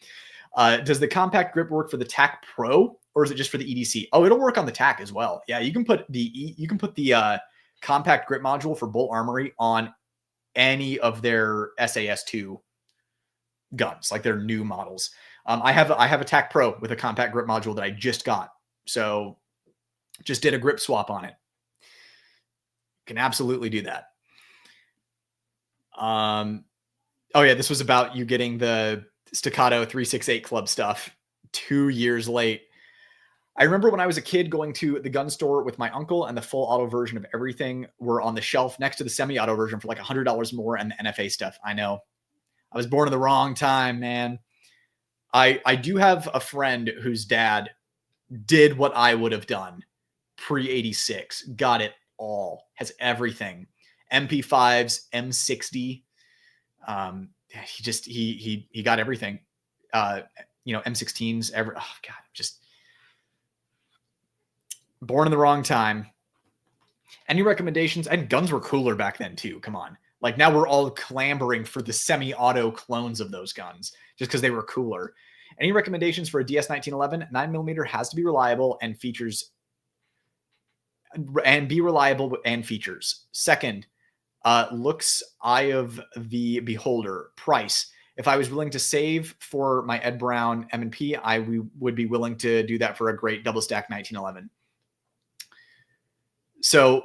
Does the compact grip work for the TAC Pro, or is it just for the EDC? Oh, it'll work on the TAC as well. Yeah, you can put the compact grip module for Bull Armory on any of their SAS2 guns, like their new models. I have a TAC Pro with a compact grip module that I just got. So just did a grip swap on it. Can absolutely do that. Oh yeah, this was about you getting the Staccato 368 Club stuff 2 years late. I remember when I was a kid going to the gun store with my uncle, and the full auto version of everything were on the shelf next to the semi-auto version for like $100 more, and the NFA stuff. I know. I was born in the wrong time, man. I do have a friend whose dad did what I would have done pre-86. Got it all. Has everything. MP5s, M60. He got everything. M16s. Oh God, just born in the wrong time. Any recommendations? And guns were cooler back then too. Come on. Like, now we're all clamoring for the semi-auto clones of those guns just because they were cooler. Any recommendations for a DS 1911? 9mm has to be reliable and features, and be reliable and features. Second, looks eye of the beholder. Price. If I was willing to save for my Ed Brown M&P, would be willing to do that for a great double stack 1911. So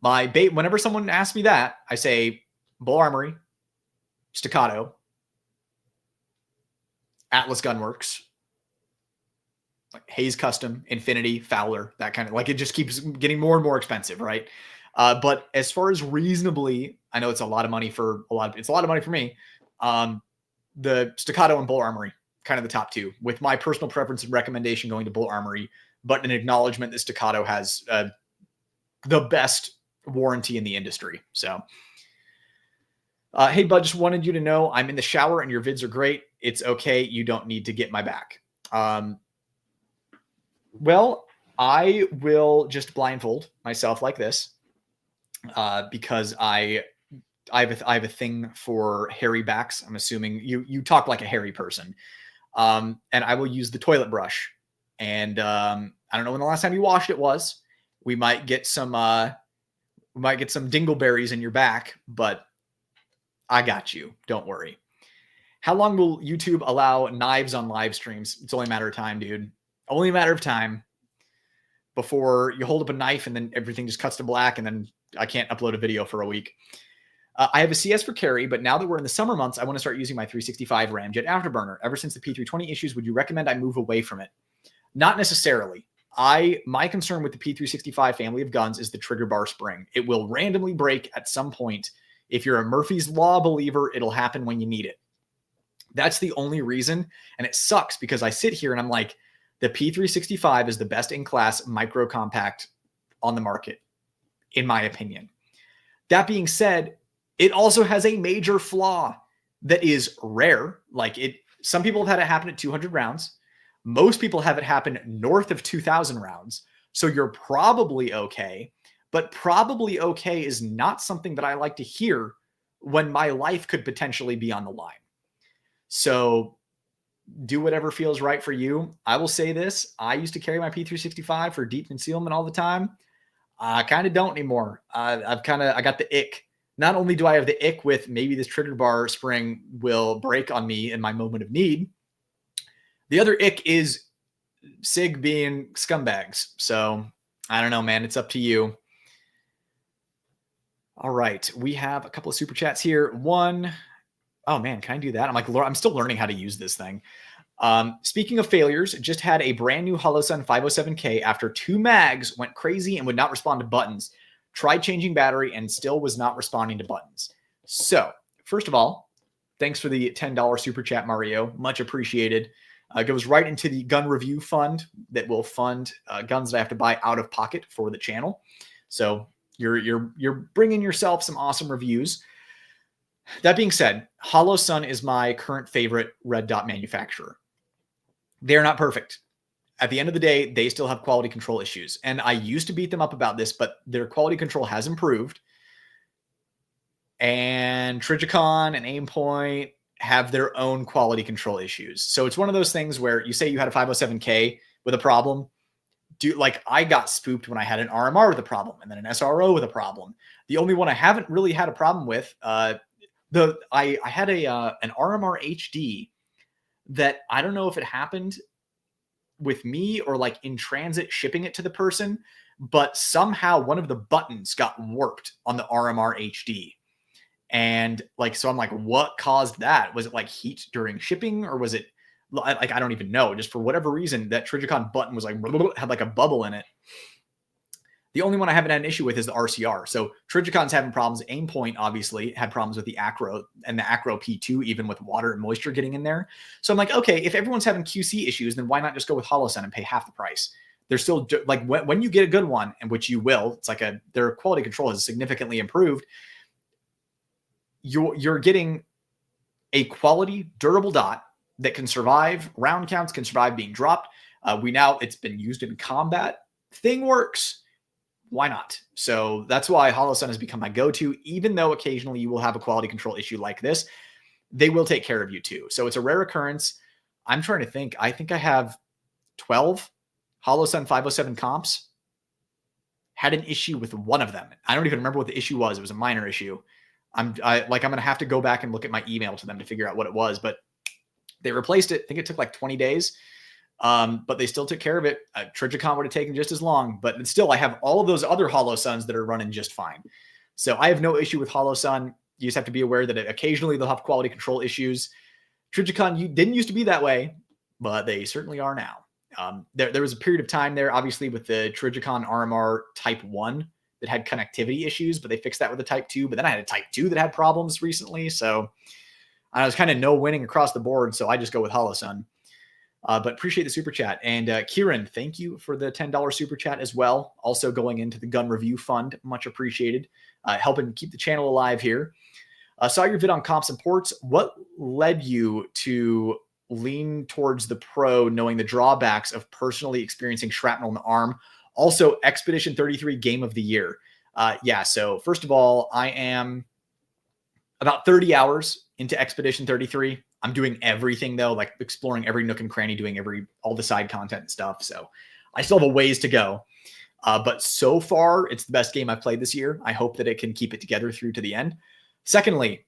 my bait, whenever someone asks me that, I say Bull Armory, Staccato, Atlas Gunworks, like Hayes Custom, Infinity, Fowler, that kind of, like, it just keeps getting more and more expensive, right? But as far as reasonably, I know it's a lot of money for it's a lot of money for me. The Staccato and Bull Armory, kind of the top two, with my personal preference and recommendation going to Bull Armory, but an acknowledgement that Staccato has the best warranty in the industry. So, hey, bud, just wanted you to know I'm in the shower and your vids are great. It's okay. You don't need to get my back. Well, I will just blindfold myself like this because I I have a thing for hairy backs. I'm assuming you talk like a hairy person. And I will use the toilet brush. And I don't know when the last time you washed it was. We might get some dingleberries in your back, but I got you. Don't worry. How long will YouTube allow knives on live streams? It's only a matter of time, dude. Only a matter of time before you hold up a knife and then everything just cuts to black and then I can't upload a video for a week. I have a CS for carry, but now that we're in the summer months, I want to start using my 365 Ramjet Afterburner. Ever since the P320 issues, would you recommend I move away from it? Not necessarily. My concern with the P365 family of guns is the trigger bar spring. It will randomly break at some point. If you're a Murphy's Law believer, it'll happen when you need it. That's the only reason. And it sucks because I sit here and I'm like, the P365 is the best in-class micro compact on the market, in my opinion. That being said, it also has a major flaw that is rare. Some people have had it happen at 200 rounds. Most people have it happen north of 2,000 rounds. So you're probably okay, but probably okay is not something that I like to hear when my life could potentially be on the line. So do whatever feels right for you. I will say this. I used to carry my P365 for deep concealment all the time. I kind of don't anymore. I got the ick. Not only do I have the ick with maybe this trigger bar spring will break on me in my moment of need, the other ick is SIG being scumbags. So I don't know, man. It's up to you. All right. We have a couple of super chats here. One, oh man, can I do that? I'm still learning how to use this thing. Speaking of failures, just had a brand new Holosun 507K after 2 mags went crazy and would not respond to buttons. Tried changing battery and still was not responding to buttons. So first of all, thanks for the $10 super chat, Mario. Much appreciated. Goes right into the gun review fund that will fund guns that I have to buy out of pocket for the channel. So you're bringing yourself some awesome reviews. That being said, Holosun is my current favorite red dot manufacturer. They're not perfect. At the end of the day, they still have quality control issues. And I used to beat them up about this, but their quality control has improved. And Trijicon and Aimpoint have their own quality control issues. So it's one of those things where you say you had a 507K with a problem. I got spooked when I had an RMR with a problem and then an SRO with a problem. The only one I haven't really had a problem with, I had an RMR HD that I don't know if it happened with me or in transit shipping it to the person, but somehow one of the buttons got warped on the RMR HD. And so I'm like, what caused that? Was it heat during shipping or was it I don't even know. Just for whatever reason, that Trijicon button was had a bubble in it. The only one I haven't had an issue with is the RCR. So Trigicon's having problems. Aimpoint obviously had problems with the Acro and the Acro P2, even with water and moisture getting in there. So I'm like, okay, if everyone's having QC issues, then why not just go with Holosun and pay half the price? They're still when you get a good one, and which you will, it's their quality control has significantly improved. You're getting a quality, durable dot that can survive round counts, can survive being dropped. It's been used in combat. Thing works. Why not? So that's why Holosun has become my go-to, even though occasionally you will have a quality control issue like this. They will take care of you too. So it's a rare occurrence. I'm trying to think. I think I have 12 Holosun 507 comps. Had an issue with one of them. I don't even remember what the issue was. It was a minor issue. I'm going to have to go back and look at my email to them to figure out what it was, but they replaced it. I think it took 20 days. But they still took care of it. Trijicon would have taken just as long, but still I have all of those other Holosuns that are running just fine. So I have no issue with Holosun. You just have to be aware that occasionally they'll have quality control issues. Trijicon, you didn't used to be that way, but they certainly are now. There was a period of time there, obviously, with the Trijicon RMR Type 1 that had connectivity issues, but they fixed that with the Type 2. But then I had a Type 2 that had problems recently. So I was kind of no winning across the board. So I just go with Holosun. But appreciate the super chat. And Kieran, thank you for the $10 super chat as well. Also going into the gun review fund. Much appreciated. Helping keep the channel alive here. Saw your vid on comps and ports. What led you to lean towards the pro, knowing the drawbacks of personally experiencing shrapnel in the arm? Also, Expedition 33 Game of the Year. So first of all, I am about 30 hours into Expedition 33. I'm doing everything though, like exploring every nook and cranny, doing all the side content and stuff. So I still have a ways to go. But so far, it's the best game I've played this year. I hope that it can keep it together through to the end. Secondly,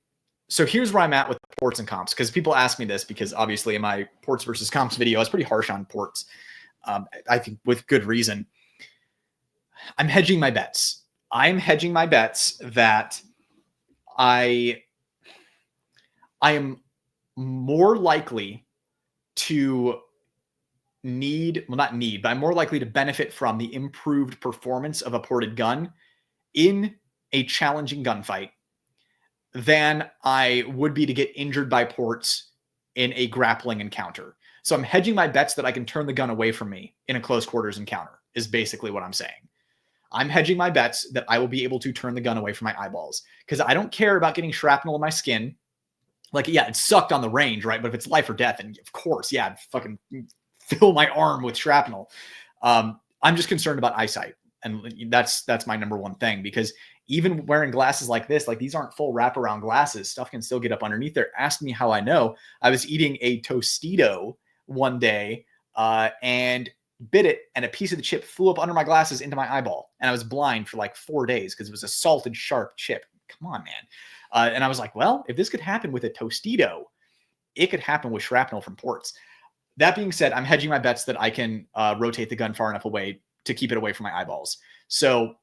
so here's where I'm at with ports and comps, because people ask me this because obviously in my ports versus comps video, I was pretty harsh on ports. I think with good reason. I'm hedging my bets. I'm hedging my bets that I am more likely to I'm more likely to benefit from the improved performance of a ported gun in a challenging gunfight than I would be to get injured by ports in a grappling encounter. So I'm hedging my bets that I can turn the gun away from me in a close quarters encounter is basically what I'm saying. I'm hedging my bets that I will be able to turn the gun away from my eyeballs because I don't care about getting shrapnel in my skin. Like, yeah, it sucked on the range, right? But if it's life or death, and of course, yeah, I'd fucking fill my arm with shrapnel. I'm just concerned about eyesight. And that's my number one thing, because even wearing glasses like this, like these aren't full wraparound glasses. Stuff can still get up underneath there. Ask me how I know. I was eating a Tostito one day and bit it, and a piece of the chip flew up under my glasses into my eyeball. And I was blind for like 4 days because it was a salted, sharp chip. Come on, man. And I was like, well, if this could happen with a Tostito, it could happen with shrapnel from ports. That being said, I'm hedging my bets that I can rotate the gun far enough away to keep it away from my eyeballs. So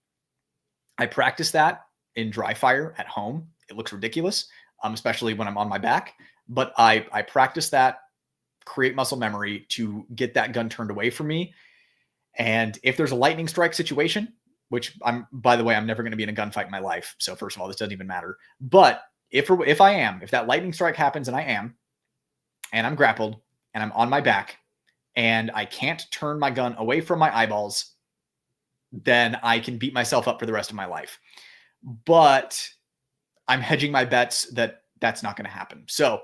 I practice that in dry fire at home. It looks ridiculous, especially when I'm on my back. But I practice that, create muscle memory to get that gun turned away from me. And if there's a lightning strike situation, which by the way, I'm never going to be in a gunfight in my life. So first of all, this doesn't even matter. But if that lightning strike happens and I'm grappled and I'm on my back and I can't turn my gun away from my eyeballs, then I can beat myself up for the rest of my life. But I'm hedging my bets that that's not going to happen. So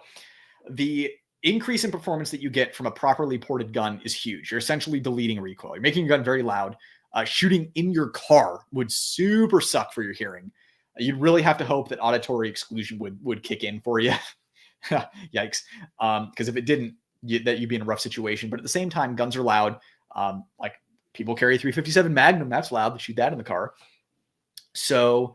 the increase in performance that you get from a properly ported gun is huge. You're essentially deleting recoil. You're making your gun very loud. Shooting in your car would super suck for your hearing. You'd really have to hope that auditory exclusion would kick in for you. Yikes. Because if it didn't, that you'd be in a rough situation. But at the same time, guns are loud. Like people carry a 357 Magnum. That's loud. They shoot that in the car. So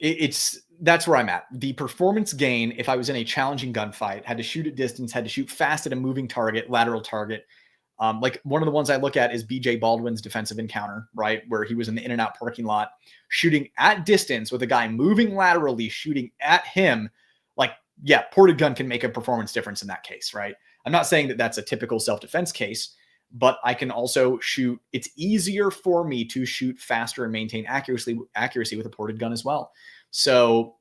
that's where I'm at. The performance gain, if I was in a challenging gunfight, had to shoot at distance, had to shoot fast at a moving target, lateral target. Like one of the ones I look at is BJ Baldwin's defensive encounter, right? Where he was in the In-N-Out parking lot, shooting at distance with a guy moving laterally, shooting at him. Like, yeah, ported gun can make a performance difference in that case, right? I'm not saying that that's a typical self-defense case, but I can also shoot. It's easier for me to shoot faster and maintain accuracy with a ported gun as well. So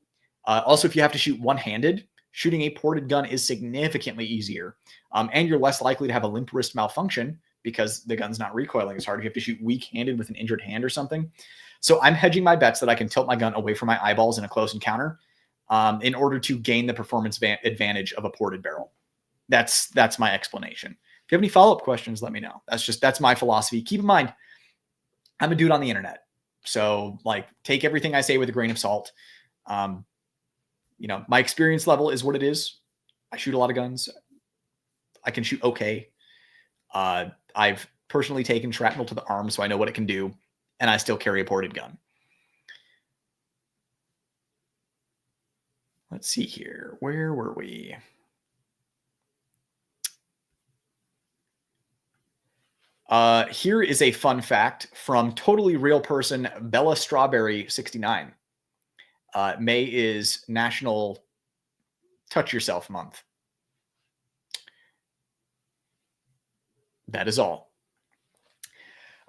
also, if you have to shoot one-handed, shooting a ported gun is significantly easier. And you're less likely to have a limp wrist malfunction because the gun's not recoiling as hard. You have to shoot weak-handed with an injured hand or something. So I'm hedging my bets that I can tilt my gun away from my eyeballs in a close encounter in order to gain the performance advantage of a ported barrel. That's my explanation. If you have any follow-up questions, let me know. That's my philosophy. Keep in mind, I'm a dude on the internet. So like take everything I say with a grain of salt. My experience level is what it is. I shoot a lot of guns. I can shoot okay. I've personally taken shrapnel to the arm, so I know what it can do, and I still carry a ported gun. Let's see here. Where were we? Here is a fun fact from totally real person Bella Strawberry 69. May is National Touch Yourself Month. That is all.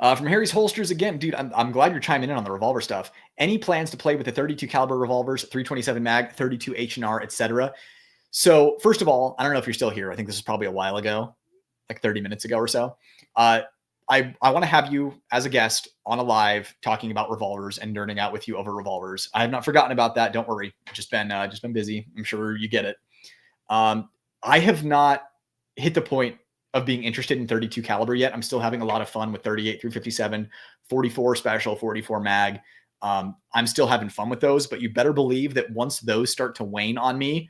From Harry's Holsters again, dude, I'm glad you're chiming in on the revolver stuff. Any plans to play with the 32 caliber revolvers, 327 mag, 32 H&R, etc.? So first of all, I don't know if you're still here. I think this is probably a while ago, like 30 minutes ago or so. I want to have you as a guest on a live talking about revolvers and nerding out with you over revolvers. I have not forgotten about that. Don't worry. Just been busy. I'm sure you get it. I have not hit the point of being interested in 32 caliber yet. I'm still having a lot of fun with 38 through 57, 44 special, 44 mag. I'm still having fun with those, but you better believe that once those start to wane on me,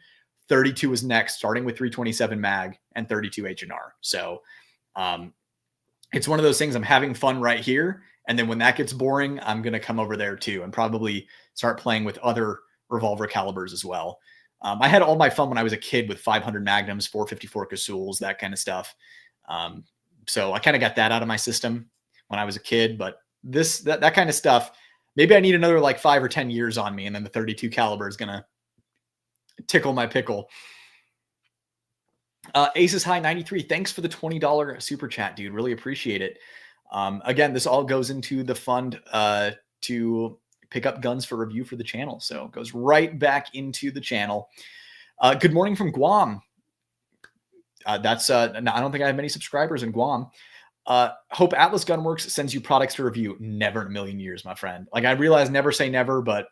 32 is next, starting with 327 mag and 32 H&R. So it's one of those things. I'm having fun right here. And then when that gets boring, I'm going to come over there too and probably start playing with other revolver calibers as well. I had all my fun when I was a kid with 500 Magnums, 454 Casuls, that kind of stuff. So I kind of got that out of my system when I was a kid, but that kind of stuff, maybe I need another like 5 or 10 years on me. And then the 32 caliber is going to tickle my pickle. Aces High 93. Thanks for the $20 super chat, dude. Really appreciate it. Again, this all goes into the fund to pick up guns for review for the channel. So it goes right back into the channel. Good morning from Guam. I don't think I have many subscribers in Guam. Hope Atlas Gunworks sends you products to review. Never in a million years, my friend. Like, I realize never say never, but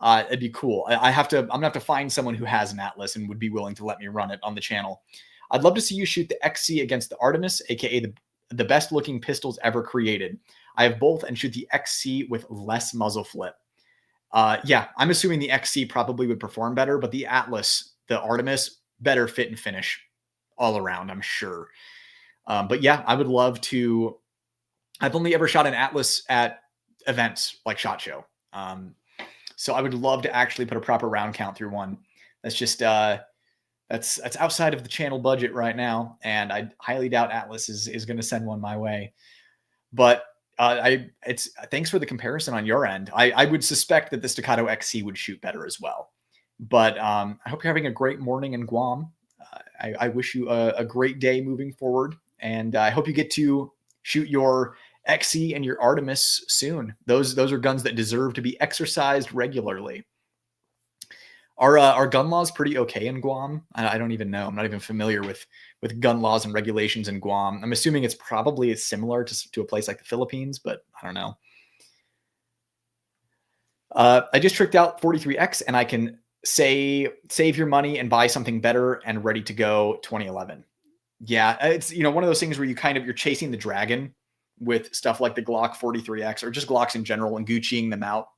it'd be cool. I'm gonna have to find someone who has an Atlas and would be willing to let me run it on the channel. I'd love to see you shoot the XC against the Artemis, aka the best looking pistols ever created. I have both and shoot the XC with less muzzle flip. Yeah, I'm assuming the XC probably would perform better, but the Atlas, the Artemis, better fit and finish all around, I'm sure. But yeah, I would love to. I've only ever shot an Atlas at events like SHOT Show. So I would love to actually put a proper round count through one. That's just that's outside of the channel budget right now, and I highly doubt Atlas is going to send one my way. But it's thanks for the comparison on your end. I would suspect that the Staccato XC would shoot better as well. But I hope you're having a great morning in Guam. I wish you a great day moving forward, and I hope you get to shoot your XC and your Artemis soon. Those are guns that deserve to be exercised regularly. Are gun laws pretty okay in Guam? I don't even know. I'm not even familiar with gun laws and regulations in Guam. I'm assuming it's probably similar to a place like the Philippines, but I don't know. I just tricked out 43X, and I can save your money and buy something better and ready to go 2011. Yeah, it's one of those things where you're chasing the dragon with stuff like the Glock 43X or just Glocks in general and Gucciing them out.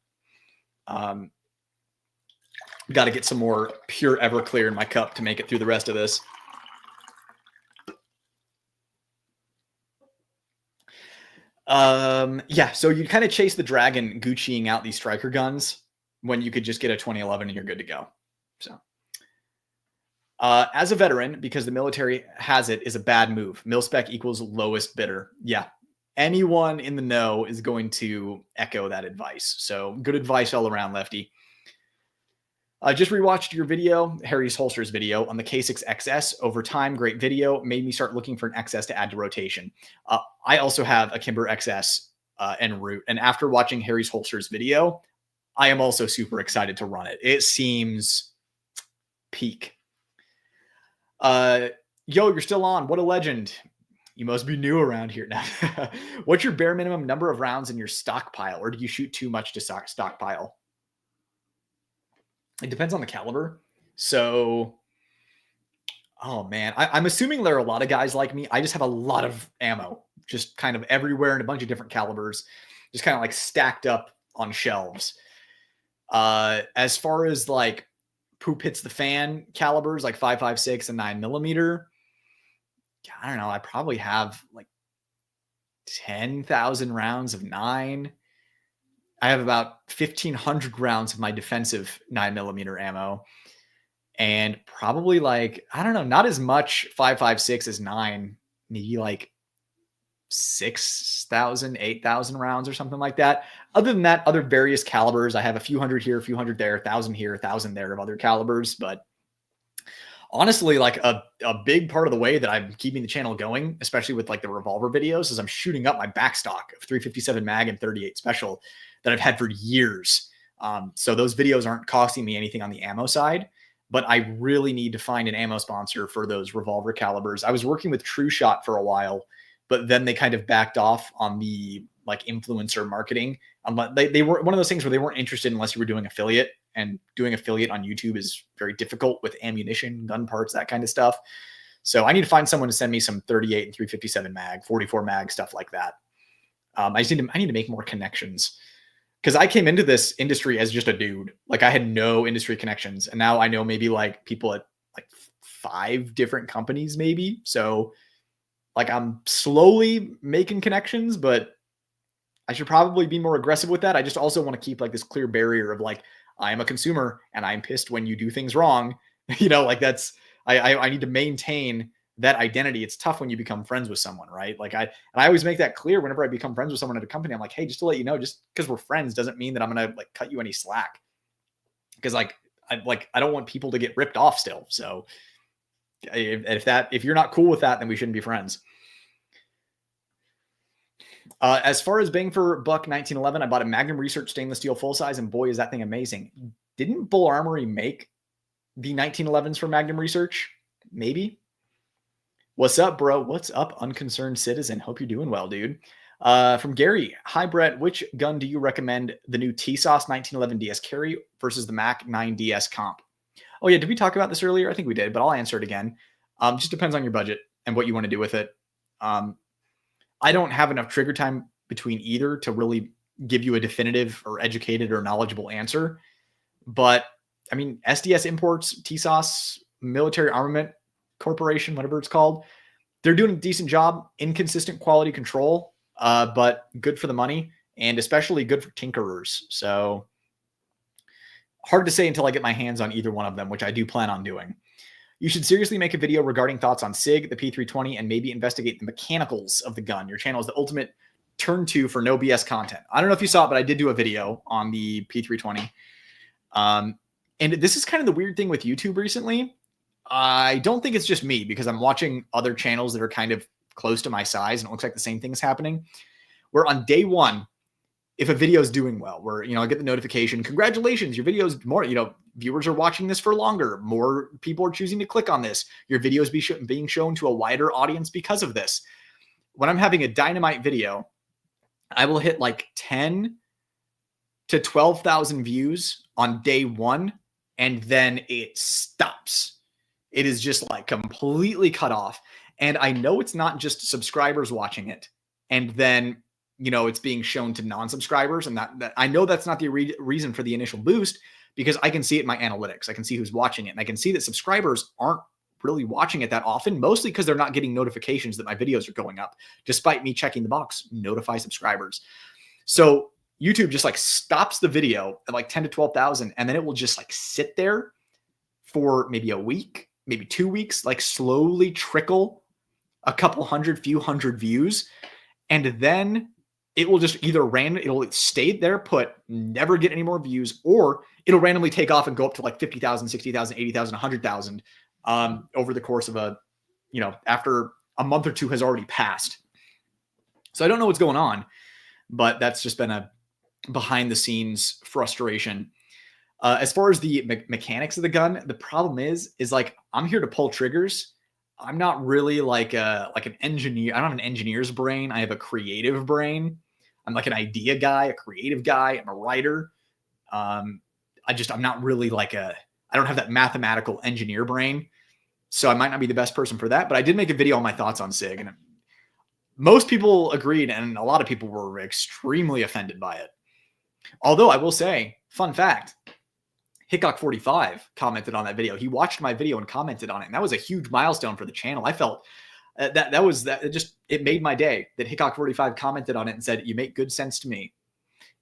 Got to get some more pure Everclear in my cup to make it through the rest of this. Yeah, so you kind of chase the dragon Gucciing out these striker guns when you could just get a 2011 and you're good to go. So as a veteran, because the military has it, is a bad move. Mil-spec equals lowest bidder. Yeah, anyone in the know is going to echo that advice. So good advice all around, Lefty. I just rewatched your video, Harry's Holsters video on the K6 XS. Over time, great video. Made me start looking for an XS to add to rotation. I also have a Kimber XS en route. And after watching Harry's Holsters video, I am also super excited to run it. It seems peak. Yo, you're still on. What a legend. You must be new around here now. What's your bare minimum number of rounds in your stockpile? Or do you shoot too much to stockpile? It depends on the caliber. So, oh man, I'm assuming there are a lot of guys like me. I just have a lot of ammo, just kind of everywhere in a bunch of different calibers, just kind of like stacked up on shelves. As far as like poop hits the fan calibers, like 5.56 and 9mm, I don't know. I probably have like 10,000 rounds of 9. I have about 1,500 rounds of my defensive 9mm ammo, and probably like, I don't know, not as much 5.56 as 9, maybe like 6,000, 8,000 rounds or something like that. Other than that, other various calibers, I have a few hundred here, a few hundred there, 1,000 here, 1,000 there of other calibers. But honestly, like a big part of the way that I'm keeping the channel going, especially with like the revolver videos, is I'm shooting up my backstock of 357 mag and 38 special that I've had for years. So those videos aren't costing me anything on the ammo side, but I really need to find an ammo sponsor for those revolver calibers. I was working with True Shot for a while, but then they kind of backed off on the like influencer marketing. They were one of those things where they weren't interested unless you were doing affiliate, and doing affiliate on YouTube is very difficult with ammunition, gun parts, that kind of stuff. So I need to find someone to send me some 38 and 357 mag, 44 mag, stuff like that. I need to make more connections. because I came into this industry as just a dude. Like I had no industry connections, and now I know maybe like people at like 5 different companies, maybe. So like I'm slowly making connections, but I should probably be more aggressive with that. I just also want to keep like this clear barrier of like, I am a consumer and I'm pissed when you do things wrong. Like that's, I need to maintain that identity. It's tough when you become friends with someone, right? Like and I always make that clear whenever I become friends with someone at a company. I'm like, hey, just to let you know, just because we're friends doesn't mean that I'm going to like cut you any slack. Because I don't want people to get ripped off still. So if you're not cool with that, then we shouldn't be friends. As far as bang for buck 1911, I bought a Magnum Research stainless steel full size, and boy, is that thing amazing. Didn't Bull Armory make the 1911s for Magnum Research? Maybe. What's up, bro? What's up, unconcerned citizen? Hope you're doing well, dude. From Gary, hi, Brett. Which gun do you recommend? The new TSOS 1911 DS carry versus the Mac 9 DS comp? Oh yeah, did we talk about this earlier? I think we did, but I'll answer it again. Just depends on your budget and what you want to do with it. I don't have enough trigger time between either to really give you a definitive or educated or knowledgeable answer. But I mean, SDS Imports, TSOS, Military Armament Corporation, whatever it's called, they're doing a decent job, inconsistent quality control, but good for the money and especially good for tinkerers. So hard to say until I get my hands on either one of them, which I do plan on doing. You should seriously make a video regarding thoughts on SIG, the P320, and maybe investigate the mechanicals of the gun. Your channel is the ultimate turn to for no BS content. I don't know if you saw it, but I did do a video on the P320. And this is kind of the weird thing with YouTube recently. I don't think it's just me because I'm watching other channels that are kind of close to my size and it looks like the same thing is happening. Where on day one, if a video is doing well, where, I get the notification, congratulations, your video is more, viewers are watching this for longer. More people are choosing to click on this. Your video is being shown to a wider audience because of this. When I'm having a dynamite video, I will hit like 10 to 12,000 views on day one, and then it stops. It is just like completely cut off. And I know it's not just subscribers watching it. And then it's being shown to non-subscribers, and that I know that's not the reason for the initial boost, because I can see it in my analytics. I can see who's watching it, and I can see that subscribers aren't really watching it that often, mostly because they're not getting notifications that my videos are going up, despite me checking the box, notify subscribers. So YouTube just like stops the video at like 10 to 12,000, and then it will just like sit there for maybe a week, maybe 2 weeks, like slowly trickle a few hundred views. And then it will just either it'll stay there put, never get any more views, or it'll randomly take off and go up to like 50,000, 60,000, 80,000, 100,000 over the course of after a month or two has already passed. So I don't know what's going on, but that's just been a behind the scenes frustration. As far as the mechanics of the gun, the problem is like, I'm here to pull triggers. I'm not really like an engineer. I don't have an engineer's brain. I have a creative brain. I'm like an idea guy, a creative guy. I'm a writer. I'm not really I don't have that mathematical engineer brain. So I might not be the best person for that, but I did make a video on my thoughts on SIG, and most people agreed. And a lot of people were extremely offended by it. Although I will say, fun fact, Hickok45 commented on that video. He watched my video and commented on it. And that was a huge milestone for the channel. I felt it made my day that Hickok45 commented on it and said, "You make good sense to me."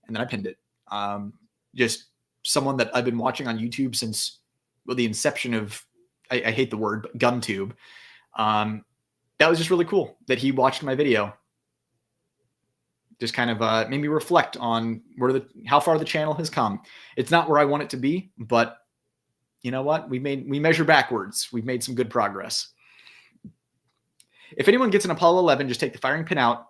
And then I pinned it. Just someone that I've been watching on YouTube since the inception of, I hate the word, but GunTube. That was just really cool that he watched my video. Just kind of made me reflect on how far the channel has come. It's not where I want it to be, but you know what? We measure backwards. We've made some good progress. If anyone gets an Apollo 11, just take the firing pin out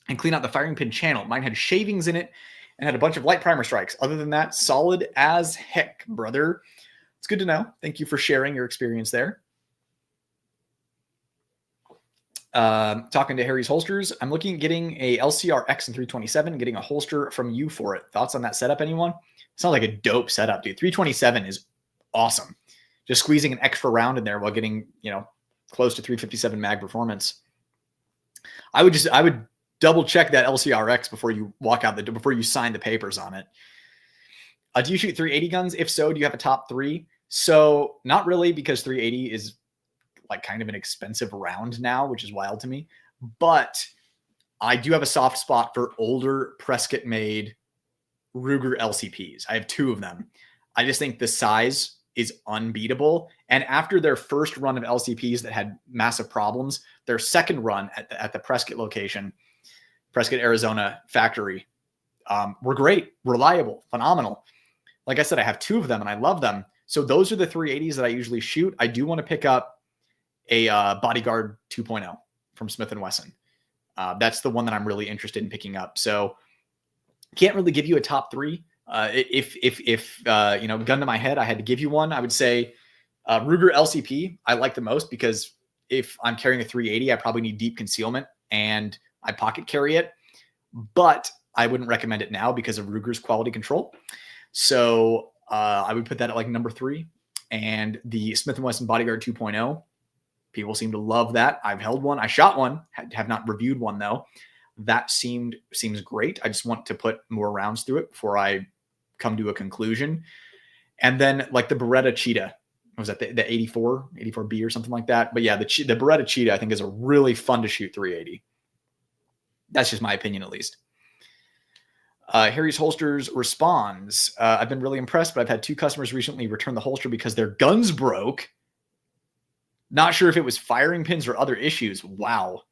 and clean out the firing pin channel. Mine had shavings in it and had a bunch of light primer strikes. Other than that, solid as heck, brother. It's good to know. Thank you for sharing your experience there. Talking to Harry's Holsters, I'm looking at getting a LCR X and 327 and getting a holster from you for it. Thoughts on that setup, anyone? Sounds like a dope setup, dude. 327 is awesome. Just squeezing an extra round in there while getting, close to 357 mag performance. I would double check that LCRX before you walk out before you sign the papers on it. Do you shoot 380 guns? If so, do you have a top 3? So not really, because 380 is like kind of an expensive round now, which is wild to me. But I do have a soft spot for older Prescott made Ruger LCPs. I have 2 of them. I just think the size is unbeatable. And after their first run of LCPs that had massive problems, their second run at the Prescott location, Prescott, Arizona factory, were great, reliable, phenomenal. Like I said, I have 2 of them and I love them. So those are the 380s that I usually shoot. I do want to pick up a Bodyguard 2.0 from Smith & Wesson. That's the one that I'm really interested in picking up. So can't really give you a top 3. If gun to my head, I had to give you one, I would say Ruger LCP I like the most, because if I'm carrying a 380, I probably need deep concealment and I pocket carry it, but I wouldn't recommend it now because of Ruger's quality control. So I would put that at like number 3. And the Smith & Wesson Bodyguard 2.0, people seem to love that. I've held one. I shot one, have not reviewed one though. That seems great. I just want to put more rounds through it before I come to a conclusion. And then like the Beretta Cheetah, was that the 84B or something like that? But yeah, the Beretta Cheetah I think is a really fun to shoot 380. That's just my opinion, at least. Harry's Holsters responds, I've been really impressed, but I've had 2 customers recently return the holster because their guns broke. Not sure if it was firing pins or other issues. Wow.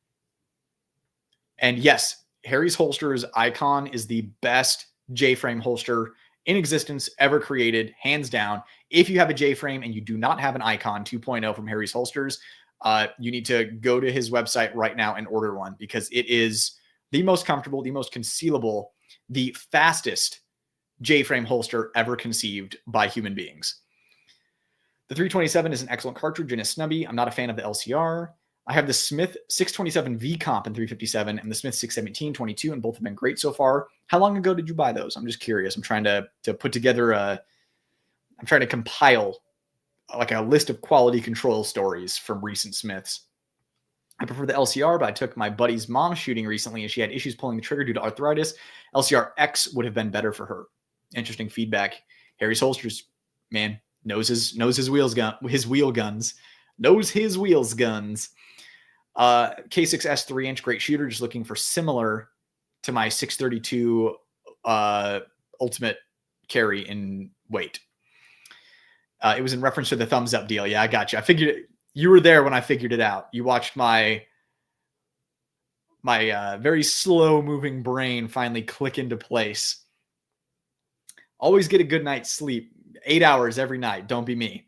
And yes, Harry's Holsters Icon is the best J-frame holster in existence ever created, hands down. If you have a J-frame and you do not have an Icon 2.0 from Harry's Holsters, you need to go to his website right now and order one, because it is the most comfortable, the most concealable, the fastest J-frame holster ever conceived by human beings. The 327 is an excellent cartridge and a snubby. I'm not a fan of the LCR. I have the Smith 627 V Comp in 357 and the Smith 617 22, and both have been great so far. How long ago did you buy those? I'm just curious. I'm trying to put together I'm trying to compile like a list of quality control stories from recent Smiths. I prefer the LCR, but I took my buddy's mom shooting recently and she had issues pulling the trigger due to arthritis. LCR X would have been better for her. Interesting feedback. Harry's Holsters, man, knows his wheel guns. K6S 3-inch, great shooter. Just looking for similar to my 632 Ultimate carry in weight. It was in reference to the thumbs up deal. Yeah, I got you. I figured you were there when I figured it out. You watched my very slow moving brain finally click into place. Always get a good night's sleep. 8 hours every night. Don't be me.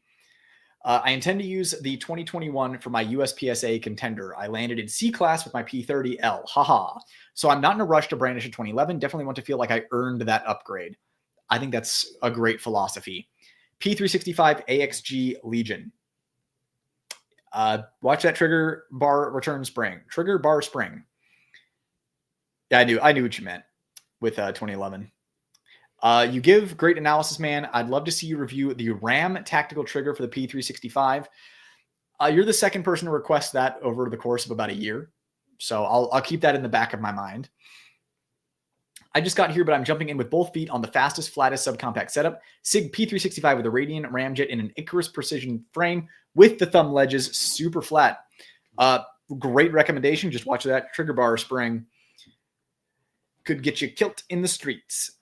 I intend to use the 2021 for my USPSA contender. I landed in C class with my P30L. Haha. So I'm not in a rush to brandish a 2011. Definitely want to feel like I earned that upgrade. I think that's a great philosophy. P365 AXG Legion. Watch that trigger bar return spring. Trigger bar spring. Yeah, I knew what you meant with 2011. You give great analysis, man. I'd love to see you review the RAM tactical trigger for the P365. You're the second person to request that over the course of about a year. So I'll keep that in the back of my mind. I just got here, but I'm jumping in with both feet on the fastest, flattest subcompact setup. SIG P365 with a Radiant Ramjet in an Icarus precision frame with the thumb ledges, super flat. Great recommendation. Just watch that trigger bar spring. Could get you killed in the streets.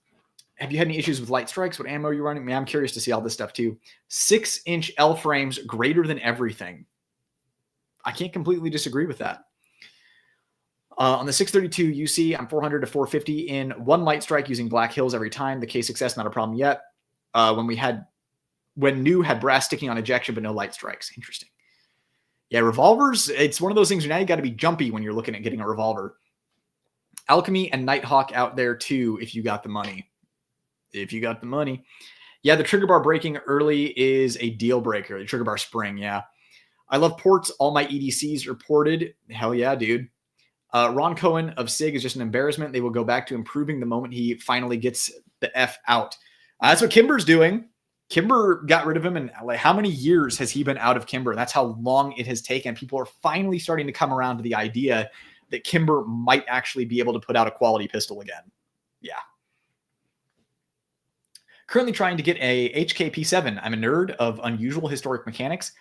Have you had any issues with light strikes? What ammo are you running? Man, I'm curious to see all this stuff too. 6-inch L frames, greater than everything. I can't completely disagree with that. On the 632 UC, I'm 400 to 450 in one light strike using Black Hills every time. The K6S, not a problem yet. When new had brass sticking on ejection, but no light strikes. Interesting. Yeah, revolvers, it's one of those things where now you got to be jumpy when you're looking at getting a revolver. Alchemy and Nighthawk out there too, if you got the money. If you got the money. Yeah, the trigger bar breaking early is a deal breaker. The trigger bar spring, yeah. I love ports. All my EDCs are ported. Hell yeah, dude. Ron Cohen of SIG is just an embarrassment. They will go back to improving the moment he finally gets the F out. That's what Kimber's doing. Kimber got rid of him, and like, how many years has he been out of Kimber? That's how long it has taken. People are finally starting to come around to the idea that Kimber might actually be able to put out a quality pistol again. Yeah. Currently trying to get a HK-P7. I'm a nerd of unusual historic mechanics.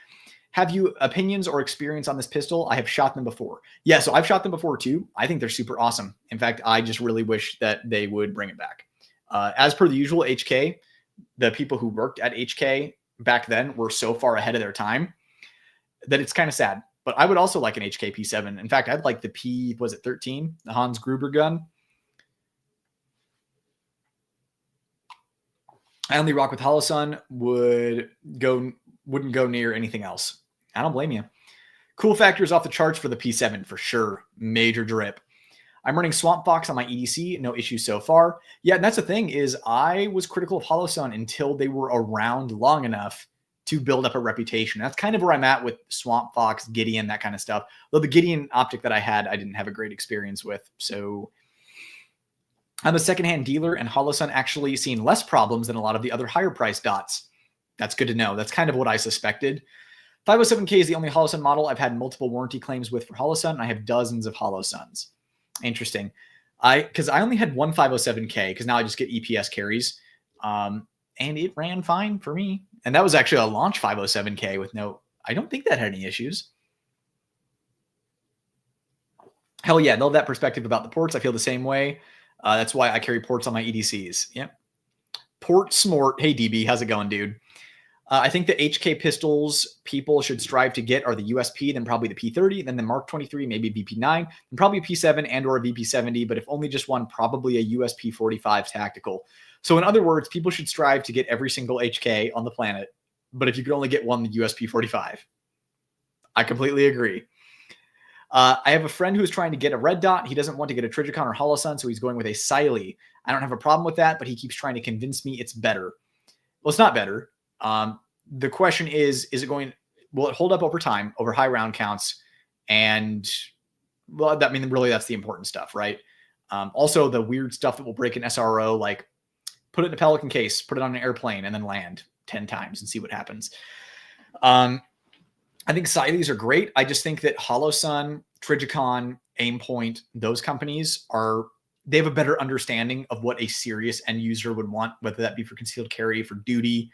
Have you opinions or experience on this pistol? I have shot them before. Yeah, so I've shot them before too. I think they're super awesome. In fact, I just really wish that they would bring it back. As per the usual, HK, the people who worked at HK back then were so far ahead of their time that it's kind of sad. But I would also like an HK P7. In fact, I'd like the P13, the Hans Gruber gun. I only rock with Holosun, wouldn't go near anything else. I don't blame you. Cool factors off the charts for the P7 for sure. Major drip. I'm running Swamp Fox on my EDC. No issues so far. Yeah, and that's the thing is I was critical of Holosun until they were around long enough to build up a reputation. That's kind of where I'm at with Swamp Fox, Gideon, that kind of stuff. Though the Gideon optic that I had, I didn't have a great experience with. So I'm a secondhand dealer, and Holosun actually seen less problems than a lot of the other higher priced dots. That's good to know. That's kind of what I suspected. 507K is the only Holosun model I've had multiple warranty claims with for Holosun, and I have dozens of Holosuns. Interesting. Because I only had one 507K, because now I just get EPS carries. And it ran fine for me. And that was actually a launch 507K with I don't think that had any issues. Hell yeah, they'll have that perspective about the ports. I feel the same way. That's why I carry ports on my EDCs. Yep. Port Smart. Hey, DB, how's it going, dude? I think the HK pistols people should strive to get are the USP, then probably the P30, then the Mark 23, maybe BP9, and probably P7 and or a VP70, but if only just one, probably a USP 45 tactical. So in other words, people should strive to get every single HK on the planet, but if you could only get one, the USP 45. I completely agree. I have a friend who's trying to get a red dot. He doesn't want to get a Trijicon or Holosun, so he's going with a Siley. I don't have a problem with that, but he keeps trying to convince me it's better. Well, it's not better. The question is will it hold up over time, over high round counts? And well, really that's the important stuff, right? Also the weird stuff that will break an SRO, like put it in a Pelican case, put it on an airplane, and then land 10 times and see what happens. I think Sileys are great. I just think that Holosun, Trijicon, Aimpoint, those companies they have a better understanding of what a serious end user would want, whether that be for concealed carry, for duty,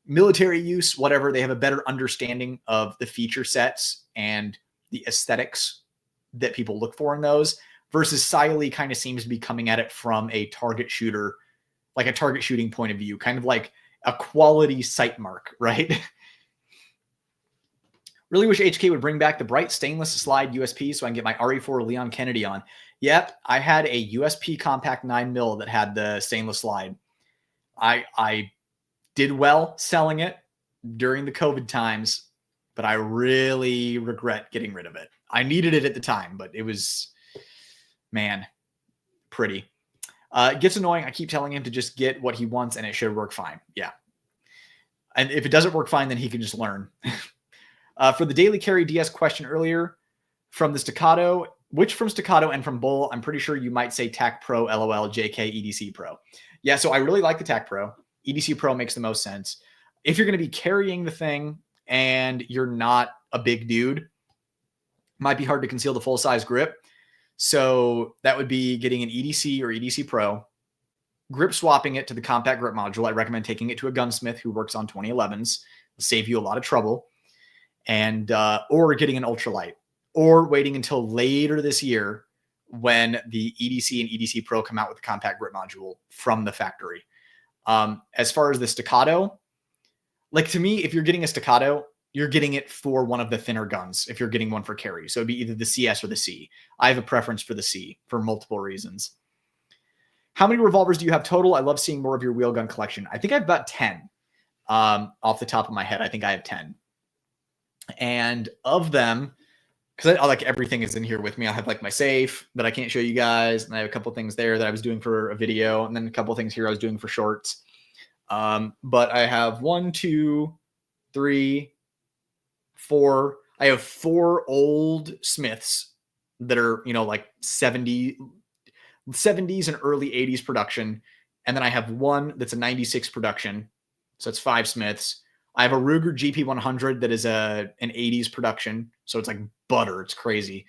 military use, whatever. They have a better understanding of the feature sets and the aesthetics that people look for in those, versus Siley kind of seems to be coming at it from a target shooter, like a target shooting point of view, kind of like a quality sight mark, right? Really wish HK would bring back the bright stainless slide USP so I can get my RE4 Leon Kennedy on. Yep, I had a USP compact 9mm that had the stainless slide. I did well selling it during the COVID times, but I really regret getting rid of it. I needed it at the time, but it was, man, pretty. It gets annoying. I keep telling him to just get what he wants and it should work fine. Yeah. And if it doesn't work fine, then he can just learn. For the daily carry DS question earlier, from the Staccato, which from Staccato and from Bull, I'm pretty sure you might say TAC Pro, LOL, JK, EDC Pro. Yeah, so I really like the TAC Pro. EDC Pro makes the most sense. If you're going to be carrying the thing and you're not a big dude, it might be hard to conceal the full-size grip. So that would be getting an EDC or EDC Pro, grip swapping it to the compact grip module. I recommend taking it to a gunsmith who works on 2011s. It'll save you a lot of trouble. And or getting an ultralight, or waiting until later this year when the EDC and EDC Pro come out with the compact grip module from the factory. As far as the Staccato, like to me, if you're getting a Staccato, you're getting it for one of the thinner guns. If you're getting one for carry, so it'd be either the CS or the C. I have a preference for the C for multiple reasons. How many revolvers do you have total? I love seeing more of your wheel gun collection. I think I have about 10. Off the top of my head, I think I have 10. And of them, because I like everything is in here with me. I have like my safe that I can't show you guys. And I have a couple things there that I was doing for a video. And then a couple things here I was doing for shorts. But I have 1, 2, 3, 4. I have 4 old Smiths that are, like 70s and early 80s production. And then I have one that's a 96 production. So it's 5 Smiths. I have a Ruger GP100 that is an 80s production. So it's like butter. It's crazy.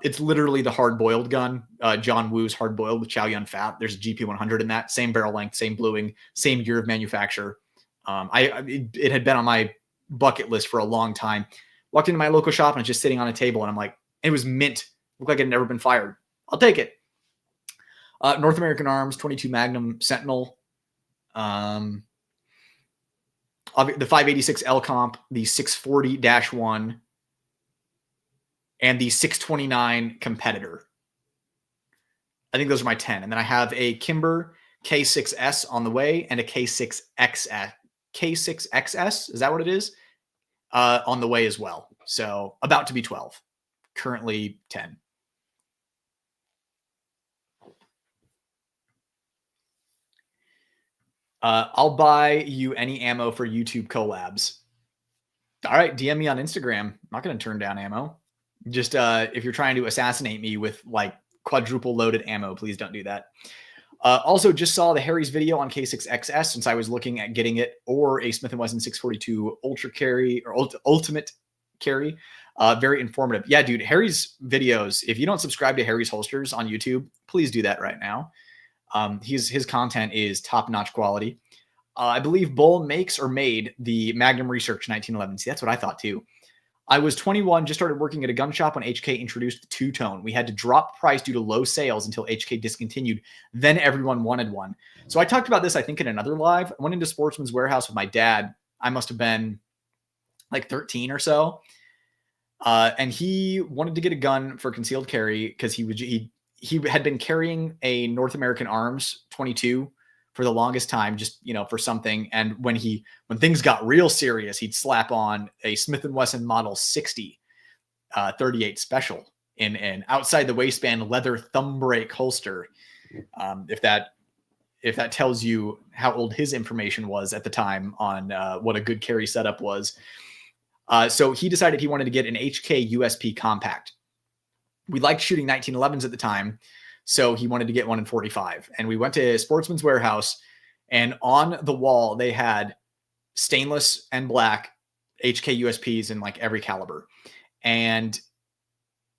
It's literally the hard-boiled gun, John Woo's hard-boiled with Chow Yun Fat. There's a GP100 in that, same barrel length, same bluing, same year of manufacture. It had been on my bucket list for a long time. Walked into my local shop and it's just sitting on a table, and I'm like, it was mint. Looked like it had never been fired. I'll take it. North American Arms, 22 Magnum Sentinel. The 586 L Comp, the 640-1, and the 629 Competitor. I think those are my 10. And then I have a Kimber K6S on the way and a K6XS. K6XS, is that what it is? On the way as well. So about to be 12. Currently 10. I'll buy you any ammo for YouTube collabs. All right, DM me on Instagram. I'm not going to turn down ammo. Just if you're trying to assassinate me with like quadruple loaded ammo, please don't do that. Also, just saw the Harry's video on K6XS since I was looking at getting it, or a Smith & Wesson 642 Ultra Carry or Ultimate Carry. Very informative. Yeah, dude, Harry's videos, if you don't subscribe to Harry's Holsters on YouTube, please do that right now. His content is top-notch quality. I believe Bull makes or made the Magnum Research 1911. See, that's what I thought too. I was 21, just started working at a gun shop when HK introduced the two-tone. We had to drop price due to low sales until HK discontinued. Then everyone wanted one. So I talked about this, I think, in another live. I went into Sportsman's Warehouse with my dad. I must have been like 13 or so. And he wanted to get a gun for concealed carry because he had been carrying a North American Arms 22 for the longest time, just, you know, for something. And when things got real serious, he'd slap on a Smith & Wesson Model 60 38 Special in an outside the waistband leather thumb brake holster. If that tells you how old his information was at the time on what a good carry setup was. So he decided he wanted to get an HK USP compact. We liked shooting 1911s at the time, so he wanted to get one in 45. And we went to Sportsman's Warehouse, and on the wall they had stainless and black HK USPs in like every caliber. And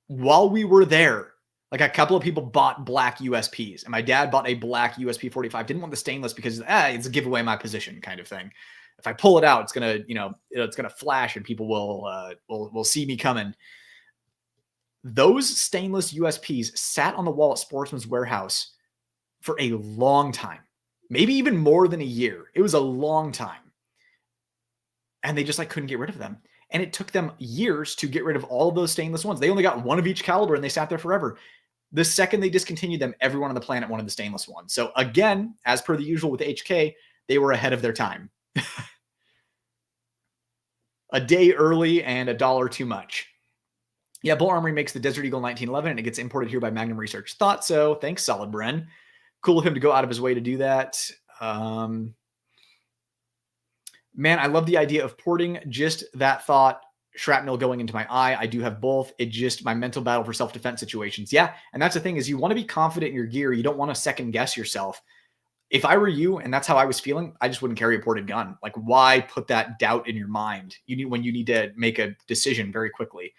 while we were there, like a couple of people bought black USPs, and my dad bought a black USP 45. Didn't want the stainless because it's a giveaway my position kind of thing. If I pull it out, it's gonna flash and people will see me coming. Those stainless USPs sat on the wall at Sportsman's Warehouse for a long time, maybe even more than a year. It was a long time. And they just like couldn't get rid of them. And it took them years to get rid of all of those stainless ones. They only got one of each caliber and they sat there forever. The second they discontinued them, everyone on the planet wanted the stainless one. So again, as per the usual with HK, they were ahead of their time. A day early and $1 too much. Yeah, Bull Armory makes the Desert Eagle 1911 and it gets imported here by Magnum Research. Thought so. Thanks, Solid Bren. Cool of him to go out of his way to do that. Man, I love the idea of porting. Just that thought, shrapnel going into my eye. I do have both. It just my mental battle for self-defense situations. Yeah, and that's the thing is you want to be confident in your gear. You don't want to second guess yourself. If I were you, and that's how I was feeling, I just wouldn't carry a ported gun. Like, why put that doubt in your mind? When you need to make a decision very quickly.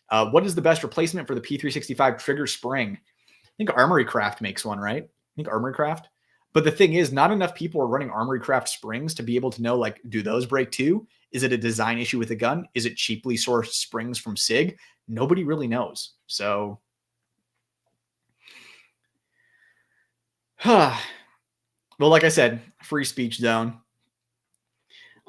What is the best replacement for the P365 trigger spring? I think Armory Craft makes one, right? I think Armory Craft. But the thing is, not enough people are running Armory Craft springs to be able to know, like, do those break too? Is it a design issue with the gun? Is it cheaply sourced springs from SIG? Nobody really knows. So, well, like I said, free speech zone.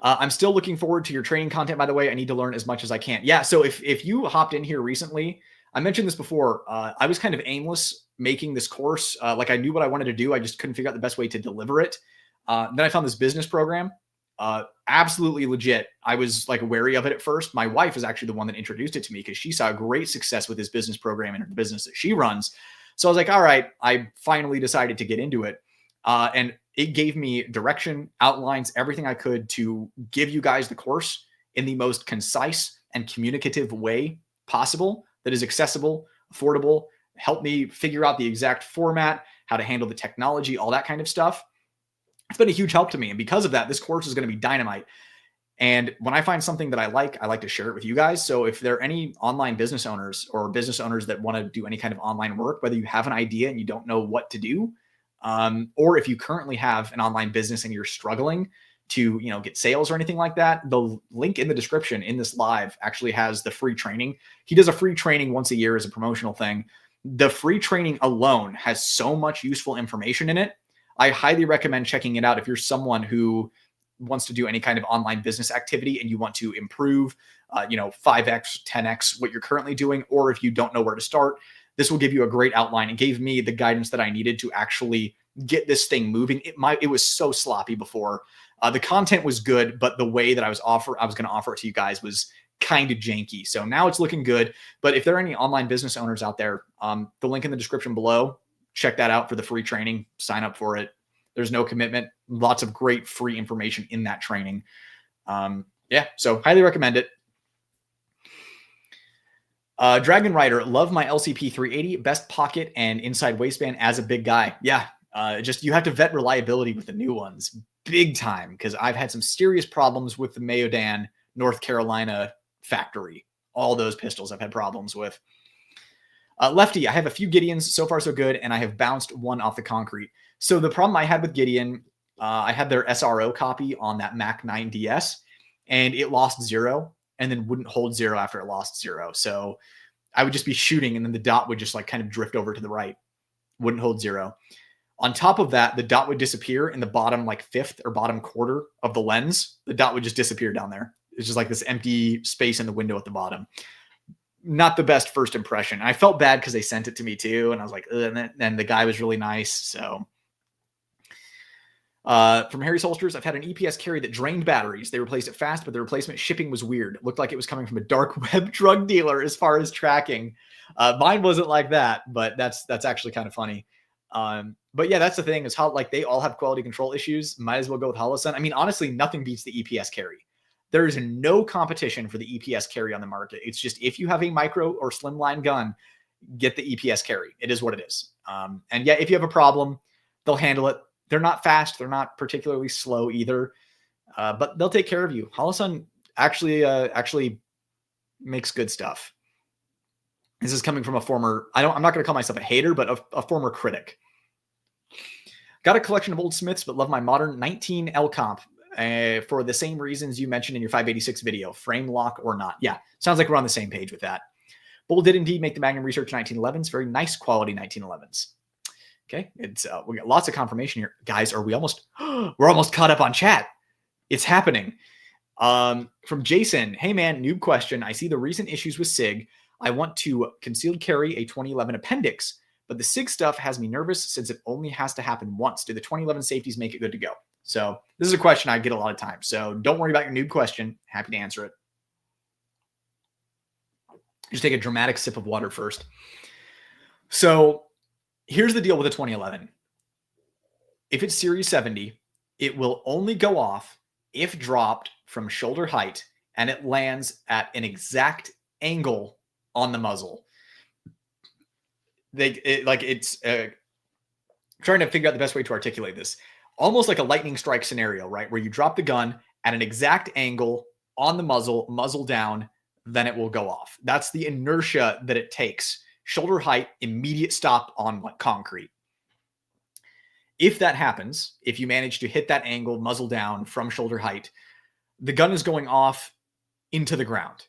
I'm still looking forward to your training content, by the way. I need to learn as much as I can. Yeah, so if you hopped in here recently, I mentioned this before. I was kind of aimless making this course. Like I knew what I wanted to do. I just couldn't figure out the best way to deliver it. Then I found this business program. Absolutely legit. I was like wary of it at first. My wife is actually the one that introduced it to me because she saw great success with this business program in her business that she runs. So I was like, all right, I finally decided to get into it. And it gave me direction, outlines, everything I could to give you guys the course in the most concise and communicative way possible that is accessible, affordable, help me figure out the exact format, how to handle the technology, all that kind of stuff. It's been a huge help to me. And because of that, this course is going to be dynamite. And when I find something that I like to share it with you guys. So if there are any online business owners or business owners that want to do any kind of online work, whether you have an idea and you don't know what to do, or if you currently have an online business and you're struggling to, get sales or anything like that, the link in the description in this live actually has the free training. He does a free training once a year as a promotional thing. The free training alone has so much useful information in it. I highly recommend checking it out if you're someone who wants to do any kind of online business activity and you want to improve, 5x, 10x what you're currently doing, or if you don't know where to start, this will give you a great outline. It gave me the guidance that I needed to actually get this thing moving. It was so sloppy before. The content was good, but the way that I was going to offer it to you guys was kind of janky. So now it's looking good. But if there are any online business owners out there, the link in the description below, check that out for the free training, sign up for it. There's no commitment, lots of great free information in that training. So highly recommend it. Dragon Rider, love my LCP 380, best pocket and inside waistband as a big guy. Yeah, just you have to vet reliability with the new ones big time, because I've had some serious problems with the Mayodan North Carolina factory. All those pistols I've had problems with. Lefty, I have a few Gideons, so far so good, and I have bounced one off the concrete. So the problem I had with Gideon, I had their SRO copy on that Mac 9 DS, and it lost 0 and then wouldn't hold 0 after it lost 0. So I would just be shooting, and then the dot would just kind of drift over to the right, wouldn't hold 0. On top of that, the dot would disappear in the bottom fifth or bottom quarter of the lens. The dot would just disappear down there. It's just like this empty space in the window at the bottom. Not the best first impression. I felt bad because they sent it to me too, and I was like, ugh, and the guy was really nice. So from Harry's Holsters, I've had an EPS carry that drained batteries. They replaced it fast, but the replacement shipping was weird. It looked like it was coming from a dark web drug dealer as far as tracking. Mine wasn't like that, but that's actually kind of funny. But yeah, that's the thing, is how they all have quality control issues. Might as well go with Holosun. I mean, honestly, nothing beats the EPS carry. There is no competition for the EPS carry on the market. It's just, if you have a micro or slimline gun, get the EPS carry. It is what it is. And yeah, if you have a problem, they'll handle it. They're not fast. They're not particularly slow either, but they'll take care of you. Holosun actually makes good stuff. This is coming from a former, I'm not going to call myself a hater, but a former critic. Got a collection of old Smiths, but love my modern 19 L comp for the same reasons you mentioned in your 586 video, frame lock or not. Yeah, sounds like we're on the same page with that. Bull did indeed make the Magnum Research 1911s, very nice quality 1911s. Okay, it's we got lots of confirmation here, guys. Are we almost? We're almost caught up on chat. It's happening. From Jason, hey man, noob question. I see the recent issues with SIG. I want to concealed carry a 2011 appendix, but the SIG stuff has me nervous since it only has to happen once. Do the 2011 safeties make it good to go? So this is a question I get a lot of times. So don't worry about your noob question. Happy to answer it. Just take a dramatic sip of water first. So here's the deal with the 2011. If it's Series 70, it will only go off if dropped from shoulder height and it lands at an exact angle on the muzzle. It's trying to figure out the best way to articulate this. Almost like a lightning strike scenario, right? Where you drop the gun at an exact angle on the muzzle down, then it will go off. That's the inertia that it takes. Shoulder height, immediate stop on concrete. If that happens, if you manage to hit that angle, muzzle down from shoulder height, the gun is going off into the ground.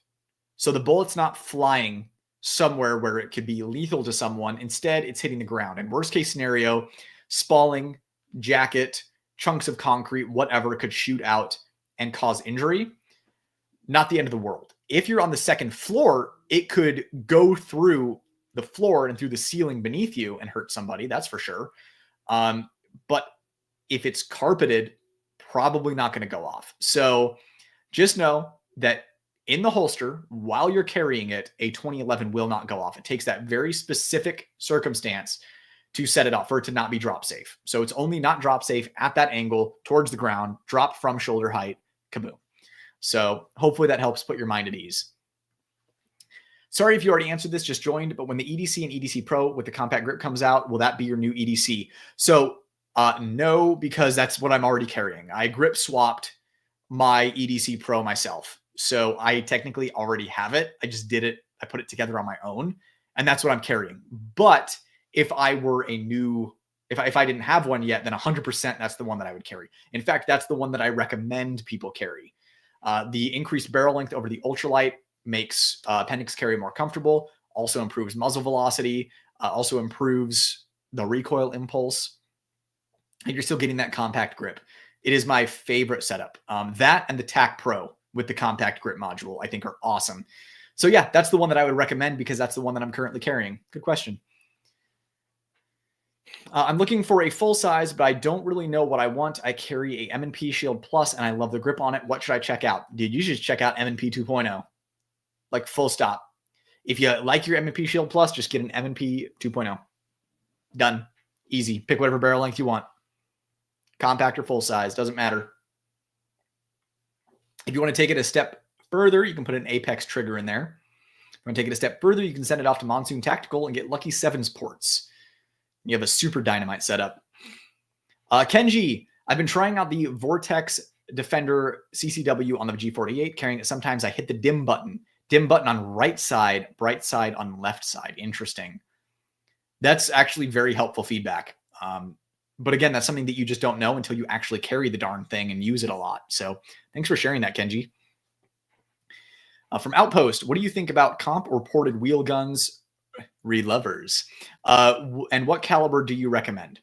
So the bullet's not flying somewhere where it could be lethal to someone. Instead, it's hitting the ground. And worst case scenario, spalling, jacket, chunks of concrete, whatever could shoot out and cause injury. Not the end of the world. If you're on the second floor, it could go through the floor and through the ceiling beneath you and hurt somebody. That's for sure. But if it's carpeted, probably not going to go off. So just know that in the holster, while you're carrying it, a 2011 will not go off. It takes that very specific circumstance to set it off, for it to not be drop safe. So it's only not drop safe at that angle towards the ground, drop from shoulder height, kaboom. So hopefully that helps put your mind at ease. Sorry if you already answered this, just joined, but when the EDC and EDC Pro with the compact grip comes out, will that be your new EDC? So no, because that's what I'm already carrying. I grip swapped my EDC Pro myself. So I technically already have it. I just did it. I put it together on my own, and that's what I'm carrying. But if I were a new, if I didn't have one yet, then 100% that's the one that I would carry. In fact, that's the one that I recommend people carry. The increased barrel length over the ultralight makes appendix carry more comfortable, also improves muzzle velocity, also improves the recoil impulse, and you're still getting that compact grip. It is my favorite setup. That and the TAC Pro with the compact grip module, I think, are awesome. So yeah, that's the one that I would recommend because that's the one that I'm currently carrying. Good question. I'm looking for a full size, but I don't really know what I want. I carry a M&P Shield Plus and I love the grip on it. What should I check out? Dude, you should check out M&P 2.0. Like full stop. If you like your M&P Shield Plus, just get an M&P 2.0. Done. Easy. Pick whatever barrel length you want. Compact or full size, doesn't matter. If you want to take it a step further, you can put an Apex trigger in there. If you want to take it a step further, you can send it off to Monsoon Tactical and get Lucky Sevens ports. You have a super dynamite setup. Kenji, I've been trying out the Vortex Defender CCW on the G48, carrying it. Sometimes I hit the dim button on right side, bright side on left side. Interesting. That's actually very helpful feedback. But again, that's something that you just don't know until you actually carry the darn thing and use it a lot. So thanks for sharing that, Kenji. From Outpost, what do you think about comp or ported wheel guns, Revolvers? And what caliber do you recommend?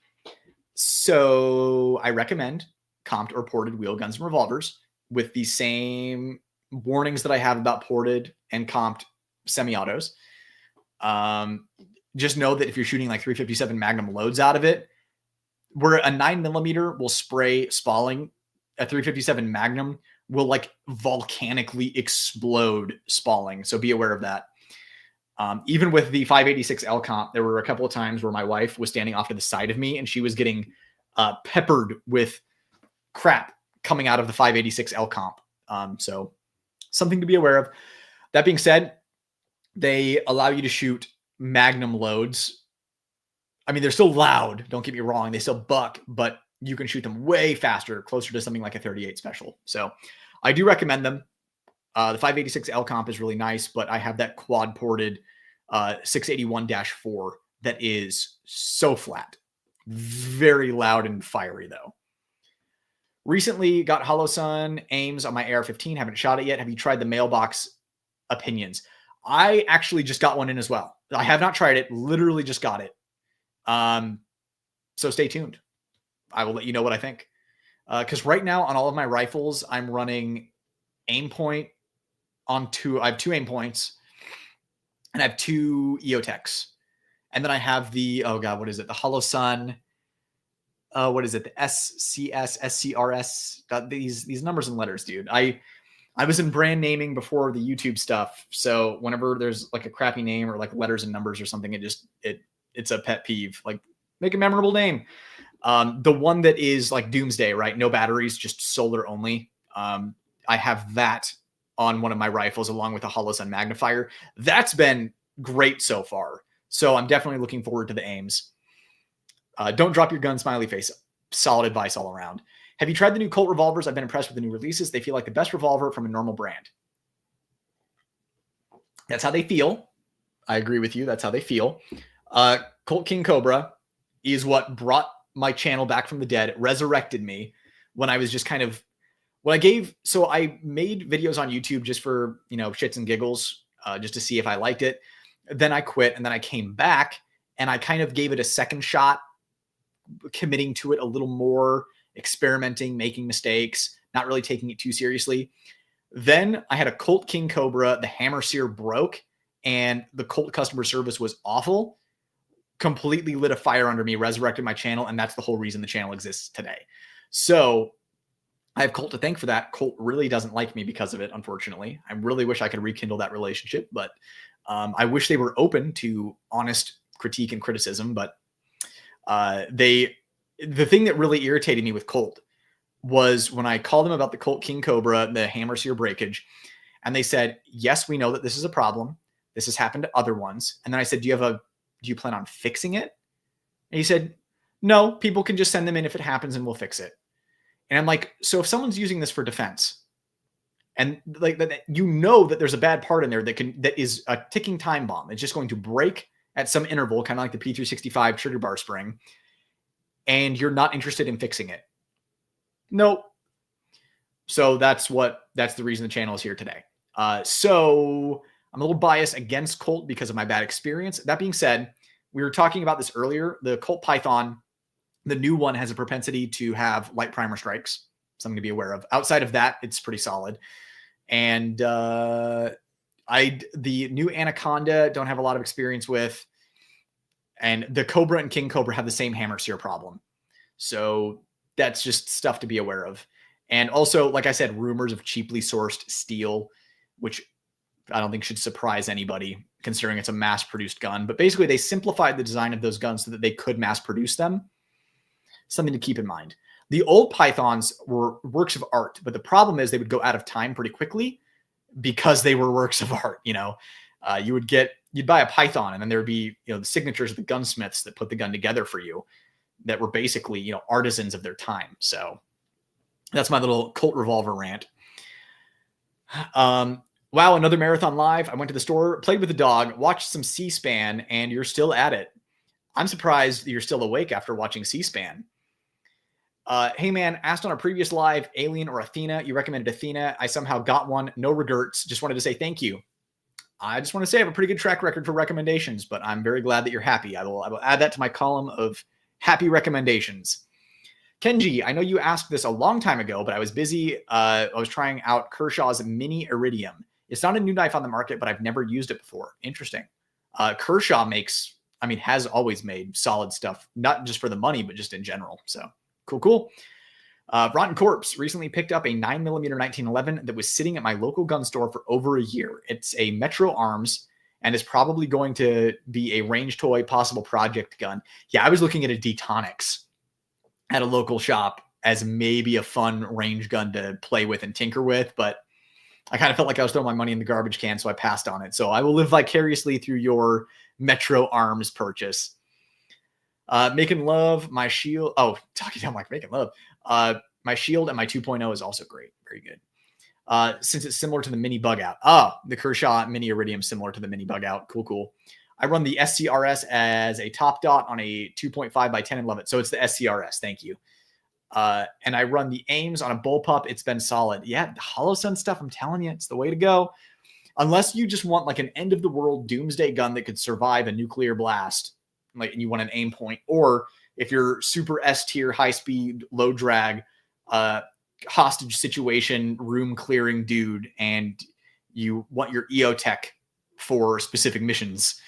So I recommend comped or ported wheel guns and revolvers with the same warnings that I have about ported and comped semi-autos. Just know that if you're shooting like 357 Magnum loads out of it, where a 9mm will spray spalling, a 357 Magnum will like volcanically explode spalling. So be aware of that. Even with the 586 L comp, there were a couple of times where my wife was standing off to the side of me and she was getting peppered with crap coming out of the 586 L comp. So something to be aware of. That being said, they allow you to shoot Magnum loads. I mean, they're still loud. Don't get me wrong. They still buck, but you can shoot them way faster, closer to something like a 38 special. So I do recommend them. The 586 L comp is really nice, but I have that quad ported 681-4 that is so flat. Very loud and fiery though. Recently got Hollow Sun aims on my AR-15. Haven't shot it yet. Have you tried the mailbox opinions? I actually just got one in as well. I have not tried it. Literally just got it. So stay tuned. I will let you know what I think. Because right now on all of my rifles, I'm running aim point on two. I have 2 aim points and I have 2 EOTechs. And then I have the, oh God, what is it? The Hollow Sun. What is it? The SCS, SCRS. These numbers and letters, dude. I was in brand naming before the YouTube stuff. So whenever there's like a crappy name or like letters and numbers or something, it's a pet peeve. Like, make a memorable name. The one that is like Doomsday, right? No batteries, just solar only. I have that on one of my rifles along with a Hollow Sun magnifier. That's been great so far. So I'm definitely looking forward to the aims. Don't drop your gun, smiley face. Solid advice all around. Have you tried the new Colt revolvers? I've been impressed with the new releases. They feel like the best revolver from a normal brand. That's how they feel. I agree with you. That's how they feel. Colt King Cobra is what brought my channel back from the dead, resurrected me when I was just kind of, so I made videos on YouTube just for, shits and giggles, just to see if I liked it. Then I quit and then I came back and I kind of gave it a second shot, committing to it a little more, experimenting, making mistakes, not really taking it too seriously. Then I had a Colt King Cobra, the hammer sear broke and the Colt customer service was awful. Completely lit a fire under me, resurrected my channel, and that's the whole reason the channel exists today. So I have Colt to thank for that. Colt really doesn't like me because of it, unfortunately. I really wish I could rekindle that relationship, but I wish they were open to honest critique and criticism. But the thing that really irritated me with Colt was when I called them about the Colt King Cobra, the hammer sear breakage, and they said, yes, we know that this is a problem. This has happened to other ones. And then I said, do you plan on fixing it? And he said, no, people can just send them in if it happens and we'll fix it. And I'm like, so if someone's using this for defense, And like that, you know that there's a bad part in there that is a ticking time bomb. It's just going to break at some interval, kind of like the P365 trigger bar spring, and you're not interested in fixing it. Nope. So that's the reason the channel is here today. So I'm a little biased against Colt because of my bad experience. That being said, we were talking about this earlier. The Colt Python, the new one, has a propensity to have light primer strikes. Something to be aware of. Outside of that, it's pretty solid. And the new Anaconda don't have a lot of experience with. And the Cobra and King Cobra have the same hammer sear problem. So that's just stuff to be aware of. And also, like I said, rumors of cheaply sourced steel, which I don't think should surprise anybody considering it's a mass-produced gun. But basically, they simplified the design of those guns so that they could mass-produce them. Something to keep in mind. The old Pythons were works of art, but the problem is they would go out of time pretty quickly because they were works of art. You know, you'd buy a Python, and then there would be, you know, the signatures of the gunsmiths that put the gun together for you that were basically, you know, artisans of their time. So that's my little Colt revolver rant. Wow, another marathon live. I went to the store, played with the dog, watched some C-SPAN, and you're still at it. I'm surprised that you're still awake after watching C-SPAN. Hey man, asked on a previous live, Alien or Athena. You recommended Athena. I somehow got one. No regrets. Just wanted to say thank you. I just want to say I have a pretty good track record for recommendations, but I'm very glad that you're happy. I will add that to my column of happy recommendations. Kenji, I know you asked this a long time ago, but I was busy. I was trying out Kershaw's Mini Iridium. It's not a new knife on the market, but I've never used it before. Interesting. Kershaw has always made solid stuff, not just for the money, but just in general. So cool. Rotten Corpse recently picked up a 9mm 1911 that was sitting at my local gun store for over a year. It's a Metro Arms and is probably going to be a range toy, possible project gun. Yeah, I was looking at a Detonics at a local shop as maybe a fun range gun to play with and tinker with, but I kind of felt like I was throwing my money in the garbage can, so I passed on it. So I will live vicariously through your Metro Arms purchase. Making love, my shield. Oh, talking about like making love. My shield and my 2.0 is also great. Very good. Since it's similar to the mini bug out. The Kershaw Mini Iridium similar to the mini bug out. Cool. I run the SCRS as a top dot on a 2.5 by 10 and love it. So it's the SCRS. Thank you. And I run the Ames on a bullpup. It's been solid. Yeah, the Hollow Sun stuff, I'm telling you, it's the way to go. Unless you just want like an end of the world doomsday gun that could survive a nuclear blast, like, and you want an aim point, or if you're super S tier, high speed, low drag, hostage situation, room clearing dude, and you want your EOTech for specific missions,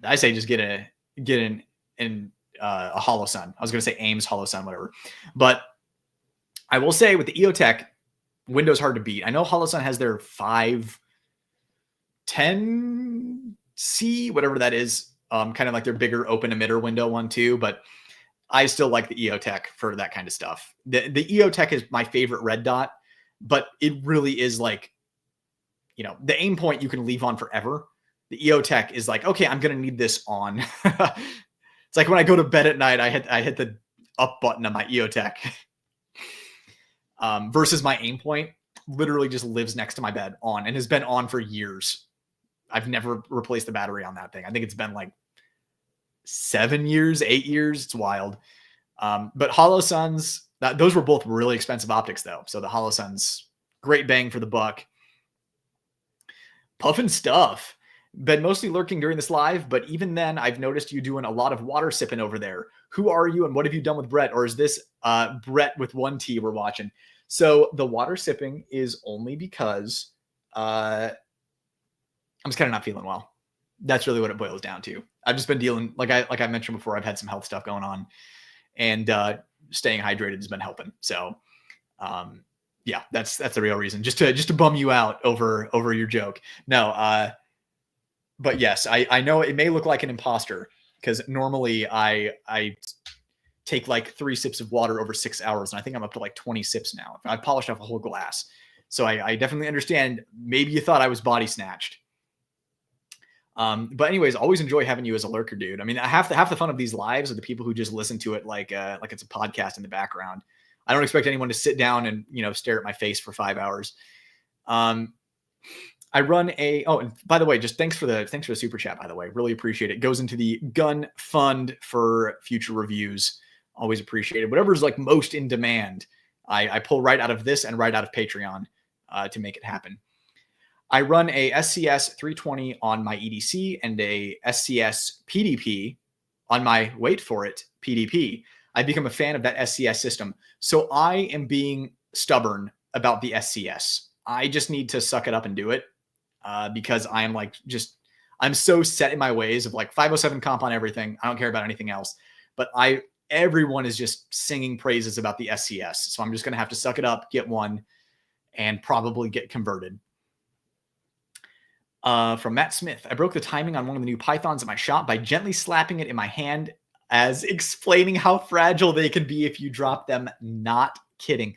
I say just get a Hollow Sun. I was going to say Ames, Hollow Sun, whatever. But I will say with the EOTech, Window's hard to beat. I know Hollow Sun has their 510C, whatever that is. Kind of like their bigger open emitter window one too, but I still like the EOTech for that kind of stuff. The EOTech is my favorite red dot, but it really is like, you know, the aim point you can leave on forever. The EOTech is like, okay, I'm going to need this on. It's like when I go to bed at night, I hit the up button on my EOTech versus my aim point literally just lives next to my bed on and has been on for years. I've never replaced the battery on that thing. I think it's been like 7 years, 8 years. It's wild. But Hollow Suns, those were both really expensive optics though. So the Hollow Suns, great bang for the buck. Puffin stuff. Been mostly lurking during this live, but even then I've noticed you doing a lot of water sipping over there. Who are you and what have you done with Brett? Or is this Brett with 1T we're watching? So the water sipping is only because I'm just kind of not feeling well. That's really what it boils down to. I've just been dealing, like I mentioned before, I've had some health stuff going on, and staying hydrated has been helping. So yeah, that's the real reason. Just to bum you out over your joke. No, but yes, I know it may look like an imposter because normally I take like 3 sips of water over 6 hours, and I think I'm up to like 20 sips now. I've polished off a whole glass. So I definitely understand. Maybe you thought I was body snatched. But anyways, always enjoy having you as a lurker, dude. I mean, half the fun of these lives are the people who just listen to it like it's a podcast in the background. I don't expect anyone to sit down and, you know, stare at my face for 5 hours. I run a, oh, and by the way, just thanks for the super chat, by the way. Really appreciate it. Goes into the gun fund for future reviews. Always appreciate it. Whatever's like most in demand, I pull right out of this and right out of Patreon to make it happen. I run a SCS 320 on my EDC and a SCS PDP on my, wait for it, PDP. I've become a fan of that SCS system. So I am being stubborn about the SCS. I just need to suck it up and do it because I am like, I'm so set in my ways of like 507 comp on everything. I don't care about anything else. But everyone is just singing praises about the SCS. So I'm just going to have to suck it up, get one, and probably get converted. From Matt Smith, I broke the timing on one of the new pythons at my shop by gently slapping it in my hand as explaining how fragile they can be if you drop them. Not kidding.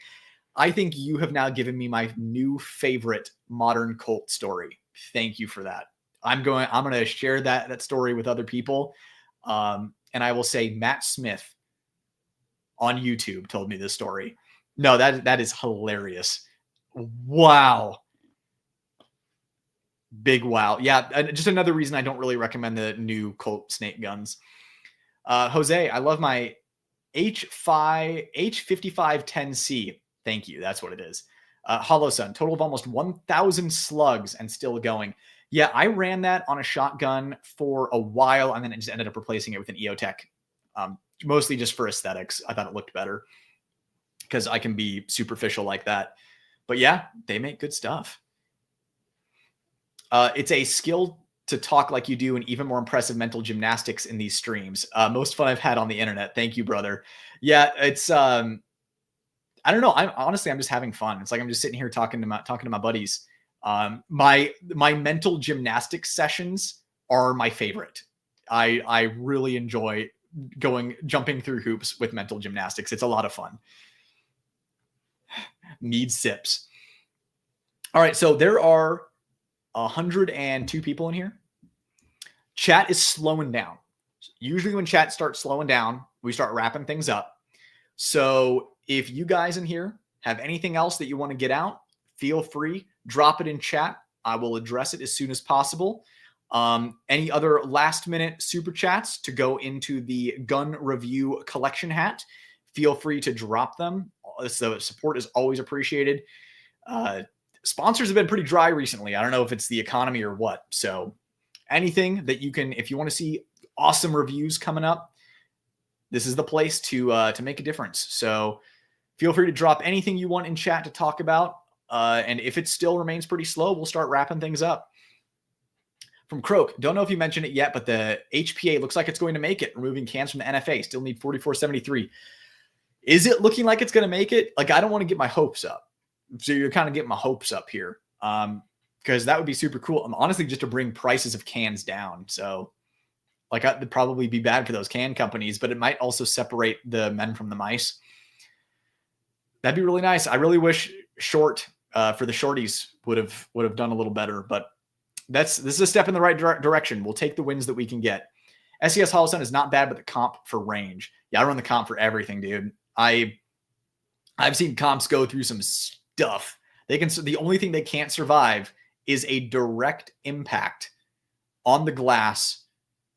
I think you have now given me my new favorite modern Colt story. Thank you for that. I'm going to share that story with other people. And I will say Matt Smith on YouTube told me this story. No, that is hilarious. Wow. Big wow. Yeah, just another reason I don't really recommend the new Colt snake guns. Jose, I love my H5510C. Thank you. That's what it is. Hollow Sun, total of almost 1,000 slugs and still going. Yeah, I ran that on a shotgun for a while, and then I just ended up replacing it with an EOTech, mostly just for aesthetics. I thought it looked better because I can be superficial like that. But yeah, they make good stuff. It's a skill to talk like you do and even more impressive mental gymnastics in these streams. Most fun I've had on the internet. Thank you, brother. Yeah, it's I don't know. I'm just having fun. It's like I'm just sitting here talking to my buddies. My mental gymnastics sessions are my favorite. I really enjoy jumping through hoops with mental gymnastics. It's a lot of fun. Need sips. All right, so there are 102 people in here. Chat is slowing down. Usually when chat starts slowing down, we start wrapping things up. So if you guys in here have anything else that you want to get out, feel free, drop it in chat. I will address it as soon as possible. Any other last minute super chats to go into the gun review collection hat, feel free to drop them. So support is always appreciated. Sponsors have been pretty dry recently. I don't know if it's the economy or what. So anything that you can, if you want to see awesome reviews coming up, this is the place to make a difference. So feel free to drop anything you want in chat to talk about. And if it still remains pretty slow, we'll start wrapping things up. From Croak, don't know if you mentioned it yet, but the HPA looks like it's going to make it, removing cans from the NFA. Still need 4473. Is it looking like it's going to make it? Like, I don't want to get my hopes up. So you're kind of getting my hopes up here, because that would be super cool. Honestly, just to bring prices of cans down. So like, it'd probably be bad for those can companies, but it might also separate the men from the mice. That'd be really nice. I really wish short for the shorties would have done a little better, but this is a step in the right direction. We'll take the wins that we can get. SES Hollow Sun is not bad, but the comp for range. Yeah, I run the comp for everything, dude. I've seen comps go through some stuff. The only thing they can't survive is a direct impact on the glass,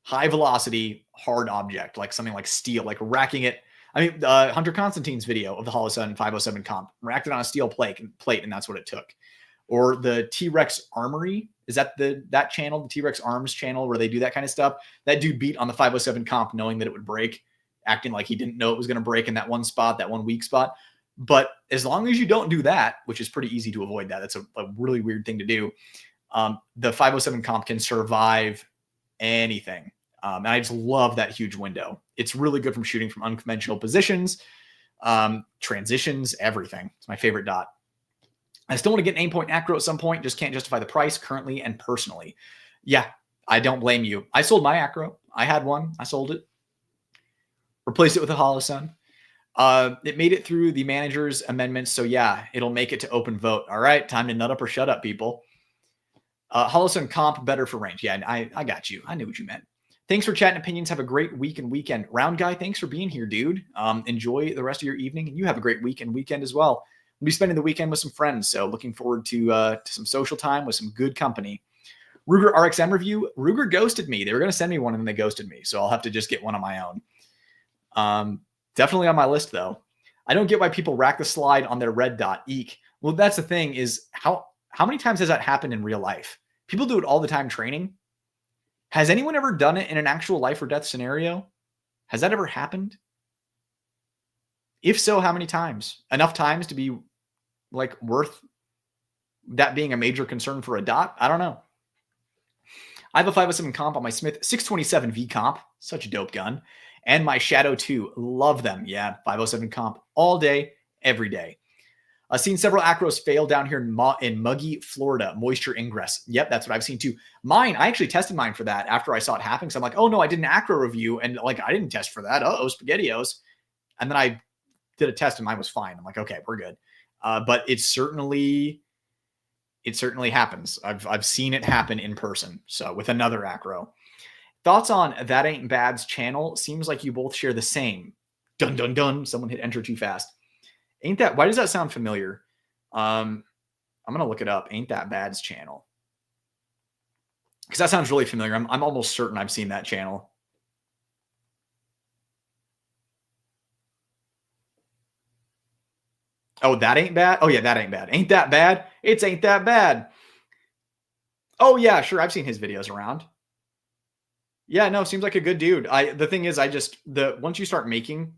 high velocity, hard object, like something like steel, like racking it. I mean, Hunter Constantine's video of the Hollow Sun 507 comp, racked it on a steel plate, and that's what it took. Or the T-Rex Armory, is that that channel, the T-Rex Arms channel, where they do that kind of stuff? That dude beat on the 507 comp knowing that it would break, acting like he didn't know it was going to break in that one spot, that one weak spot. But as long as you don't do that, which is pretty easy to avoid that, that's a really weird thing to do. The 507 comp can survive anything. And I just love that huge window. It's really good from shooting from unconventional positions, transitions, everything. It's my favorite dot. I still want to get an aim-point acro at some point, just can't justify the price currently and personally. Yeah, I don't blame you. I sold my acro. I had one. I sold it. Replaced it with a Hollow Sun. It made it through the manager's amendments, so yeah, it'll make it to open vote. All right, time to nut up or shut up, people. Hollow Sun comp better for range. Yeah, I got you. I knew what you meant. Thanks for chatting opinions. Have a great week and weekend. Round Guy, thanks for being here, dude. Enjoy the rest of your evening, and you have a great week and weekend as well. be spending the weekend with some friends. So looking forward to some social time with some good company. Ruger RXM review. Ruger ghosted me. They were going to send me one and then they ghosted me. So I'll have to just get one on my own. Definitely on my list though. I don't get why people rack the slide on their red dot. Eek. Well, that's the thing is how many times has that happened in real life? People do it all the time training. Has anyone ever done it in an actual life or death scenario? Has that ever happened? If so, how many times? Enough times to be like worth that being a major concern for a dot? I don't know. I have a 507 comp on my Smith 627 V comp. Such a dope gun. And my Shadow 2. Love them. Yeah, 507 comp all day, every day. I've seen several acros fail down here in muggy Florida, moisture ingress. Yep, that's what I've seen too. Mine, I actually tested mine for that after I saw it happen. So I'm like, oh no, I did an acro review and like I didn't test for that. Uh-oh, SpaghettiOs. And then I did a test and mine was fine. I'm like, okay, we're good. But it certainly happens. I've seen it happen in person. So with another acro. Thoughts on That Ain't Bad's channel? Seems like you both share the same. Dun, dun, dun. Someone hit enter too fast. Why does that sound familiar? I'm going to look it up. Ain't That Bad's channel. Because that sounds really familiar. I'm almost certain I've seen that channel. Oh, That Ain't Bad? Oh, yeah, That Ain't Bad. Ain't That Bad? It's Ain't That Bad. Oh, yeah, sure. I've seen his videos around. Yeah, no, seems like a good dude. The thing is, once you start making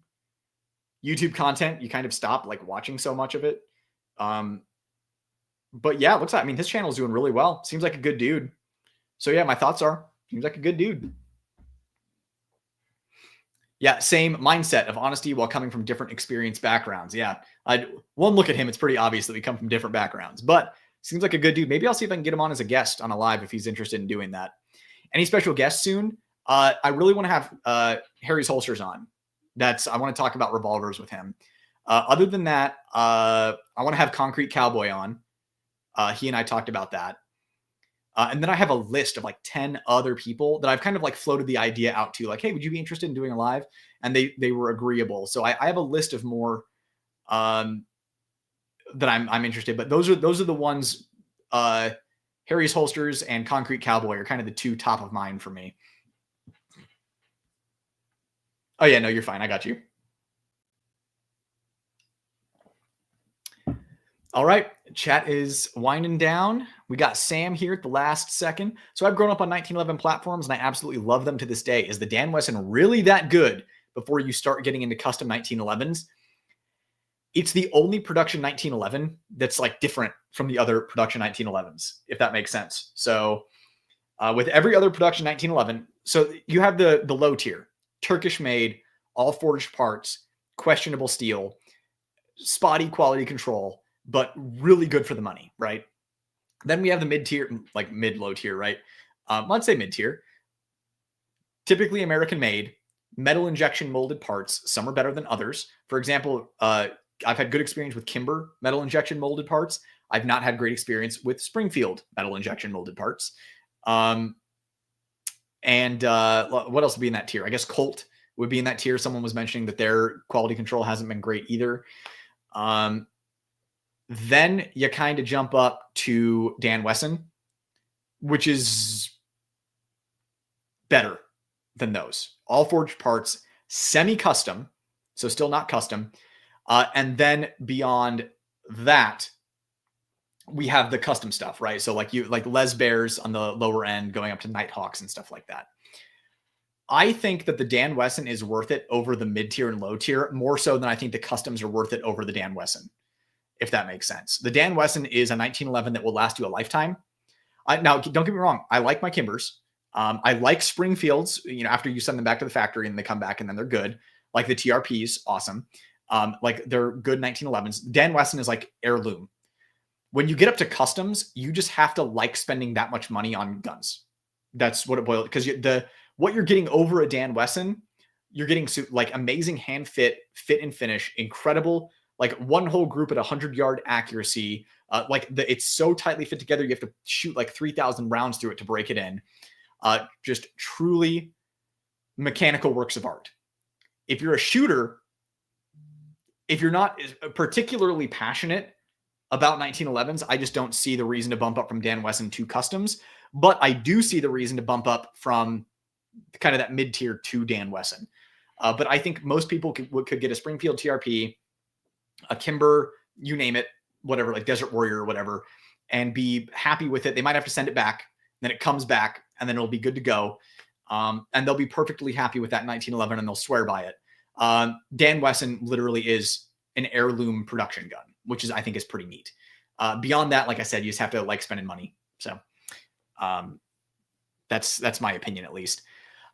YouTube content, you kind of stop like watching so much of it. But yeah, it looks like, I mean, his channel is doing really well. Seems like a good dude. So yeah, my thoughts are, seems like a good dude. Yeah, same mindset of honesty while coming from different experience backgrounds. Yeah, one look at him, it's pretty obvious that we come from different backgrounds, but seems like a good dude. Maybe I'll see if I can get him on as a guest on a live if he's interested in doing that. Any special guests soon? I really want to have Harry's Holsters on. I want to talk about revolvers with him. Other than that, I want to have Concrete Cowboy on. He and I talked about that. And then I have a list of like 10 other people that I've kind of like floated the idea out to, like, hey, would you be interested in doing a live? And they were agreeable. So I have a list of more that I'm interested. But those are the ones. Harry's Holsters and Concrete Cowboy are kind of the two top of mind for me. Oh yeah, no, you're fine. I got you. All right, chat is winding down. We got Sam here at the last second. So I've grown up on 1911 platforms and I absolutely love them to this day. Is the Dan Wesson really that good before you start getting into custom 1911s? It's the only production 1911 that's like different from the other production 1911s, if that makes sense. So with every other production 1911, so you have the low tier, Turkish made, all forged parts, questionable steel, spotty quality control, but really good for the money, right? Then we have the mid-tier, like mid-low tier, right? Let's say mid-tier. Typically American-made, metal injection molded parts. Some are better than others. For example, I've had good experience with Kimber metal injection molded parts. I've not had great experience with Springfield metal injection molded parts. And what else would be in that tier? I guess Colt would be in that tier. Someone was mentioning that their quality control hasn't been great either. Then you kind of jump up to Dan Wesson, which is better than those. All forged parts, semi-custom, so still not custom. And then beyond that, we have the custom stuff, right? So like Les Bears on the lower end going up to Nighthawks and stuff like that. I think that the Dan Wesson is worth it over the mid-tier and low tier, more so than I think the customs are worth it over the Dan Wesson, if that makes sense. The Dan Wesson is a 1911 that will last you a lifetime. Now, don't get me wrong. I like my Kimbers. I like Springfields, after you send them back to the factory and they come back and then they're good. Like the TRPs, awesome. Like they're good 1911s. Dan Wesson is like heirloom. When you get up to customs, you just have to like spending that much money on guns. That's what it boils, because what you're getting over a Dan Wesson, you're getting like amazing hand fit and finish, incredible, like one whole group at 100-yard accuracy. It's so tightly fit together. You have to shoot like 3,000 rounds through it to break it in. Just truly mechanical works of art. If you're a shooter, if you're not particularly passionate about 1911s, I just don't see the reason to bump up from Dan Wesson to customs. But I do see the reason to bump up from kind of that mid-tier to Dan Wesson. But I think most people could get a Springfield TRP, a Kimber, you name it, whatever, like Desert Warrior or whatever, and be happy with it. They might have to send it back, then it comes back, and then it'll be good to go. And they'll be perfectly happy with that 1911, and they'll swear by it. Dan Wesson literally is an heirloom production gun, which I think is pretty neat. Beyond that, like I said, you just have to like spending money. So that's my opinion, at least.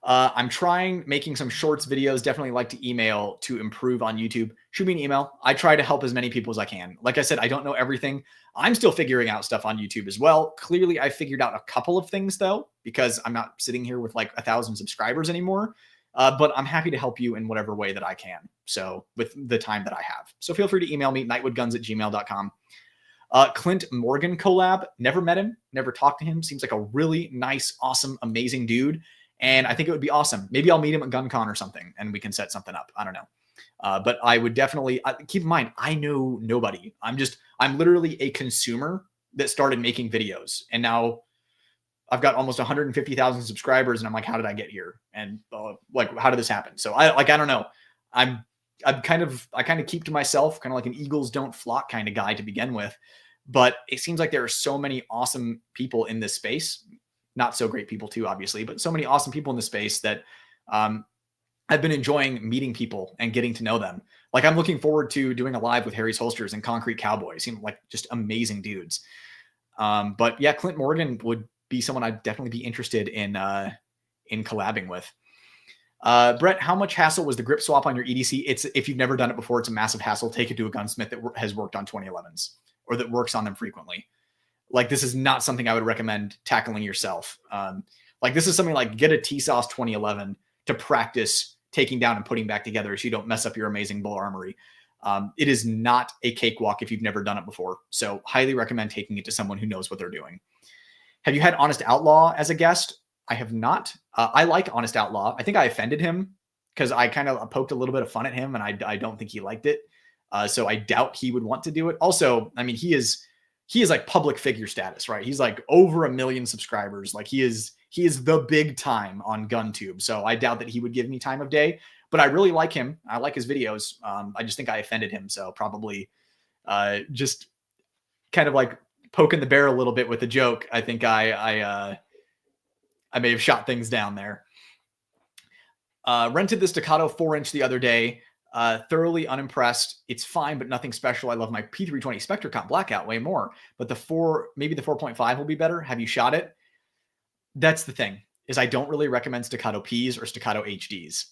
I'm making some shorts videos. Definitely like to email to improve on YouTube. Shoot me an email. I try to help as many people as I can. Like I said, I don't know everything. I'm still figuring out stuff on YouTube as well. Clearly, I figured out a couple of things though, because I'm not sitting here with like 1,000 subscribers anymore. But I'm happy to help you in whatever way that I can. So with the time that I have. So feel free to email me, nightwoodguns@gmail.com. Clint Morgan collab. Never met him. Never talked to him. Seems like a really nice, awesome, amazing dude. And I think it would be awesome. Maybe I'll meet him at GunCon or something and we can set something up. I don't know. But I would definitely keep in mind, I know nobody. I'm literally a consumer that started making videos. And now I've got almost 150,000 subscribers. And I'm like, how did I get here? And like, how did this happen? So I don't know. I kind of keep to myself, kind of like an Eagles don't flock kind of guy to begin with. But it seems like there are so many awesome people in this space. Not so great people too, obviously, but so many awesome people in the space that I've been enjoying meeting people and getting to know them. Like I'm looking forward to doing a live with Harry's Holsters and Concrete Cowboy. Seem like just amazing dudes. But yeah, Clint Morgan would be someone I'd definitely be interested in collabing with. Brett, how much hassle was the grip swap on your EDC? If you've never done it before, it's a massive hassle. Take it to a gunsmith that has worked on 2011s or that works on them frequently. Like this is not something I would recommend tackling yourself. Like this is something like get a T-Sauce 2011 to practice taking down and putting back together so you don't mess up your amazing bull armory. It is not a cakewalk if you've never done it before. So highly recommend taking it to someone who knows what they're doing. Have you had Honest Outlaw as a guest? I have not. I like Honest Outlaw. I think I offended him because I kind of poked a little bit of fun at him and I don't think he liked it. So I doubt he would want to do it. Also, I mean, he is like public figure status, right? He's like over 1 million subscribers. Like he is the big time on GunTube. So I doubt that he would give me time of day, but I really like him. I like his videos. I just think I offended him. So probably just kind of like poking the bear a little bit with a joke. I think I may have shot things down there. Rented the Staccato 4-inch the other day. Thoroughly unimpressed. It's fine, but nothing special. I love my P320 Spectre Comp Blackout way more, but maybe the 4.5 will be better. Have you shot it? That's the thing, is I don't really recommend Staccato Ps or Staccato HDs.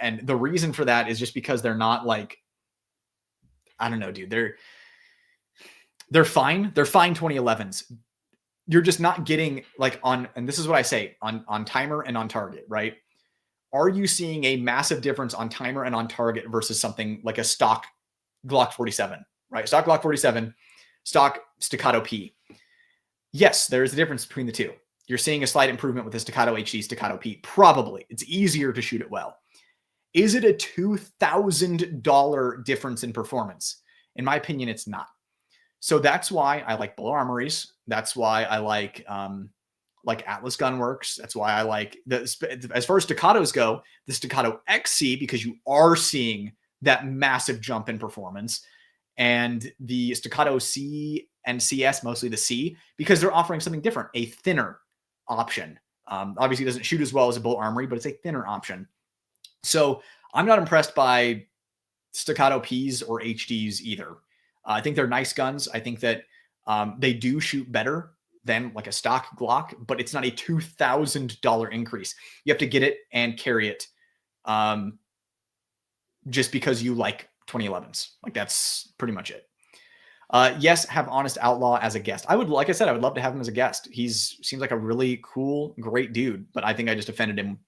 And the reason for that is just because they're not like, I don't know, dude, they're fine. They're fine 2011s. You're just not getting like and this is what I say on timer and on target, right? Are you seeing a massive difference on timer and on target versus something like a stock Glock 47, right? Stock Glock 47, stock Staccato P. Yes, there is a difference between the two. You're seeing a slight improvement with the Staccato HD, Staccato P. Probably. It's easier to shoot it well. Is it a $2,000 difference in performance? In my opinion, it's not. So that's why I like Bull Armories. That's why I like Atlas Gunworks. That's why I like as far as staccatos go, the Staccato XC, because you are seeing that massive jump in performance, and the Staccato C and CS, mostly the C, because they're offering something different, a thinner option. Obviously it doesn't shoot as well as a Bull Armory, but it's a thinner option. So I'm not impressed by Staccato Ps or HDs either. I think they're nice guns. I think that they do shoot better than like a stock Glock, but it's not a $2,000 increase. You have to get it and carry it just because you like 2011s. Like that's pretty much it. Yes, have Honest Outlaw as a guest. Like I said, I would love to have him as a guest. Seems like a really cool, great dude, but I think I just offended him.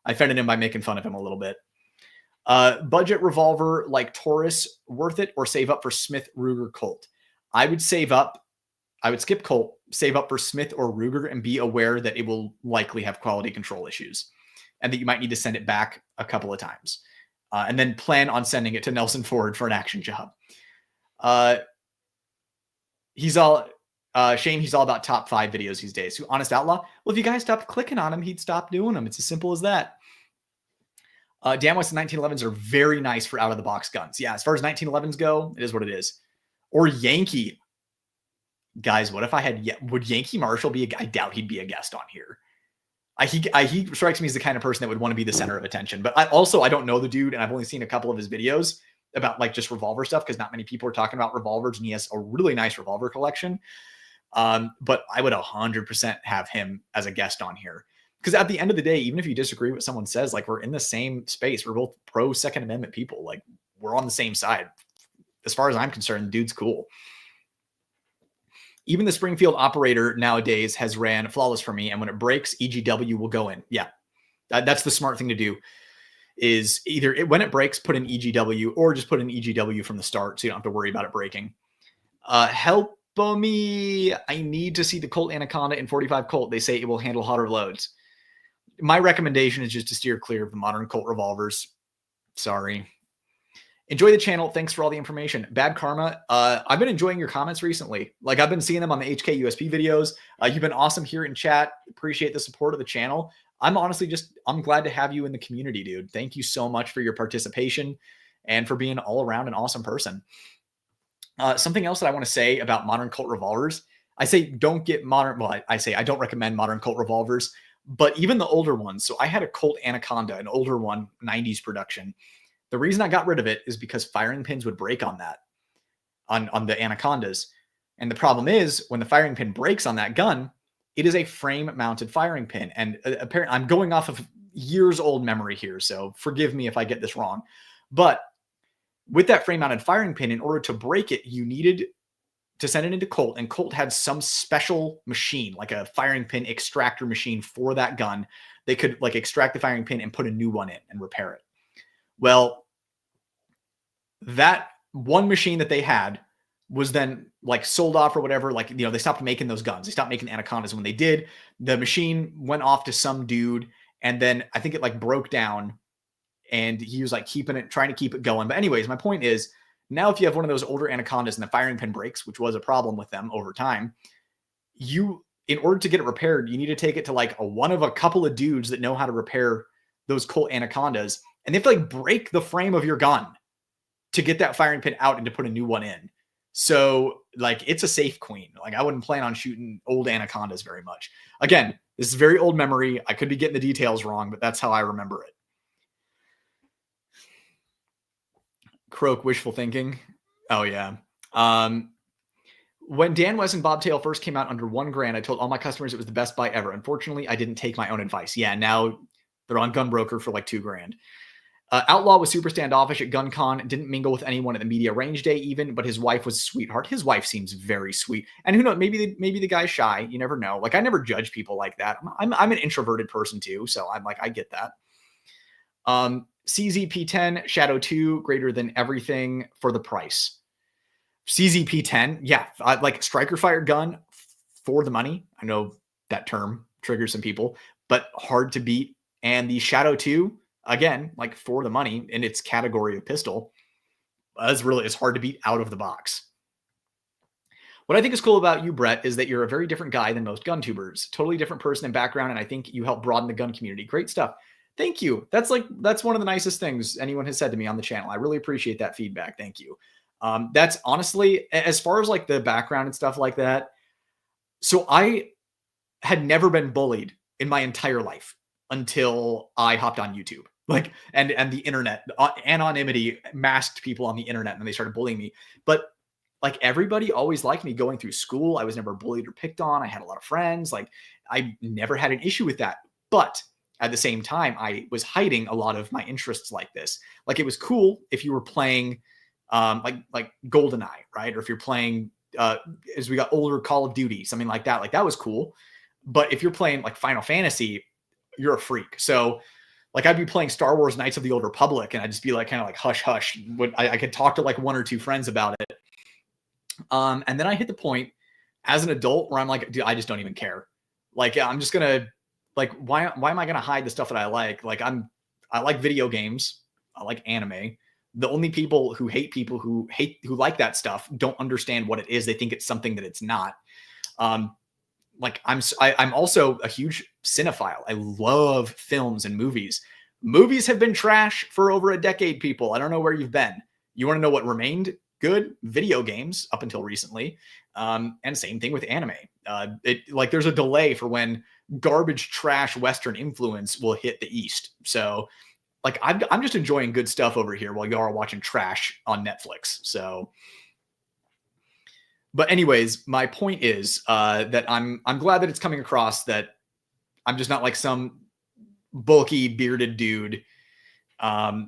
I offended him by making fun of him a little bit. Budget revolver like Taurus, worth it or save up for Smith, Ruger, Colt? I would save up. I would skip Colt, save up for Smith or Ruger, and be aware that it will likely have quality control issues and that you might need to send it back a couple of times. and then plan on sending it to Nelson Ford for an action job. He's all Shane. He's all about top 5 videos these days. So Honest Outlaw. Well, if you guys stopped clicking on him, he'd stop doing them. It's as simple as that. Dan West 1911s are very nice for out of the box guns. Yeah, as far as 1911s go, it is what it is. Or Yankee. Guys, what if I had, would Yankee Marshall be I doubt he'd be a guest on here. He strikes me as the kind of person that would want to be the center of attention. But I don't know the dude, and I've only seen a couple of his videos about like just revolver stuff because not many people are talking about revolvers, and he has a really nice revolver collection. But I would 100% have him as a guest on here. Because at the end of the day, even if you disagree with what someone says, like we're in the same space. We're both pro Second Amendment people. Like we're on the same side. As far as I'm concerned, dude's cool. Even the Springfield operator nowadays has ran flawless for me. And when it breaks, EGW will go in. Yeah, that's the smart thing to do is either when it breaks, put in EGW or just put in EGW from the start so you don't have to worry about it breaking. Help me. I need to see the Colt Anaconda in 45 Colt. They say it will handle hotter loads. My recommendation is just to steer clear of the modern Colt revolvers. Sorry. Enjoy the channel. Thanks for all the information. Bad Karma. I've been enjoying your comments recently. Like I've been seeing them on the HK USP videos. You've been awesome here in chat. Appreciate the support of the channel. I'm honestly I'm glad to have you in the community, dude. Thank you so much for your participation and for being all around an awesome person. Something else that I want to say about modern Colt revolvers. I say don't get modern. Well, I say I don't recommend modern Colt revolvers, but even the older ones. So I had a Colt Anaconda, an older one, 90s production. The reason I got rid of it is because firing pins would break on that, on the Anacondas. And the problem is when the firing pin breaks on that gun, it is a frame mounted firing pin. And apparently I'm going off of years old memory here. So forgive me if I get this wrong, but with that frame mounted firing pin, in order to break it, you needed to send it into Colt, and Colt had some special machine, like a firing pin extractor machine for that gun. They could like extract the firing pin and put a new one in and repair it. Well, that one machine that they had was then like sold off or whatever. Like, you know, they stopped making those guns. They stopped making Anacondas. When they did, the machine went off to some dude. And then I think it like broke down and he was like trying to keep it going. But anyways, my point is now if you have one of those older Anacondas and the firing pin breaks, which was a problem with them over time, in order to get it repaired, you need to take it to like one of a couple of dudes that know how to repair those Colt Anacondas. And they have to like break the frame of your gun to get that firing pin out and to put a new one in. So like, it's a safe queen. Like I wouldn't plan on shooting old Anacondas very much. Again, this is very old memory. I could be getting the details wrong, but that's how I remember it. Croak, wishful thinking. Oh yeah. When Dan West and Bobtail first came out under $1,000, I told all my customers it was the best buy ever. Unfortunately, I didn't take my own advice. Yeah. Now they're on Gunbroker for like $2,000. Outlaw was super standoffish at GunCon, didn't mingle with anyone at the media range day even, but his wife was a sweetheart. His wife seems very sweet. And who knows, maybe the guy's shy. You never know. Like I never judge people like that. I'm an introverted person too. So I'm like, I get that. CZP10 Shadow 2 greater than everything for the price. CZP10. Yeah. Like striker fired gun for the money. I know that term triggers some people, but hard to beat. And the Shadow 2, again, like for the money in its category of pistol, it's hard to beat out of the box. What I think is cool about you, Brett, is that you're a very different guy than most gun tubers. Totally different person and background, and I think you help broaden the gun community. Great stuff. Thank you. That's one of the nicest things anyone has said to me on the channel. I really appreciate that feedback. Thank you. That's honestly, as far as like the background and stuff like that. So I had never been bullied in my entire life until I hopped on YouTube. Like, and the internet, anonymity masked people on the internet and they started bullying me. But like everybody always liked me going through school. I was never bullied or picked on. I had a lot of friends. Like I never had an issue with that. But at the same time, I was hiding a lot of my interests like this. Like it was cool if you were playing like GoldenEye, right? Or if you're playing, as we got older, Call of Duty, something like that was cool. But if you're playing like Final Fantasy, you're a freak. So like I'd be playing Star Wars Knights of the Old Republic and I'd just be like, kind of like hush, hush. I could talk to like one or two friends about it. And then I hit the point as an adult where I'm like, dude, I just don't even care. Like, I'm just going to like, why am I going to hide the stuff that I like? Like I like video games. like anime. The only people who like that stuff don't understand what it is. They think it's something that it's not. Like I'm also a huge cinephile. I love films and movies. Movies have been trash for over a decade, people. I don't know where you've been. You want to know what remained good? Video games up until recently. And same thing with anime. There's a delay for when garbage trash Western influence will hit the East. So like I'm just enjoying good stuff over here while y'all are watching trash on Netflix. So, but anyways, my point is that I'm glad that it's coming across that I'm just not like some bulky bearded dude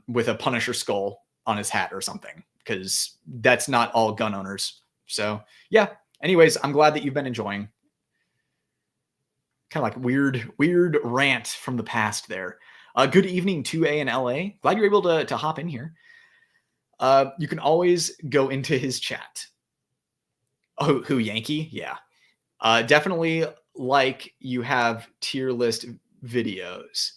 with a Punisher skull on his hat or something, because that's not all gun owners. So yeah. Anyways, I'm glad that you've been enjoying. Kind of like weird rant from the past there. Good evening, 2A in LA. Glad you're able to hop in here. You can always go into his chat. Oh, who, Yankee? Yeah. Definitely like you have tier list videos.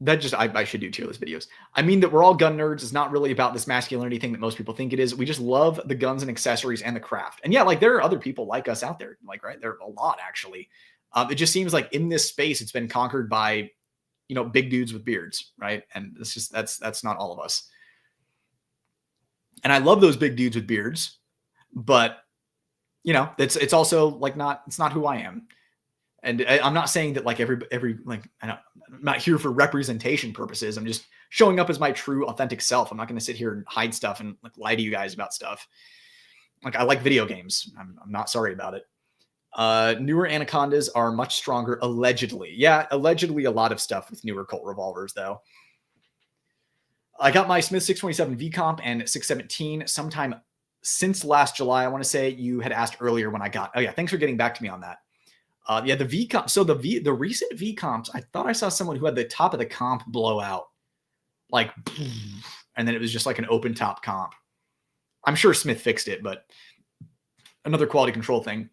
That just, I should do tier list videos. I mean that we're all gun nerds. It's not really about this masculinity thing that most people think it is. We just love the guns and accessories and the craft. And yeah, like there are other people like us out there. Like, right, there are a lot actually. It just seems like in this space, it's been conquered by, big dudes with beards, right? And it's just, that's not all of us. And I love those big dudes with beards, but it's also like it's not who I am. And I'm not saying that like every like, I'm not here for representation purposes. I'm just showing up as my true authentic self. I'm not going to sit here and hide stuff and like lie to you guys about stuff. Like I like video games. I'm not sorry about it. Newer anacondas are much stronger, allegedly. Yeah, allegedly a lot of stuff with newer Colt revolvers, though. I got my Smith 627 V comp and 617 sometime since last July. I want to say you had asked earlier when I got. Oh yeah, thanks for getting back to me on that. Yeah, the V comp. So the recent V comps, I thought I saw someone who had the top of the comp blow out, like, and then it was just like an open top comp. I'm sure Smith fixed it, but another quality control thing.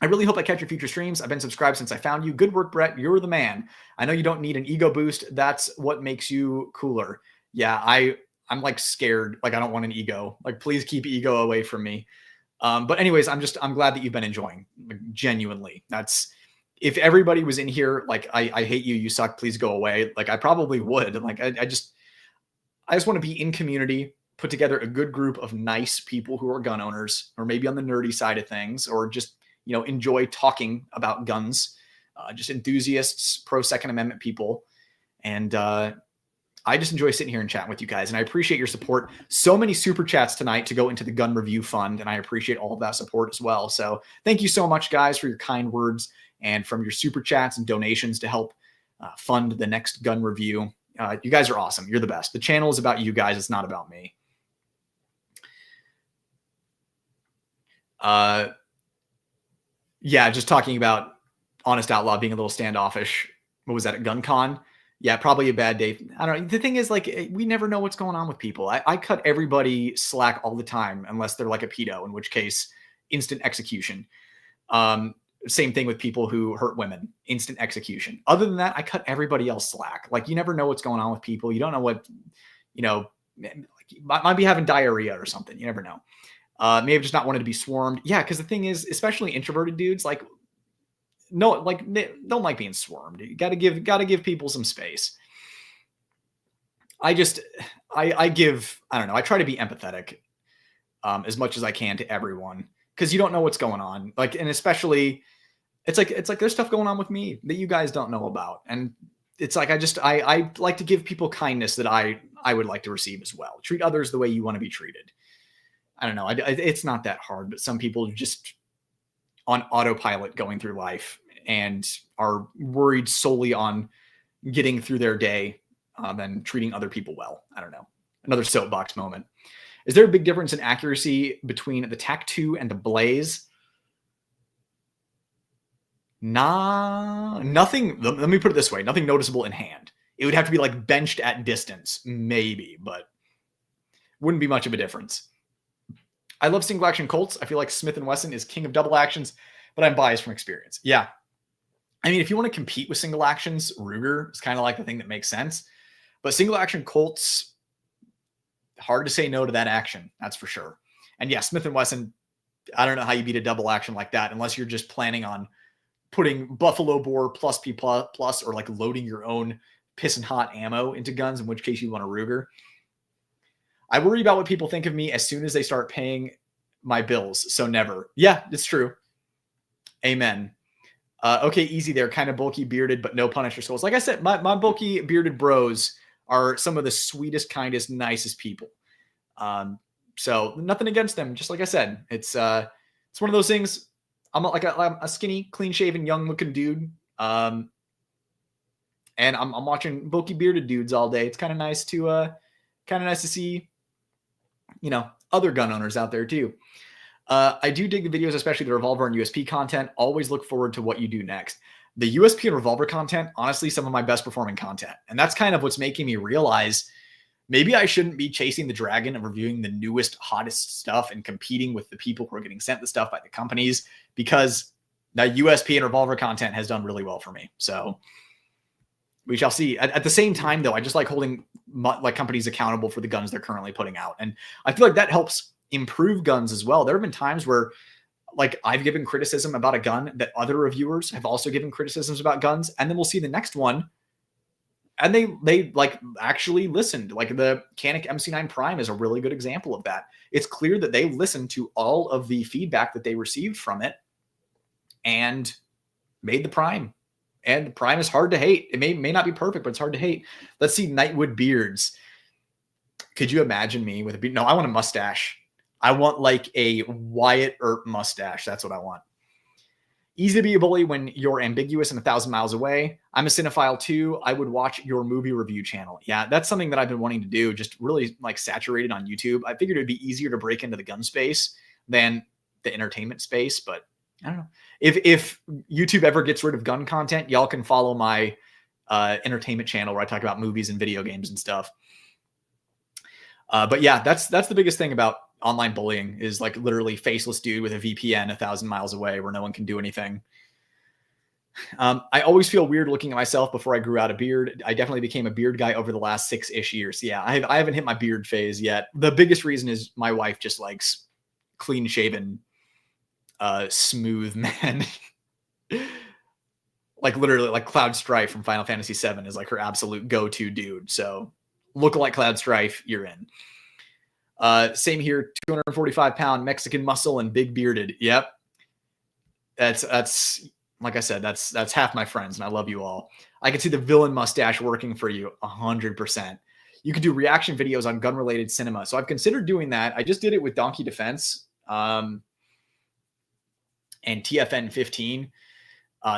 I really hope I catch your future streams. I've been subscribed since I found you. Good work, Brett. You're the man. I know you don't need an ego boost. That's what makes you cooler. Yeah, I'm like scared. Like I don't want an ego. Like please keep ego away from me. But anyways, I'm glad that you've been enjoying. Like, genuinely. That's, if everybody was in here like I hate you, you suck, please go away. Like I probably would. Like I just want to be in community, put together a good group of nice people who are gun owners, or maybe on the nerdy side of things, or just enjoy talking about guns, just enthusiasts, pro Second Amendment people. And I just enjoy sitting here and chatting with you guys. And I appreciate your support. So many super chats tonight to go into the gun review fund. And I appreciate all of that support as well. So thank you so much, guys, for your kind words and from your super chats and donations to help fund the next gun review. You guys are awesome. You're the best. The channel is about you guys. It's not about me. Yeah, just talking about Honest Outlaw being a little standoffish. What was that, at GunCon? Yeah, probably a bad day. I don't know. The thing is, like, we never know what's going on with people. I cut everybody slack all the time, unless they're like a pedo, in which case, instant execution. Same thing with people who hurt women, instant execution. Other than that, I cut everybody else slack. Like, you never know what's going on with people. You don't know what, might be having diarrhea or something. You never know. May have just not wanted to be swarmed. Yeah, because the thing is, especially introverted dudes, like, no, like they don't like being swarmed. You gotta give people some space. I don't know. I try to be empathetic as much as I can to everyone, because you don't know what's going on. Like, and especially it's like there's stuff going on with me that you guys don't know about. And it's like, I like to give people kindness that I would like to receive as well. Treat others the way you want to be treated. I don't know. It's not that hard, but some people just on autopilot going through life and are worried solely on getting through their day and treating other people well. I don't know. Another soapbox moment. Is there a big difference in accuracy between the TAC-2 and the Blaze? Nah, nothing. Let me put it this way. Nothing noticeable in hand. It would have to be like benched at distance, maybe, but wouldn't be much of a difference. I love single action Colts. I feel like Smith & Wesson is king of double actions, but I'm biased from experience. Yeah. I mean, if you want to compete with single actions, Ruger is kind of like the thing that makes sense. But single action Colts, hard to say no to that action. That's for sure. And yeah, Smith & Wesson, I don't know how you beat a double action like that unless you're just planning on putting Buffalo Bore plus P plus or like loading your own pissing hot ammo into guns, in which case you want a Ruger. I worry about what people think of me as soon as they start paying my bills. So never. Yeah, it's true. Amen. Okay, easy there. Kind of bulky, bearded, but no Punisher souls. Like I said, my bulky, bearded bros are some of the sweetest, kindest, nicest people. So nothing against them. Just like I said, it's one of those things. I'm a skinny, clean-shaven, young-looking dude, and I'm watching bulky, bearded dudes all day. It's kind of nice to see, other gun owners out there too. I do dig the videos, especially the Revolver and USP content. Always look forward to what you do next. The USP and Revolver content, honestly, some of my best performing content. And that's kind of what's making me realize maybe I shouldn't be chasing the dragon and reviewing the newest, hottest stuff and competing with the people who are getting sent the stuff by the companies, because that USP and Revolver content has done really well for me. So we shall see. At the same time, though, I just like holding companies accountable for the guns they're currently putting out. And I feel like that helps improve guns as well. There have been times where I've given criticism about a gun that other reviewers have also given criticisms about guns. And then we'll see the next one and they actually listened. Like the Canik MC9 Prime is a really good example of that. It's clear that they listened to all of the feedback that they received from it and made the Prime. And the Prime is hard to hate. It may not be perfect, but it's hard to hate. Let's see Nightwood beards. Could you imagine me with a beard? No, I want a mustache. I want like a Wyatt Earp mustache. That's what I want. Easy to be a bully when you're ambiguous and 1,000 miles away. I'm a cinephile too. I would watch your movie review channel. Yeah, that's something that I've been wanting to do. Just really saturated on YouTube. I figured it'd be easier to break into the gun space than the entertainment space, but I don't know. If YouTube ever gets rid of gun content, y'all can follow my entertainment channel where I talk about movies and video games and stuff. But yeah, that's the biggest thing about online bullying is literally faceless dude with a VPN 1,000 miles away where no one can do anything. I always feel weird looking at myself before I grew out a beard. I definitely became a beard guy over the last 6-ish years. Yeah, I haven't hit my beard phase yet. The biggest reason is my wife just likes clean shaven, smooth men. Literally Cloud Strife from Final Fantasy VII is her absolute go-to dude. So look like Cloud Strife, you're in. Same here, 245-pound Mexican muscle and big bearded. Yep. That's like I said, that's half my friends, and I love you all. I can see the villain mustache working for you 100%. You can do reaction videos on gun-related cinema. So I've considered doing that. I just did it with Donkey Defense and TFN 15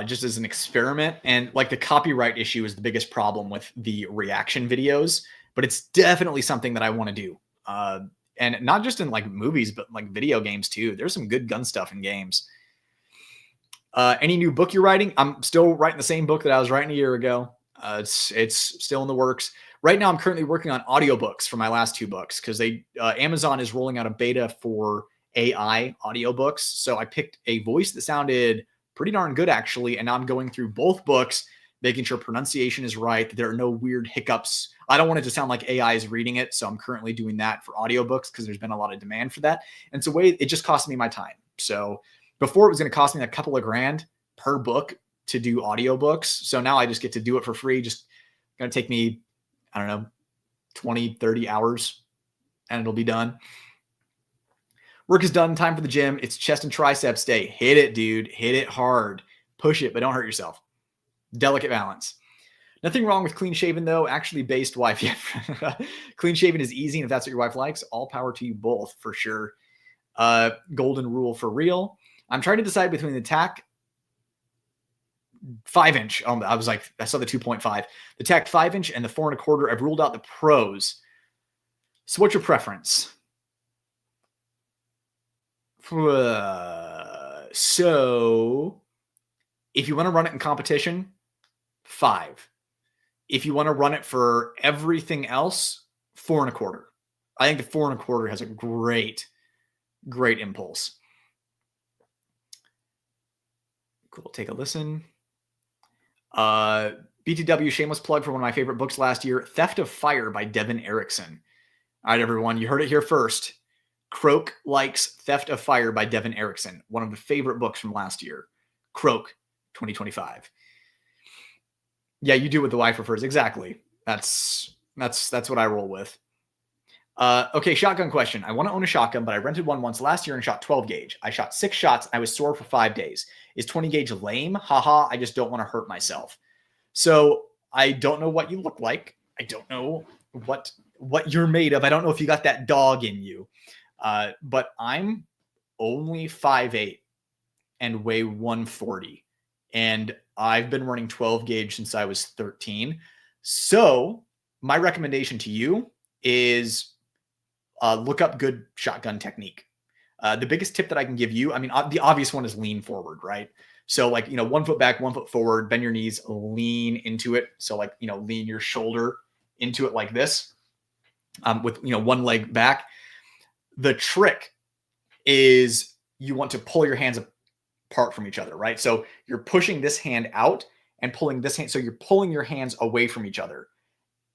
just as an experiment. And the copyright issue is the biggest problem with the reaction videos, but it's definitely something that I want to do. And not just in movies, but video games too. There's some good gun stuff in games. Any new book you're writing? I'm still writing the same book that I was writing a year ago. It's still in the works. Right now, I'm currently working on audiobooks for my last 2 books because Amazon is rolling out a beta for AI audiobooks. So I picked a voice that sounded pretty darn good, actually. And now I'm going through both books, making sure pronunciation is right, that there are no weird hiccups. I don't want it to sound like AI is reading it. So I'm currently doing that for audiobooks because there's been a lot of demand for that. And so it just cost me my time. So before it was going to cost me a couple of grand per book to do audiobooks. So now I just get to do it for free. Just going to take me, I don't know, 20, 30 hours and it'll be done. Work is done. Time for the gym. It's chest and triceps day. Hit it, dude. Hit it hard. Push it, but don't hurt yourself. Delicate balance. Nothing wrong with clean shaven, though. Actually, based wife. Yeah. Clean shaven is easy. And if that's what your wife likes, all power to you both for sure. Golden rule for real. I'm trying to decide between the TAC 5-inch. I saw the 2.5. The TAC 5-inch and the 4 1/4. I've ruled out the pros. So what's your preference? So if you want to run it in competition, 5. If you want to run it for everything else, 4 1/4. I think the 4 1/4 has a great impulse. Cool. Take a listen. BTW, shameless plug for one of my favorite books last year, Theft of Fire by Devin Erickson. All right, everyone, you heard it here first. Croak likes Theft of Fire by Devin Erickson, one of the favorite books from last year. Croak 2025. Yeah, you do what the wife prefers. Exactly. That's what I roll with. Okay, shotgun question. I want to own a shotgun, but I rented one once last year and shot 12 gauge. I shot 6 shots. I was sore for 5 days. Is 20 gauge lame? Haha, I just don't want to hurt myself. So I don't know what you look like. I don't know what you're made of. I don't know if you got that dog in you. But I'm only 5'8" and weigh 140. And I've been running 12 gauge since I was 13. So my recommendation to you is look up good shotgun technique. The biggest tip that I can give you, I mean, the obvious one is lean forward, right? So like, 1 foot back, 1 foot forward, bend your knees, lean into it. So like, lean your shoulder into it like this with, one leg back. The trick is you want to pull your hands apart from each other, right? So you're pushing this hand out and pulling this hand. So you're pulling your hands away from each other.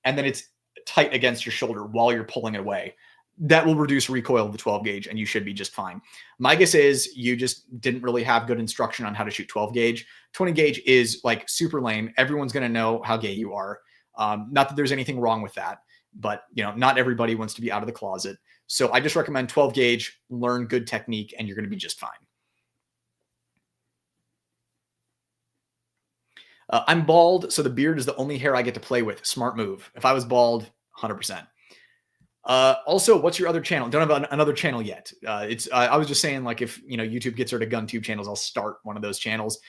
And then it's tight against your shoulder while you're pulling it away. That will reduce recoil of the 12 gauge and you should be just fine. My guess is you just didn't really have good instruction on how to shoot 12 gauge. 20 gauge is like super lame. Everyone's going to know how gay you are. Not that there's anything wrong with that, but not everybody wants to be out of the closet. So I just recommend 12 gauge, learn good technique, and you're going to be just fine. I'm bald, so the beard is the only hair I get to play with. Smart move. If I was bald, 100%. Also, what's your other channel? Don't have another channel yet. I was just saying, like, if YouTube gets rid of GunTube channels, I'll start one of those channels.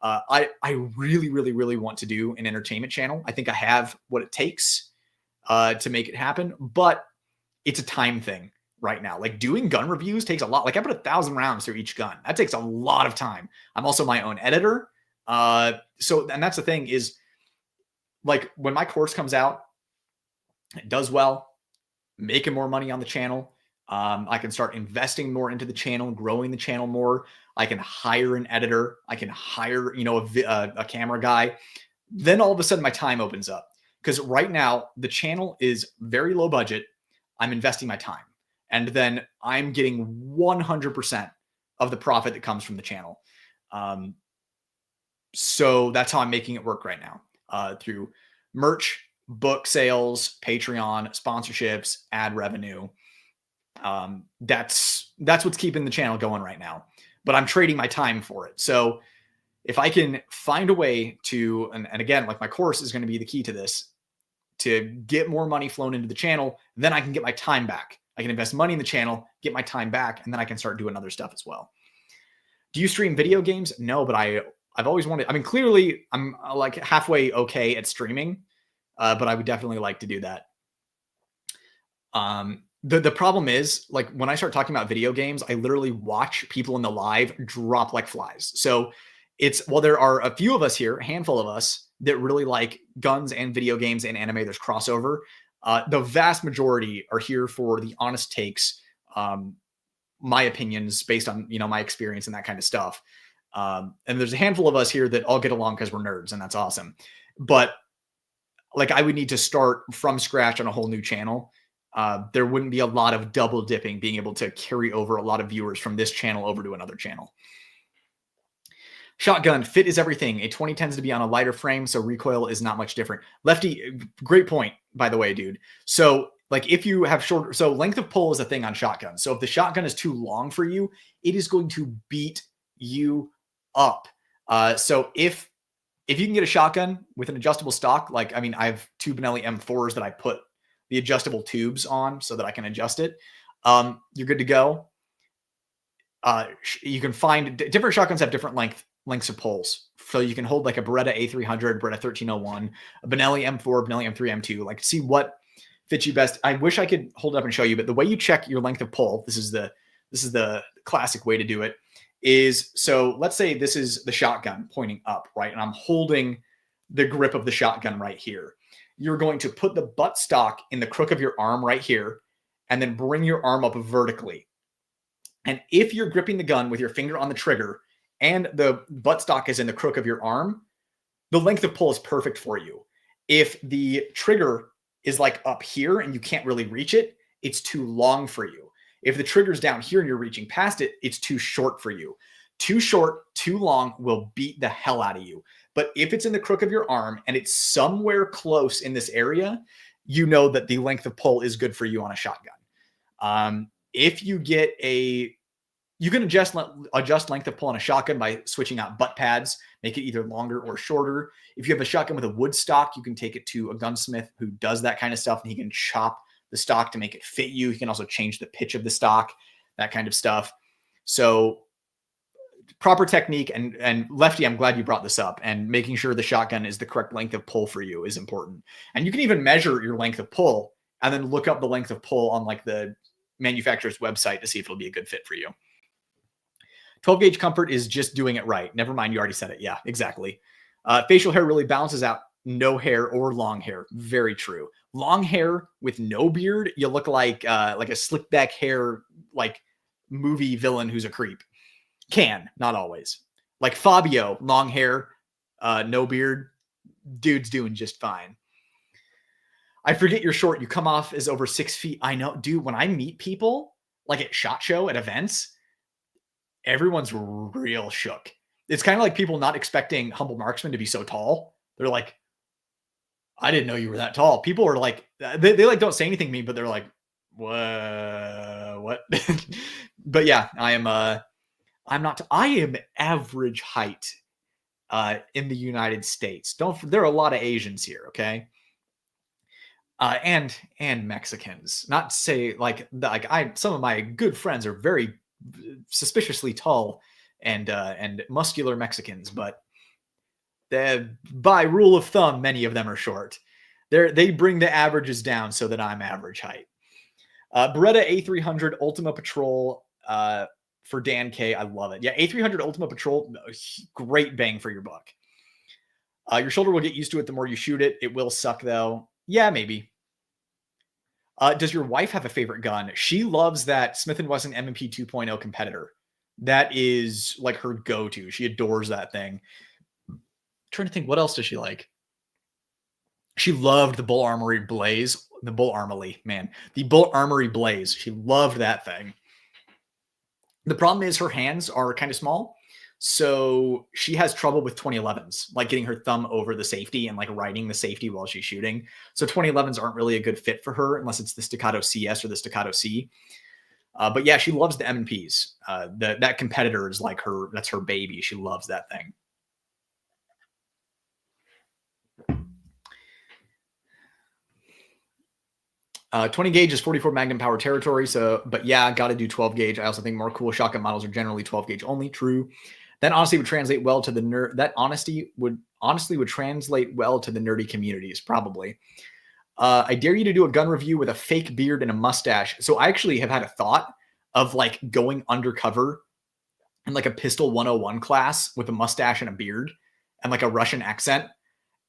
I really, really, really want to do an entertainment channel. I think I have what it takes to make it happen, but it's a time thing right now. Like doing gun reviews takes a lot. Like I put 1,000 rounds through each gun. That takes a lot of time. I'm also my own editor. And that's the thing is like when my course comes out, it does well, making more money on the channel. I can start investing more into the channel, growing the channel more. I can hire an editor. I can hire, a camera guy. Then all of a sudden my time opens up because right now the channel is very low budget. I'm investing my time and then I'm getting 100% of the profit that comes from the channel. So that's how I'm making it work right now, through merch, book sales, Patreon, sponsorships, ad revenue. That's what's keeping the channel going right now, but I'm trading my time for it. So if I can find a way to, and again, like my course is going to be the key to this, to get more money flown into the channel, then I can get my time back. I can invest money in the channel, get my time back, and then I can start doing other stuff as well. Do you stream video games? No, but I've always wanted, I mean, clearly I'm like halfway okay at streaming, but I would definitely like to do that. The problem is like when I start talking about video games, I literally watch people in the live drop like flies. So there are a few of us here, a handful of us that really like guns and video games and anime. There's crossover. The vast majority are here for the honest takes, my opinions based on, my experience and that kind of stuff. And there's a handful of us here that all get along because we're nerds and that's awesome. But like I would need to start from scratch on a whole new channel. There wouldn't be a lot of double dipping, being able to carry over a lot of viewers from this channel over to another channel. Shotgun, fit is everything. A 20 tends to be on a lighter frame, so recoil is not much different. Lefty, great point, by the way, dude. So like if you have shorter, so length of pull is a thing on shotgun. So if the shotgun is too long for you, it is going to beat you up. So if you can get a shotgun with an adjustable stock, like, I mean, I have two Benelli M4s that I put the adjustable tubes on so that I can adjust it. You're good to go. You can find different shotguns have different lengths of pulls. So you can hold like a Beretta A300, Beretta 1301, a Benelli M4, Benelli M3, M2, like see what fits you best. I wish I could hold it up and show you, but the way you check your length of pull, this is the classic way to do it, is so let's say this is the shotgun pointing up, right? And I'm holding the grip of the shotgun right here. You're going to put the buttstock in the crook of your arm right here, and then bring your arm up vertically. And if you're gripping the gun with your finger on the trigger and the buttstock is in the crook of your arm, the length of pull is perfect for you. If the trigger is like up here and you can't really reach it, it's too long for you. If the trigger's down here and you're reaching past it, it's too short for you. Too short, too long will beat the hell out of you. But if it's in the crook of your arm and it's somewhere close in this area, you know that the length of pull is good for you on a shotgun. If you get you can adjust length of pull on a shotgun by switching out butt pads, make it either longer or shorter. If you have a shotgun with a wood stock, you can take it to a gunsmith who does that kind of stuff, and he can chop the stock to make it fit you. He can also change the pitch of the stock, that kind of stuff. So proper technique, and Lefty, I'm glad you brought this up, and making sure the shotgun is the correct length of pull for you is important. And you can even measure your length of pull and then look up the length of pull on like the manufacturer's website to see if it'll be a good fit for you. 12 gauge comfort is just doing it right. Never mind, you already said it. Yeah, exactly. Facial hair really balances out no hair or long hair. Very true. Long hair with no beard, you look like a slick back hair, like movie villain who's a creep. Can, not always. Like Fabio, long hair, no beard, dude's doing just fine. I forget you're short. You come off as over 6 feet. I know, dude, when I meet people like at SHOT Show, at events, everyone's real shook. It's kind of like people not expecting Humble Marksman to be so tall. They're like, I didn't know you were that tall. People are like, they like don't say anything to me, but they're like, what? But yeah, I am average height in the United States. There are a lot of Asians here, okay? And Mexicans. Not to say some of my good friends are very suspiciously tall and muscular Mexicans, but by rule of thumb, many of them are short. They bring the averages down so that I'm average height. Beretta A300 Ultima Patrol for Dan K. I love it. Yeah, A300 Ultima Patrol, great bang for your buck. Your shoulder will get used to it the more you shoot it. It will suck though. Yeah, maybe. Does your wife have a favorite gun? She loves that Smith & Wesson M&P 2.0 competitor. That is like her go-to. She adores that thing. I'm trying to think, what else does she like? She loved the Bull Armory Blaze. The Bull Armory, man. The Bull Armory Blaze. She loved that thing. The problem is her hands are kind of small. So she has trouble with 2011s, like getting her thumb over the safety and like riding the safety while she's shooting. So 2011s aren't really a good fit for her unless it's the Staccato CS or the Staccato C. But yeah, she loves the M&Ps. That competitor is like that's her baby. She loves that thing. 20 gauge is 44 Magnum power territory. So, but yeah, got to do 12 gauge. I also think more cool shotgun models are generally 12 gauge only. True. That honestly would translate well to the nerd. That honestly would translate well to the nerdy communities, probably. I dare you to do a gun review with a fake beard and a mustache. So I actually have had a thought of like going undercover in like a pistol 101 class with a mustache and a beard and like a Russian accent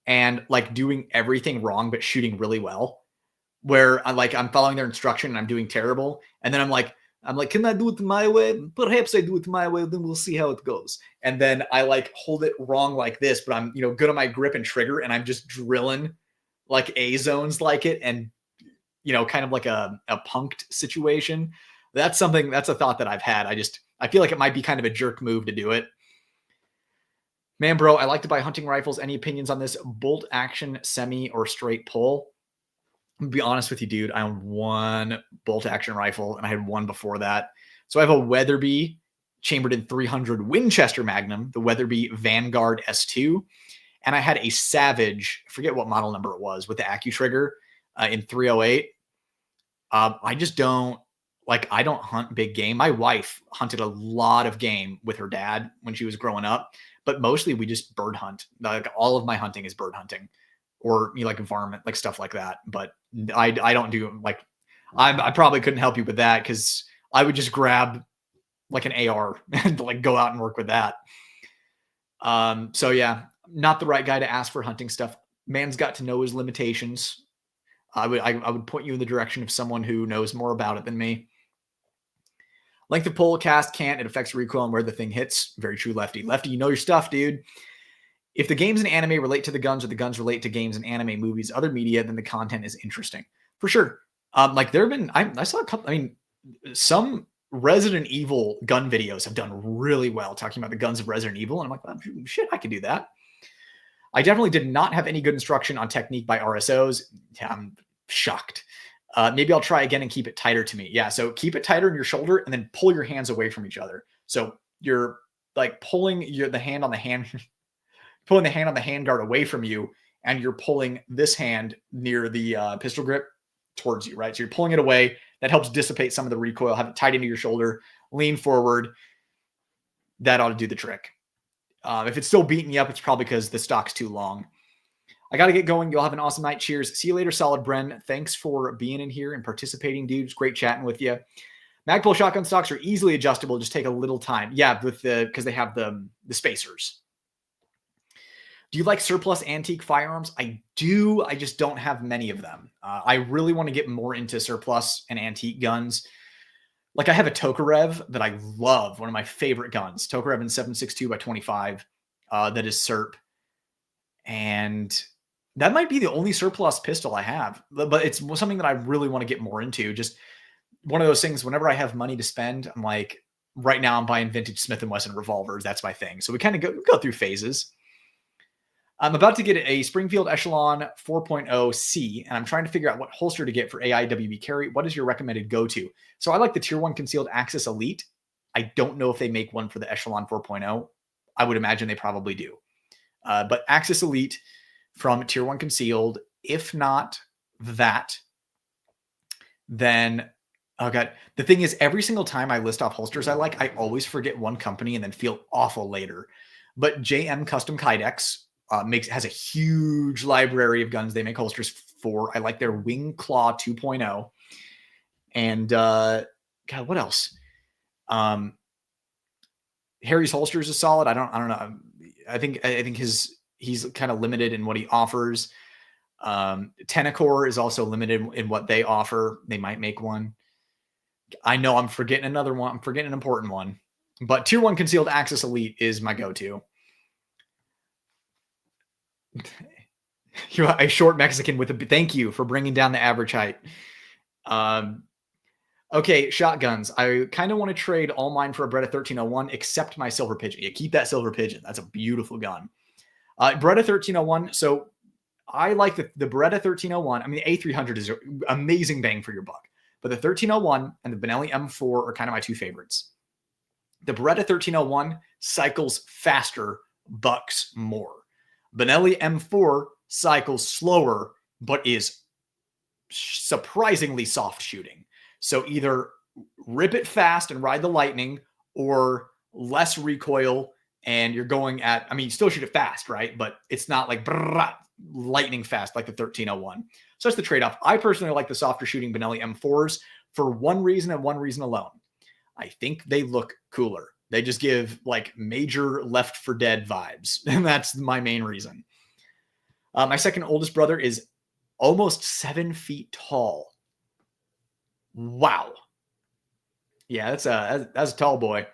and like doing everything wrong, but shooting really well. Where I'm following their instruction and I'm doing terrible. And then I'm like, can I do it my way? Perhaps I do it my way. Then we'll see how it goes. And then I like hold it wrong like this, but I'm, good on my grip and trigger. And I'm just drilling like A zones like it. And, kind of like a punked situation. That's a thought that I've had. I feel like it might be kind of a jerk move to do it. Man, bro, I like to buy hunting rifles. Any opinions on this? Bolt action, semi, or straight pull? I'm gonna be honest with you, dude. I own one bolt action rifle and I had one before that. So I have a Weatherby chambered in 300 Winchester Magnum, the Weatherby Vanguard S2. And I had a Savage, I forget what model number it was, with the AccuTrigger in 308. I just don't I don't hunt big game. My wife hunted a lot of game with her dad when she was growing up, but mostly we just bird hunt. Like all of my hunting is bird hunting. Or like varmint, like stuff like that. But I don't do I probably couldn't help you with that because I would just grab like an AR and like go out and work with that. So yeah, not the right guy to ask for hunting stuff. Man's got to know his limitations. I would point you in the direction of someone who knows more about it than me. Length of pull, cast, can't. It affects recoil and where the thing hits. Very true, Lefty. Lefty, you know your stuff, dude. If the games and anime relate to the guns or the guns relate to games and anime, movies, other media, then the content is interesting. For sure. Like there have been, I saw a couple, I mean, some Resident Evil gun videos have done really well talking about the guns of Resident Evil. And I'm like, well, shit, I could do that. I definitely did not have any good instruction on technique by RSOs. I'm shocked. Maybe I'll try again and keep it tighter to me. Yeah, so keep it tighter in your shoulder and then pull your hands away from each other. So you're like pulling the hand on the hand, pulling the hand on the handguard away from you, and you're pulling this hand near the pistol grip towards you, right? So you're pulling it away. That helps dissipate some of the recoil. Have it tight into your shoulder. Lean forward. That ought to do the trick. If it's still beating you up, it's probably because the stock's too long. I got to get going. You'll have an awesome night. Cheers. See you later, Solid Bren. Thanks for being in here and participating, dude. It's great chatting with you. Magpul shotgun stocks are easily adjustable. Just take a little time. Yeah, because they have the spacers. Do you like surplus antique firearms? I do. I just don't have many of them. I really want to get more into surplus and antique guns. Like I have a Tokarev that I love, one of my favorite guns, Tokarev in 7.62 by 25. That is SERP. And that might be the only surplus pistol I have, but it's something that I really want to get more into. Just one of those things, whenever I have money to spend, I'm like, right now I'm buying vintage Smith & Wesson revolvers. That's my thing. So we kind of go through phases. I'm about to get a Springfield Echelon 4.0C, and I'm trying to figure out what holster to get for AIWB carry. What is your recommended go-to? So I like the Tier 1 Concealed Axis Elite. I don't know if they make one for the Echelon 4.0. I would imagine they probably do. But Axis Elite from Tier 1 Concealed. If not that, then, oh God. The thing is, every single time I list off holsters I like, I always forget one company and then feel awful later. But JM Custom Kydex has a huge library of guns they make holsters for. I like their Wing Claw 2.0. And God, what else? Harry's holsters is solid. I don't know. I think he's kind of limited in what he offers. Tenacor is also limited in what they offer. They might make one. I know I'm forgetting another one. I'm forgetting an important one. But Tier 1 Concealed Axis Elite is my go-to. You're a short Mexican with a thank you for bringing down the average height. Okay, shotguns. I kind of want to trade all mine for a Beretta 1301, except my Silver Pigeon. Yeah, keep that Silver Pigeon. That's a beautiful gun. Beretta 1301. So I like the Beretta 1301. I mean, the A300 is an amazing bang for your buck. But the 1301 and the Benelli M4 are kind of my two favorites. The Beretta 1301 cycles faster, bucks more. Benelli M4 cycles slower, but is surprisingly soft shooting. So either rip it fast and ride the lightning, or less recoil and you're going at, I mean, you still shoot it fast, right? But it's not like lightning fast like the 1301. So that's the trade-off. I personally like the softer shooting Benelli M4s for one reason and one reason alone. I think they look cooler. They just give like major Left 4 Dead vibes. And that's my main reason. My second oldest brother is almost 7 feet tall. Wow. Yeah, that's a tall boy.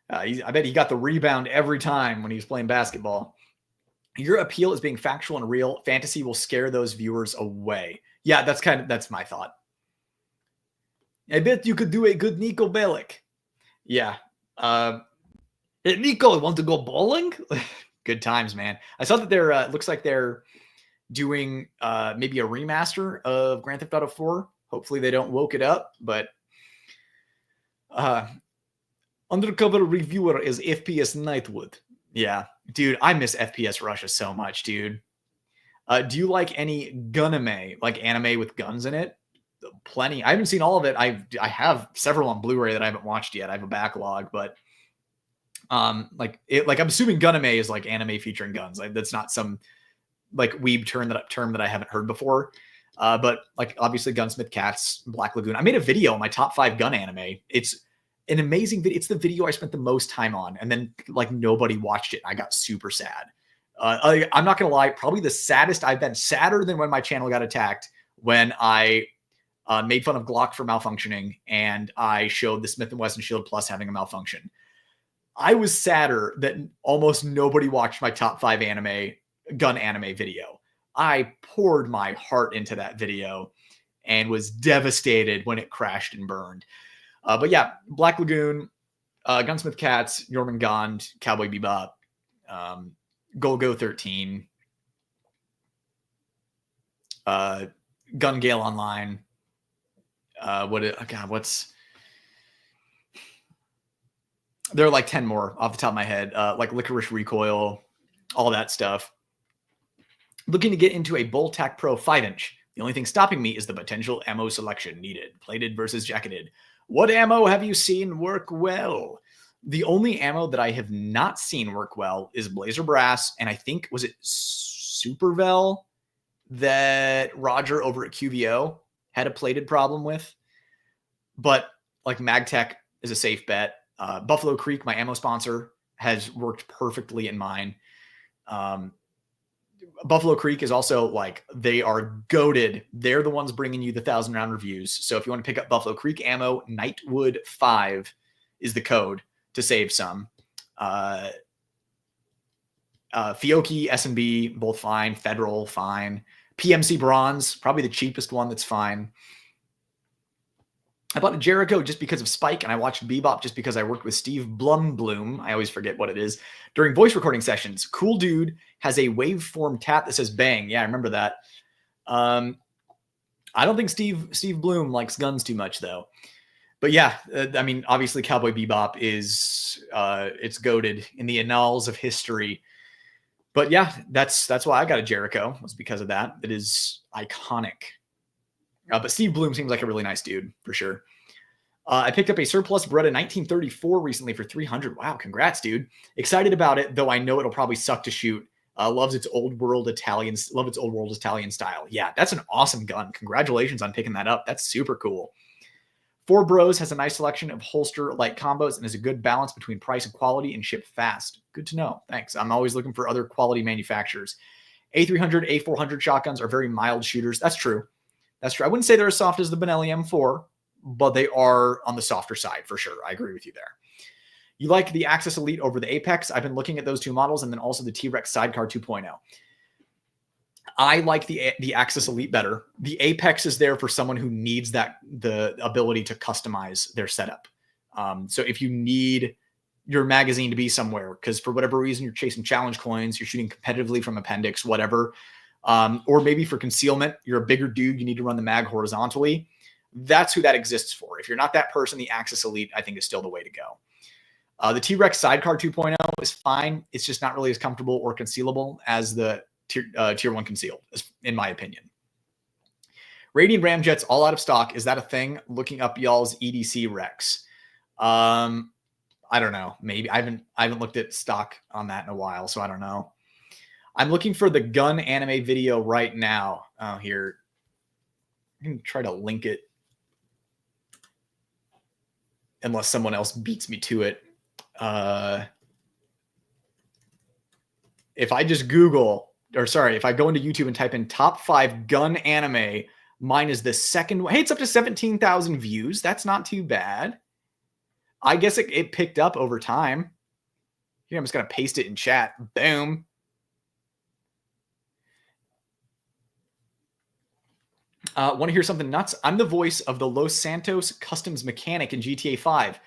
I bet he got the rebound every time when he was playing basketball. Your appeal is being factual and real. Fantasy will scare those viewers away. Yeah, that's my thought. I bet you could do a good Nico Bellic. Yeah. Hey, Nico, want to go bowling? Good times, man. I saw that they're looks like they're doing maybe a remaster of Grand Theft Auto 4. Hopefully they don't woke it up, but undercover reviewer is FPS Nightwood. Yeah, dude, I miss FPS Russia so much, dude. Do you like any gunanime, like anime with guns in it? Plenty. I haven't seen all of it. I have several on Blu-ray that I haven't watched yet. I have a backlog, but I'm assuming gunanime is like anime featuring guns. Like that's not some like weeb term that I haven't heard before. But like obviously Gunsmith Cats, Black Lagoon. I made a video on my top 5 gun anime. It's an amazing video. It's the video I spent the most time on, and then like nobody watched it. I got super sad. I'm not gonna lie, probably the saddest I've been, sadder than when my channel got attacked, when I made fun of Glock for malfunctioning and I showed the Smith & Wesson Shield Plus having a malfunction. I was sadder that almost nobody watched my top 5 gun anime video. I poured my heart into that video and was devastated when it crashed and burned. But yeah, Black Lagoon, Gunsmith Cats, Jormungand, Cowboy Bebop, Golgo 13, Gun Gale Online. There are like 10 more off the top of my head, like Licorice Recoil, all that stuff. Looking to get into a Boltac Pro 5-inch. The only thing stopping me is the potential ammo selection needed. Plated versus jacketed. What ammo have you seen work well? The only ammo that I have not seen work well is Blazer Brass, and I think, was it Supervel that Roger over at QVO had a plated problem with? But like MagTech is a safe bet. Buffalo Creek, my ammo sponsor, has worked perfectly in mine. Buffalo Creek is also like, they are goated. They're the ones bringing you the 1,000-round reviews. So if you want to pick up Buffalo Creek ammo, Nightwood 5 is the code to save some. Fiocchi, S&B, both fine. Federal, fine. PMC Bronze, probably the cheapest one that's fine. I bought a Jericho just because of Spike, and I watched Bebop just because I worked with Steve Bloom. I always forget what it is. During voice recording sessions, cool dude has a waveform tap that says bang. Yeah, I remember that. I don't think Steve Bloom likes guns too much, though. But yeah, I mean, obviously Cowboy Bebop is it's goated in the annals of history. But yeah, that's why I got a Jericho, was because of that. It is iconic. But Steve Bloom seems like a really nice dude, for sure. I picked up a surplus Beretta 1934 recently for $300. Wow, congrats, dude. Excited about it, though I know it'll probably suck to shoot. Loves its old world Italian style. Yeah, that's an awesome gun. Congratulations on picking that up. That's super cool. Four Bros has a nice selection of holster-like combos and is a good balance between price and quality, and ship fast. Good to know. Thanks. I'm always looking for other quality manufacturers. A300, A400 shotguns are very mild shooters. That's true. That's true. I wouldn't say they're as soft as the Benelli M4, but they are on the softer side for sure. I agree with you there. You like the Axis Elite over the Apex? I've been looking at those two models, and then also the T-Rex Sidecar 2.0. I like the Axis Elite better. The Apex is there for someone who needs the ability to customize their setup. So if you need your magazine to be somewhere, because for whatever reason you're chasing challenge coins, you're shooting competitively from appendix, whatever, or maybe for concealment, you're a bigger dude, you need to run the mag horizontally. That's who that exists for. If you're not that person, the Axis Elite, I think, is still the way to go. The T-Rex Sidecar 2.0 is fine. It's just not really as comfortable or concealable as the Tier 1 concealed, in my opinion. Radiant Ramjets all out of stock. Is that a thing? Looking up y'all's EDC Rex. I don't know. Maybe I haven't looked at stock on that in a while, so I don't know. I'm looking for the gun anime video right now. Oh, here. I can try to link it. Unless someone else beats me to it. If I just if I go into YouTube and type in top 5 gun anime, mine is the second one. Hey, it's up to 17,000 views. That's not too bad. I guess it picked up over time. Here, I'm just going to paste it in chat. Boom. Want to hear something nuts? I'm the voice of the Los Santos customs mechanic in GTA 5.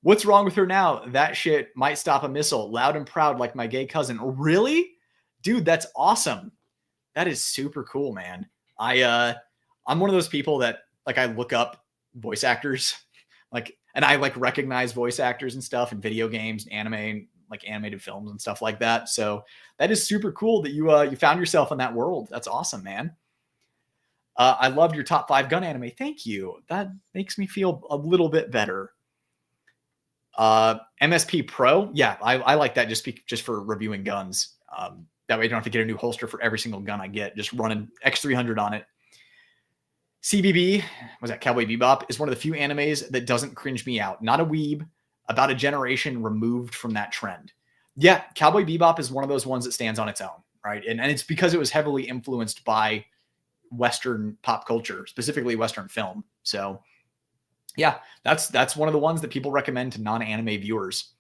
What's wrong with her now? That shit might stop a missile. Loud and proud like my gay cousin. Really? Dude, that's awesome. That is super cool, man. I'm one of those people that, like, I look up voice actors, and I recognize voice actors and stuff in video games, anime, like animated films and stuff like that. So that is super cool that you found yourself in that world. That's awesome, man. I loved your top 5 gun anime. Thank you. That makes me feel a little bit better. MSP Pro. Yeah, I like that just for reviewing guns. That way I don't have to get a new holster for every single gun I get. Just running X300 on it. CBB, was that Cowboy Bebop, is one of the few animes that doesn't cringe me out. Not a weeb, about a generation removed from that trend. Yeah, Cowboy Bebop is one of those ones that stands on its own, right? And it's because it was heavily influenced by Western pop culture, specifically Western film. So yeah, that's one of the ones that people recommend to non-anime viewers.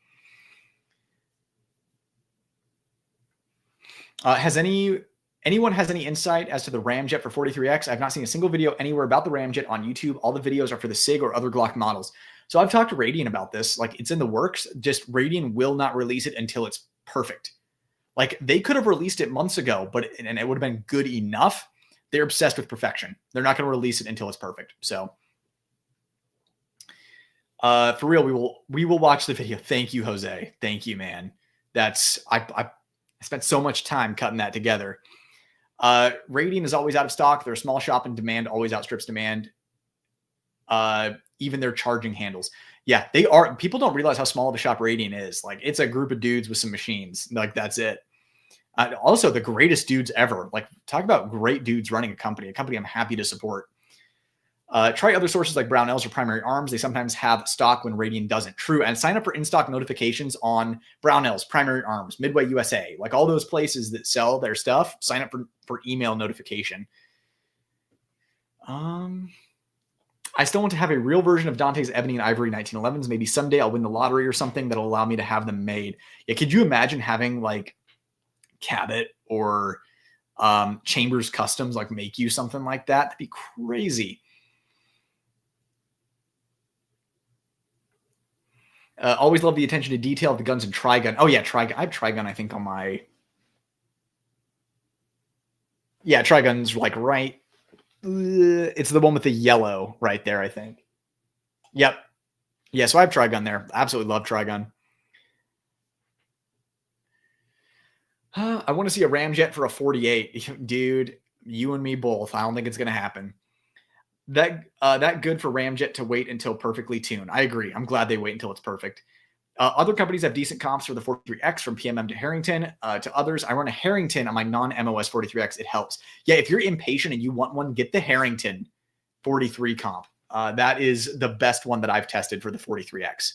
Anyone has any insight as to the ramjet for 43X? I've not seen a single video anywhere about the ramjet on YouTube. All the videos are for the SIG or other Glock models. So I've talked to Radian about this. Like, it's in the works. Just Radian will not release it until it's perfect. Like, they could have released it months ago, and it would have been good enough. They're obsessed with perfection. They're not going to release it until it's perfect. So for real, we will watch the video. Thank you, Jose. Thank you, man. I spent so much time cutting that together. Radian is always out of stock. They're a small shop, and demand always outstrips demand. Even their charging handles. Yeah, they are. People don't realize how small of a shop Radian is. Like, it's a group of dudes with some machines. Like, that's it. Also, the greatest dudes ever. Like, talk about great dudes running a company I'm happy to support. Try other sources like Brownells or Primary Arms. They sometimes have stock when Radian doesn't. True. And sign up for in-stock notifications on Brownells, Primary Arms, Midway USA. Like, all those places that sell their stuff, sign up for email notification. I still want to have a real version of Dante's Ebony and Ivory 1911s. Maybe someday I'll win the lottery or something that'll allow me to have them made. Yeah, could you imagine having, like, Cabot or Chambers Customs, like, make you something like that? That'd be crazy. Always love the attention to detail of the guns in Trigun. Oh, yeah, Trigun. I have Trigun, I think, on my... Yeah, Trigun's, like, right... It's the one with the yellow right there, I think. Yep. Yeah, so I have Trigun there. Absolutely love Trigun. I want to see a ramjet for a 48. Dude, you and me both. I don't think it's going to happen. That good for ramjet to wait until perfectly tuned. I agree. I'm glad they wait until it's perfect. Other companies have decent comps for the 43X, from PMM to Harrington. To others, I run a Harrington on my non-MOS 43X. It helps. Yeah, if you're impatient and you want one, get the Harrington 43 comp. That is the best one that I've tested for the 43X.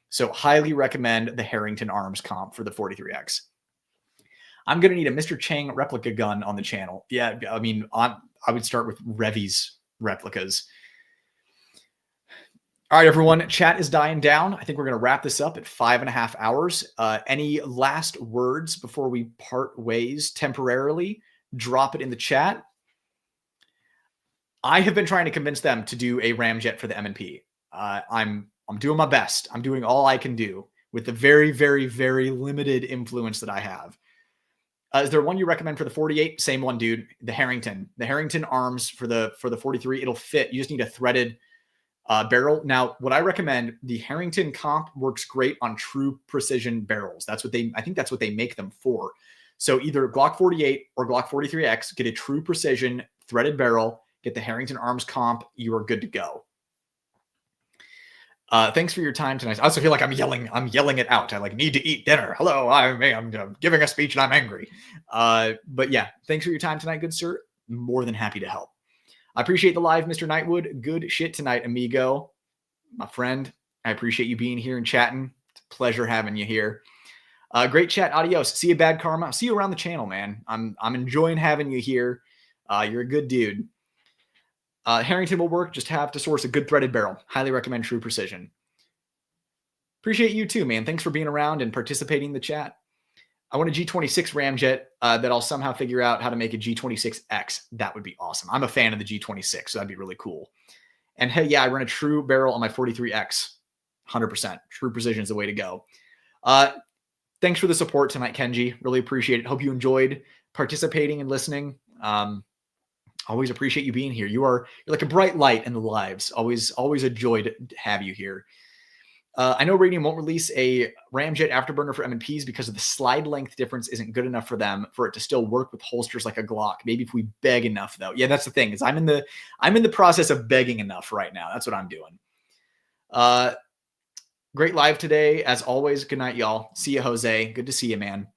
So highly recommend the Harrington Arms comp for the 43X. I'm going to need a Mr. Chang replica gun on the channel. Yeah, I mean, I would start with Revy's replicas. All right, everyone, chat is dying down. I think we're going to wrap this up at 5.5 hours. Any last words before we part ways temporarily? Drop it in the chat. I have been trying to convince them to do a ramjet for the M&P. I'm doing my best. I'm doing all I can do with the very, very, very limited influence that I have. Is there one you recommend for the 48? Same one, dude. The Harrington Arms for the 43. It'll fit. You just need a threaded barrel. Now, what I recommend, the Harrington comp works great on true precision barrels. I think that's what they make them for. So either Glock 48 or Glock 43X, get a true precision threaded barrel, get the Harrington Arms comp, you are good to go. Thanks for your time tonight. I also feel like I'm yelling it out. I like need to eat dinner. Hello, I'm giving a speech and I'm angry. But yeah, thanks for your time tonight, good sir. More than happy to help. I appreciate the live, Mr. Knightwood. Good shit tonight, amigo. My friend, I appreciate you being here and chatting. It's a pleasure having you here. Great chat. Adios. See you, Bad Karma. See you around the channel, man. I'm enjoying having you here. You're a good dude. Harrington will work. Just have to source a good threaded barrel. Highly recommend True Precision. Appreciate you too, man. Thanks for being around and participating in the chat. I want a G26 ramjet that I'll somehow figure out how to make a G26X. That would be awesome. I'm a fan of the G26, so that'd be really cool. And hey, yeah, I run a true barrel on my 43X. 100%. True Precision is the way to go. Thanks for the support tonight, Kenji. Really appreciate it. Hope you enjoyed participating and listening. Always appreciate you being here. You're like a bright light in the lives. Always a joy to have you here. I know Radian won't release a ramjet afterburner for M&Ps because of the slide length difference isn't good enough for them for it to still work with holsters like a Glock. Maybe if we beg enough, though. Yeah, that's the thing. Is I'm in the process of begging enough right now. That's what I'm doing. Great live today, as always. Good night, y'all. See you, Jose. Good to see you, man.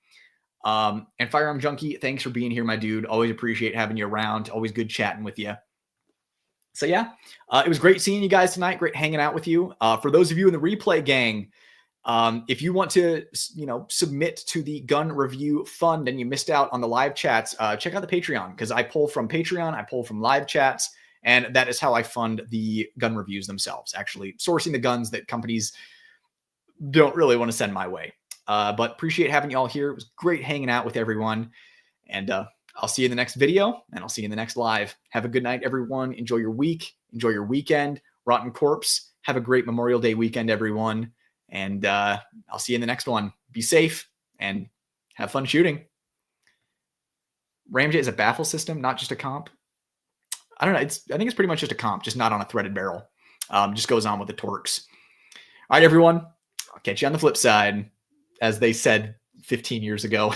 And Firearm Junkie, thanks for being here, my dude. Always appreciate having you around. Always good chatting with you. So yeah, it was great seeing you guys tonight. Great hanging out with you. For those of you in the replay gang, if you want to, submit to the gun review fund and you missed out on the live chats, check out the Patreon, because I pull from Patreon, I pull from live chats, and that is how I fund the gun reviews themselves. Actually, sourcing the guns that companies don't really want to send my way. But appreciate having you all here. It was great hanging out with everyone. And I'll see you in the next video, and I'll see you in the next live. Have a good night, everyone. Enjoy your week. Enjoy your weekend. Rotten Corpse, have a great Memorial Day weekend, everyone. And I'll see you in the next one. Be safe and have fun shooting. Ramjet is a baffle system, not just a comp. I don't know. I think it's pretty much just a comp, just not on a threaded barrel. Just goes on with the torques. All right, everyone. I'll catch you on the flip side, as they said 15 years ago.